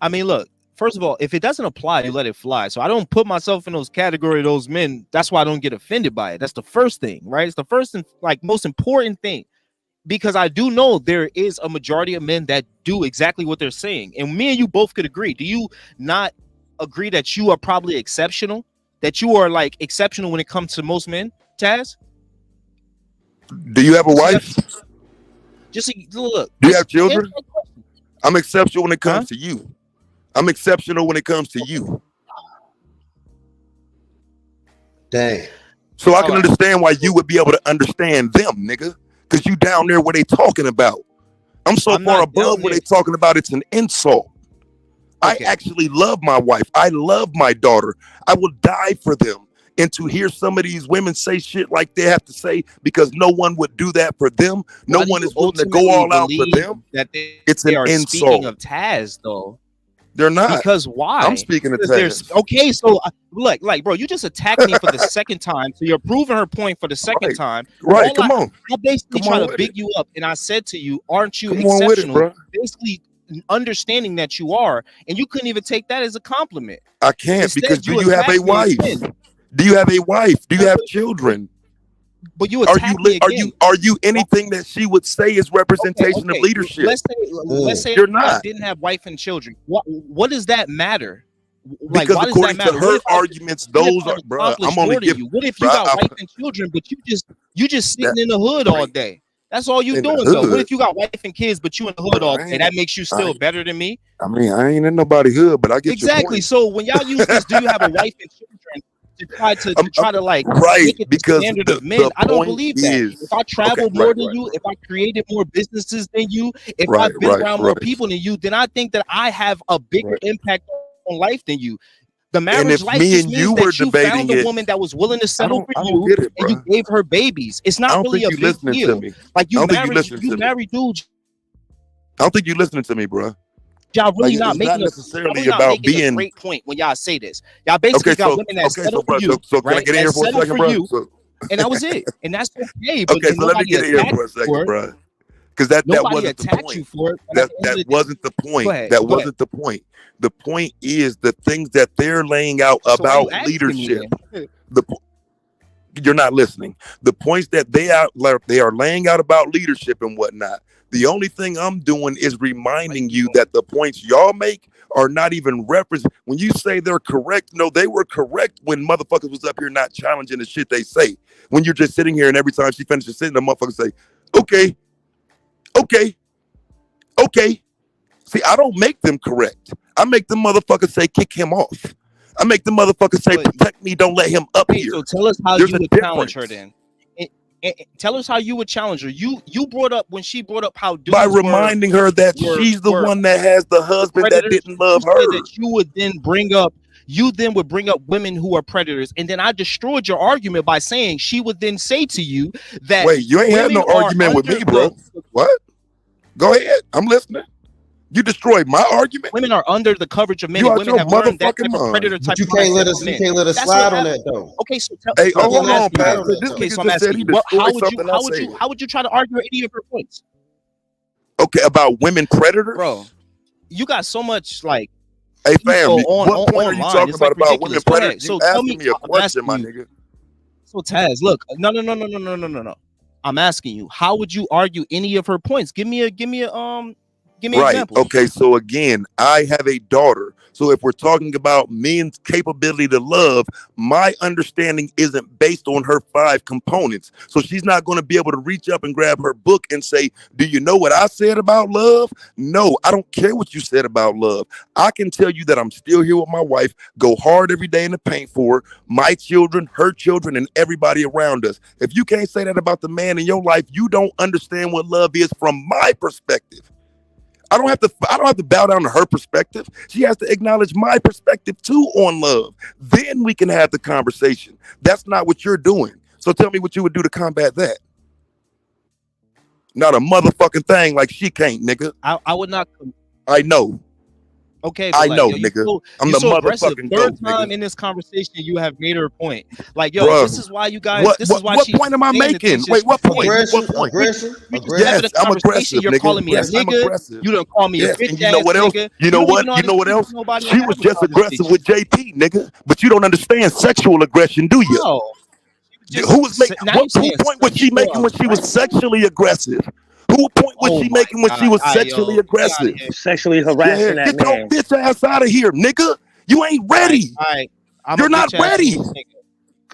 I mean, look, first of all, if it doesn't apply, you let it fly. So I don't put myself in those category of those men. That's why I don't get offended by it. That's the first thing, right? It's the first and like most important thing. Because I do know there is a majority of men that do exactly what they're saying. And me and you both could agree. Do you not agree that you are probably exceptional? That you are like exceptional when it comes to most men, Taz? Do you have a wife? Just look. Do you have children? I'm exceptional when it comes to you. I'm exceptional when it comes to you. Dang. So I can understand why you would be able to understand them, nigga. Because you down there where they talking about. I'm far above where they talking about. It's an insult. Okay. I actually love my wife. I love my daughter. I will die for them. And to hear some of these women say shit like they have to say because no one would do that for them. No one is willing to go all out for them. That it's an insult. Speaking of Taz, though. They're not. Because why? I'm speaking of Taz. Okay, so like, bro, you just attacked me for the second time. So you're proving her point for the second time. Right, come on. I basically try to big you up, and I said to you, aren't you exceptional? Basically understanding that you are, and you couldn't even take that as a compliment. I can't. Instead, because do you have a wife? Do you have a wife? Do you have children? But you are you anything that she would say is representation of leadership? Let's say you're not. I didn't have wife and children. What does that matter? Like, because according to her arguments, those are, bro. I'm only giving. What if you got wife and children, but you just sitting in the hood all day? That's all you doing though. What if you got wife and kids, but you in the hood all day? That makes you still better than me. I mean, I ain't in nobody hood, but I get exactly. So when y'all use this, do you have a wife and children? To try to like right because standard of men, I don't believe that. If I traveled more than you, if I created more businesses than you, if I've been around more people than you, then I think that I have a bigger impact on life than you. The marriage life just means that you found a woman that was willing to settle for you, and you gave her babies. It's not really a big deal. Like you married dudes. I don't think you're listening to me, bro. Y'all really not making necessarily about being a great point when y'all say this. Y'all basically got women that settle for you. So can I get in here for a second, bro? And that was it. And that's okay. But okay, so let me get in here for a second, bro. Because that wasn't the point. You for it, that wasn't the point. That wasn't the point. The point is the things that they're laying out about leadership. You're not listening. The points that they are laying out about leadership and whatnot. The only thing I'm doing is reminding you that the points y'all make are not even represent. When you say they're correct, no, they were correct when motherfuckers was up here not challenging the shit they say. When you're just sitting here and every time she finishes sitting, the motherfuckers say, okay. See, I don't make them correct. I make them motherfuckers say, kick him off. I make them motherfuckers say, protect me, don't let him up here. So tell us how you would challenge her then. Tell us how you would challenge her. You brought up when she brought up how dudes by reminding her that she's the one that has the husband that didn't love her. That you would then bring up women who are predators, and then I destroyed your argument by saying she would then say to you that wait, you ain't had no argument with me, bro. What? Go ahead, I'm listening. You destroyed my argument. Women are under the coverage of men. And women have learned that type of predator type. You can't let us slide on that though. Okay, so hold on, Pat. Okay, so I'm asking you, how would you try to argue any of her points? Okay, about women predators, bro. You got so much like. Hey, fam, what point are you talking about women predators? You asking me a question, my nigga. So Taz, look, no. I'm asking you, how would you argue any of her points? Give me an example. Okay, so again, I have a daughter. So if we're talking about men's capability to love, my understanding isn't based on her 5 components. So she's not going to be able to reach up and grab her book and say, do you know what I said about love? No, I don't care what you said about love. I can tell you that I'm still here with my wife, go hard every day in the paint for her, my children, her children, and everybody around us. If you can't say that about the man in your life, you don't understand what love is from my perspective. I don't have to bow down to her perspective. She has to acknowledge my perspective too on love. Then we can have the conversation. That's not what you're doing. So tell me what you would do to combat that. Not a motherfucking thing like she can't, nigga. I would not. I know. Okay, I but know, like, yo, nigga. so, I'm you're the so aggressive. motherfucking Third goat, time nigga. in this conversation, you have made her point. Like, yo, Bruh, this is why you guys. What, This what, is why what she's point am I paying making? attention. Wait, what point? Aggression, What point? aggression, We just aggression. having Yes, a I'm conversation. aggressive, You're nigga. calling me a Yes, I'm nigga. aggressive. You don't call me a Yes, bitch and you know ass what else? nigga. You know don't what? even know how You to know what speak to else? nobody She or was have a just aggressive conversation. with JP, nigga. But you don't understand sexual aggression, do you? No. Who was making? Now What you're saying point was she sexual making when she was aggression? sexually aggressive? Who point was Oh she my making when she God. was All right, sexually yo, get out of aggressive? here. Sexually Yeah, harassing that get your man. bitch ass out of here, nigga. You ain't ready. All right. I'm You're a not bitch ass ready. nigga.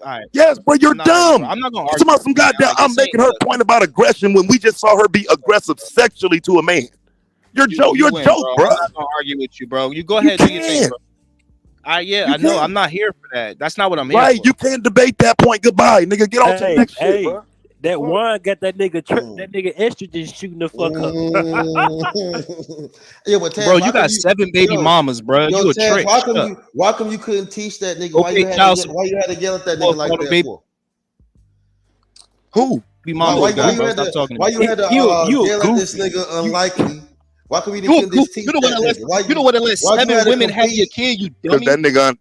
All right. Yes, bro, you're I'm not ready, bro. dumb. I'm not gonna It's argue about some with you, man. goddamn. Like, I'm this making ain't her the. point about aggression when we just saw her be aggressive sexually to a man. You're You you're a win, joke, bro. bro. I'm not gonna argue with you, bro. You go You ahead, do your thing, can't. bro. Yeah, You I know. can't. I'm not here for that. That's not what I'm here Right? for. You can't debate that point. Goodbye, nigga. Get on to the Hey, next shit, hey, bro. that wine got that nigga that nigga estrogen shooting the fuck up. Yeah, but Bro, Taz, why you come got you 7 baby yo, mamas, bro. yo, You a Taz, trick. Shut up. why come you couldn't teach that nigga? Okay, child Why you had to yell at that support nigga like for the that baby for? Who? mamas, Why you got, you bro. had Stop to talking to why me. you had to You yell at this goofy. nigga unlikely? Why come you You a couldn't just goofy. teach You know what? that Unless nigga? Why you know what? Unless why you 7 had to women have your compete? kid, you Because dummy.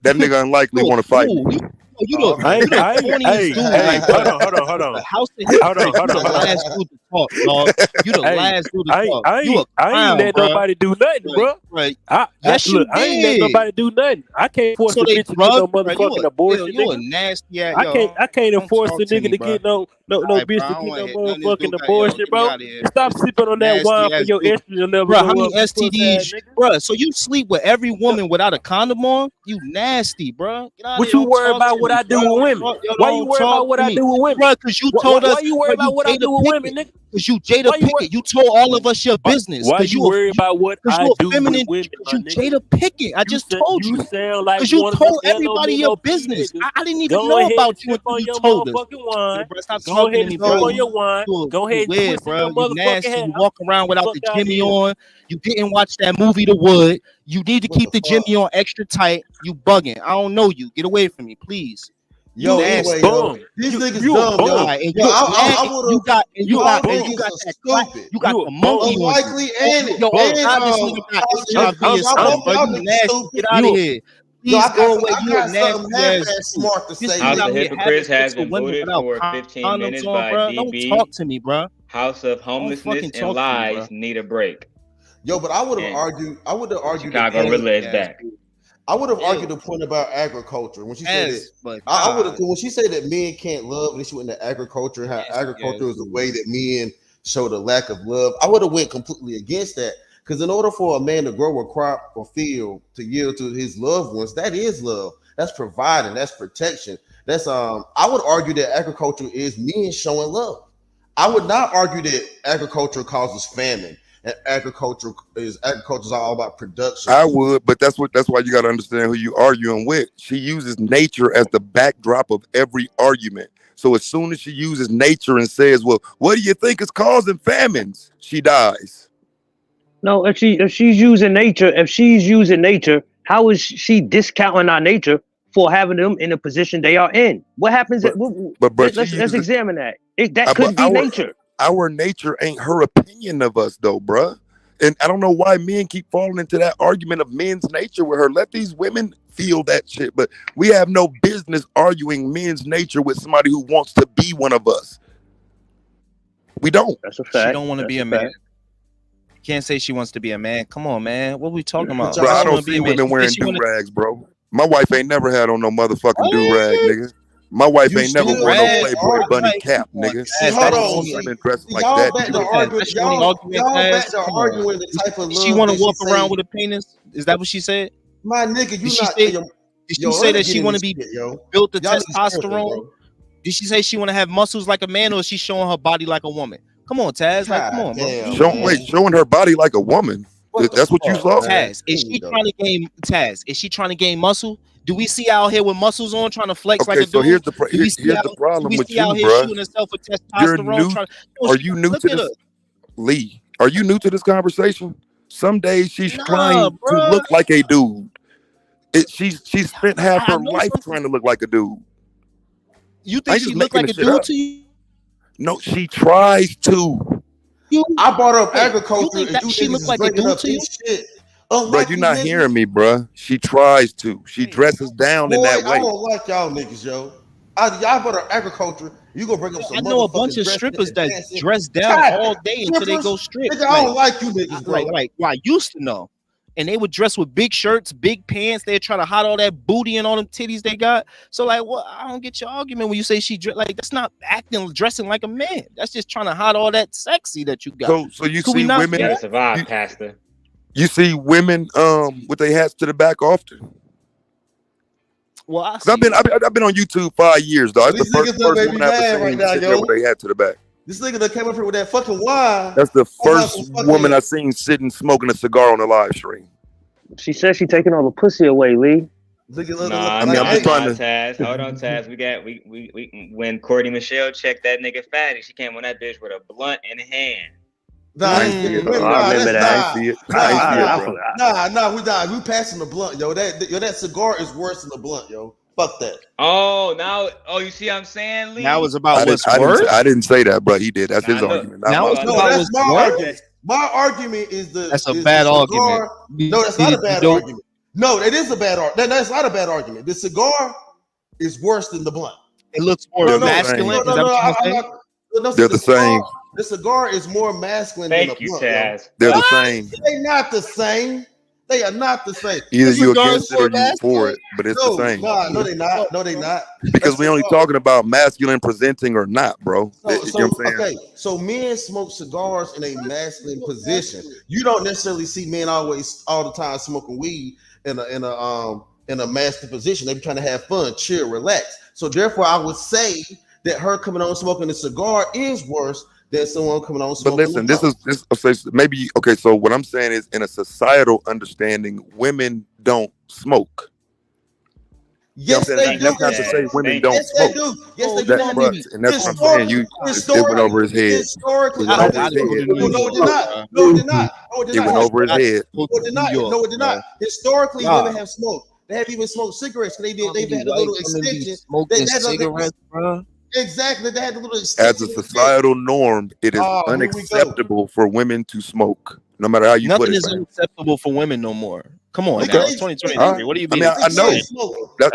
that nigga unlikely You a want to fight fool. me. You Oh, the okay. corniest Hey, dude. hey, Like, hold bro. on. The house to hip Hold on, you hold the on. last dude to talk, dog. You the Hey, last dude to talk. You a I ain't clown, let bro. nobody do nothing, bro. Right. I Yes, you look, I ain't let did. nobody do nothing. I can't force So a they bitch to get no drugged, bro. motherfucking abortion, You a nigga. nasty ass. I can't Don't enforce talk the to nigga me, to bro. get no All right, bitch bro. I to don't get want no to hear none of this motherfucking dude. abortion, Get me bro. out of here. Stop sleeping on that Nasty wine for ass your dude. estrogen level Bro, go how many up, you pussy ass STDs? nigga. Bro, so you sleep with every woman without a condom on? You nasty, bro. Get out of What here. you Don't worry talk about to what me, I do bro. with women? Why you Don't worry talk about what to I me, do with women? bro. Because you told us, Why you worry bro, you about what I Jada do with women, Pickett. nigga? Because you Jada Why you Pickett. You told all of us your business. Why Because you you worry about what because I you a do with feminine. women, Because my you nigga? Jada Pickett. I just told You you. sound like Because you one of them told everybody your LOP business. niggas. I didn't even Go know ahead and about you sip until on you your told us. motherfucking wine. Bro, stop Go talking ahead to and me, sip bro. on your wine. Go You ahead and weird, twist in your bro. You motherfucking nasty. You hair. walk around without Fuck the out Jimmy here. on. You didn't watch that movie, The Wood. You need to keep the Jimmy on extra tight. You bugging. I don't know you. Get away from me, please. Yo, anyway, yo, these niggas dumb, yo. Right, and Yo, I would you got that stupid. You got the monkey on unlikely and you. Yo, God, this nigga got HIV or something, bro. You nasty. Get out of here. Yo, Please go away. I You a got something nasty half ass as smart to This say. House nigga of out here having Hypocrites has sex with been women voted without for 15 condoms minutes on, by bro. Don't DB. talk to me, bro. House of Homelessness fucking and talk to me, Lies need a break. Yo, but I would have And argued. I would have argued. Chicago Rilla is back. I would have argued the point about agriculture when she said Yes, that. but I would have when she said that men can't love, and she went into agriculture and how agriculture is a way that men show the lack of love. I would have went completely against that because in order for a man to grow a crop or field to yield to his loved ones, that is love. That's providing. That's protection. That's I would argue that agriculture is men showing love. I would not argue that agriculture causes famine. And agriculture is all about production. I would, but that's why you got to understand who you arguing with. She uses nature as the backdrop of every argument. So as soon as she uses nature and says, "Well, what do you think is causing famines?" she dies. No, if she's using nature, how is she discounting our nature for having them in the position they are in? What happens? Let's examine that. That could be nature. Our nature ain't her opinion of us, though, bruh. And I don't know why men keep falling into that argument of men's nature with her. Let these women feel that shit. But we have no business arguing men's nature with somebody who wants to be one of us. We don't. That's a fact. She don't want to be a man. Can't say she wants to be a man. Come on, man. What are we talking about? Bro, I don't see women wearing do-rags, bro. My wife ain't never had on no motherfucking do-rag, nigga. My wife ain't never worn no Playboy bunny cap, nigga. Hold on. Women dressed like Y'all that. back to arguing. Y'all back to arguing the type of love. She want to walk around with a penis? Is that what she said? My nigga, you not. Did she say that she want to be built to testosterone? Did she say she want to have muscles like a man, or is she showing her body like a woman? Come on, Taz. Like, come on, bro. Showing her body like a woman. That's what you saw. Taz, is she trying to gain? Taz, is she trying to gain muscle? Do we see out here with muscles on trying to flex like a dude? So here's the problem with you, bro. You're new. Are you new to this, Lee? Are you new to this conversation? Some days she's trying to look like a dude. She spent half her life trying to look like a dude. You think she look like a dude to you? No, she tries to. I brought up agriculture, and you she niggas look is like a bringing dude up to you? this shit. Bro, you're not hearing me, bro. She tries to. She dresses down in Boy, that I way. don't like y'all niggas, yo. Y'all brought up agriculture. You gonna bring up some? I know a bunch of strippers that dress down all day until they go strip. Nigga, I don't like you niggas, bro. Like I used to know. And they would dress with big shirts, big pants. They'd try to hide all that booty and all them titties they got. So like, what? I don't get your argument when you say she like that's not dressing like a man. That's just trying to hide all that sexy that you got. So you Could we see not- women. You gotta survive, Pastor. You see women with their hats to the back often. Well, I've been on YouTube 5 years, dog. That's These the niggas first done made woman me I've mad ever right seen now, sitting yo. there with their hat to the back. This nigga that came up here with that fucking wine. That's the first some fucking- woman I seen sitting smoking a cigar on a live stream. She said she taking all the pussy away, Lee. Nah, I'm just trying to- Taz. Hold on, Taz. We when Courtney Michelle checked that nigga fatty, she came on that bitch with a blunt in hand. Nah, we passing the blunt, yo. That cigar is worse than the blunt, yo. Fuck that. Oh, you see what I'm saying, Lee? That was about I didn't say that, bro. He did. That's his argument. Not mine. That's my argument. My argument is That's a bad argument. No, that's not a bad argument. No, it is a bad argument. That's not a bad argument. The cigar is worse than the blunt. It looks more masculine. They're the same. The cigar is more masculine than the blunt. Taz. They're the same. They're not the same. They are not the same. Either The you cigar against is it or more you for it, but it's the masculine. same. No, they not. No, they not. Because we only talking about masculine presenting or not, bro. You know what I'm saying? So men smoke cigars in a masculine position. You don't necessarily see men all the time smoking weed in a masculine position. They be trying to have fun, chill, relax. So therefore, I would say that her coming on smoking a cigar is worse than someone coming on But smoking. listen, maybe okay. So what I'm saying is, in a societal understanding, women don't smoke. Yes, they do. That's not to say women don't Yes, smoke. they do. Yes, they That, do. bruh, and that's what I'm saying. It went over his head. Historically, It went over his head. no, it did not. No, it did not. No, it did It not. went over his head. No, it did not. No, it did not. Historically, women have smoked. They have even smoked cigarettes. They've had a little extension. Smoking cigarettes, bro. Exactly. They had a little extension. As a societal norm, it is Oh, here we unacceptable for women to smoke, no matter how you Nothing put it. is man. unacceptable for women no more. Come on, Okay. now. It's 2023. All right. What do you I mean? mean, I know.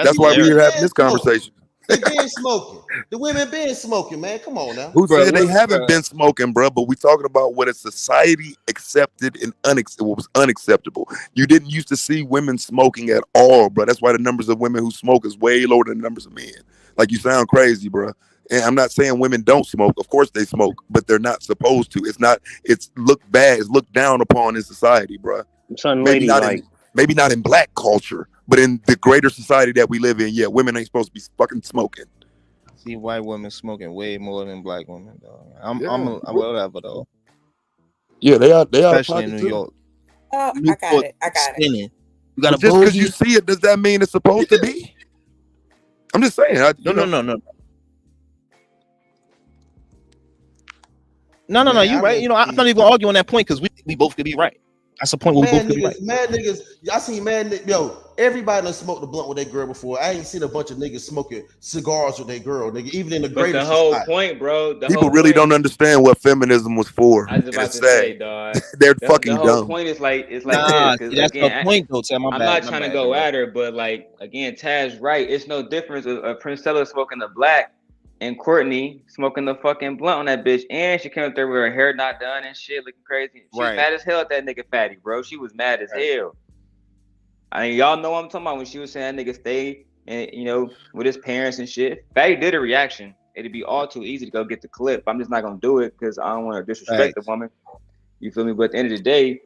That's why we're having this conversation. They been smoking. The women been smoking, man. Come on now. Who said they haven't been smoking, bro? But we talking about what a society accepted and what was unacceptable. You didn't used to see women smoking at all, bro. That's why the numbers of women who smoke is way lower than the numbers of men. Like, you sound crazy, bro. And I'm not saying women don't smoke. Of course they smoke, but they're not supposed to. It's looked bad. It's looked down upon in society, bro. Maybe not in black culture, but in the greater society that we live in, yeah, women ain't supposed to be fucking smoking. See white women smoking way more than black women, though. I'm whatever though. Yeah, they are. Especially in New York. Oh, I got it. Spinning. You got Just because you see it, does that mean it's supposed to be? I'm just saying. No. You're right. You know, I'm not even arguing that point because we both could be right. That's the point where we both could be right. Mad niggas, I seen everybody done smoked the blunt with their girl before. I ain't seen a bunch of niggas smoking cigars with their girl, nigga. Even in the But greater the whole society. point, bro. People really don't understand what feminism was for. I was And about it's to say, sad. dog. They're The fucking whole dumb. point is like Nah, this. 'Cause that's again, the point, though, Sam. I'm not trying to go at her, but like again, Taz right. It's no difference of Princella smoking the black and Courtney smoking the fucking blunt on that bitch, and she came up there with her hair not done and shit, looking crazy. She Right. mad as hell at that nigga fatty, bro. She was mad as hell. I mean, y'all know what I'm talking about when she was saying that nigga stay and with his parents and shit. Fatty did a reaction. It'd be all too easy to go get the clip. I'm just not gonna do it because I don't want to disrespect the woman. You feel me? But at the end of the day,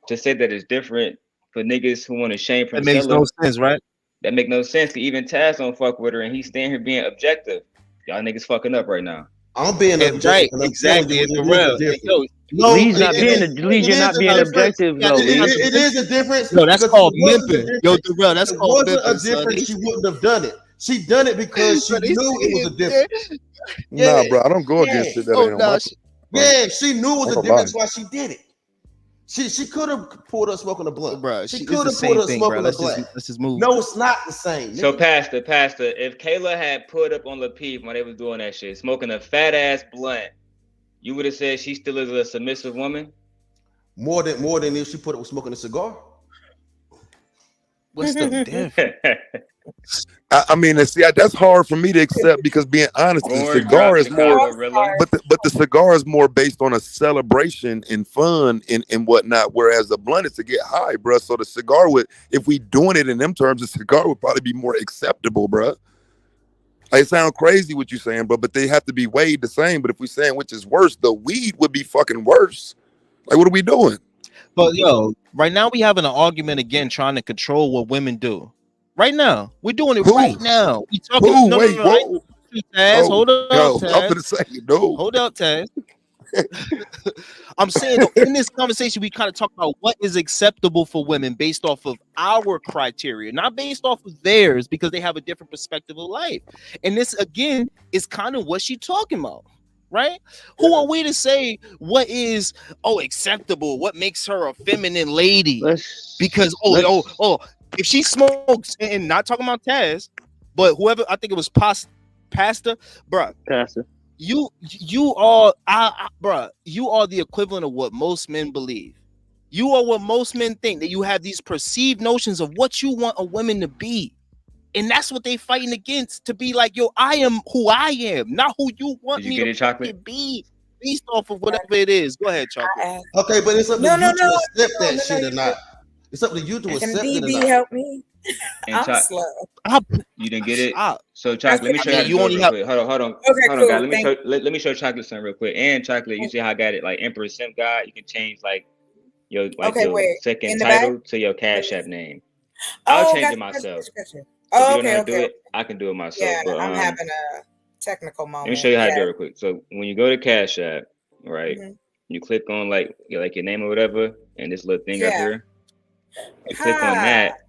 to say that it's different for niggas who want to shame Princella, That makes no sense, right? That make no sense. 'Cause even Taz don't fuck with her, and he's standing here being objective. Y'all niggas fucking up right now. I'm being objective. Right, and I'm exactly. telling you, It's it is real. a difference. Yo, No, Lee's not it being is- Lee, you're it not is a being difference. objective though. It is a difference. Yo, that's because called if it wasn't a mimping. difference- Yo, Darrell, that's if it called wasn't mimping, a son. difference, she wouldn't have done it. She done it because she knew it was a difference. Nah, bro, I don't go against it. That ain't on my Yeah, she knew it was I'm a gonna difference. lie. Why she did it? She could have pulled us smoking a blunt, bro. She It's could the have same pulled us thing, bro. smoking a Let's black. just move. No, it's not the same. So nigga. Pastor, if Kayla had put up on Lapeef when they was doing that shit, smoking a fat ass blunt, you would have said she still is a submissive woman? More than if she put up with smoking a cigar. What's the difference? I mean, see, that's hard for me to accept because, being honest, the cigar is more, but the cigar is more based on a celebration and fun and whatnot. Whereas the blunt is to get high, bro. So the cigar would, if we doing it in them terms, the cigar would probably be more acceptable, bro. It sounds crazy what you're saying, but they have to be weighed the same. But if we're saying which is worse, the weed would be fucking worse. Like, what are we doing? But yo, right now we having an argument again, trying to control what women do. Right now, we're doing it right now. We talking. Who? No, Wait, no, no, Taz, hold up, no, Taz. I'm gonna say no. Hold up, Taz. I'm saying in this conversation, we kind of talk about what is acceptable for women based off of our criteria, not based off of theirs, because they have a different perspective of life. And this again is kind of what she's talking about. Right? Who are we to say what is acceptable? What makes her a feminine lady? Because if she smokes, and not talking about Taz, but whoever, I think it was Pastor, bruh. Pastor. You are bruh, you are the equivalent of what most men believe. You are what most men think, that you have these perceived notions of what you want a woman to be. And that's what they fighting against, to be like, yo, I am who I am, not who you want me to be, based off of whatever it is. Go ahead, Chocolate. Okay, but it's up to you to accept that shit or not. It's up to you to accept it or DB not. help me? And I'm slow. You didn't get it. So Chocolate, let me show you. Hold on, cool, guys. Let me show Chocolate something real quick. And Chocolate, you see how I got it like Emperor Simp God. You can change like your second title to your Cash App name. I'll change it myself. Oh, if you don't know how to do okay. it, I can do it myself. Yeah, but, I'm having a technical moment. Let me show you how to do it real quick. So when you go to Cash App, right, you click on like your name or whatever, and this little thing up here. You click on that,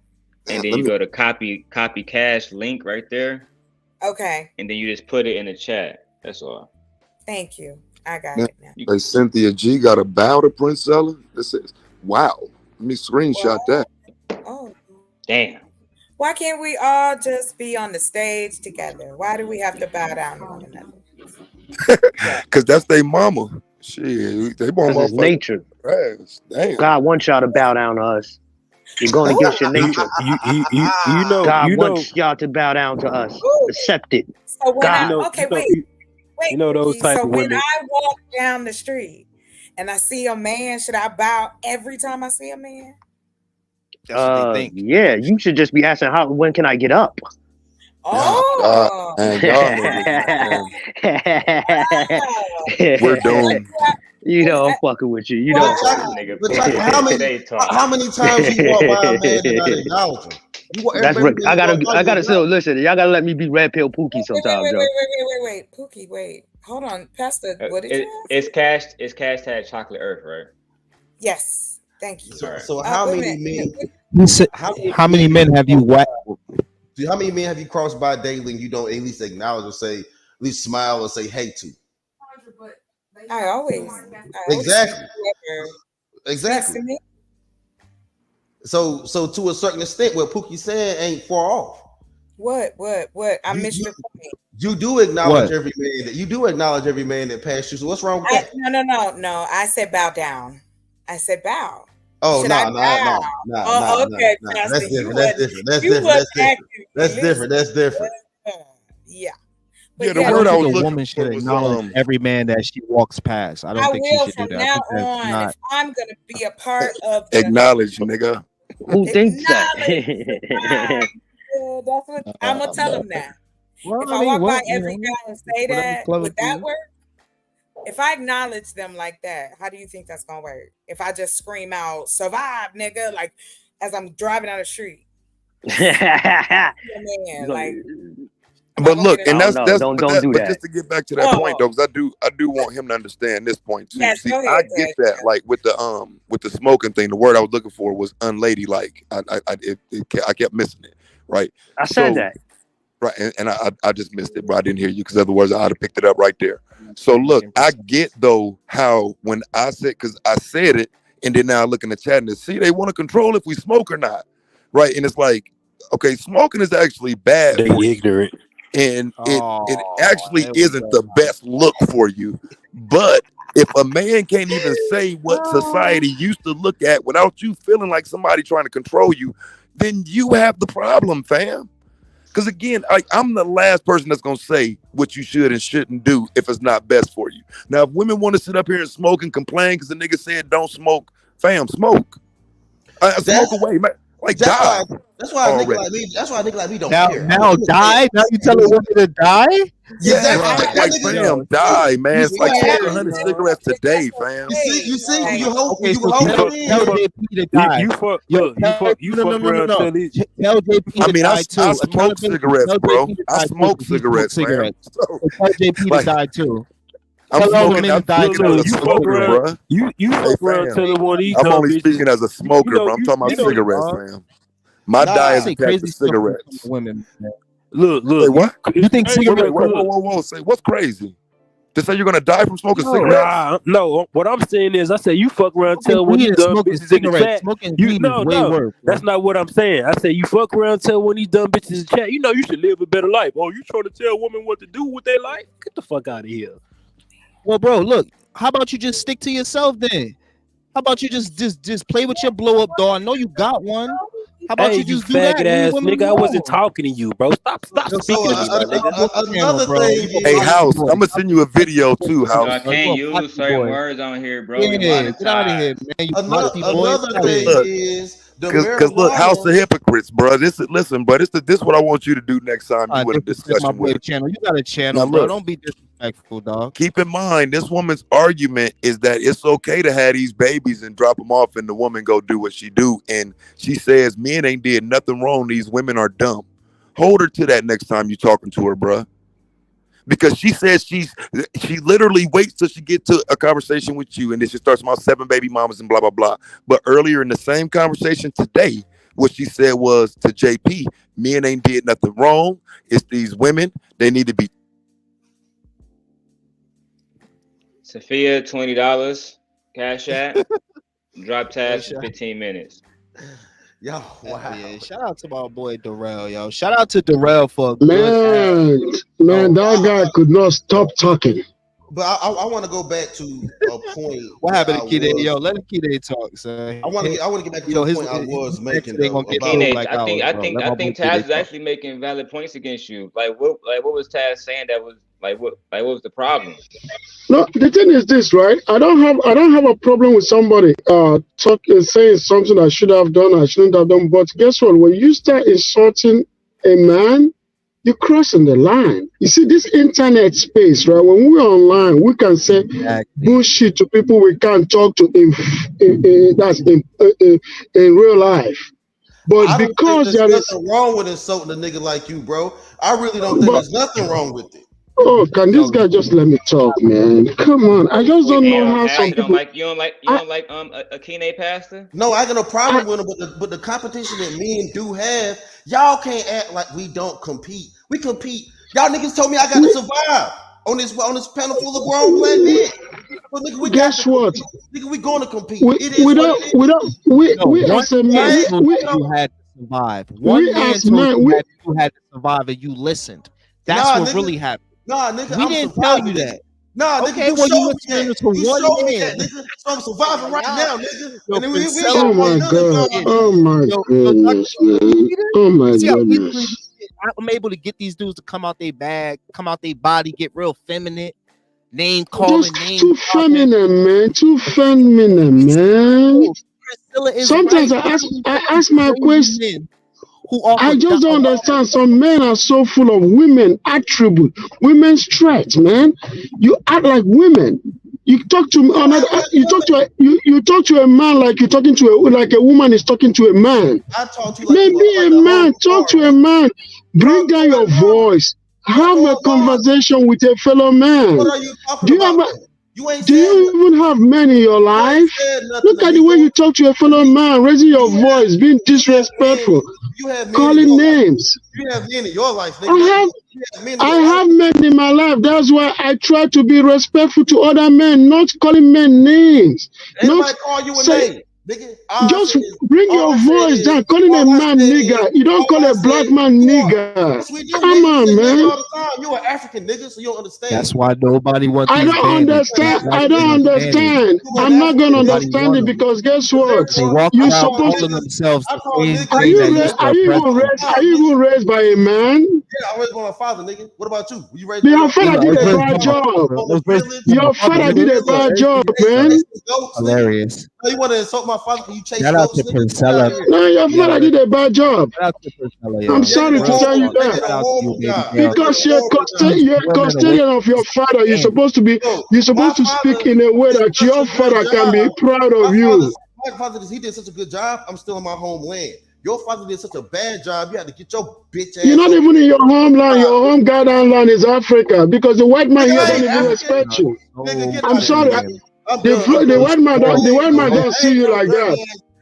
and then you go to copy cash link right there. Okay. And then you just put it in the chat. That's all. Thank you. I got it now. Hey, Cynthia G got a bow to Prince Ella. This is wow. Let me screenshot that. Oh, damn. Why can't we all just be on the stage together? Why do we have to bow down to one another? Because that's their mama. Shit, they want It's nature. Damn. God wants y'all to bow down to us. You're going against your nature. You know, God wants y'all to bow down to us. Accept it. So when wait. You know those type so of when women. I walk down the street and I see a man, should I bow every time I see a man? Yeah, you should just be asking when can I get up? Oh, we're doomed. You know, I'm fucking with you. You know, how many times you walk by a man and not acknowledge him? That's right. I gotta still listen. Y'all gotta let me be Red Pill Pookie sometimes, wait, Pookie, wait. Hold on, Pastor. What did you It's hashtag Chocolate Earth, right? Yes. Thank you. So how many men? How many men have you whacked? How many men have you crossed by daily and you don't at least acknowledge or say, at least smile or say hey to? I always exactly. So to a certain extent, what Pookie said ain't far off. What? I missed your point. You do acknowledge every man that you do acknowledge every man that passed you. So what's wrong with that? No. I said bow down. I said bow. Oh, no. Okay. That's different. Yeah. But the word I was looking woman should acknowledge every man that she walks past. I don't think she should do that. Now on, if I'm gonna be a part of acknowledge, nigga. Who thinks that? That's what I'm gonna tell them now. If I walk by every guy and say that, would that work? If I acknowledge them like that, how do you think that's gonna work? If I just scream out "survive, nigga," like as I'm driving down the street, man, like. But look, and that's don't do that. But just to get back to that point, though, because I do want him to understand this point too. Yes, see, I get that, like with the smoking thing. The word I was looking for was unladylike. I kept missing it. Right. I said that. Right, and I just missed it, bro. I didn't hear you because otherwise I'd have picked it up right there. So look, I get though how when I said, because I said it, and then now I look in the chat and see they want to control if we smoke or not, right? And it's like, okay, smoking is actually bad. They ignorant. and it actually isn't the best look for you. But if a man can't even say what society used to look at without you feeling like somebody trying to control you, then you have the problem, fam. Because again, I'm the last person that's going to say what you should and shouldn't do if it's not best for you. Now, if women want to sit up here and smoke and complain because the nigga said don't smoke, fam, smoke. Smoke away, man. Like, die. That's why a nigga like me. That's why a nigga like me don't care. Now die. Now you telling women to die? Yeah, like fam, die, man. It's like 100 cigarettes a day, fam. You see, you hope Okay, you so hope tell JP to die. You fuck around till he- Tell JP to I mean, die I too. smoke cigarettes, bro. I smoke cigarettes, fam. So tell JP to die too. I'm Tell all smoking. women I'm to die speaking as a too. smoker, bro. You fuck around fam. telling one of these I'm dumb only bitches. speaking as a smoker, You know, bro. I'm talking about you know, cigarettes, fam. My Nah, diet I is say attached crazy to stuff when it cigarettes. comes to women. Man. Look. Wait, what? You think Hey, cigarettes? Whoa. Say, what's crazy? To say you're gonna die from smoking cigarettes? No. What I'm saying is, I say you fuck around tell one of these dumb bitches in the chat. Smoking You weed no, is way no. worse. That's not what I'm saying. I say you fuck around tell one of these dumb bitches in the chat. You know you should live a better life. Oh, you trying to tell women what to do with their life? Get the fuck out of here. Well, bro, look. How about you just stick to yourself then? How about you just play with your blow up doll? I know you got one. How about Hey, you just do that? faggot Leave ass women nigga. I wasn't alone. talking to you, bro. Stop speaking to me, my nigga. another thing. Hey, House, I'm gonna send you a video too, I House. can't use certain words on here, bro. We Yeah, get out of here, monetized. man. You Another naughty boy. thing Look, is the Cause look, House of Hypocrites, bro. This is what I want you to do next time you in a My discussion boy with. channel. You got a channel, Now, bro. look. Don't be disrespectful, dog. Keep in mind, this woman's argument is that it's okay to have these babies and drop them off, and the woman go do what she do. And she says men ain't did nothing wrong. These women are dumb. Hold her to that next time you talking to her, bro. Because she says she literally waits till she get to a conversation with you, and then she starts about 7 baby mamas and blah blah blah. But earlier in the same conversation today, what she said was to JP, men ain't did nothing wrong. It's these women. They need to be. Sophia, $20. Cash app. Drop task in 15 minutes. Yo, wow. Yeah, shout out to my boy Darrell, yo. Shout out to Darrell for a good Man, that guy could not stop talking. But I want to go back to a point. What happened to Kide? was- Yo, let Kide talk, son. I want to get back to Yo, the point I was making. they though, gonna get about- killed Teenage, like I think ours, bro. Let my boy Taz Kide is talk. actually making valid points against you. Like what was Taz saying that was what was the problem? No, the thing is this, right? I don't have a problem with somebody saying something I should have done, I shouldn't have done. But guess what? When you start insulting a man, you're crossing the line. You see, this internet space, right? When we're online, we can say bullshit to people we can't talk to in real life. But I don't because think there there's is, nothing wrong with insulting a nigga like you, bro. I really don't think there's nothing wrong with it. oh, can this guy just let me talk, man? Come on, I just don't know how some You don't people. like you don't like Akine Pastor? No, I got no problem with him, but the competition that men do have, y'all can't act like we don't compete. We compete. Y'all niggas told me I got to survive on this panel full of grown black men. But nigga, we Guess what? Nigga, we gonna compete. We It is what it is. we one as a man man, told we, you you had to survive. One we man as told men, you we, that you had to survive, and you listened. That's Nah, what nigga. really happened. Nah, nigga, We I'm didn't tell you surviving. that. Nah, nigga, Okay, you well, you showed me listening that. to You one showed me man. that, nigga. So I'm surviving right now, nigga. Yo, And then we Priscilla, oh got my one god, million. oh my goodness, man, oh my See how easily goodness. I'm able to get these dudes to come out their bag, come out their body, get real feminine, name calling, That's name too dropping. feminine, man. Too feminine, man. Priscilla is Sometimes right. I ask my question. Who offer I just don't understand. Some men are so full of women attribute, women's traits, man. You act like women. You talk to another. You talk to a man like you're talking to a woman is talking to a man. I talk to you like Maybe a man talk to a man. Bring down your voice. Have a conversation with a fellow man. What are you talking Do you about? have a, You ain't do you even have men in your life? Look at the way you talk to a fellow man, raising your voice, being disrespectful, You have men in calling your life. names. You have men in your life, nigga. I have men in my life. That's why I try to be respectful to other men, not calling men names. Ain't Not nobody call you a say, name. Nigga, Just bring your voice down. Calling a man nigga. You don't call a black man nigga. Come on, man. All the time. You're an African nigga, so you don't understand. That's why nobody wants I these don't bandits. understand. I don't understand. I'm not gonna understand it because guess what? They walk You around supposed calling themselves the same are thing you that ra- used to are you even oppress raised? them. Are you even raised by a man? Yeah, I raised by my father, nigga. What about you? Were you raised by Your your father did a bad job. Your father did a bad job, man. Hilarious. Oh, you want to insult my father because you chase Shout out goats, to nigga? Priscilla. No, your father did a bad job. Shout out to Priscilla, yo. I'm sorry to tell you that. Shout out to you, baby girl. Because you're a custodian of your father, you're supposed to speak in a way that your father can be proud of you. My father, he did such a good job. I'm still in my homeland. Your father did such a bad job. You had to get your bitch ass. You're not over even in your homeland. Your home goddamn land is Africa because the white man Nigga, here I don't ain't even African. respect you. Nigga, get I'm out sorry. of here. I'm The done. white man don't see you like that.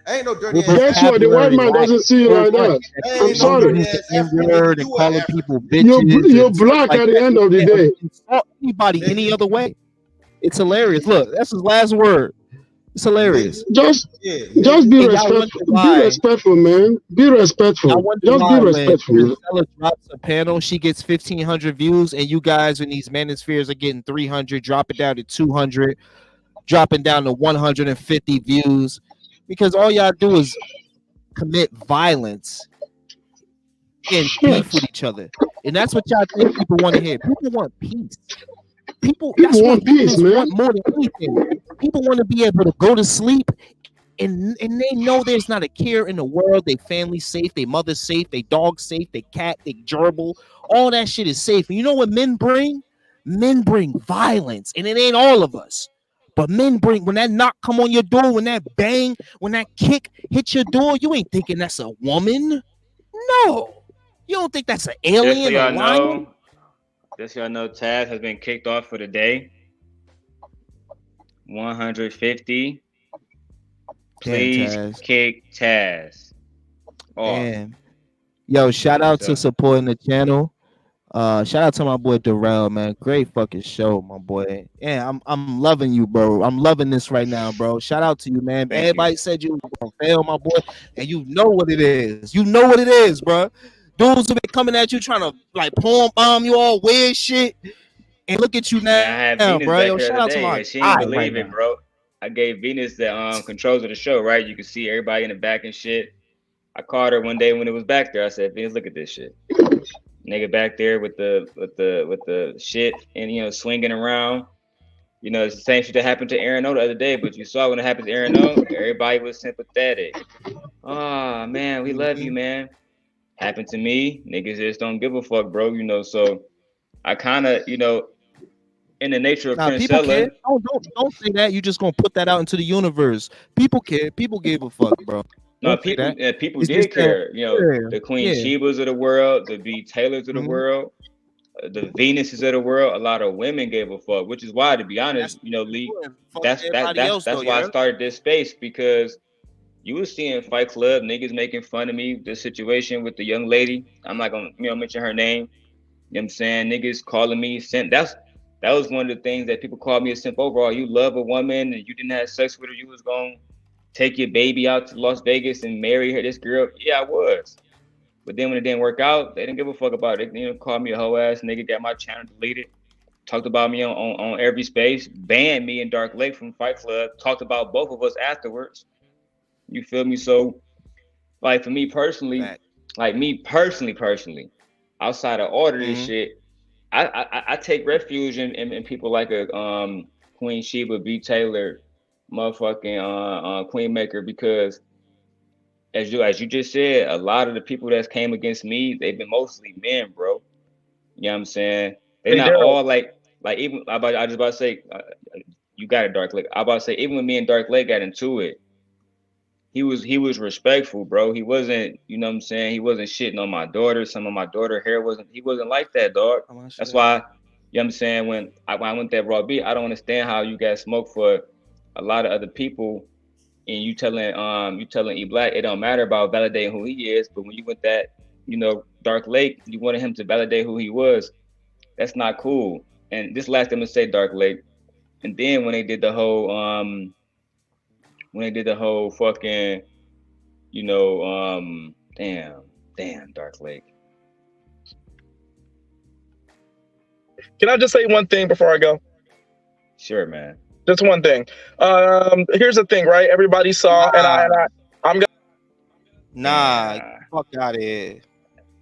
I ain't no dirty ass. Guess what? The white man doesn't see you like that. I'm sorry. Word and calling people bitches. You're black at the end of the day. Insult anybody any other way. It's hilarious. Look, that's his last word. It's hilarious. Just be respectful. Be respectful, man. Be respectful. Just be respectful. When Priscilla drops a panel, she gets 1,500 views, and you guys in these manospheres are getting 300, dropping down to 200, dropping down to 150 views, because all y'all do is commit violence and beef with each other, and that's what y'all think people want to hear. People want peace. People want peace, man. Want more than anything. People want to be able to go to sleep and they know there's not a care in the world. Their family's safe, their mother's safe, their dog's safe, their cat, their gerbil. All that shit is safe. And you know what men bring? Men bring violence, and it ain't all of us. But men bring, when that knock come on your door, when that bang, when that kick hit your door, you ain't thinking that's a woman. No. You don't think that's an alien or lion? Just so y'all know, Taz has been kicked off for the day. 150. Please kick Taz off. Damn. Yo, shout out to supporting the channel. Shout out to my boy Darrell, man. Great fucking show, my boy. Yeah, I'm loving you, bro. I'm loving this right now, bro. Shout out to you, man. Everybody said you were gonna fail, my boy, and you know what it is. You know what it is, bro. Dudes have been coming at you trying to like porn bomb you all weird shit, and look at you now, I had Venus bro. back Yo, the shout other out to day, my and she didn't believe right it, bro. I gave Venus the controls of the show, right? You can see everybody in the back and shit. I called her one day when it was back there. I said, Venus, look at this shit. Nigga back there with the shit and swinging around. It's the same shit that happened to Aaron O the other day, but you saw when it happened to Aaron O, everybody was sympathetic. Oh man, we love you, man. Happened to me, niggas just don't give a fuck, bro. So I kind of, in the nature of people Princella. care. Don't say that. You just gonna put that out into the universe. People care. People gave a fuck, bro. No, Don't say people that. people It's did just that- care. yeah, The Queen yeah. Shebas of the world, the B Taylors of the world, the Venuses of the world. A lot of women gave a fuck, which is why, to be honest, Lee, that's else, though, why I yeah? started this space, because you were seeing Fight Club niggas making fun of me. The situation with the young lady, I'm not gonna mention her name. You know what I'm saying? Niggas calling me simp. That was one of the things that people called me a simp overall. You love a woman and you didn't have sex with her, you was gonna take your baby out to Las Vegas and marry her, this girl. Yeah, I was. But then when it didn't work out, they didn't give a fuck about it. They called me a hoe ass nigga, got my channel deleted, talked about me on every space, banned me and Dark Lake from Fight Club, talked about both of us afterwards. You feel me? So, like, for me personally, outside of all of this shit, I take refuge in people like a Queen Sheba, B Taylor, motherfucking Queen Maker, because as you just said, a lot of the people that came against me, they've been mostly men, bro. You know what I'm saying? They're not all like even I just about to say you got it, Dark Lake. I about to say even when me and Dark Lake got into it, he was respectful, bro. He wasn't, you know what I'm saying? He wasn't shitting on my daughter. Some of my daughter hair he wasn't like that, dog. That's why, you know what I'm saying, when I went that Raw beat, I don't understand how you got smoked for a lot of other people and you telling E Black it don't matter about validating who he is, but when you went that, Dark Lake, you wanted him to validate who he was. That's not cool. And this last thing I'm gonna say, Dark Lake. And then when they did the whole when they did the whole fucking, you know, damn, Dark Lake. Can I just say one thing before I go? Sure, man. Just one thing. Here's the thing, right? Everybody saw, I'm gonna. Nah, fuck out of here.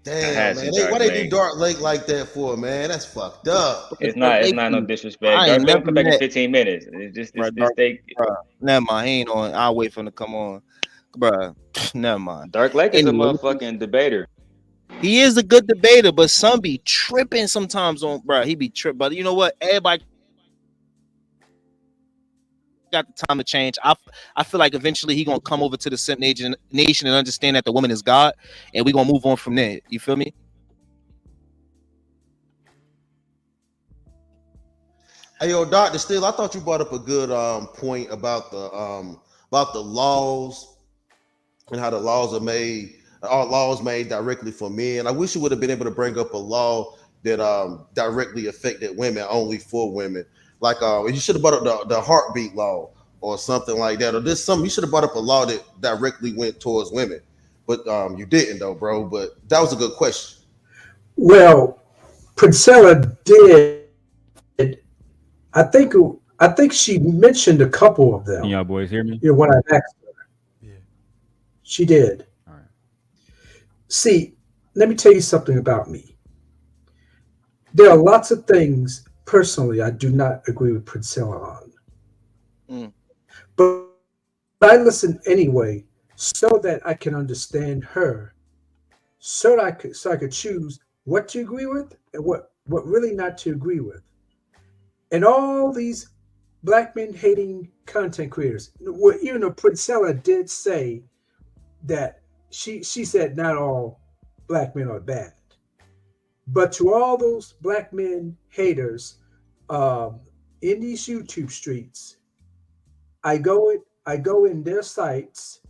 Damn, man. Why they do Dark Lake like that for, man? That's fucked up. It's not no disrespect. Dark Lake will come back in 15 minutes. It's just this thing. Never mind. He ain't on. I'll wait for him to come on. Bruh, never mind. Dark Lake is a motherfucking debater. He is a good debater, but some be tripping sometimes on, bruh. He be tripping. But you know what? Everybody got the time to change. I feel like eventually he gonna come over to the Simp Nation and understand that the woman is God, and we gonna move on from there. You feel me? Hey, yo, Dr. Steele, I thought you brought up a good point about the laws and how the laws are made. Are laws made directly for men? I wish you would have been able to bring up a law that directly affected women, only for women. Like you should have brought up the heartbeat law or something like that. Or there's something you should have brought up a law that directly went towards women, but you didn't though, bro. But that was a good question. Well, Priscilla did. I think she mentioned a couple of them. Can y'all boys hear me? You know, when I asked her. Yeah. She did. All right. See, let me tell you something about me. There are lots of things personally I do not agree with Priscilla on. But I listen anyway so that I can understand her, so I could choose what to agree with and what really not to agree with. And all these black men hating content creators, even though Priscilla did say that she said not all black men are bad, but to all those black men haters in these YouTube streets, I go in their sites,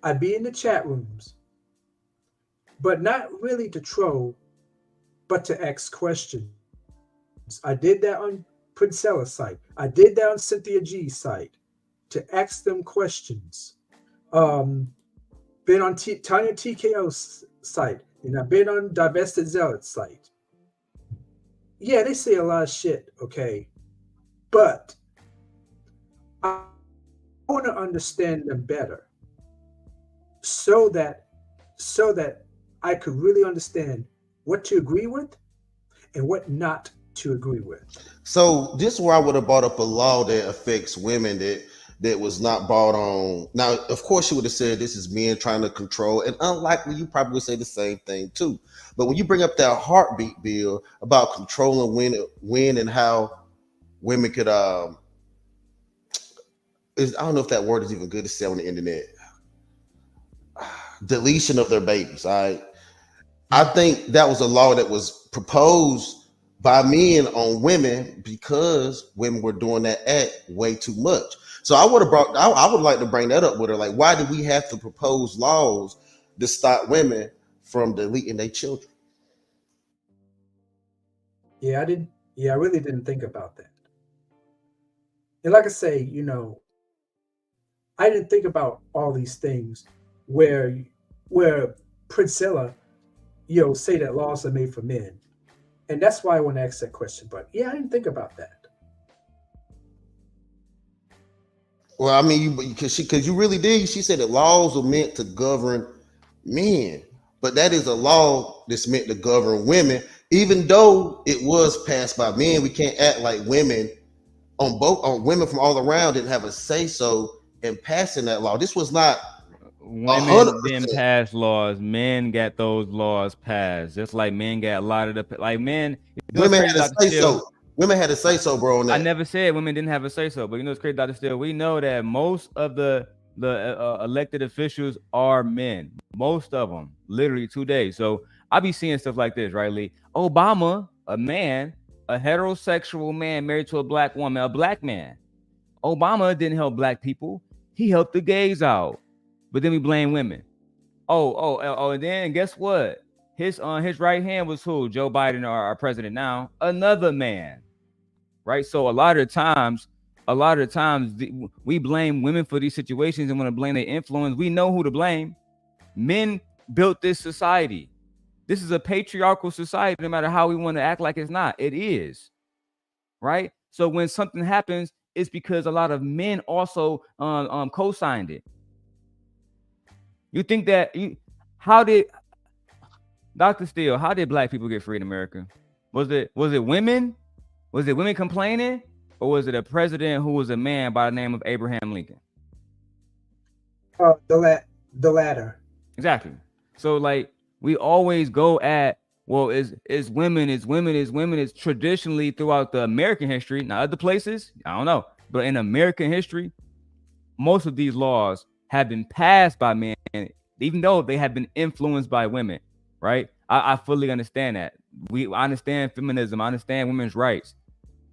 I be in the chat rooms, but not really to troll, but to ask questions. I did that on Priscilla's site. I did that on Cynthia G's site to ask them questions. Been on Tanya TKO's site, and I've been on Divested Zealot's site. Yeah, they say a lot of shit, okay, but I want to understand them better, so that I could really understand what to agree with and what not to agree with. So this is where I would have brought up a law that affects women that was not brought on. Now, of course, you would have said this is men trying to control, and unlikely you probably would say the same thing too. But when you bring up that heartbeat bill about controlling when and how women could, I don't know if that word is even good to say on the internet. Deletion of their babies. I think that was a law that was proposed by men on women because women were doing that act way too much. So I would like to bring that up with her. Like, why do we have to propose laws to stop women from deleting their children? Yeah, I really didn't think about that. And like I say, you know, I didn't think about all these things where Priscilla, you know, say that laws are made for men. And that's why I want to ask that question. But yeah, I didn't think about that. Well, I mean, because you really did. She said that laws are meant to govern men, but that is a law that's meant to govern women. Even though it was passed by men, we can't act like women women from all around didn't have a say so in passing that law. This was not. Women didn't pass laws. Men got those laws passed. Just like men got a lot of men. Women had a say so. Women had a say so, bro. On that. I never said women didn't have a say so, but you know it's crazy, Dr. Steele. We know that most of the elected officials are men. Most of them, literally today. So I be seeing stuff like this, right, Lee? Obama, a man, a heterosexual man married to a black woman, a black man. Obama didn't help black people. He helped the gays out. But then we blame women. And then guess what? His right hand was who? Joe Biden, our president now, another man, right? So a lot of the times, a lot of the times we blame women for these situations and want to blame their influence. We know who to blame. Men built this society. This is a patriarchal society, no matter how we want to act like it's not. It is, right? So when something happens, it's because a lot of men also co-signed it. You think that how did Dr. Steele, how did black people get free in America? Was it women? Was it women complaining? Or was it a president who was a man by the name of Abraham Lincoln? The latter. Exactly. So like we always go at, well, is women is traditionally throughout the American history. Now other places, I don't know, but in American history, most of these laws have been passed by men, even though they have been influenced by women, right? I fully understand that. I understand feminism, I understand women's rights,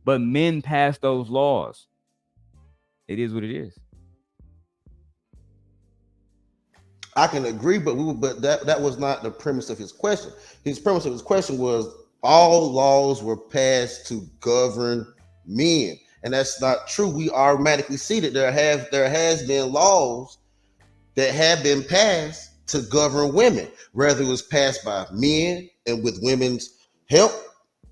but men passed those laws. It is what it is. I can agree, but that was not the premise of his question. His premise of his question was all laws were passed to govern men, and that's not true. We automatically see that there has been laws that have been passed to govern women, whether it was passed by men and with women's help.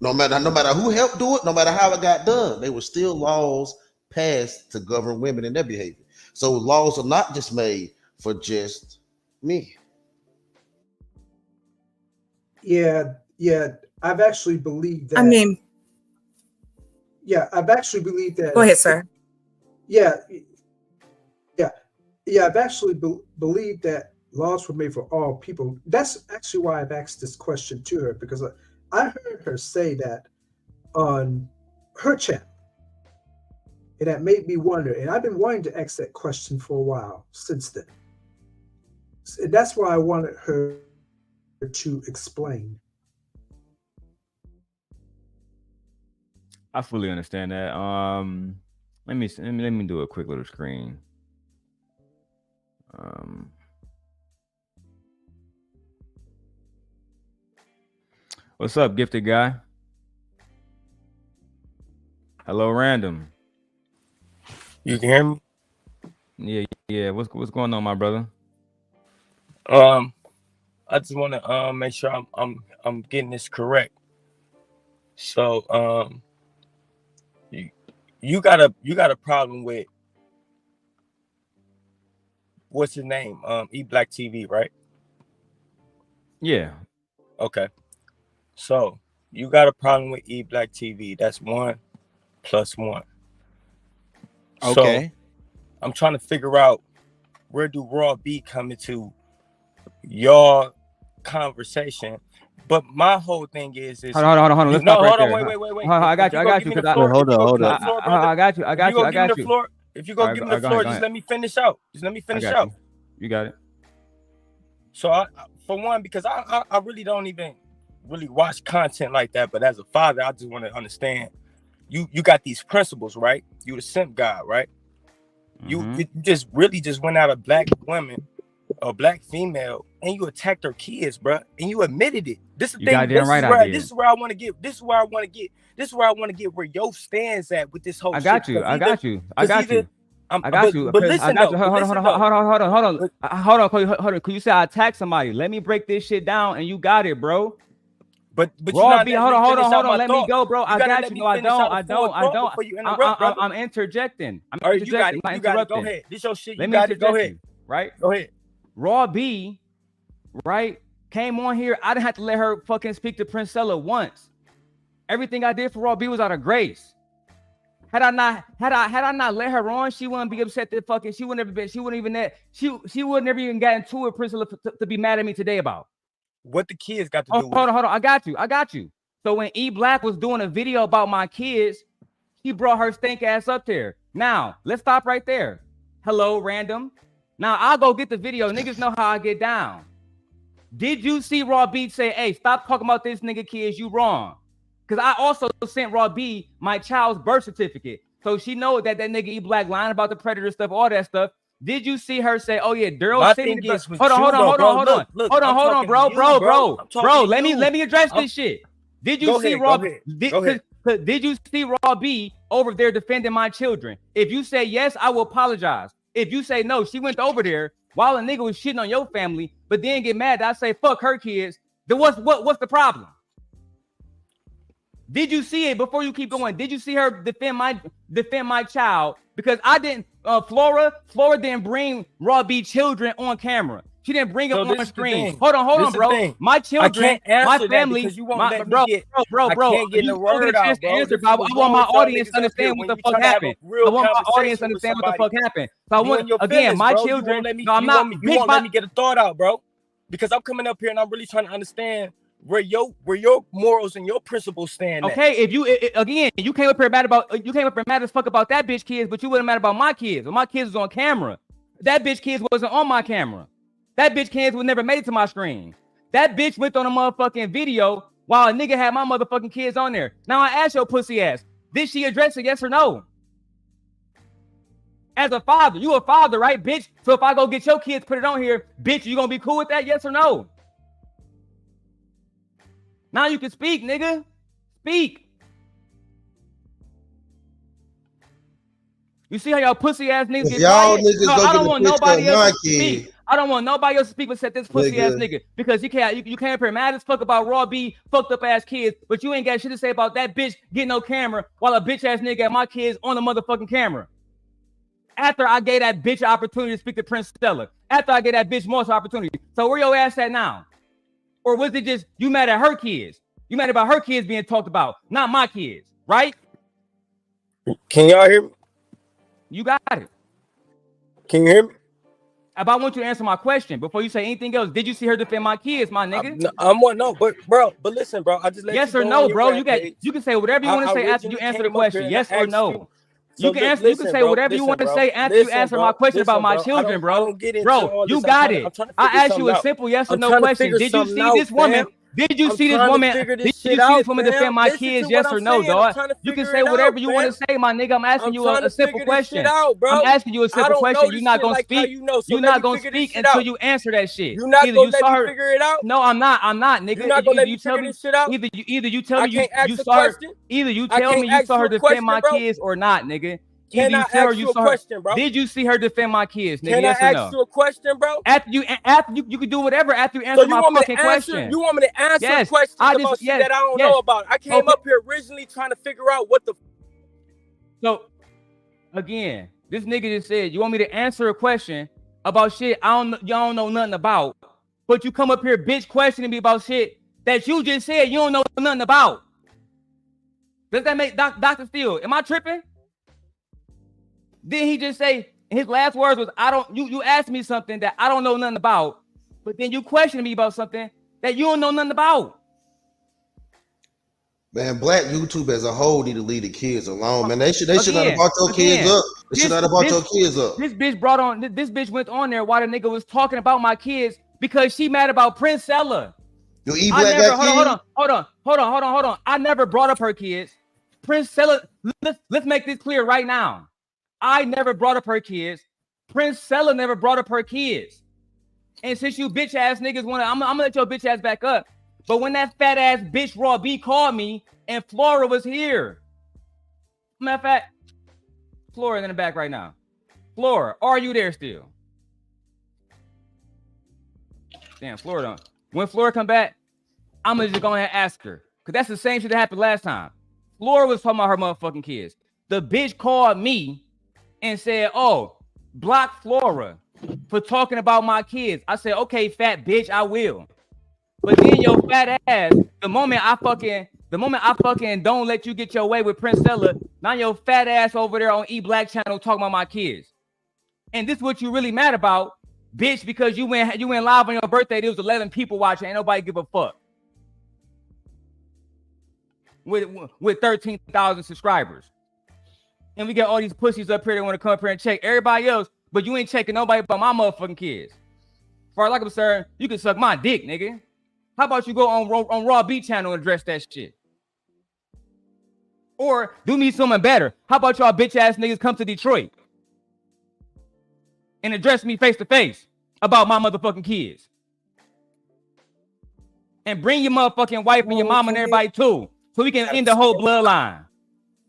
No matter who helped do it, no matter how it got done, they were still laws passed to govern women and their behavior. So laws are not just made for just me. Yeah. I've actually believed that. I've actually believed that. Go ahead, sir. Yeah. I've actually believed that laws were made for all people. That's actually why I've asked this question to her, because I heard her say that on her channel, and that made me wonder. And I've been wanting to ask that question for a while since then. And that's why I wanted her to explain. I fully understand that. Let me do a quick little screen. What's up, gifted guy? Hello, random. You can hear me? Yeah. What's going on, my brother? I just want to make sure I'm getting this correct. So you got a problem with what's his name? E Black TV, right? Yeah. Okay. So you got a problem with E Black TV. That's 1 + 1. Okay. So I'm trying to figure out, where do Raw B come into your conversation? But my whole thing is hold on. Let's stop right there. Wait. I got you. I got you. Hold on. I got you. If you go give me the floor, just let me finish out. You got it. So for one, because I really don't even really watch content like that, but as a father, I just want to understand. You got these principles, right? You the simp guy, right? Mm-hmm. You just really just went out of black women, a black female, and you attacked her kids, bro, and you admitted it. This is the thing. This is where I want to get. This is where I want to get where your stands at with this whole. I got you. But listen, hold on. Could you say I attacked somebody? Let me break this shit down, and you got it, bro. But Raw B, hold on. Let me go, bro. I got you. No, I don't. I'm interjecting. You got it. Go ahead. This your shit. Let me interject. Go ahead. Right. Go ahead. Raw B, right, came on here. I didn't have to let her fucking speak to Princella once. Everything I did for Raw B was out of grace. Had I not let her on, she wouldn't be upset that fucking she wouldn't never even got into it, Princella, to be mad at me today about. What the kids got to do with Hold on. I got you. So when E Black was doing a video about my kids, he brought her stink ass up there. Now, let's stop right there. Hello, random. Now, I'll go get the video. Niggas know how I get down. Did you see Raw B say, hey, stop talking about this nigga kids, you wrong? Because I also sent Raw B my child's birth certificate. So she know that nigga E Black lying about the predator stuff, all that stuff. Did you see her say, "Oh yeah, Daryl sitting"? Hold on, bro. Let me address this shit. Did you see Raw? Did you see Raw B over there defending my children? If you say yes, I will apologize. If you say no, she went over there while a nigga was shitting on your family, but then get mad that I say fuck her kids, then what's the problem? Did you see it before you keep going? Did you see her defend my child? Because I didn't. Flora didn't bring Raw B children on camera. She didn't bring them on screen. Hold on, bro. My children, my family, bro. I can't get the word out, bro. I want my audience to understand what the fuck happened. I want my audience to understand what the fuck happened. So I want, again, my children. No, I'm not. You won't let me get a thought out, bro. Because I'm coming up here and I'm really trying to understand where your morals and your principles stand. Okay, if you again, you came up here mad as fuck about that bitch kids, but you wasn't mad about my kids. When my kids was on camera, that bitch kids wasn't on my camera. That bitch kids would never made it to my screen. That bitch went on a motherfucking video while a nigga had my motherfucking kids on there. Now I ask your pussy ass, did she address it? Yes or no? As a father, you a father, right, bitch? So if I go get your kids, put it on here, bitch, you gonna be cool with that? Yes or no? Now you can speak, nigga. Speak. You see how y'all pussy ass niggas get y'all quiet? niggas I don't want nobody else to kid. speak. I don't want nobody else to speak except this pussy ass nigga. Because you can't up here mad as fuck about Raw B fucked up ass kids, but you ain't got shit to say about that bitch getting no camera while a bitch ass nigga got my kids on the motherfucking camera. After I gave that bitch an opportunity to speak to Prince Stella. After I gave that bitch Moss an opportunity. So where your ass at now? Or was it just you mad at her kids? You mad about her kids being talked about, not my kids, right? Can y'all hear me? You got it. Can you hear me? I want you to answer my question before you say anything else. Did you see her defend my kids, my nigga? But listen, bro. I just let yes you or go no, on bro. your rampage. You can say whatever you want to say after you answer the question. Yes or no. You can answer. You can say whatever you want to say after you answer my question about my children, bro. Bro, you got it. I asked you a simple yes or no question. Did you see this woman? Did you see this woman? Did you see this woman defend my kids? Yes or no, dog? You can say whatever you want to say, my nigga. I'm asking you a simple question. I'm asking you a simple question. You're not gonna speak. You're not gonna speak until you answer that shit. You're not gonna let me figure it out. No, I'm not. I'm not, nigga. You're not gonna let me figure this shit out. Either you tell me you saw her. Either you tell me you saw her defend my kids or not, nigga. Can I ask you a question, bro? Did you see her defend my kids, nigga? Can yes I or no? ask you a question, bro? After you can do whatever after you answer my fucking question. You want me to answer questions about shit that I don't know about? I came up here originally trying to figure out what the. So, again, this nigga just said you want me to answer a question about shit y'all don't know nothing about, but you come up here bitch questioning me about shit that you just said you don't know nothing about. Does that make Dr. Steele? Am I tripping? Then he just say his last words was, you asked me something that I don't know nothing about, but then you questioned me about something that you don't know nothing about. Man, black YouTube as a whole need to leave the kids alone, man. They should not have brought your kids up. They should not have brought your kids up. This bitch went on there while the nigga was talking about my kids because she mad about Prince Ella. You E-Black got hold on. I never brought up her kids. Prince Ella, let's make this clear right now. I never brought up her kids. Prince Stella never brought up her kids. And since you bitch ass niggas I'm gonna let your bitch ass back up. But when that fat ass bitch Raw B called me and Flora was here. Matter of fact, Flora in the back right now. Flora, are you there still? Damn, Flora don't. When Flora come back, I'm gonna just go ahead and ask her. Cause that's the same shit that happened last time. Flora was talking about her motherfucking kids. The bitch called me and said, oh, block Flora for talking about my kids. I said, okay, fat bitch, I will. But then your fat ass, the moment I fucking don't let you get your way with Prince Stella, now your fat ass over there on E-Black channel talking about my kids. And this is what you really mad about, bitch, because you went live on your birthday. There was 11 people watching. Ain't nobody give a fuck. With 13,000 subscribers. And we got all these pussies up here that want to come up here and check everybody else, but you ain't checking nobody but my motherfucking kids. As far as I'm concerned, you can suck my dick, nigga. How about you go on Raw B channel and address that shit? Or do me something better. How about y'all bitch ass niggas come to Detroit and address me face to face about my motherfucking kids? And bring your motherfucking wife and your mom and everybody too. so we can end the whole bloodline.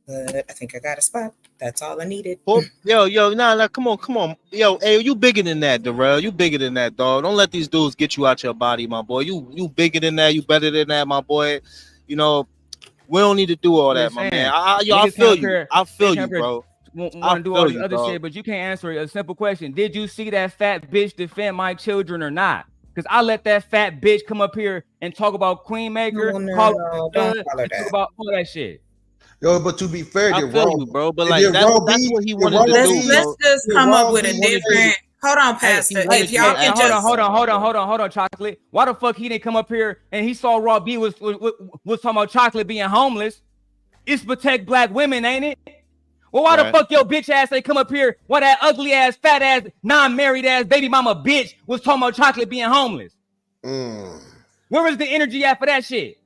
But I think I got a spot. That's all I needed. Nah, come on. Yo, hey, you bigger than that, Darrell. You bigger than that, dog. Don't let these dudes get you out your body, my boy. You bigger than that. You better than that, my boy. You know, we don't need to do all that, my man. I feel you. I feel you, bro. Want to do all the other shit, but you can't answer a simple question. Did you see that fat bitch defend my children or not? Because I let that fat bitch come up here and talk about Queen Maker, talk about all that shit. Yo, but to be fair, I feel you, bro. But like that's what he wanted to do. Let's just come up with a different. Hold on, Pastor. If y'all can just hold on, Chocolate. Why the fuck he didn't come up here and he saw Raw B was talking about Chocolate being homeless? It's protect black women, ain't it? Well, why the fuck your bitch ass ain't come up here? Why that ugly ass, fat ass, non-married ass baby mama bitch was talking about Chocolate being homeless? Where is the energy at for that shit?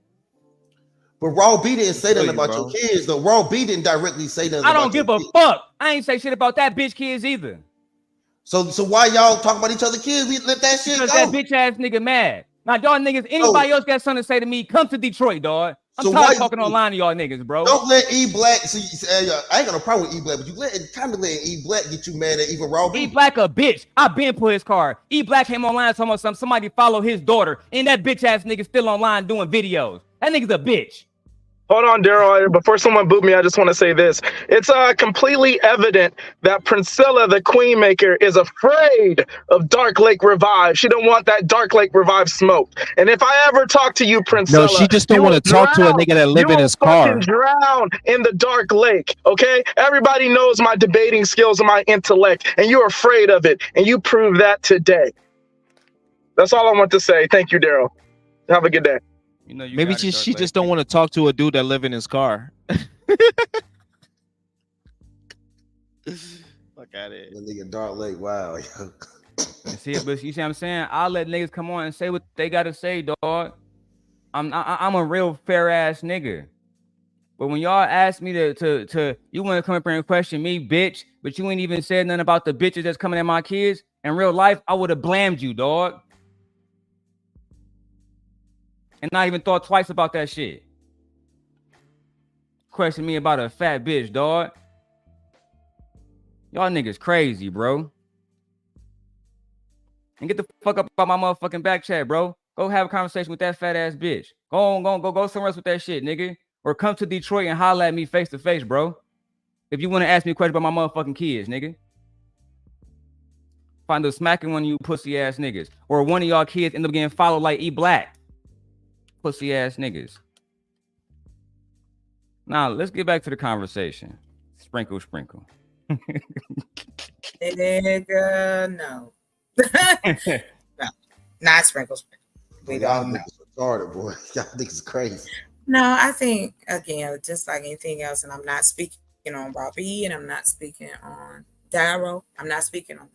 But Raw B didn't say nothing about your kids, though. Raw B didn't directly say nothing. I don't give a fuck. I ain't say shit about that bitch kids either. So why y'all talk about each other kids? We let that shit because go. That bitch ass nigga mad. Now, y'all niggas, anybody else got something to say to me, come to Detroit, dog. I'm tired of talking online to y'all niggas, bro. Don't let E Black. I ain't got no problem with E Black, but you kind of let E Black get you mad at even Raw B. E Black a bitch. I been put his card. E Black came online talking about somebody follow his daughter, and that bitch ass nigga still online doing videos. That nigga's a bitch. Hold on, Daryl. Before someone boot me, I just want to say this. It's completely evident that Priscilla, the Queen Maker, is afraid of Dark Lake Revive. She don't want that Dark Lake Revive smoke. And if I ever talk to you, Priscilla, no, she just don't want to talk to a nigga that live in his car. Drown in the Dark Lake, okay? Everybody knows my debating skills and my intellect, and you're afraid of it, and you prove that today. That's all I want to say. Thank you, Daryl. Have a good day. You know, maybe she just don't want to talk to a dude that live in his car. Fuck out of it. The nigga Dark Lake, wow. See, but you see what I'm saying? I'll let niggas come on and say what they gotta say, dog. I'm a real fair ass nigga. But when y'all ask me to you want to come up here and question me, bitch, but you ain't even said nothing about the bitches that's coming at my kids in real life, I would have blamed you, dog. And not even thought twice about that shit. Question me about a fat bitch, dog. Y'all niggas crazy, bro. And get the fuck up about my motherfucking back chat, bro. Go have a conversation with that fat ass bitch. Go somewhere else with that shit, nigga. Or come to Detroit and holler at me face to face, bro. If you want to ask me a question about my motherfucking kids, nigga. Find a smacking one of you pussy ass niggas. Or one of y'all kids end up getting followed like E Black. Pussy ass niggas. Now let's get back to the conversation. Sprinkle. Nigga, no. No, not sprinkle. We don't know. Retarded, boy. Y'all niggas crazy. No, I think again, just like anything else, and I'm not speaking on Robbie, and I'm not speaking on Daryl. I'm not speaking on.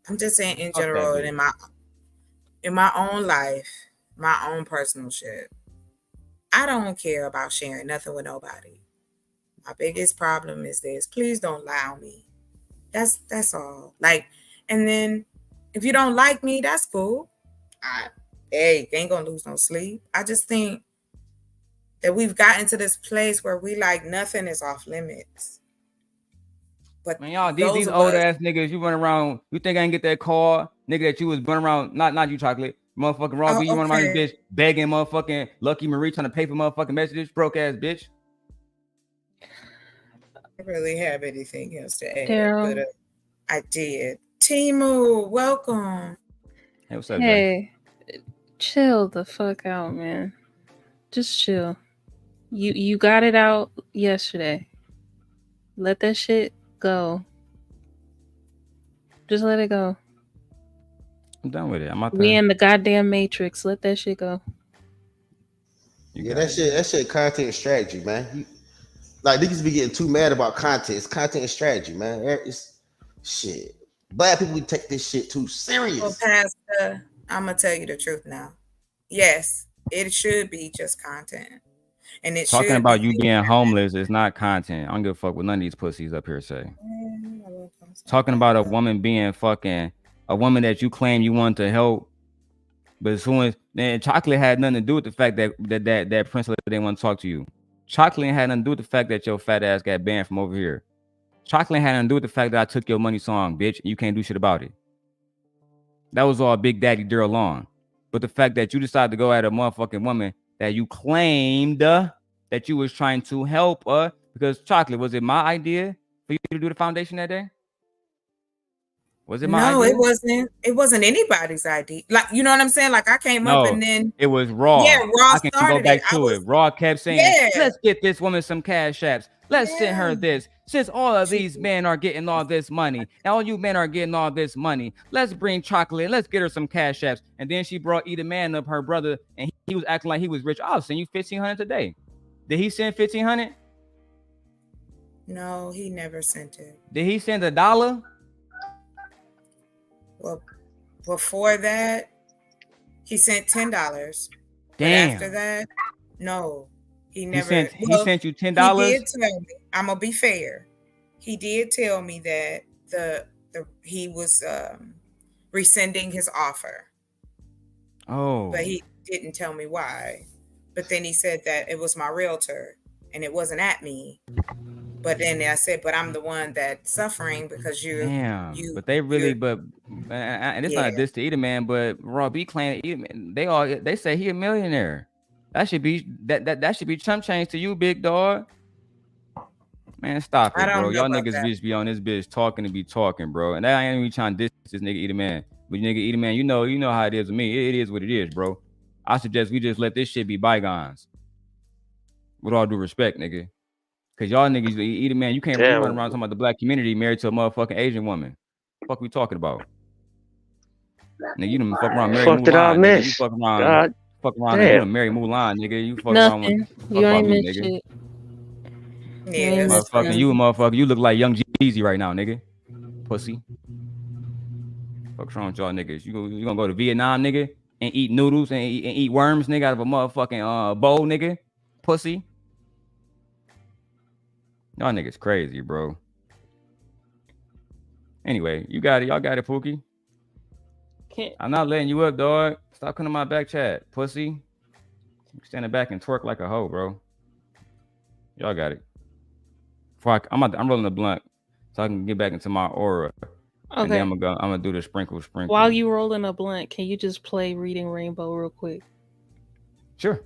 I'm just saying in general, and in my own life. My own personal shit. I don't care about sharing nothing with nobody. My biggest problem is this. Please don't lie on me. That's all. Like, and then if you don't like me, that's cool. Hey, ain't gonna lose no sleep. I just think that we've gotten to this place where we like nothing is off limits. But man, y'all, these old ass niggas, you run around, you think I can get that car, nigga, that you was running around, not you, Chocolate. Motherfucking Raw B, you run around this bitch begging motherfucking Lucky Marie trying to pay for motherfucking messages, broke ass bitch. I really have anything else to add, but I did. Timu, welcome. Hey, what's up, hey, chill the fuck out, man. Just chill. You got it out yesterday. Let that shit go. Just let it go. I'm done with it. We in the goddamn Matrix. Let that shit go. Yeah, that shit content strategy, man. Like niggas be getting too mad about content. It's content strategy, man. It's shit. Black people take this shit too serious. Well, Pastor, I'm gonna tell you the truth now. Yes, it should be just content. And it talking about you being homeless is not content. I don't give a fuck what none of these pussies up here say. Talking about a woman being fucking a woman that you claim you want to help But as soon as man, chocolate had nothing to do with the fact that Prince didn't want to talk to you. Chocolate had nothing to do with the fact that your fat ass got banned from over here. Chocolate had nothing to do with the fact that I took your money song, bitch. And you can't do shit about it. That was all Big Daddy Daryl Long. But the fact that you decided to go at a motherfucking woman that you claimed that you was trying to help because Chocolate, was it my idea for you to do the foundation that day? Was it my idea? It wasn't anybody's idea. Like, you know what I'm saying? Like, I came up and then it was Raw. Yeah, Raw I can go back to it. Raw kept saying, Yeah. let's get this woman some cash apps. Let's send her this. Since all of these men are getting all this money, and all you men are getting all this money, let's bring Chocolate. Let's get her some cash apps. And then she brought Eda Man up, her brother, and he was acting like he was rich. I'll send you $1,500 today. Did he send $1,500? No, he never sent it. Did he send $1? Well, before that, he sent $10. Damn. But after that, no, he never. He sent you $10. He did tell me. I'm gonna be fair. He did tell me that he was rescinding his offer. Oh. But he didn't tell me why. But then he said that it was my realtor and it wasn't at me. But then I said, but I'm the one that's suffering because but they really, and it's not a diss to Eda Man, but Raw B claim they say he a millionaire. That should be that should be chump change to you, big dog. Man, stop it, bro. Y'all niggas just be on this bitch talking to be talking, bro. And I ain't even trying to diss this nigga Eda Man. But nigga Eda Man, you know how it is with me. It is what it is, bro. I suggest we just let this shit be bygones. With all due respect, nigga. Cause y'all niggas, Eda Man, you can't run around talking about the black community married to a motherfucking Asian woman. Fuck we talking about? Nigga, you done fuck around Mary Mulan. Nigga. You fuck around nigga, Mary Mulan, nigga. You fuck around with you ain't missed shit. Yeah, motherfucker, you look like Young Jeezy right now, nigga. Pussy. Fuck wrong with y'all niggas? You gonna go to Vietnam, nigga, and eat noodles and eat worms, nigga, out of a motherfucking bowl, nigga? Pussy. Y'all niggas crazy, bro. Anyway, y'all got it, Pookie. I'm not letting you up, dog. Stop coming to my back chat, pussy. Standing back and twerk like a hoe, bro. Y'all got it. I'm rolling a blunt so I can get back into my aura. Okay. And then I'm gonna do the sprinkle. While you rolling a blunt, can you just play Reading Rainbow real quick? Sure.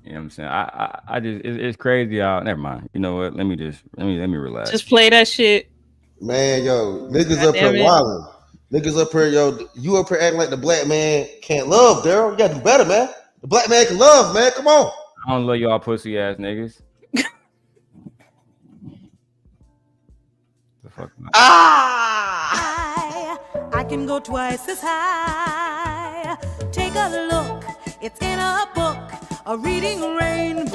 You know what I'm saying? I just it's crazy out. Never mind. You know what? Let me relax. Just play that shit. Man, yo, niggas up here wilding. Niggas up here, yo, you up here acting like the black man can't love, Daryl. You gotta do better, man. The black man can love, man. Come on. I don't love y'all pussy ass niggas. The fuck? I can go twice as high. Take a look. It's in a book. A reading rainbow.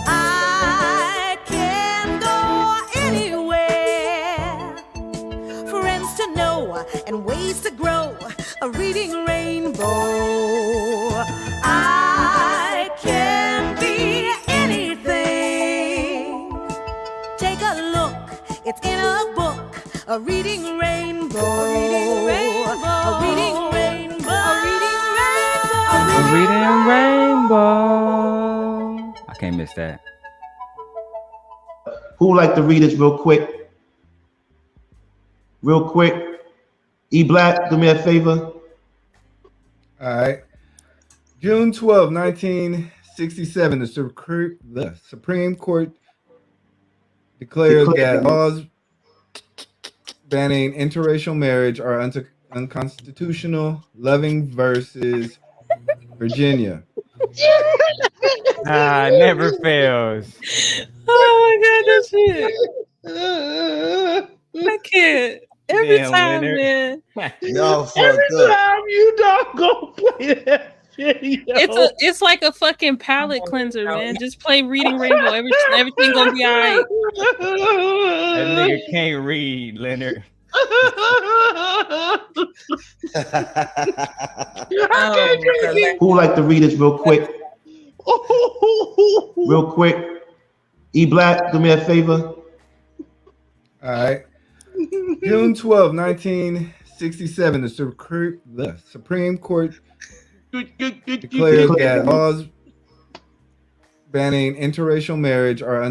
I can go anywhere. Friends to know and ways to grow. A reading rainbow. I can be anything. Take a look. It's in a book. A reading rainbow. A reading rainbow. A reading rainbow. A reading rainbow. A Reading Rainbow. I can't miss that. Who would like to read this real quick? Real quick. E Black, do me a favor. All right. June 12, 1967, the Supreme Court declared that laws banning interracial marriage are unconstitutional. Loving versus Virginia. Never fails. Oh my god, that's it. I can't. Every time, man. Every time you don't go play that shit, it's like a fucking palate cleanser, man. Just play Reading Rainbow. Everything gonna be all right. That nigga can't read, Leonard. Who would like to read this real quick? Real quick. E Black, do me a favor. All right. June 12, 1967, the Supreme Court declared that laws banning interracial marriage are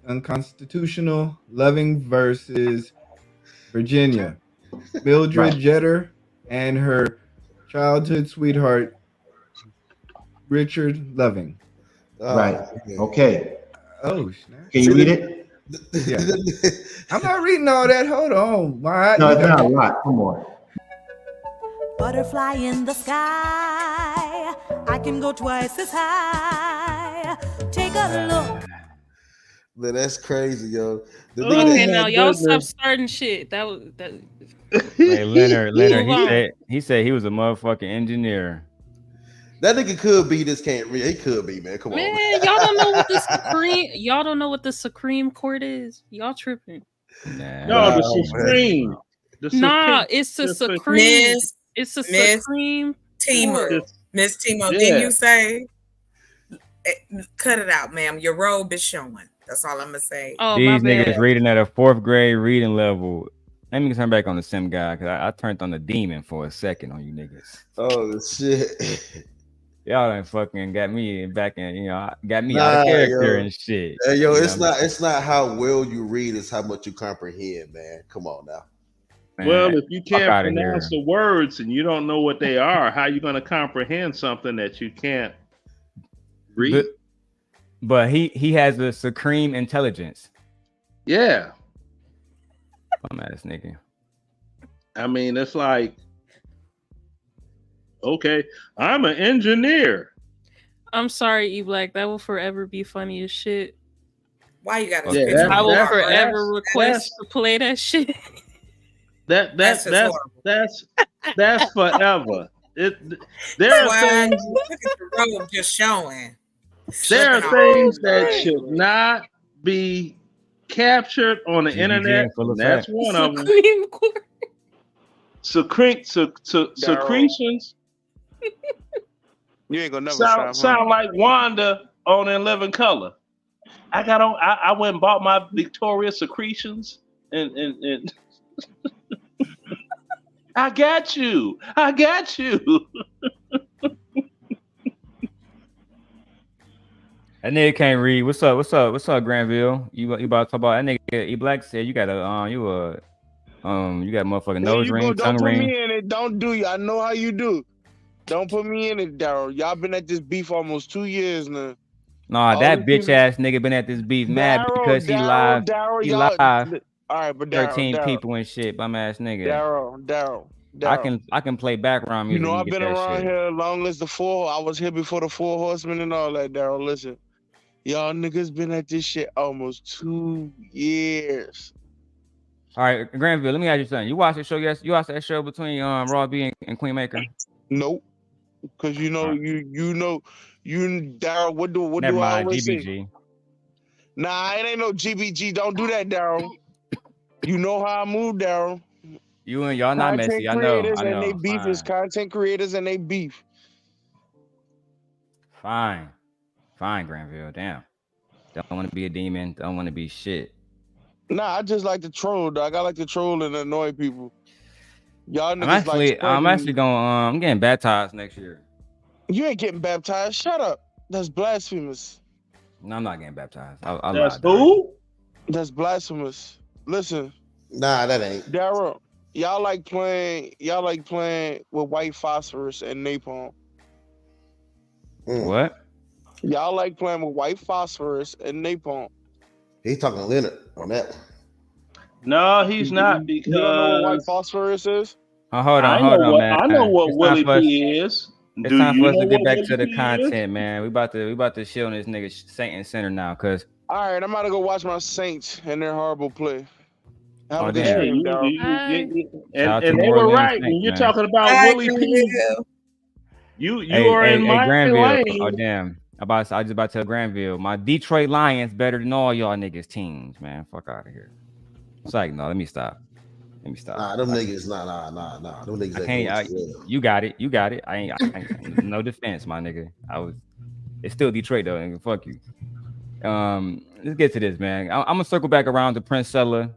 unconstitutional. Loving versus Virginia. Mildred Jeter and her childhood sweetheart, Richard Loving. Right. Okay. Oh, snap. Can you read it? Yeah. I'm not reading all that. Hold on. No, it's not a lot. Come on. Butterfly in the sky, I can go twice as high. Take a look. Man, that's crazy, yo. The Okay, now y'all stop starting shit. That was that. Hey, Leonard, he said he was a motherfucking engineer. That nigga could be this can't read. He could be, man. Come on, Man, y'all don't know what the Supreme Court is. Y'all tripping. No, the Supreme. It's the Supreme. It's the Supreme Timo. Miss Timo, didn't you say? Cut it out, ma'am. Your robe is showing. That's all I'm gonna say. Oh, These niggas reading at a 4th grade reading level. Let me turn back on the sim guy because I turned on the demon for a second on you niggas. Oh shit. Y'all done fucking got me back in, got me out of character and shit. Hey, yo, it's not how well you read, it's how much you comprehend, man. Come on now. Man, well, if you can't outta pronounce the words and you don't know what they are, how you gonna comprehend something that you can't read? But he has a supreme intelligence. Yeah. Bum ass nigga. I mean, it's like, okay, I'm an engineer. I'm sorry, E Black. That will forever be funny as shit. Why you gotta? I will forever request to play that shit. That's forever. There are things. Look at the robe just showing. There are things that should not be captured on the internet. And that's one of them. Secretions. You ain't gonna never sound like Wanda on In Living Color. I went and bought my Victoria secretions and I got you. That nigga can't read. What's up, Granville? You about to talk about that nigga? E Black said you got you got motherfucking nose ring, tongue ring. Don't put me in it. Don't do you. I know how you do. Don't put me in it, Daryl. Y'all been at this beef almost 2 years now. Nah, that bitch ass nigga been at this beef mad because he live. He live. All right, but 13 people and shit, bum ass nigga. Daryl. I can play background music. You know I've been around shit. here as long as I was here before the 4 Horsemen and all that, Daryl. Listen, y'all niggas been at this shit almost 2 years. All right, Granville, let me ask you something. You watched the show? Yes, you watched that show between Raw B and Queen Maker? Nope, because you know Daryl. What do I always GBG. say? Nah, it ain't no GBG. Don't do that, Daryl. You know how I move, Daryl. You and y'all not messy. I know. And they beef is content creators and they beef. Fine, Granville. Damn. Don't want to be a demon. Don't want to be shit. Nah, I just like to troll, dog. I like to troll and annoy people. Y'all niggas I'm actually going. I'm getting baptized next year. You ain't getting baptized. Shut up. That's blasphemous. No, I'm not getting baptized. That's who? That's blasphemous. Listen. Nah, that ain't. Daryl, y'all like playing with white phosphorus and napalm. What? Y'all like playing with white phosphorus and napalm. He's talking to Leonard on that. No, he's not, because you don't know what white phosphorus is? Hold on, man. I know what Willie P is. It's time for us to get back to the content, man. We about to shit on this nigga Saint and Center now, cause. All right, I'm about to go watch my Saints and their horrible play. And they were right when you're talking about Willie P. You are in my lane. Oh damn! I was just about to tell Granville, my Detroit Lions better than all y'all niggas teams, man. Fuck out of here. It's like, no, let me stop. Nah, them niggas, nah. Them niggas. You got it. I ain't no defense, my nigga. It's still Detroit though, nigga. Fuck you. Let's get to this, man. I'm gonna circle back around to Prince Sella.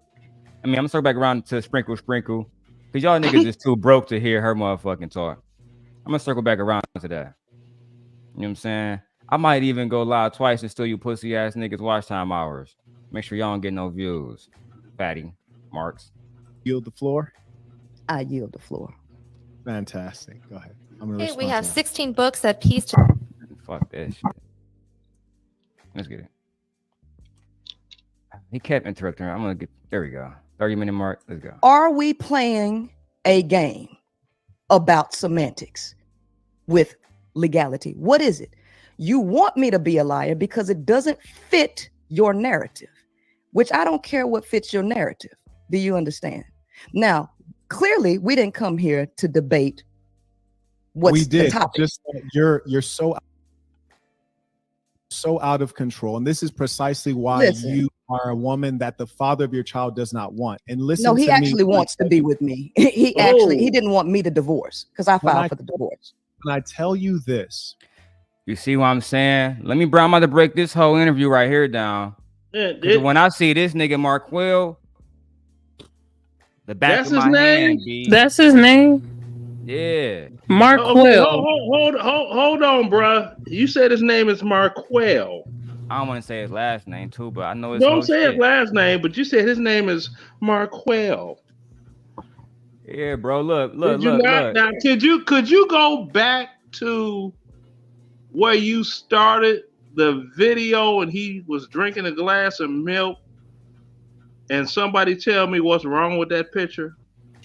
I mean, I'm gonna circle back around to Sprinkle, because y'all niggas is too broke to hear her motherfucking talk. I'm gonna circle back around to that. You know what I'm saying? I might even go live twice and steal you pussy ass niggas watch time hours. Make sure y'all don't get no views. Fatty Marks. Yield the floor. I yield the floor. Fantastic. Go ahead. I'm gonna Okay, we respond have to that. 16 books that piece to Fuck that shit. Let's get it. He kept interrupting her. I'm gonna get there we go. 30-minute mark. Let's go. Are we playing a game about semantics with legality? What is it? You want me to be a liar because it doesn't fit your narrative, which I don't care what fits your narrative. Do you understand? Now, clearly, we didn't come here to debate what's We did. the topic. Just you're so out of control, and this is precisely why Listen. you are a woman that the father of your child does not want. And listen, No, he to me, actually wants to be with me. He didn't want me to divorce because I When filed I- for the divorce. When I tell you this, You see what I'm saying? I'm about to break this whole interview right here down. Yeah, 'Cause when I see this nigga Marquell, the back That's of his my name? hand, B. That's his name? Yeah. Marquell. Hold on, bruh. You said his name is Marquell. I don't want to say his last name too, but I know his Don't whole say shit. his last name, but you said his name is Marquell. Yeah, bro. Look. Now, could you go back to where you started the video and he was drinking a glass of milk, and somebody tell me what's wrong with that picture?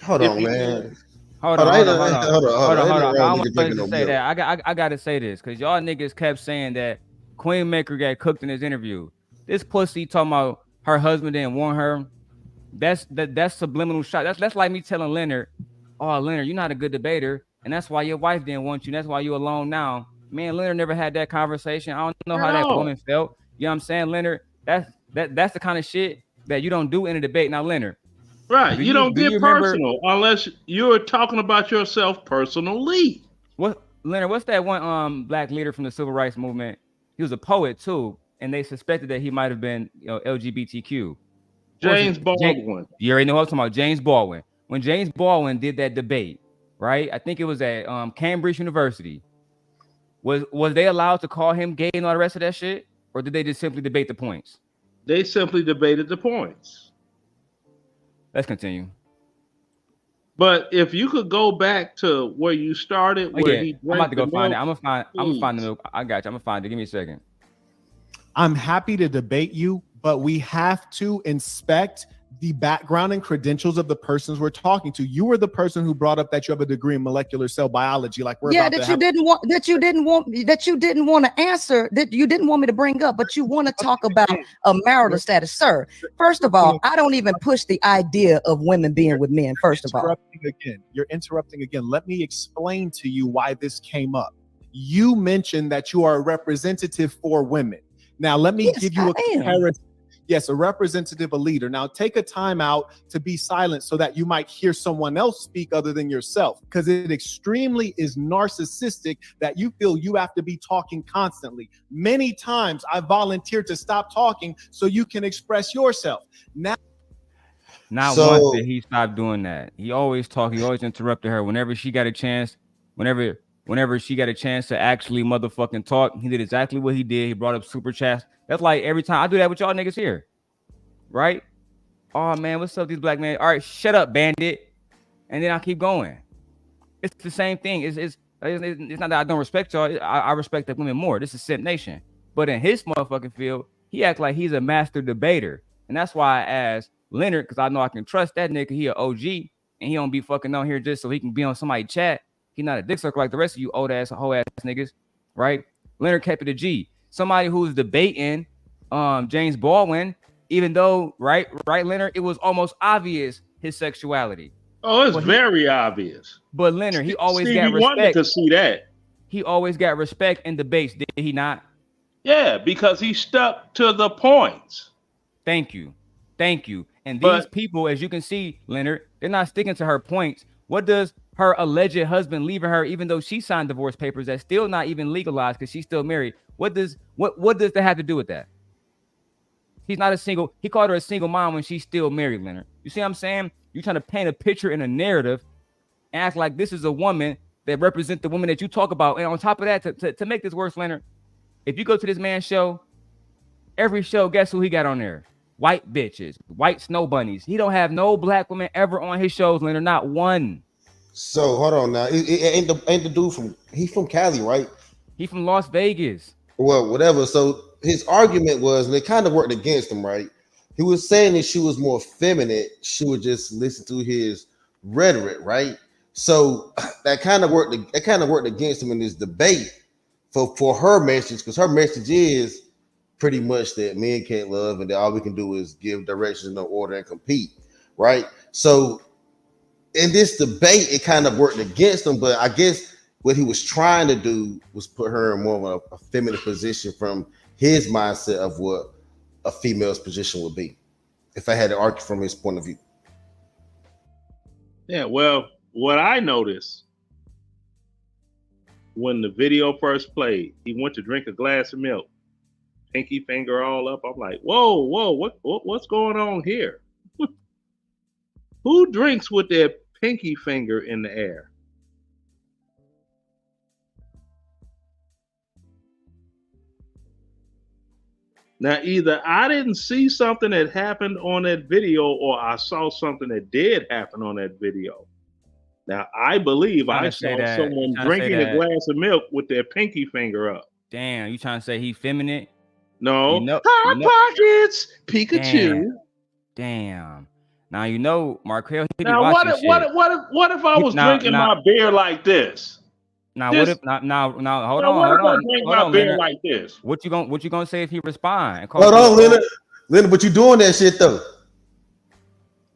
Hold on, man. Hold on. Ain't I wrong want nigga drinking to no say milk. that. I gotta say this because y'all niggas kept saying that Queen Maker got cooked in his interview. This pussy talking about her husband didn't want her. That's subliminal shot. That's like me telling Leonard, "Oh, Leonard, you're not a good debater, and that's why your wife didn't want you. And that's why you're alone now." Man, Leonard never had that conversation. I don't know how that No. woman felt. You know what I'm saying, Leonard? That's the kind of shit that you don't do in a debate. Now, Leonard. Right. You don't get remember- personal unless you're talking about yourself personally. What, Leonard? What's that one black leader from the civil rights movement? He was a poet too, and they suspected that he might have been LGBTQ. James Baldwin. You already know what I'm talking about. James Baldwin. When James Baldwin did that debate, right? I think it was at Cambridge University. Was they allowed to call him gay and all the rest of that shit, or did they just simply debate the points? They simply debated the points. Let's continue. But if you could go back to where you started, Oh, where yeah, he I'm about to go drank the find it. milk, I'm gonna find the milk. I got you. I'm gonna find it. Give me a second. I'm happy to debate you, but we have to inspect the background and credentials of the persons we're talking to. You were the person who brought up that you have a degree in molecular cell biology, like we're Yeah, about to that you have. didn't want to answer, that you didn't want me to bring up, but you want to talk about a marital status. Sir, first of all, I don't even push the idea of women being with men, first of all. You're interrupting again. Let me explain to you why this came up. You mentioned that you are a representative for women. Now, let me give you a comparison. Yes, a representative, a leader. Now, take a time out to be silent so that you might hear someone else speak other than yourself, because it extremely is narcissistic that you feel you have to be talking constantly. Many times I volunteered to stop talking so you can express yourself. Now, Not So- once did he stop doing that. He always talked. He always interrupted her whenever she got a chance. Whenever she got a chance to actually motherfucking talk, he did exactly what he did. He brought up super chats. That's like every time I do that with y'all niggas here, right? Oh man, what's up, these black men? All right, shut up, bandit. And then I keep going. It's the same thing. It's not that I don't respect y'all. I respect the women more. This is Simp Nation. But in his motherfucking field, he act like he's a master debater, and that's why I asked Leonard, because I know I can trust that nigga. He an OG, and he don't be fucking on here just so he can be on somebody's chat. He not a dick sucker like the rest of you old ass, hoe ass niggas, right? Leonard kept it a G. Somebody who's debating James Baldwin, even though, right, Leonard, it was almost obvious his sexuality. Oh, it's very obvious. But Leonard, he always Stevie got Wonder respect. could see that. He always got respect in debates, did he not? Yeah, because he stuck to the points. Thank you. And these people, as you can see, Leonard, they're not sticking to her points. What does her alleged husband leaving her, even though she signed divorce papers that's still not even legalized because she's still married? What does that have to do with that? He's not a single. He called her a single mom when she's still married, Leonard. You see what I'm saying? You're trying to paint a picture in a narrative, and act like this is a woman that represents the woman that you talk about. And on top of that, to make this worse, Leonard, if you go to this man's show, every show, guess who he got on there? White bitches, white snow bunnies. He don't have no black women ever on his shows, Leonard, not one. So hold on now. Ain't the dude he's from Cali, right? He from Las Vegas. Well, whatever. So his argument was, and it kind of worked against him, right? He was saying that she was more feminine. She would just listen to his rhetoric, right? So that kind of worked against him in this debate for her message, because her message is pretty much that men can't love and that all we can do is give directions, no order, and compete, right? So in this debate, it kind of worked against him, but I guess what he was trying to do was put her in more of a feminine position from his mindset of what a female's position would be, if I had to argue from his point of view. Yeah, well, what I noticed when the video first played, he went to drink a glass of milk, pinky finger all up. I'm like, whoa, what's going on here? Who drinks with their pinky finger in the air? Now, either I didn't see something that happened on that video, or I saw something that did happen on that video. Now, I believe I saw someone drinking a glass of milk with their pinky finger up. Damn, you trying to say he feminine? No. Hot Pockets, Pikachu. Damn. Now you know Marquel. Now what if I was drinking my beer like this? Now what if now hold on. Drink my beer Leonard. like this. What you gonna say if he respond? Hold on, Leonard, but you doing that shit though.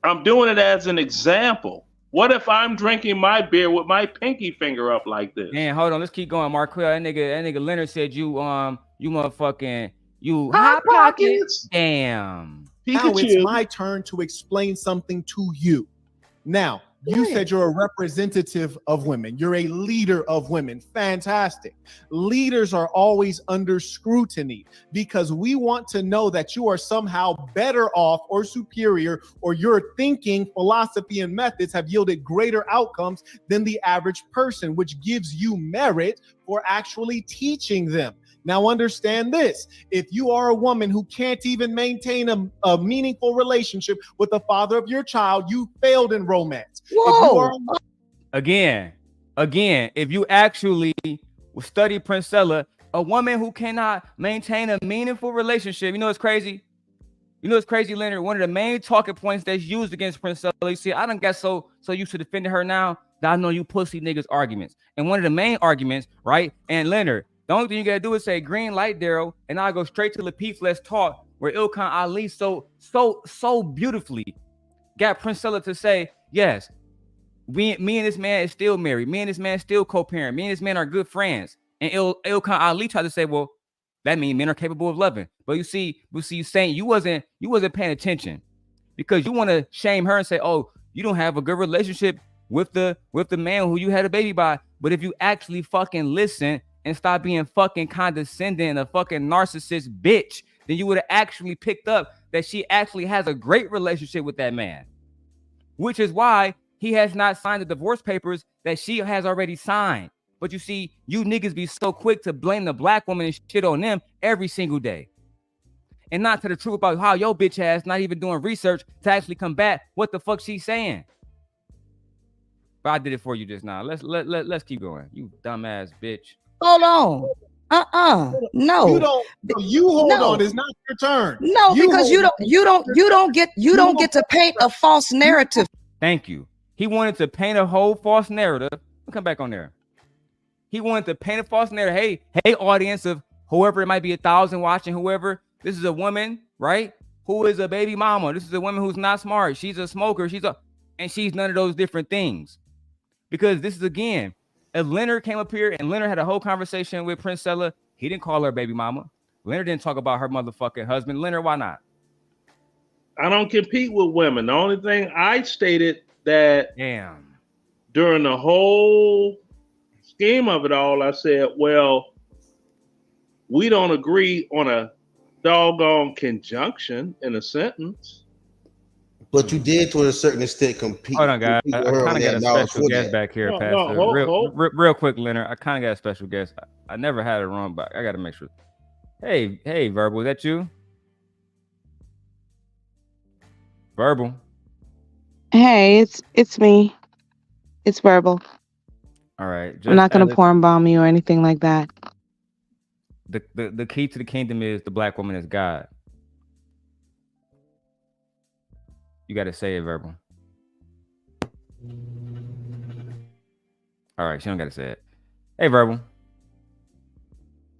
I'm doing it as an example. What if I'm drinking my beer with my pinky finger up like this? Man, hold on. Let's keep going, Marquel. That nigga Leonard said you motherfucking Hot Pockets. Damn. Now it's my turn to explain something to you. Now, you said you're a representative of women. You're a leader of women. Fantastic. Leaders are always under scrutiny because we want to know that you are somehow better off or superior, or your thinking, philosophy, and methods have yielded greater outcomes than the average person, which gives you merit for actually teaching them. Now understand this. If you are a woman who can't even maintain a meaningful relationship with the father of your child, you failed in romance. Whoa. Again, if you actually study Princella, a woman who cannot maintain a meaningful relationship, you know what's crazy? Leonard? One of the main talking points that's used against Princella, you see, I done got so used to defending her now that I know you pussy niggas arguments. And one of the main arguments, right? And Leonard, the only thing you gotta do is say green light, Daryl, and I'll go straight to Lapeef Let's Talk, where Ilkan Ali so beautifully got Princella to say, yes, me and this man is still married. Me and this man is still co-parent. Me and this man are good friends. And Ilkan Ali tried to say, well, that means men are capable of loving. But you see, you saying you wasn't paying attention because you want to shame her and say, oh, you don't have a good relationship with the man who you had a baby by. But if you actually fucking listen and stop being fucking condescending and a fucking narcissist bitch, then you would have actually picked up that she actually has a great relationship with that man, which is why he has not signed the divorce papers that she has already signed. But you see, you niggas be so quick to blame the black woman and shit on them every single day, and not to the truth about how your bitch ass not even doing research to actually combat what the fuck she's saying. But I did it for you just now. Let's keep going. You dumbass bitch. Hold on. No. You hold on. It's not your turn. No, because you don't get to paint a false narrative. Thank you. He wanted to paint a whole false narrative. We'll come back on there. He wanted to paint a false narrative. Hey, audience of whoever, it might be 1,000 watching, whoever. This is a woman, right? Who is a baby mama. This is a woman who's not smart. She's a smoker. And she's none of those different things. Because this is, again, if Leonard came up here and Leonard had a whole conversation with Princella, he didn't call her baby mama. Leonard didn't talk about her motherfucking husband. Leonard, why not? I don't compete with women. The only thing I stated that during the whole scheme of it all, I said, well, we don't agree on a doggone conjunction in a sentence. But you did to a certain extent compete. Hold on, guys. compete I with her kind on of got that a knowledge special for guest that. back here, No, Pastor. hold. Real quick, Leonard. I kind of got a special guest. I never had it wrong, but I got to make sure. Hey, Verbal, is that you? Verbal. Hey, it's me. It's Verbal. All right. I'm not gonna as porn bomb you or anything like that. the key to the kingdom is the black woman is God. You got to say it, Verbal. All right, she don't got to say it. Hey, Verbal.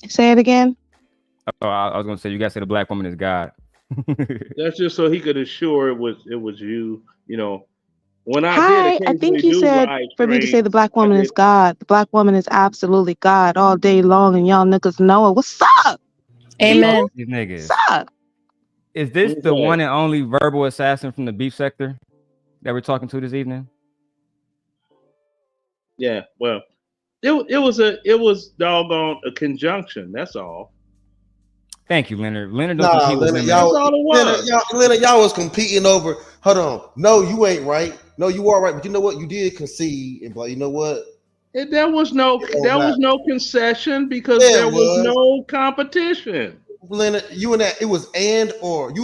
Say it again. Oh, I was gonna say you got to say the black woman is God. That's just so he could assure it was you. You know, when I Hi, did I think occasionally you do said live for me to say streams, the black I woman did. is God. The black woman is absolutely God all day long, and y'all niggas know it. What's up? Amen. These niggas. What's up? Is this Who's the that? one and only verbal assassin from the beef sector that we're talking to this evening? Yeah, well, it was doggone a conjunction. That's all. Thank you, Leonard. Leonard don't Nah, compete with Leonard, women. That's all it was. Leonard, y'all was competing over. Hold on. No, you ain't right. No, you are right. But you know what? You did concede, and but you know what? There was no concession because Yeah, there it was was. no competition. Leonard, you and that it was and or she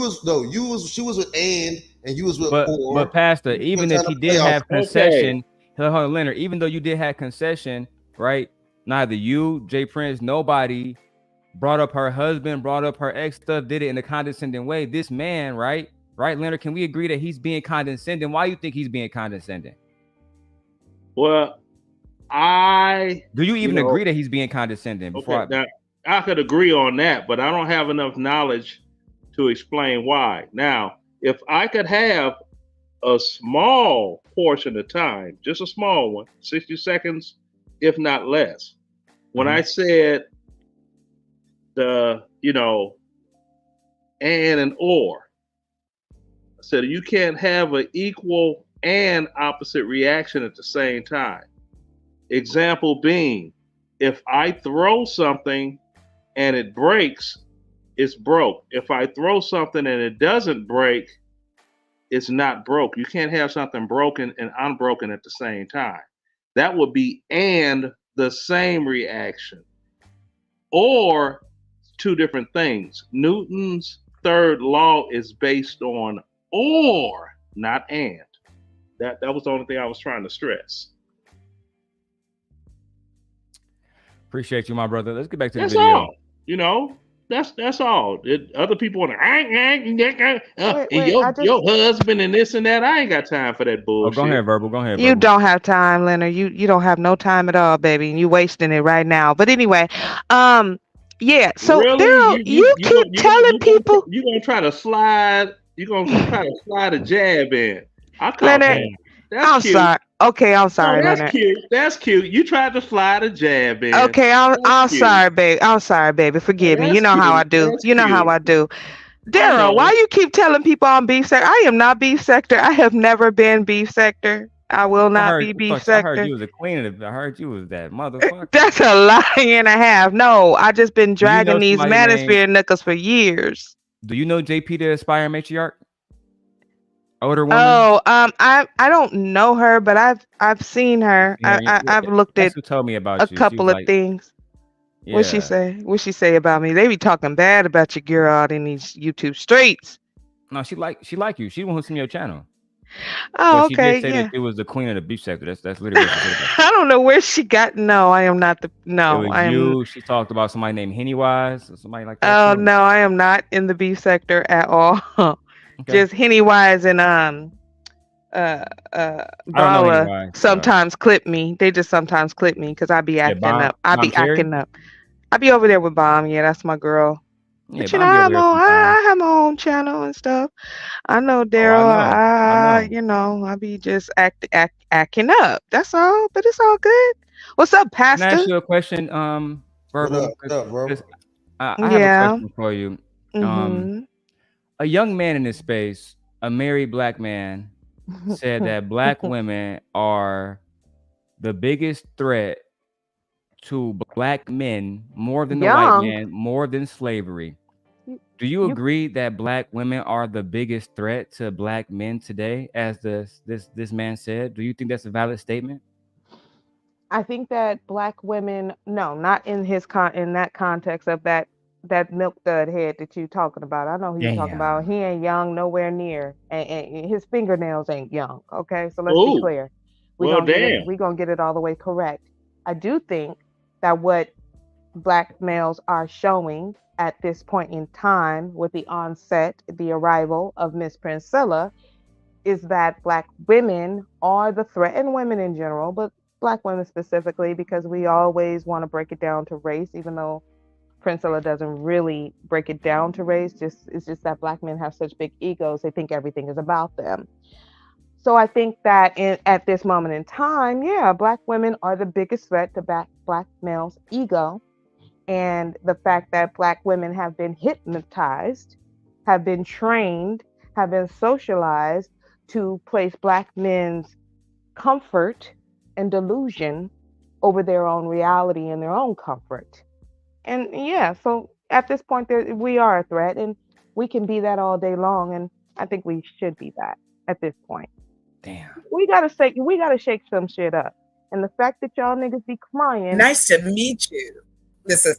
was with and you was with or. But Pastor, even if he did have concession, hold on, Leonard, even though you did have concession, right? Neither you, Jay Prince, nobody brought up her husband, brought up her ex stuff, did it in a condescending way. This man, right, Leonard, can we agree that he's being condescending? Why do you think he's being condescending? Well, do you even agree that he's being condescending? Before now, I could agree on that, but I don't have enough knowledge to explain why. Now, if I could have a small portion of time, just a small one, 60 seconds, if not less, when I said and or, I said you can't have an equal and opposite reaction at the same time. Example being, if I throw something and it breaks, it's broke. If I throw something and it doesn't break, it's not broke. You can't have something broken and unbroken at the same time. That would be and the same reaction. Or two different things. Newton's third law is based on or, not and. That was the only thing I was trying to stress. Appreciate you, my brother. Let's get back to the That's video. all. You know, that's all. Other people want to your husband and this and that. I ain't got time for that bullshit. Oh, go ahead, Verbal. Go ahead, You Verbal. don't have time, Leonard. You don't have no time at all, baby. And you wasting it right now. But anyway, yeah. So Really? Daryl, you keep telling people you're gonna try to slide. You're gonna try to slide a jab in. I call Leonard, that. That's I'm cute. sorry. Okay, I'm sorry, No, that's Leonard. cute. That's cute. You tried to slide a jab in. Okay, I'm cute. sorry, babe. I'm sorry, baby. Forgive me. You know how I do. That's You know how cute. I do. Daryl, why you keep telling people I'm beef sector? I am not beef sector. I have never been beef sector. I will not be beef I sector. heard you was a queen of the. I heard you was that motherfucker. That's a lie and a half. No, I just been dragging these somebody manosphere knuckles for years. Do you know JP the Aspire Matriarch? Older woman. Oh, I don't know her, but I've seen her. I've looked That's at who told me about a you. couple of things. What'd she Yeah. say? What'd she say about me? They be talking bad about your girl out in these YouTube streets. No, she like you. She the one who's in your channel. Oh, But she okay, did say yeah. that it was the queen of the beef sector. That's literally what she said about I don't know where she got. No, I am not the. it. No, It was I am. you. She talked about somebody named Hennywise or somebody like that. Oh no, I am not in the beef sector at all. Just Henny Wise and Bala Wise, sometimes clip me. They just sometimes clip me because I be acting Bomb- up. I be Bomb Cherry? acting up. I be over there with Bomb. Yeah, that's my girl. Yeah, But you Bomb know, be over there I have my own channel and stuff. I know Daryl. I know. I be just acting up. That's all. But it's all good. What's up, Can I ask Pastor? you a question, Verbal? What up, bro? I have a Yeah. question for you. Mhm. A young man in this space, a married black man, said that black women are the biggest threat to black men more than the white Young. man, more than slavery. Do you agree that black women are the biggest threat to black men today, as this man said? Do you think that's a valid statement? I think that black women, no, not in in that context of that milk dud head that you talking about. I know who you're talking about. He ain't young, nowhere near, and his fingernails ain't young. Okay, so let's be clear. We're gonna get it all the way correct. I do think that what black males are showing at this point in time, with the arrival of Miss Princella, is that black women are the threat, and women in general, but black women specifically, because we always want to break it down to race, even though Princella doesn't really break it down to race. It's just that black men have such big egos, they think everything is about them. So I think that at this moment in time, black women are the biggest threat to black males' ego. And the fact that black women have been hypnotized, have been trained, have been socialized to place black men's comfort and delusion over their own reality and their own comfort. And so at this point, we are a threat, and we can be that all day long. And I think we should be that at this point. Damn. We gotta shake some shit up. And the fact that y'all niggas be crying. Nice to meet you. This is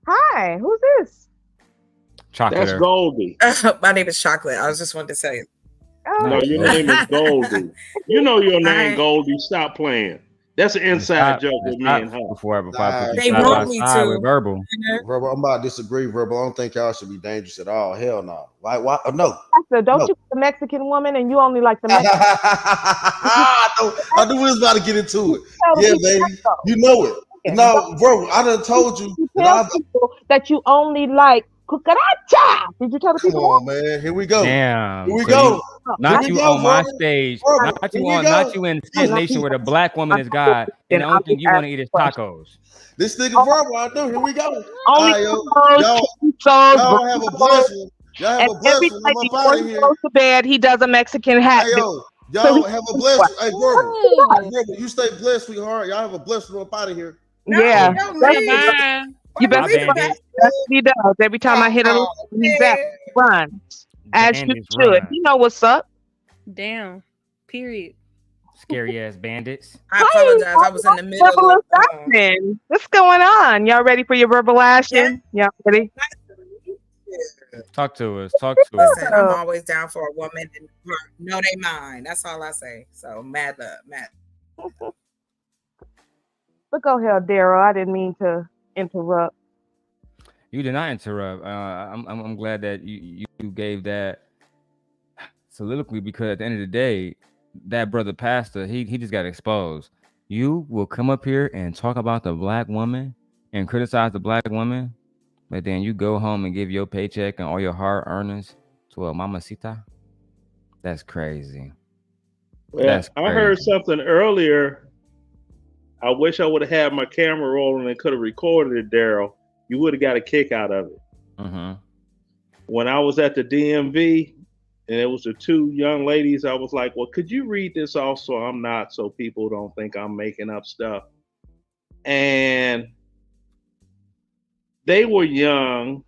Hi, who's this? Chocolate. That's Goldie. My name is Chocolate. I was just wanting to say. No, your name is Goldie. You know your name, Goldie. Stop playing. That's an inside joke with me and her. They want me to. With Verbal. Verbal, I'm about to disagree. Verbal, I don't think y'all should be dangerous at all. Hell no. Why? No. Don't you the Mexican woman and you only like the Mexican? I knew we was about to get into it. Yeah, baby. You know it. No, bro, I done told you that you only like cucaracha. Did you tell the people? Come on, man. Here we go. Damn. Here we go. Not you on my stage. Not you in Fit Nation where the black woman is God, and the only thing you want to eat is tacos. This nigga Verbal, I know. Here we go. Y'all have a blessing. Y'all have a blessing. I'm up out of here. Goes to bed, he does a Mexican hat. Y'all have a blessing. Hey, Verbal, you stay blessed, sweetheart. Y'all have a blessing. I'm up out of here. Yeah. You better he does. Every time I hit him, he's back. Run. As you should. You know what's up. Damn. Period. Scary ass bandits. I apologize. I was in the middle of what's going on? Y'all ready for your verbal action? Y'all ready? Talk to us. Listen, I'm always down for a woman and know they mind. That's all I say. So mad love. But go ahead, Daryl. I didn't mean to interrupt. You did not interrupt. I'm glad that you gave that soliloquy, because at the end of the day, that brother pastor, he just got exposed. You will come up here and talk about the black woman and criticize the black woman, but then you go home and give your paycheck and all your hard earnings to a mamacita. That's crazy. Well, I heard something earlier. I wish I would have had my camera rolling and could have recorded it, Daryl. You would have got a kick out of it. Mm-hmm. When I was at the DMV and it was the two young ladies, I was like, well, could you read this also? I'm not, so people don't think I'm making up stuff. And they were young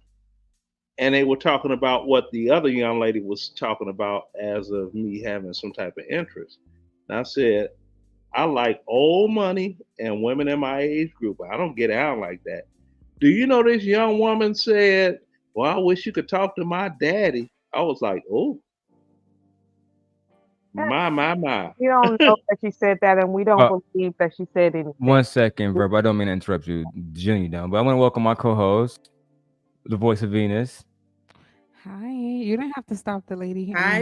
and they were talking about what the other young lady was talking about as of me having some type of interest. And I said, I like old money and women in my age group. I don't get out like that. Do you know this young woman said, well, I wish you could talk to my daddy. I was like, oh, my. We don't know that she said that, and we don't believe that she said anything. 1 second, Verb. I don't mean to interrupt you, Jenny, down, but I want to welcome my co-host, the voice of Venus. Hi, you don't have to stop the lady. Hi,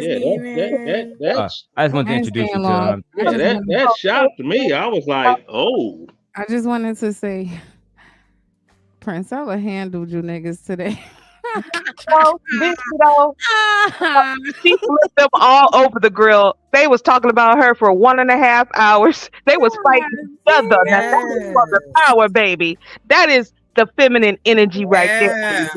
that's I just wanted to introduce you to that shocked me. I was like, oh. I just wanted to say, Princella handled you niggas today. She flipped them all over the grill. They was talking about her for 1.5 hours. They was fighting each other. Now that is for the power, baby. That is the feminine energy right there.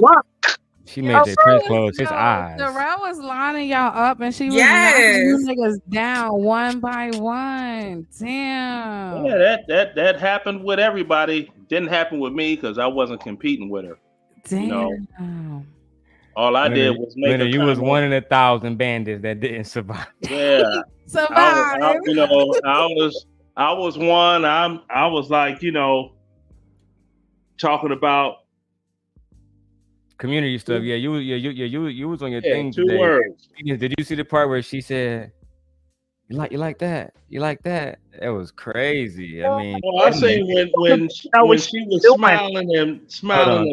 She made that Prince close his eyes. Darrell was lining y'all up and she was knocking you niggas down one by one. Damn. Yeah, that happened with everybody. Didn't happen with me because I wasn't competing with her. Damn. You know? All I did was make Leonard, a you was comment. 1 in 1,000 bandits that didn't survive. Yeah. Survive. I was one. I was like, talking about Community stuff. Yeah, you was on your thing 2 today. words. Did you see the part where she said, "You like that? You like that?" It was crazy. I mean, I seen when she was smiling and Go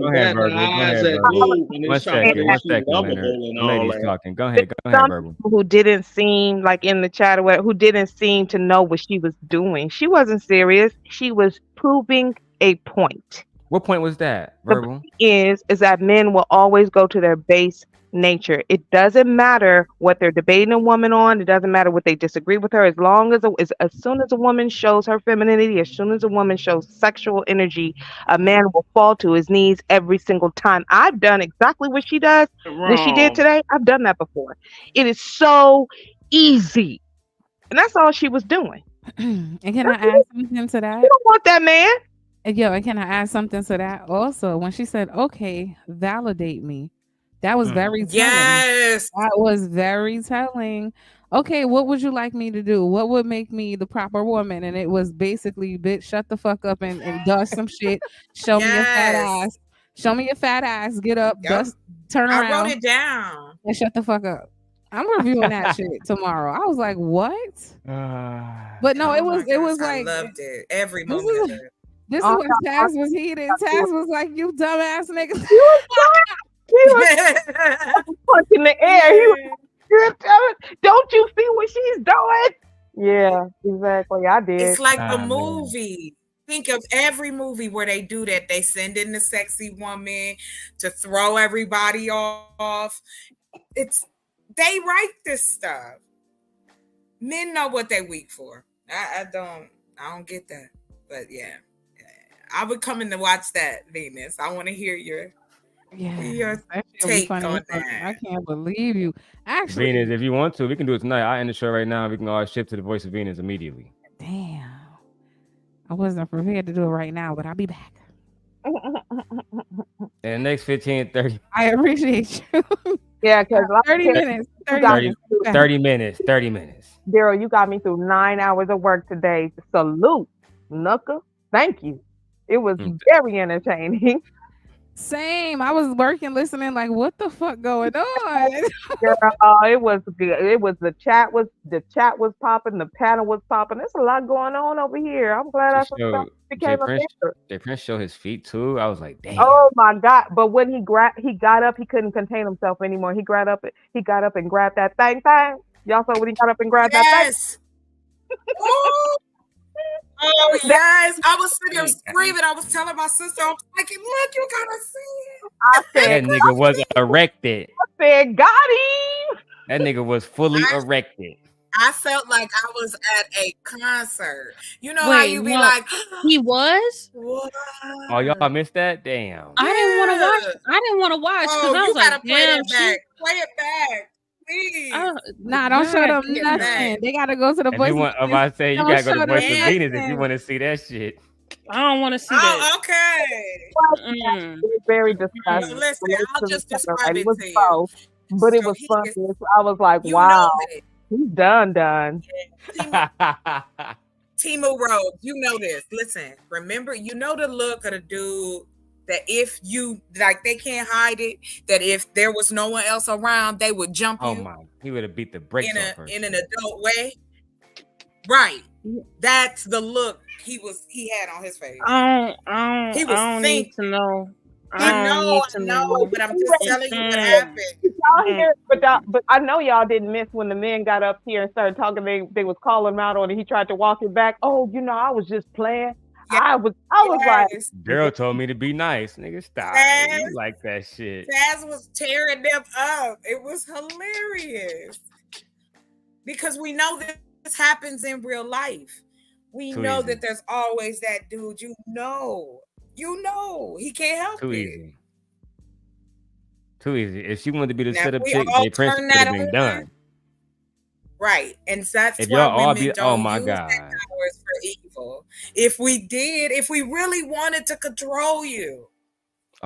ahead, batting Verbal. her Go eyes ahead, at Verbal. dude, and One it's trying to second, be lovable Leonard. and The all lady's that. talking. Go ahead, Some Verbal. people who didn't seem like in the chat or whatever, who didn't seem to know what she was doing. She wasn't serious. She was proving a point. What point was that, The Verbal? point is that men will always go to their base nature. It doesn't matter what they're debating a woman on. It doesn't matter what they disagree with her. As long as as soon as a woman shows her femininity, as soon as a woman shows sexual energy, a man will fall to his knees every single time. I've done exactly what she does. What she did today, I've done that before. It is so easy, and that's all she was doing. And can I add something to that? You don't want that man. Yo, and can I add something to that also? When she said, "Okay, validate me," that was very telling. Yes. That was very telling. Okay, what would you like me to do? What would make me the proper woman? And it was basically, bitch, shut the fuck up and dust some shit. Show me your fat ass. Show me your fat ass. Get up, dust, turn around. I wrote it down. And shut the fuck up. I'm reviewing that shit tomorrow. I was like, what? But no, it was like, I loved it. Every moment of it. This is when Taz was heated. Taz was like, you dumbass nigga. He was punching the air. He was, don't you see what she's doing? Yeah, exactly. I did. It's like a movie. Think of every movie where they do that. They send in the sexy woman to throw everybody off. They write this stuff. Men know what they weak for. I don't get that. But yeah. I would come in to watch that, Venus. I want to hear your take on that. I can't believe you. Actually, Venus, if you want to, we can do it tonight. I'll end the show right now. We can all shift to the voice of Venus immediately. Damn. I wasn't prepared to do it right now, but I'll be back. In the next 15, 30. I appreciate you. Yeah, because 30 minutes. 30 minutes. Daryl, you got me through 9 hours of work today. Salute, Knuckle. Thank you. It was very entertaining. Same. I was working, listening, like, what the fuck going on? It was good. It was the chat was popping, the panel was popping. There's a lot going on over here. I'm glad became a member. Did Prince show his feet too? I was like, damn. Oh my God! But when he got up, he couldn't contain himself anymore. He got up and grabbed that thing. Y'all saw when he got up and grabbed that thing. Oh yes, I was sitting there screaming. I was telling my sister, I'm like, look, you gotta see it. That nigga was erected. I said, got him. That nigga was fully erected. I felt like I was at a concert. You know how you be like, he was? What? Oh, y'all missed that? Damn. I didn't want to watch. I didn't want to watch because I was like, damn, play it back. Please. Nah, don't show them nothing. They gotta go to the voice. If I say you gotta go to the voice of Venus if you want to see that shit. I don't want to see that. Okay. It was very disgusting. Listen, I'll just describe it was to you. both, but it was fun. I was like, wow, he's done. Timu Rose, you know this. Listen, remember, you know the look of the dude that if you like, they can't hide it. That if there was no one else around, they would jump you. Oh my! He would have beat the brakes off her. In an adult way, right? That's the look he had on his face. I don't need to know. I know, but I'm just telling you what happened. Y'all hear, but I know y'all didn't miss when the men got up here and started talking. They was calling him out on it. He tried to walk it back. Oh, I was just playing. I was like, girl told me to be nice. Nigga, stop. You like that shit. Taz was tearing them up. It was hilarious. Because we know that this happens in real life. We know that there's always that dude, you know, he can't help it. Too easy. If she wanted to be the setup chick, Jay Prince could have been done. Right. And that's if why y'all all women be, don't oh my use God. their powers for evil. If we really wanted to control you.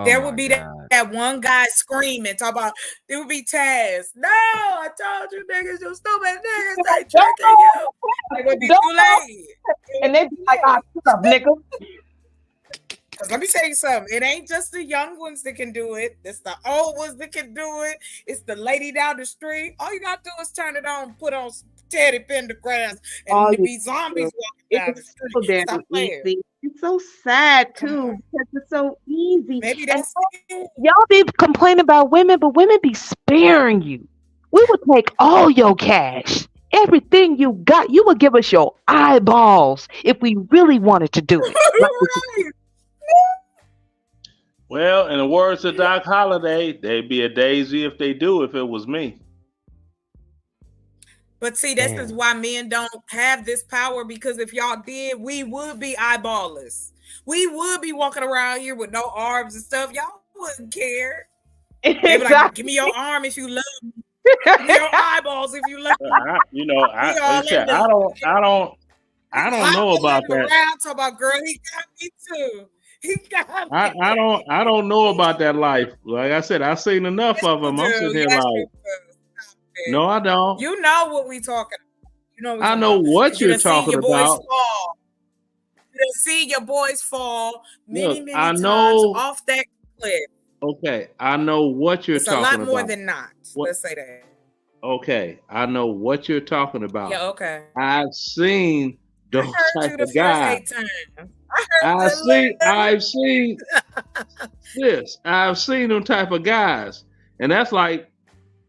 There would be that one guy screaming, talk about it would be Taz. No, I told you niggas, you stupid niggas, they tricking you. It would be too late. And they'd be like, "Ah, what's up, nigga?" Because let me tell you something. It ain't just the young ones that can do it. It's the old ones that can do it. It's the lady down the street. All you gotta do is turn it on, put on Teddy Pendergrass, and there be zombies walking down the street. Stop playing. It's so sad too because it's so easy. Maybe that's y'all be complaining about women, but women be sparing you. We would take all your cash, everything you got. You would give us your eyeballs if we really wanted to do it. Right. Well, in the words of Doc Holliday, they'd be a daisy if they do. If it was me. But see, this is why men don't have this power, because if y'all did, we would be eyeballers. We would be walking around here with no arms and stuff. Y'all wouldn't care. They'd be like, give me your arm if you love me. Give me your eyeballs if you love me. I don't know about that. Talk about, girl, he got me too. He got me. I don't know about that life. Like I said, I've seen enough of them. I'm sitting here like, no, I don't. You know what we talking about. You know I know what you're talking about. You done see your boys fall many times know, off that cliff. Okay, I know what you're talking about. It's a lot more than not. Let's say that. Okay, I know what you're talking about. Yeah, okay. I've seen those type of guys. I've seen this. I've seen them type of guys, and that's like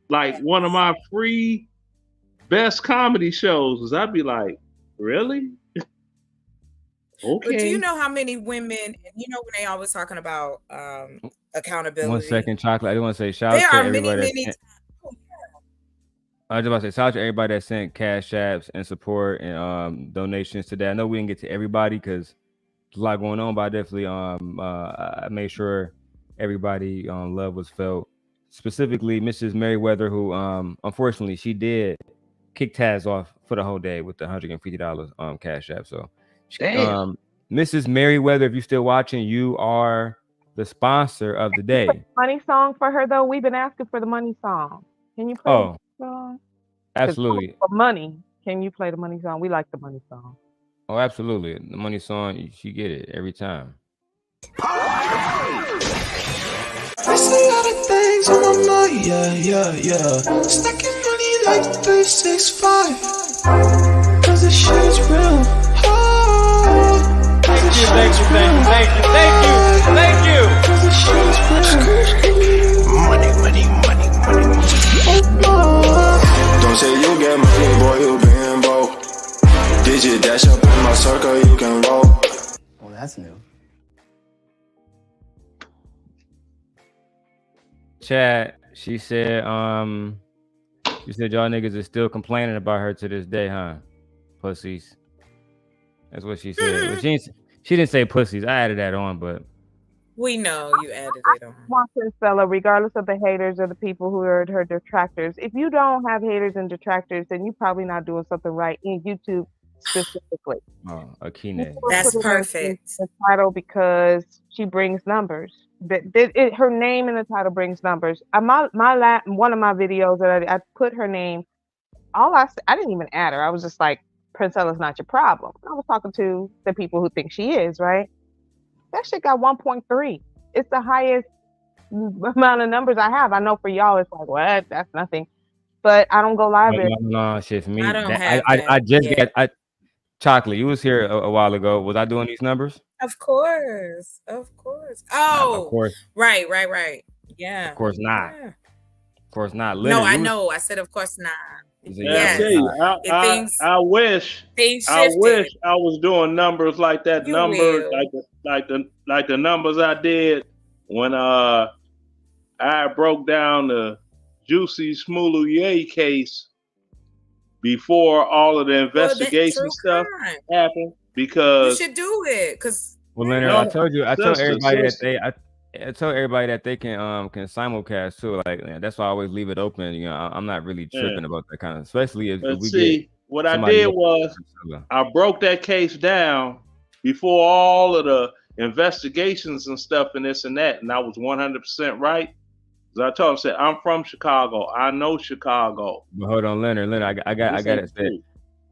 one of my free best comedy shows. Is I'd be like, really? Okay. But do you know how many women? And you know when they always talking about accountability. 1 second, Chocolate. I just want to say shout out to everybody. I was about to say shout out to everybody that sent cash apps and support and donations today. I know we didn't get to everybody because there's a lot going on, but I definitely I made sure everybody love was felt. Specifically, Mrs. Merriweather, who unfortunately she did kick Taz off for the whole day with the $150 cash app. So, Mrs. Merriweather, if you're still watching, you are the sponsor of the day. Money song for her though. We've been asking for the money song. Can you play the song? Absolutely. For money, can you play the money song? We like the money song. Oh, absolutely. The money song, she get it every time. There's a lot of things on my mind, yeah. Stacking money like 365. Cause the shit's real hard. Thank you. Cause the shit's real. Money. Don't say you get money, boy, you being broke. Did you dash up in my circle, you can roll. Well, that's new. Chat, she said y'all niggas is still complaining about her to this day, huh? Pussies. That's what she said. But she didn't say pussies. I added that on, but we know you added it on. Want Princella, regardless of the haters or the people who are her detractors, if you don't have haters and detractors, then you're probably not doing something right in YouTube specifically. Oh, Akine. That's perfect. The title because she brings numbers. Her name in the title brings numbers. One of my videos that I put her name. I didn't even add her. I was just like, Princella's not your problem. I was talking to the people who think she is, right? That shit got 1.3. It's the highest amount of numbers I have. I know for y'all it's like, what? That's nothing. But I don't go live. No, shit for me. I don't have I just get Chocolate. You was here a while ago. Was I doing these numbers? Of course. Oh, of course. Right. Yeah. Of course not. Yeah. Of course not. No, I know. I said, of course not. Yeah, I wish I was doing numbers like that. Like the numbers I did when I broke down the Juicy Smoulier case before all of the investigation stuff happened. Because you should do it. Because Leonard, I told everybody that they can simulcast too. Like that's why I always leave it open. You know, I'm not really tripping about that kind of, especially if we get what I did was I broke that case down before all of the investigations and stuff and this and that, and I was 100% right. So I told him, said, I'm from Chicago. I know Chicago. But hold on, Leonard, I got it.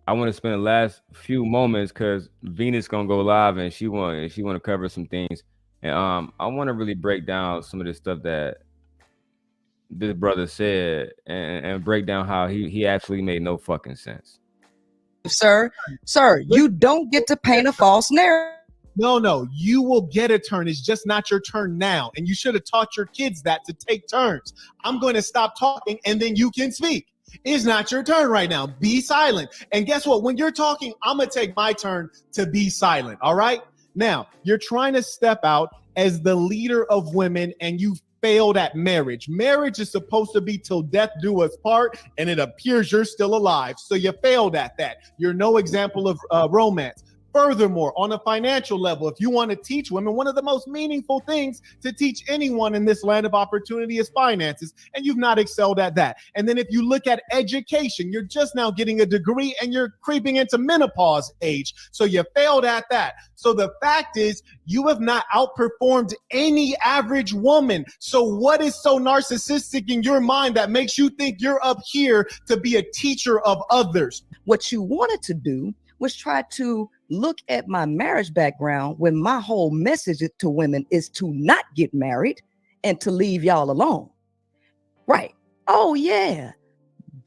I want to spend the last few moments because Venus gonna go live and she want to cover some things, and I want to really break down some of this stuff that this brother said and break down how he actually made no fucking sense. Sir, you don't get to paint a false narrative. No, you will get a turn. It's just not your turn now. And you should have taught your kids that to take turns. I'm going to stop talking and then you can speak. It's not your turn right now. Be silent. And guess what? When you're talking, I'm going to take my turn to be silent. All right? Now, you're trying to step out as the leader of women and you failed at marriage. Marriage is supposed to be till death do us part, and it appears you're still alive. So you failed at that. You're no example of romance. Furthermore, on a financial level, if you want to teach women, one of the most meaningful things to teach anyone in this land of opportunity is finances, and you've not excelled at that. And then if you look at education, you're just now getting a degree and you're creeping into menopause age. So you failed at that. So the fact is, you have not outperformed any average woman. So what is so narcissistic in your mind that makes you think you're up here to be a teacher of others? What you wanted to do was try to look at my marriage background when my whole message to women is to not get married and to leave y'all alone. Right. Oh, yeah.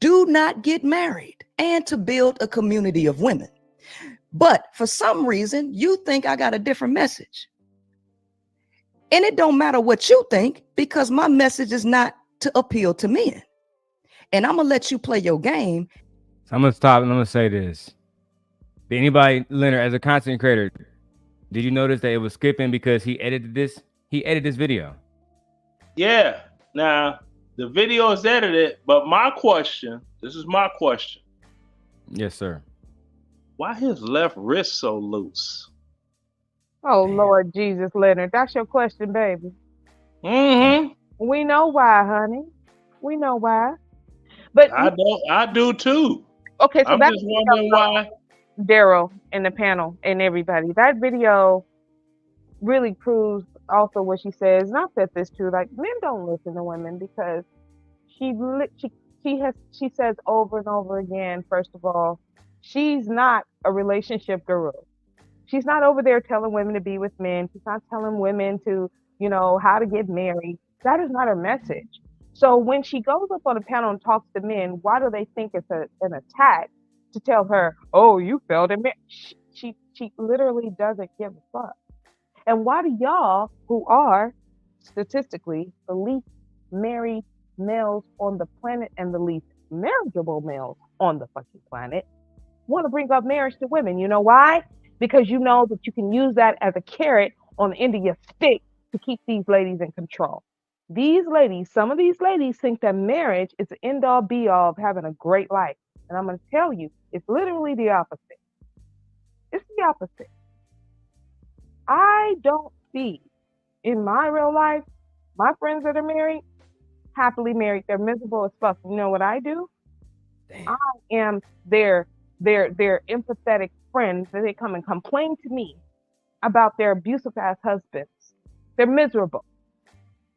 Do not get married and to build a community of women. But for some reason, you think I got a different message. And it don't matter what you think, because my message is not to appeal to men. And I'm going to let you play your game. So I'm going to stop and I'm going to say this. Did anybody, Leonard, as a content creator, did you notice that it was skipping because he edited this? He edited this video. Yeah. Now, the video is edited, but this is my question. Yes, sir. Why his left wrist so loose? Oh, Lord Jesus, Leonard. That's your question, baby. Mm-hmm. We know why, honey. We know why. But I do too. Okay, so I'm that's just wondering why. Daryl and the panel and everybody. That video really proves also what she says. And I've said this too, like, men don't listen to women because she says over and over again, first of all, she's not a relationship guru. She's not over there telling women to be with men. She's not telling women to, how to get married. That is not her message. So when she goes up on a panel and talks to men, why do they think it's an attack to tell her, oh, you failed at marriage? She literally doesn't give a fuck. And why do y'all, who are statistically the least married males on the planet and the least marriageable males on the fucking planet, want to bring up marriage to women? You know why? Because you know that you can use that as a carrot on the end of your stick to keep these ladies in control. Some of these ladies think that marriage is the end all be all of having a great life. And I'm going to tell you, it's literally the opposite. It's the opposite. I don't see in my real life, my friends that are married, happily married, they're miserable as fuck. You know what I do? Damn. I am their empathetic friends that they come and complain to me about their abusive ass husbands. They're miserable.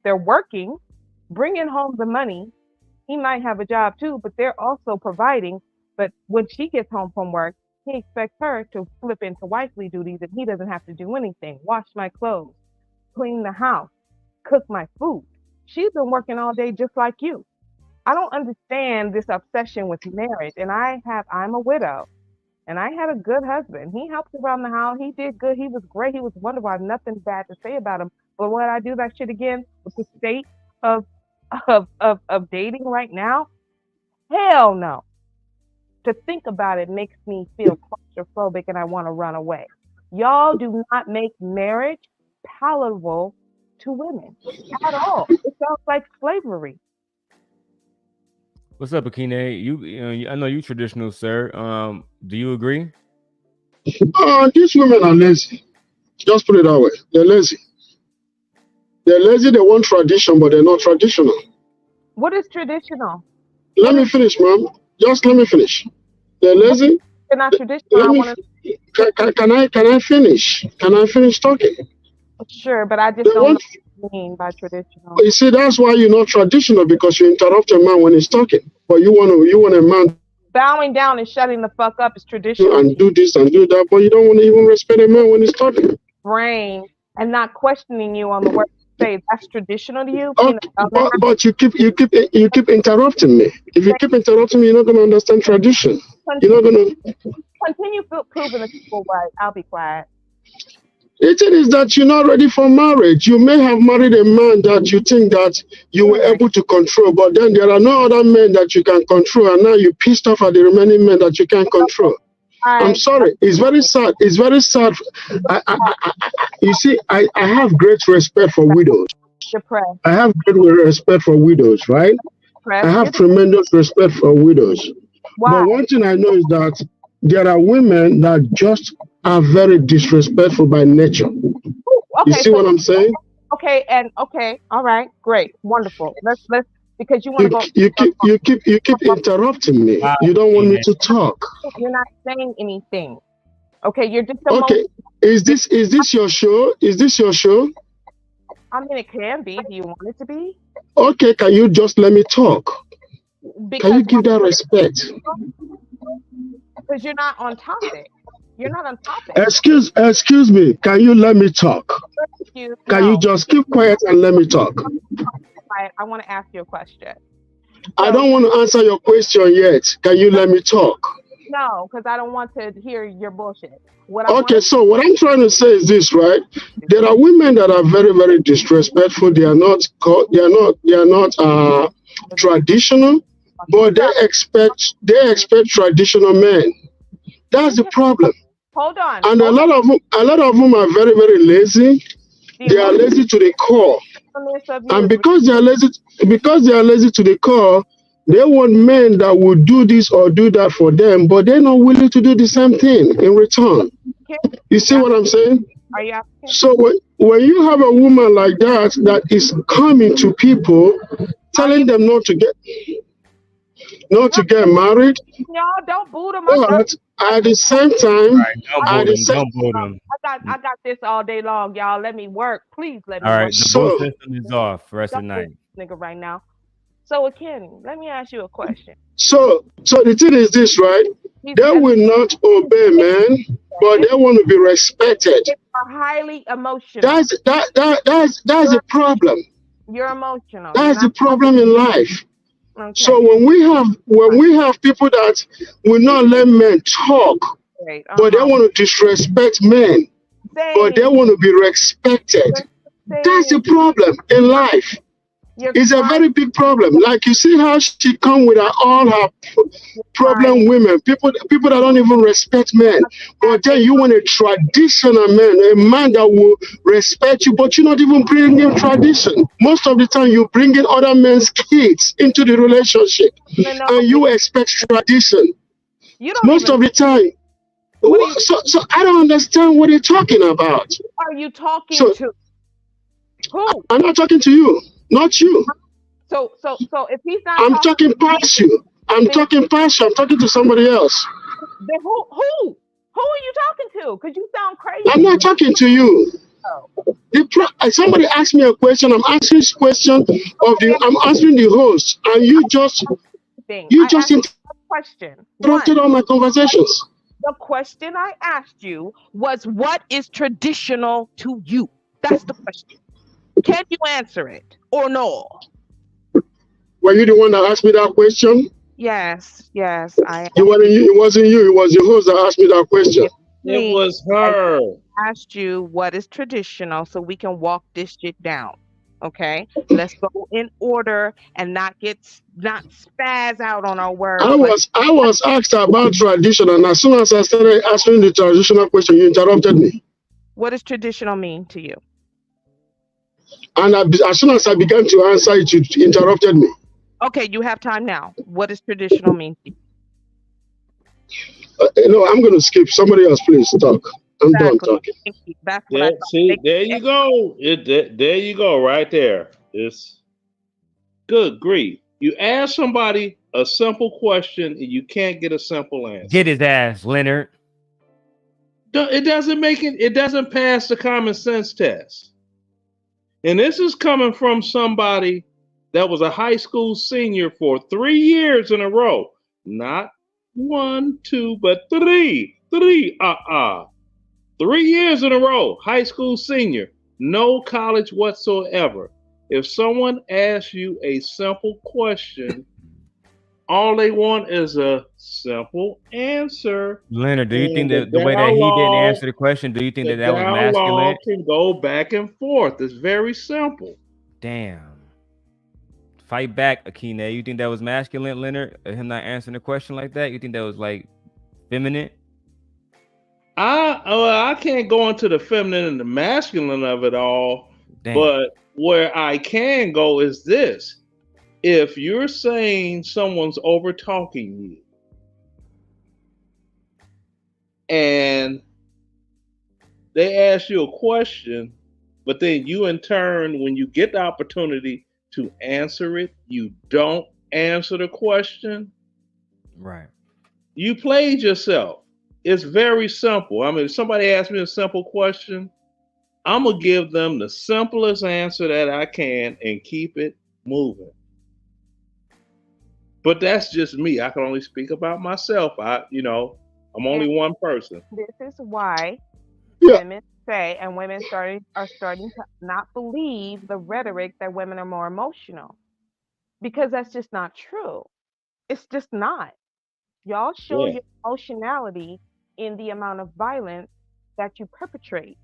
They're working, bringing home the money. He might have a job too, but they're also providing. But when she gets home from work, he expects her to flip into wifely duties and he doesn't have to do anything. Wash my clothes, clean the house, cook my food. She's been working all day just like you. I don't understand this obsession with marriage. And I'm a widow and I had a good husband. He helped around the house. He did good. He was great. He was wonderful. I have nothing bad to say about him. But would I do that shit again with the state of dating right now? Hell no. To think about it makes me feel claustrophobic and I want to run away. Y'all do not make marriage palatable to women at all. It sounds like slavery. What's up, Akine? I know you traditional, sir. Do you agree? These women are lazy. Just put it that way. They're lazy. They're lazy. They want tradition, but they're not traditional. What is traditional? Let me finish, ma'am. Just let me finish. They're lazy. They're not traditional. Can I finish? Can I finish talking? Sure, but I just don't know what you mean by traditional. You see, that's why you're not traditional, because you interrupt a man when he's talking. But you want a man Bowing down and shutting the fuck up is traditional. and do this and do that, but you don't want to even respect a man when he's talking. Brain and not questioning you on the words you say. That's traditional to you. But you keep interrupting me. If you keep interrupting me, you're not going to understand tradition. You're not going to continue proving the people right. I'll be quiet. The thing is that you're not ready for marriage. You may have married a man that you think that you were able to control, but then there are no other men that you can control, and now you're pissed off at the remaining men that you can't control. I'm sorry. It's very sad. It's very sad. You see, I have great respect for widows. I have great respect for widows, right? I have tremendous respect for widows. But one thing I know is that there are women that just are very disrespectful by nature. You see what I'm saying? Okay, all right, great, wonderful. Let's because you want to go. You keep interrupting me. You don't want me to talk. You're not saying anything. Okay, you're just okay. Is this your show? Is this your show? I mean, it can be. Do you want it to be? Okay, can you just let me talk? Can you give that respect? Because you're not on topic. You're not on topic. Excuse me. Can you let me talk? Can you just keep quiet and let me talk? I want to ask you a question. I don't want to answer your question yet. Can you let me talk? No, because I don't want to hear your bullshit. So what I'm trying to say is this, right? There are women that are very, very disrespectful. They are not traditional, but they expect traditional men. That's the problem. Hold on. And a lot of them are very, very lazy. They are lazy to the core. And because they are lazy to the core, they want men that will do this or do that for them, but they're not willing to do the same thing in return. You see what I'm saying? Are you asking? So when you have a woman like that is coming to people, telling them not to get married, y'all don't boo them. But at the same time, I got this all day long, y'all. Let me work, please. Let me. All right, work. the vote system is off for the rest of the night. Nigga, right now. So, Kenny, let me ask you a question. So the thing is this, right? They will not obey, man, but they want to be respected. They are highly emotional. That's the problem. You're emotional. That's the problem in life. Okay. So when we have people that will not let men talk, but they want to disrespect men, but they want to be respected. That's the problem in life. It's a very big problem. Like you see how she come with all her problem women, people that don't even respect men. But then you want a traditional man, a man that will respect you, but you're not even bringing tradition. Most of the time, you're bringing other men's kids into the relationship, and you expect tradition. Most of the time. So I don't understand what you're talking about. Are you talking to? Who? I'm not talking to you. Not you. So if he's not, I'm talking past you. I'm talking to somebody else. Then who are you talking to? Because you sound crazy. I'm not talking to you. Somebody asked me a question. I'm answering this question I'm answering the host, and you just interrupted all my conversations. The question I asked you was, what is traditional to you? That's the question. Can you answer it or no? Were you the one that asked me that question? Yes. It wasn't you. It was your host that asked me that question. It was her. I asked you what is traditional so we can walk this shit down. Okay, let's go in order and not spaz out on our words. I was asked about tradition, and as soon as I started answering the traditional question, you interrupted me. What does traditional mean to you? And as soon as I began to answer it, you interrupted me. Okay, you have time now. What does traditional mean to you? No, I'm going to skip. Somebody else, please talk. I'm done talking. That's what there you go. There you go, right there. It's good grief. You ask somebody a simple question and you can't get a simple answer. Get his ass, Leonard. It doesn't pass the common sense test. And this is coming from somebody that was a high school senior for 3 years in a row. Not 1, 2, but 3. 3 years in a row, high school senior, no college whatsoever. If someone asks you a simple question, all they want is a simple answer. Leonard, do you think that the way that he didn't answer the question, do you think that was masculine? Dialogue can go back and forth. It's very simple. Damn. Fight back, Akine. You think that was masculine, Leonard? Him not answering the question like that? You think that was like feminine? I can't go into the feminine and the masculine of it all. Damn. But where I can go is this. If you're saying someone's over talking you and they ask you a question, but then you in turn, when you get the opportunity to answer it, you don't answer the question. Right. You played yourself. It's very simple. I mean, if somebody asks me a simple question, I'm going to give them the simplest answer that I can and keep it moving. But that's just me. I can only speak about myself. I'm only one person. This is why women say, and women are starting to not believe the rhetoric that women are more emotional, because that's just not true. It's just not. Y'all show your emotionality in the amount of violence that you perpetrate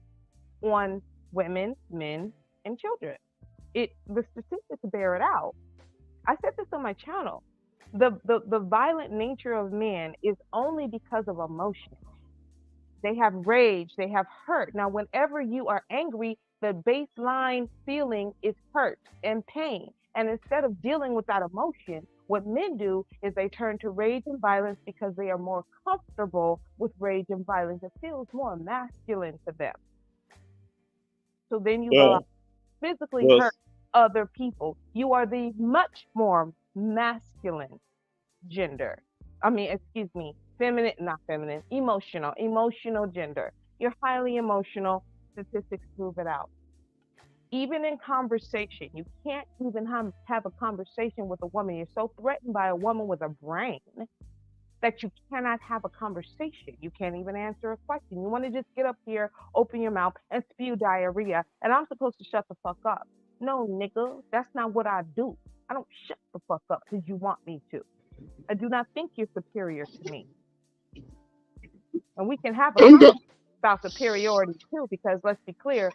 on women, men, and children. The statistics bear it out. I said this on my channel. The violent nature of men is only because of emotion. They have rage, they have hurt. Now, whenever you are angry, the baseline feeling is hurt and pain. And instead of dealing with that emotion, what men do is they turn to rage and violence because they are more comfortable with rage and violence. It feels more masculine to them. So then you go out physically hurt other people. You are the much more masculine gender. Emotional gender. You're highly emotional. Statistics prove it out. Even in conversation, you can't even have a conversation with a woman. You're so threatened by a woman with a brain that you cannot have a conversation. You can't even answer a question. You want to just get up here, open your mouth, and spew diarrhea, and I'm supposed to shut the fuck up. No, nigga, that's not what I do. I don't shut the fuck up because you want me to. I do not think you're superior to me. And we can have a conversation about superiority too, because let's be clear,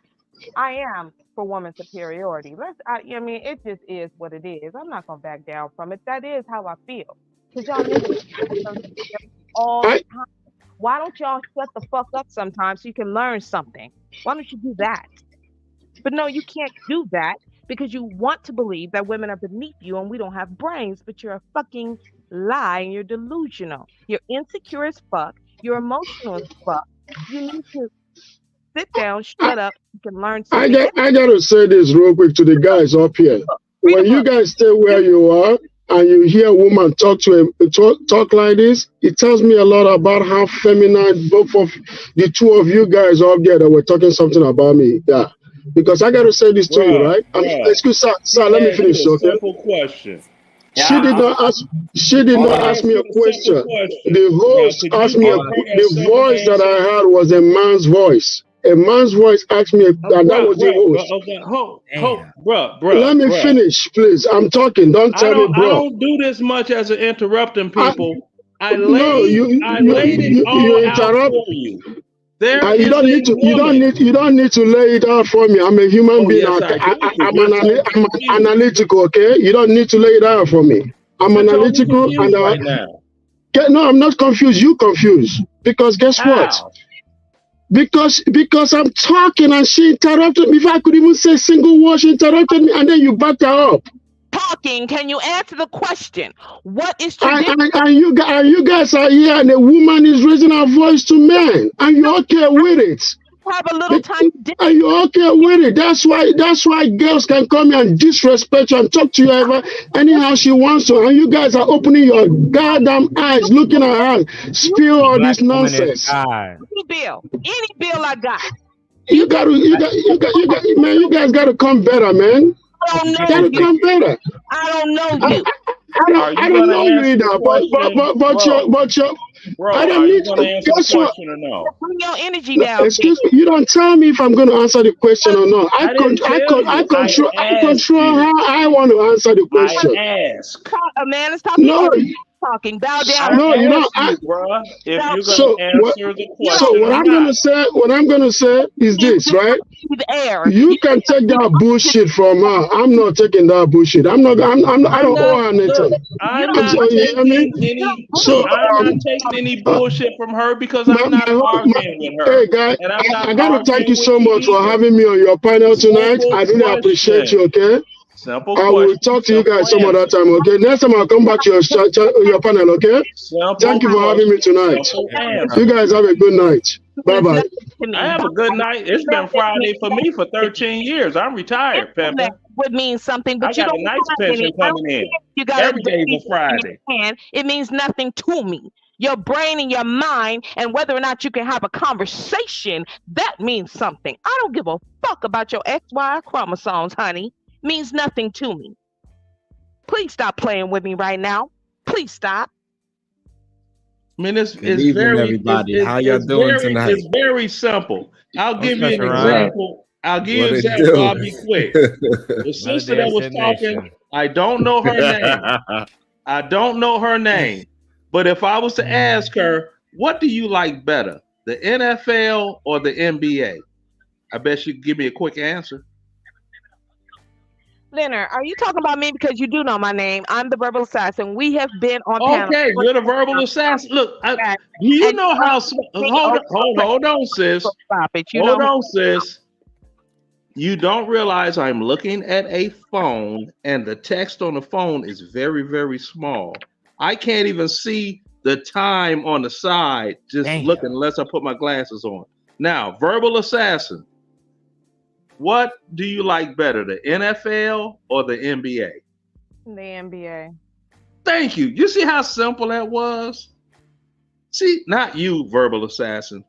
I am for woman superiority. It just is what it is. I'm not gonna back down from it. That is how I feel. Because y'all niggas all the time. Why don't y'all shut the fuck up sometimes so you can learn something? Why don't you do that? But no, you can't do that because you want to believe that women are beneath you and we don't have brains, but you're a fucking lie and you're delusional. You're insecure as fuck. You're emotional as fuck. You need to sit down, shut up, you can learn something. I gotta say this real quick to the guys up here. When you guys stay where you are and you hear a woman talk like this, it tells me a lot about how feminine both of the two of you guys up there that were talking something about me. Yeah. Because I gotta say this to you, right? Excuse sir, let me finish, okay? Simple question. She did not ask me a question. The host asked me the voice that I had was a man's voice. A man's voice asked me, and that was the host. Bro. Let me finish, please. I'm talking. Don't tell me, bro. I don't do this much as an interrupting people. You interrupt. You don't need to lay it out for me. I'm a human being. I'm analytical, okay? You don't need to lay it out for me. I'm analytical and no, I'm not confused. You confused. Because guess what? Because I'm talking and she interrupted me. If I could even say a single word, she interrupted me and then you backed her up. Talking, can you answer the question? What is and you guys are here and a woman is raising her voice to men and you're okay with it. Have a little time. And you're okay with it. That's why girls can come here and disrespect you and talk to you anyhow she wants to. And you guys are opening your goddamn eyes, looking at her, spill all this nonsense. Any bill I got. You got, man. You guys got to come better, man. I Got to come better. don't know you. I don't know you either, but Bro, I are don't you need gonna to. answer the Guess what? question or no? Bring your energy down. Excuse me. You don't tell me if I'm going to answer the question or not. I didn't tell you. I control asked you. how I want to answer the question. I ask. A man is talking. No. Talking. Bow down. No, you know, bro. If you're so gonna answer the question, so what I'm gonna say is this, right? You can take that bullshit from her. I'm not taking that bullshit. I don't owe her anything. I'm not taking any bullshit from her because I'm not arguing with her. Hey, guy, I gotta thank you so much for having me on your panel tonight. I really appreciate you. Okay. Simple I will talk to you guys some other time, okay? Next time I'll come back to your panel, okay? Thank you for having me tonight. You guys have a good night. Bye-bye. I have a good night. It's been Friday for me for 13 years. I'm retired, Pepper. Would mean something, but I you got don't a nice pension coming in. You got every day is a Friday. It means nothing to me. Your brain and your mind, and whether or not you can have a conversation, that means something. I don't give a fuck about your XY chromosomes, honey. Means nothing to me. Please stop playing with me right now. Please stop. I mean, it's evening, very everybody. How y'all doing tonight? It's very simple. I'll give you an example. I'll give you an What it example. do? I'll be quick. The sister that was talking, I don't know her name. I don't know her name. But if I was to ask her, what do you like better, the NFL or the NBA? I bet she could give me a quick answer. Leonard, are you talking about me because you do know my name? I'm the verbal assassin. We have been on panel. Okay, you're the verbal assassin. Look, do you know how? Hold on, sis. Stop it. Hold on, sis. You don't realize I'm looking at a phone, and the text on the phone is very, very small. I can't even see the time on the side. Just looking, unless I put my glasses on. Now, verbal assassin. What do you like better, the NFL or the NBA? The NBA. Thank you. You see how simple that was? See, not you, verbal assassin.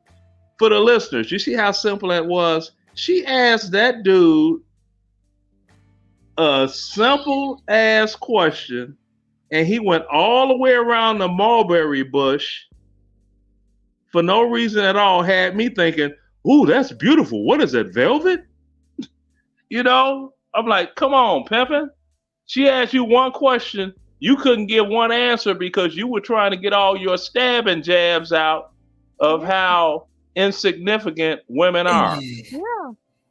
For the listeners, you see how simple that was? She asked that dude a simple ass question, and he went all the way around the mulberry bush for no reason at all. Had me thinking, ooh, that's beautiful. What is it, velvet? You know, I'm like, come on, Pimpin'. She asked you one question. You couldn't give one answer because you were trying to get all your stabbing jabs out of how insignificant women are.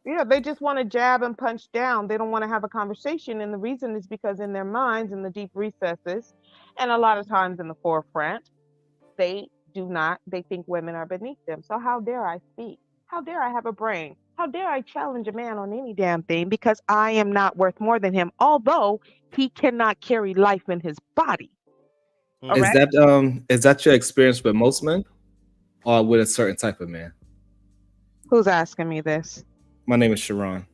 Yeah, they just want to jab and punch down. They don't want to have a conversation. And the reason is because in their minds, in the deep recesses, and a lot of times in the forefront, they think women are beneath them. So how dare I speak? How dare I have a brain? How dare I challenge a man on any damn thing because I am not worth more than him, although he cannot carry life in his body. Is that your experience with most men, or with a certain type of man? Who's asking me this? My name is Sharon.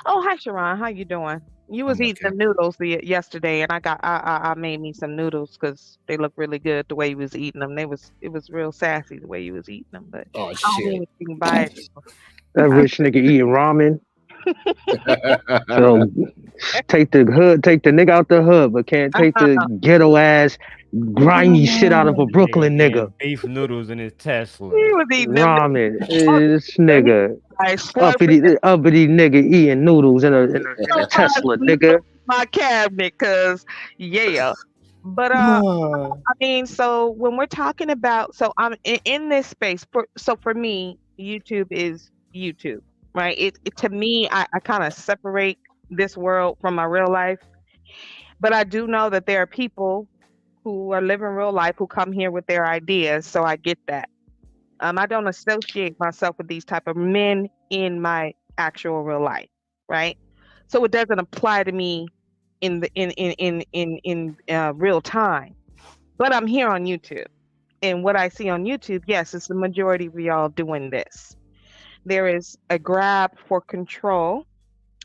Oh, hi Sharon. How you doing? You was eating some noodles yesterday, and I made me some noodles because they look really good the way you was eating them. It was real sassy the way you was eating them. But oh shit, I don't mean you can buy it. That rich nigga eating ramen. So take the nigga out the hood, but can't take the ghetto ass grimy shit out of a Brooklyn nigga. Beef noodles in his Tesla. He was eating ramen. This nigga uppity nigga eating noodles in a Tesla, nigga. My cabinet, cause yeah. But I mean, so when we're talking about, so I'm in this space. For me, YouTube is YouTube, right? It to me, I kind of separate this world from my real life. But I do know that there are people who are living real life who come here with their ideas, so I get that. I don't associate myself with these type of men in my actual real life, right? So it doesn't apply to me in real time. But I'm here on YouTube, and what I see on YouTube, yes, it's the majority of y'all doing this. There is a grab for control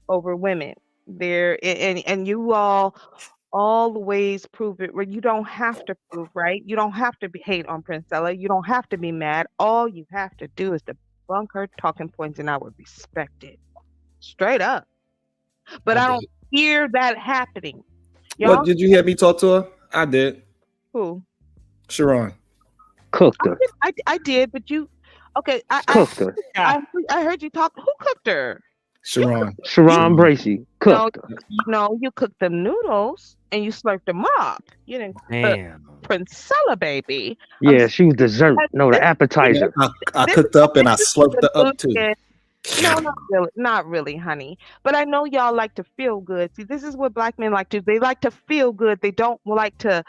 over women. There and you all always prove it. Where you don't have to prove, right? You don't have to hate on Princella. You don't have to be mad. All you have to do is to debunk her talking points and I would respect it. Straight up. But I I don't did. hear that happening. Y'all, What did you hear me talk to her? I did. who? Sharon. Cooked her. I did, but you okay, Cooked her. I heard you talk. Who cooked her? Sharon. Sharon Bracey. Cooked her. No, you cooked them noodles and you slurped them up. You didn't cook Damn. Princella, baby. Yeah, she was dessert. No, the appetizer. I cooked up and I slurped it up too. No, not really, honey. But I know y'all like to feel good. See, this is what black men like to do. They like to feel good. They don't like to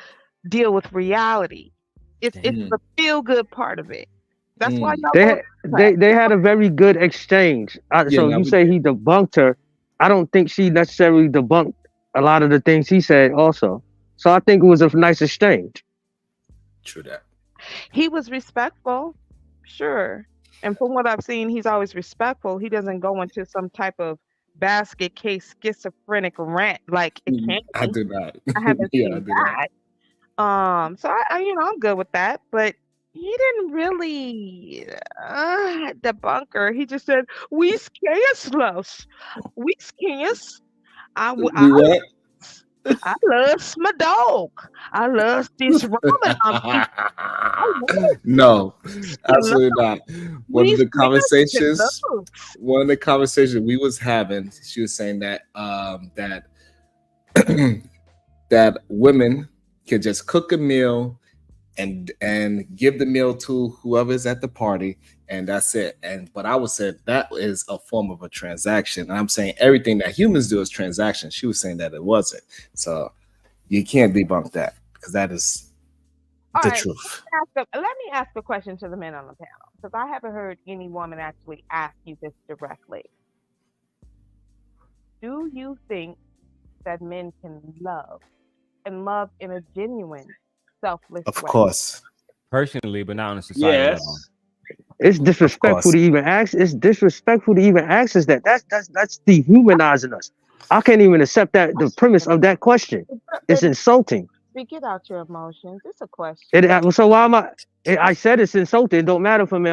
deal with reality. It's the feel good part of it. That's why y'all They had a very good exchange. So you say he debunked her. I don't think she necessarily debunked a lot of the things he said also. So I think it was a nice exchange. True that. He was respectful, sure. And from what I've seen, he's always respectful. He doesn't go into some type of basket case schizophrenic rant like it can't. I do not. I haven't Yeah, I seen do not. that. So I I'm good with that. But he didn't really debunk her. He just said, "We scarce, we scarce. I love my dog. I love this ramen. No, absolutely not. One of the conversations we was having, she was saying that that women can just cook a meal and give the meal to whoever's at the party, and that's it. But I would say that is a form of a transaction. And I'm saying everything that humans do is transaction. She was saying that it wasn't. So you can't debunk that because that is the truth. Let me ask a question to the men on the panel, because I haven't heard any woman actually ask you this directly. Do you think that men can love and love in a genuine, selfless Of way? course. Personally, but not on a society level. It's disrespectful to even ask. It's disrespectful to even ask us that. That's dehumanizing us. I can't even accept that the premise of that question. It's insulting. Get out your emotions. It's a question. So why am I? I said it's insulting. It don't matter if I'm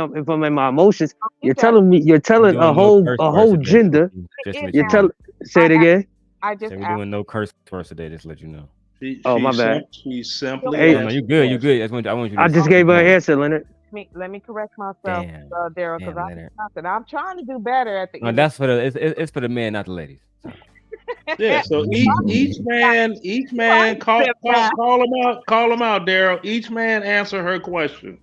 in my emotions. You're telling me. You're telling a whole gender. You're telling. Say it again. I just we're doing no curse words today. Just to let you know. My bad. She simply. Hey, no, you good. You good. I want you. I just gave her an answer, Leonard. Let me correct myself, Daryl, because I'm trying to do better at the No, end. that's for the. It's for the men, not the ladies. Yeah, so each man call them out, Daryl. Each man answer her question.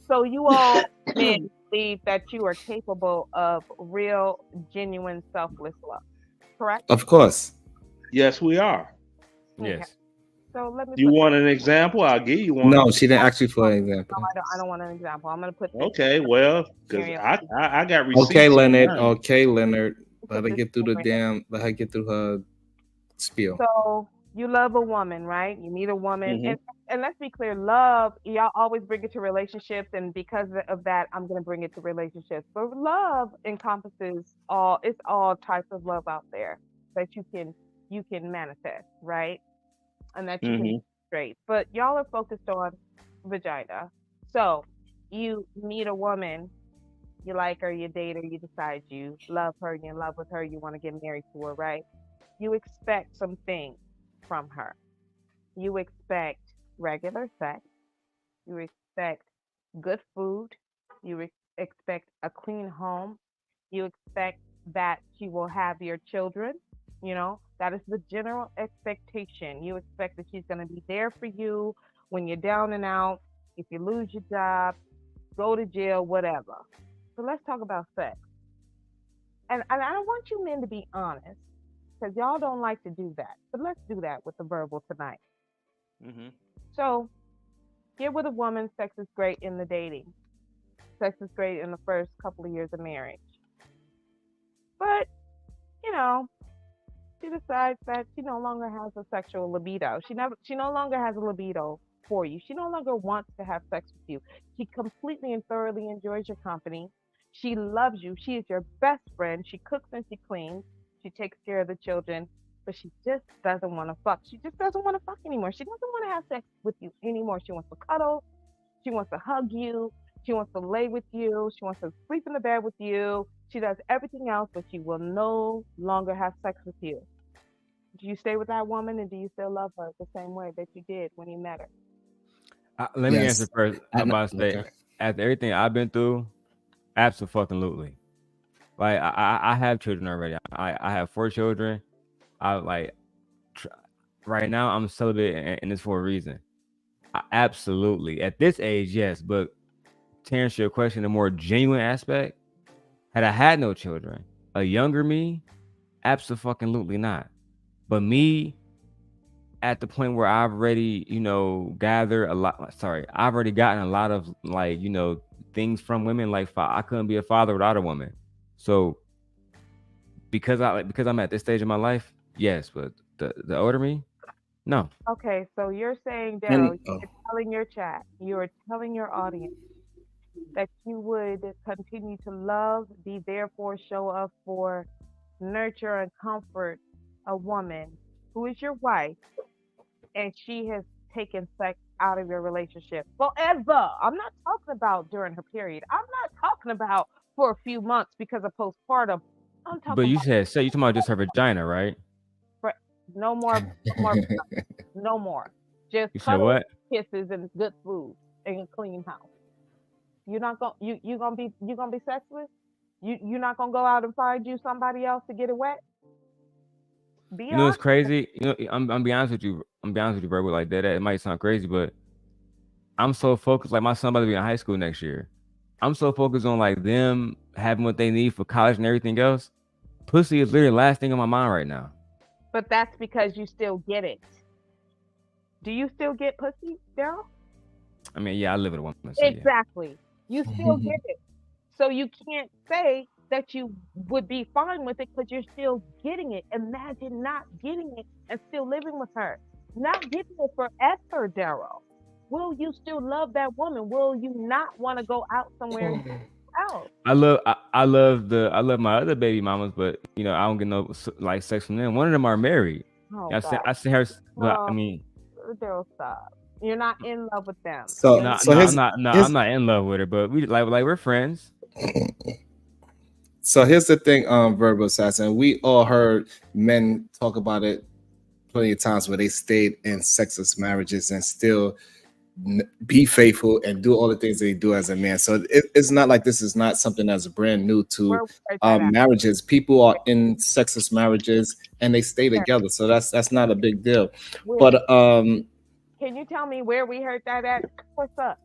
So you all men believe that you are capable of real, genuine, selfless love, correct? Of course. Yes, we are. Yes. So let me. You want an example? I'll give you one. No, she didn't ask you for an example. No, I don't want an example. I'm gonna put. Okay, well, because I got receipts. Okay, Leonard. Okay, Leonard. Let her get through her spiel. So you love a woman, right? You meet a woman, and let's be clear, love, y'all always bring it to relationships, and because of that, I'm gonna bring it to relationships. But love encompasses all types of love out there that you can manifest, right? And that you can straight. But y'all are focused on vagina. So you meet a woman, you like her, you date her, you decide you love her, you're in love with her, you want to get married to her, right? You expect some things from her. You expect regular sex. You expect good food. You expect a clean home. You expect that she will have your children. You know, that is the general expectation. You expect that she's going to be there for you when you're down and out, if you lose your job, go to jail, whatever. So let's talk about sex. And I want you men to be honest, because y'all don't like to do that. But let's do that with the verbal tonight. So get with a woman, sex is great in the dating. Sex is great in the first couple of years of marriage. But, you know, she decides that she no longer has a sexual libido. She no longer has a libido for you. She no longer wants to have sex with you. She completely and thoroughly enjoys your company. She loves you. She is your best friend. She cooks and she cleans. She takes care of the children, but she just doesn't want to fuck. She just doesn't want to fuck anymore. She doesn't want to have sex with you anymore. She wants to cuddle. She wants to hug you. She wants to lay with you. She wants to sleep in the bed with you. She does everything else, but she will no longer have sex with you. Do you stay with that woman, and do you still love her the same way that you did when you met her? Let me answer first. I'm about to say, after everything I've been through, absolutely. Like I have children already. I have 4 children. Right now I'm celibate, and it's for a reason. Absolutely. At this age, yes. But to answer your question, the more genuine aspect, had I had no children, a younger me, absolutely not. But me, at the point where I've already, gathered a lot. Sorry, I've already gotten a lot of things from women. Like I couldn't be a father without a woman. So because I'm at this stage of my life, yes. But the older me, no. Okay, so you're saying, Daryl, you're telling your chat, you're telling your audience that you would continue to love, be there for, show up for, nurture and comfort a woman who is your wife, and she has taken sex out of your relationship forever. I'm not talking about during her period. I'm not talking about for a few months because of postpartum. I'm talking But you about said you talking about just her vagina, right? for no more, no more. Just You said cuddles, what? kisses, and good food and a clean house. You're not gonna you gonna be sexless? You're not gonna go out and find you somebody else to get it wet? Be You know what's honest. crazy? I'm be honest with you. I'm be honest with you, bro. Like that, it might sound crazy, but I'm so focused. Like my son about to be in high school next year. I'm so focused on like them having what they need for college and everything else. Pussy is literally the last thing on my mind right now. But that's because you still get it. Do you still get pussy, Daryl? I mean, yeah, I live with a woman. So yeah. Exactly. You still get it. So you can't say that you would be fine with it because you're still getting it. Imagine not getting it and still living with her. Not getting it forever, Daryl. Will you still love that woman? Will you not want to go out somewhere else? I love my other baby mamas, but I don't get no like sex from them. One of them are married. Oh, I see her, but I mean, Daryl, stop. You're not in love with them. I'm not in love with her, but we like we're friends. So here's the thing, Verbal Assassin. We all heard men talk about it plenty of times where they stayed in sexless marriages and still be faithful and do all the things they do as a man. So it's not like this is not something that's brand new to marriages. People are in sexless marriages and they stay together. So that's not a big deal. But can you tell me where we heard that at? Source up.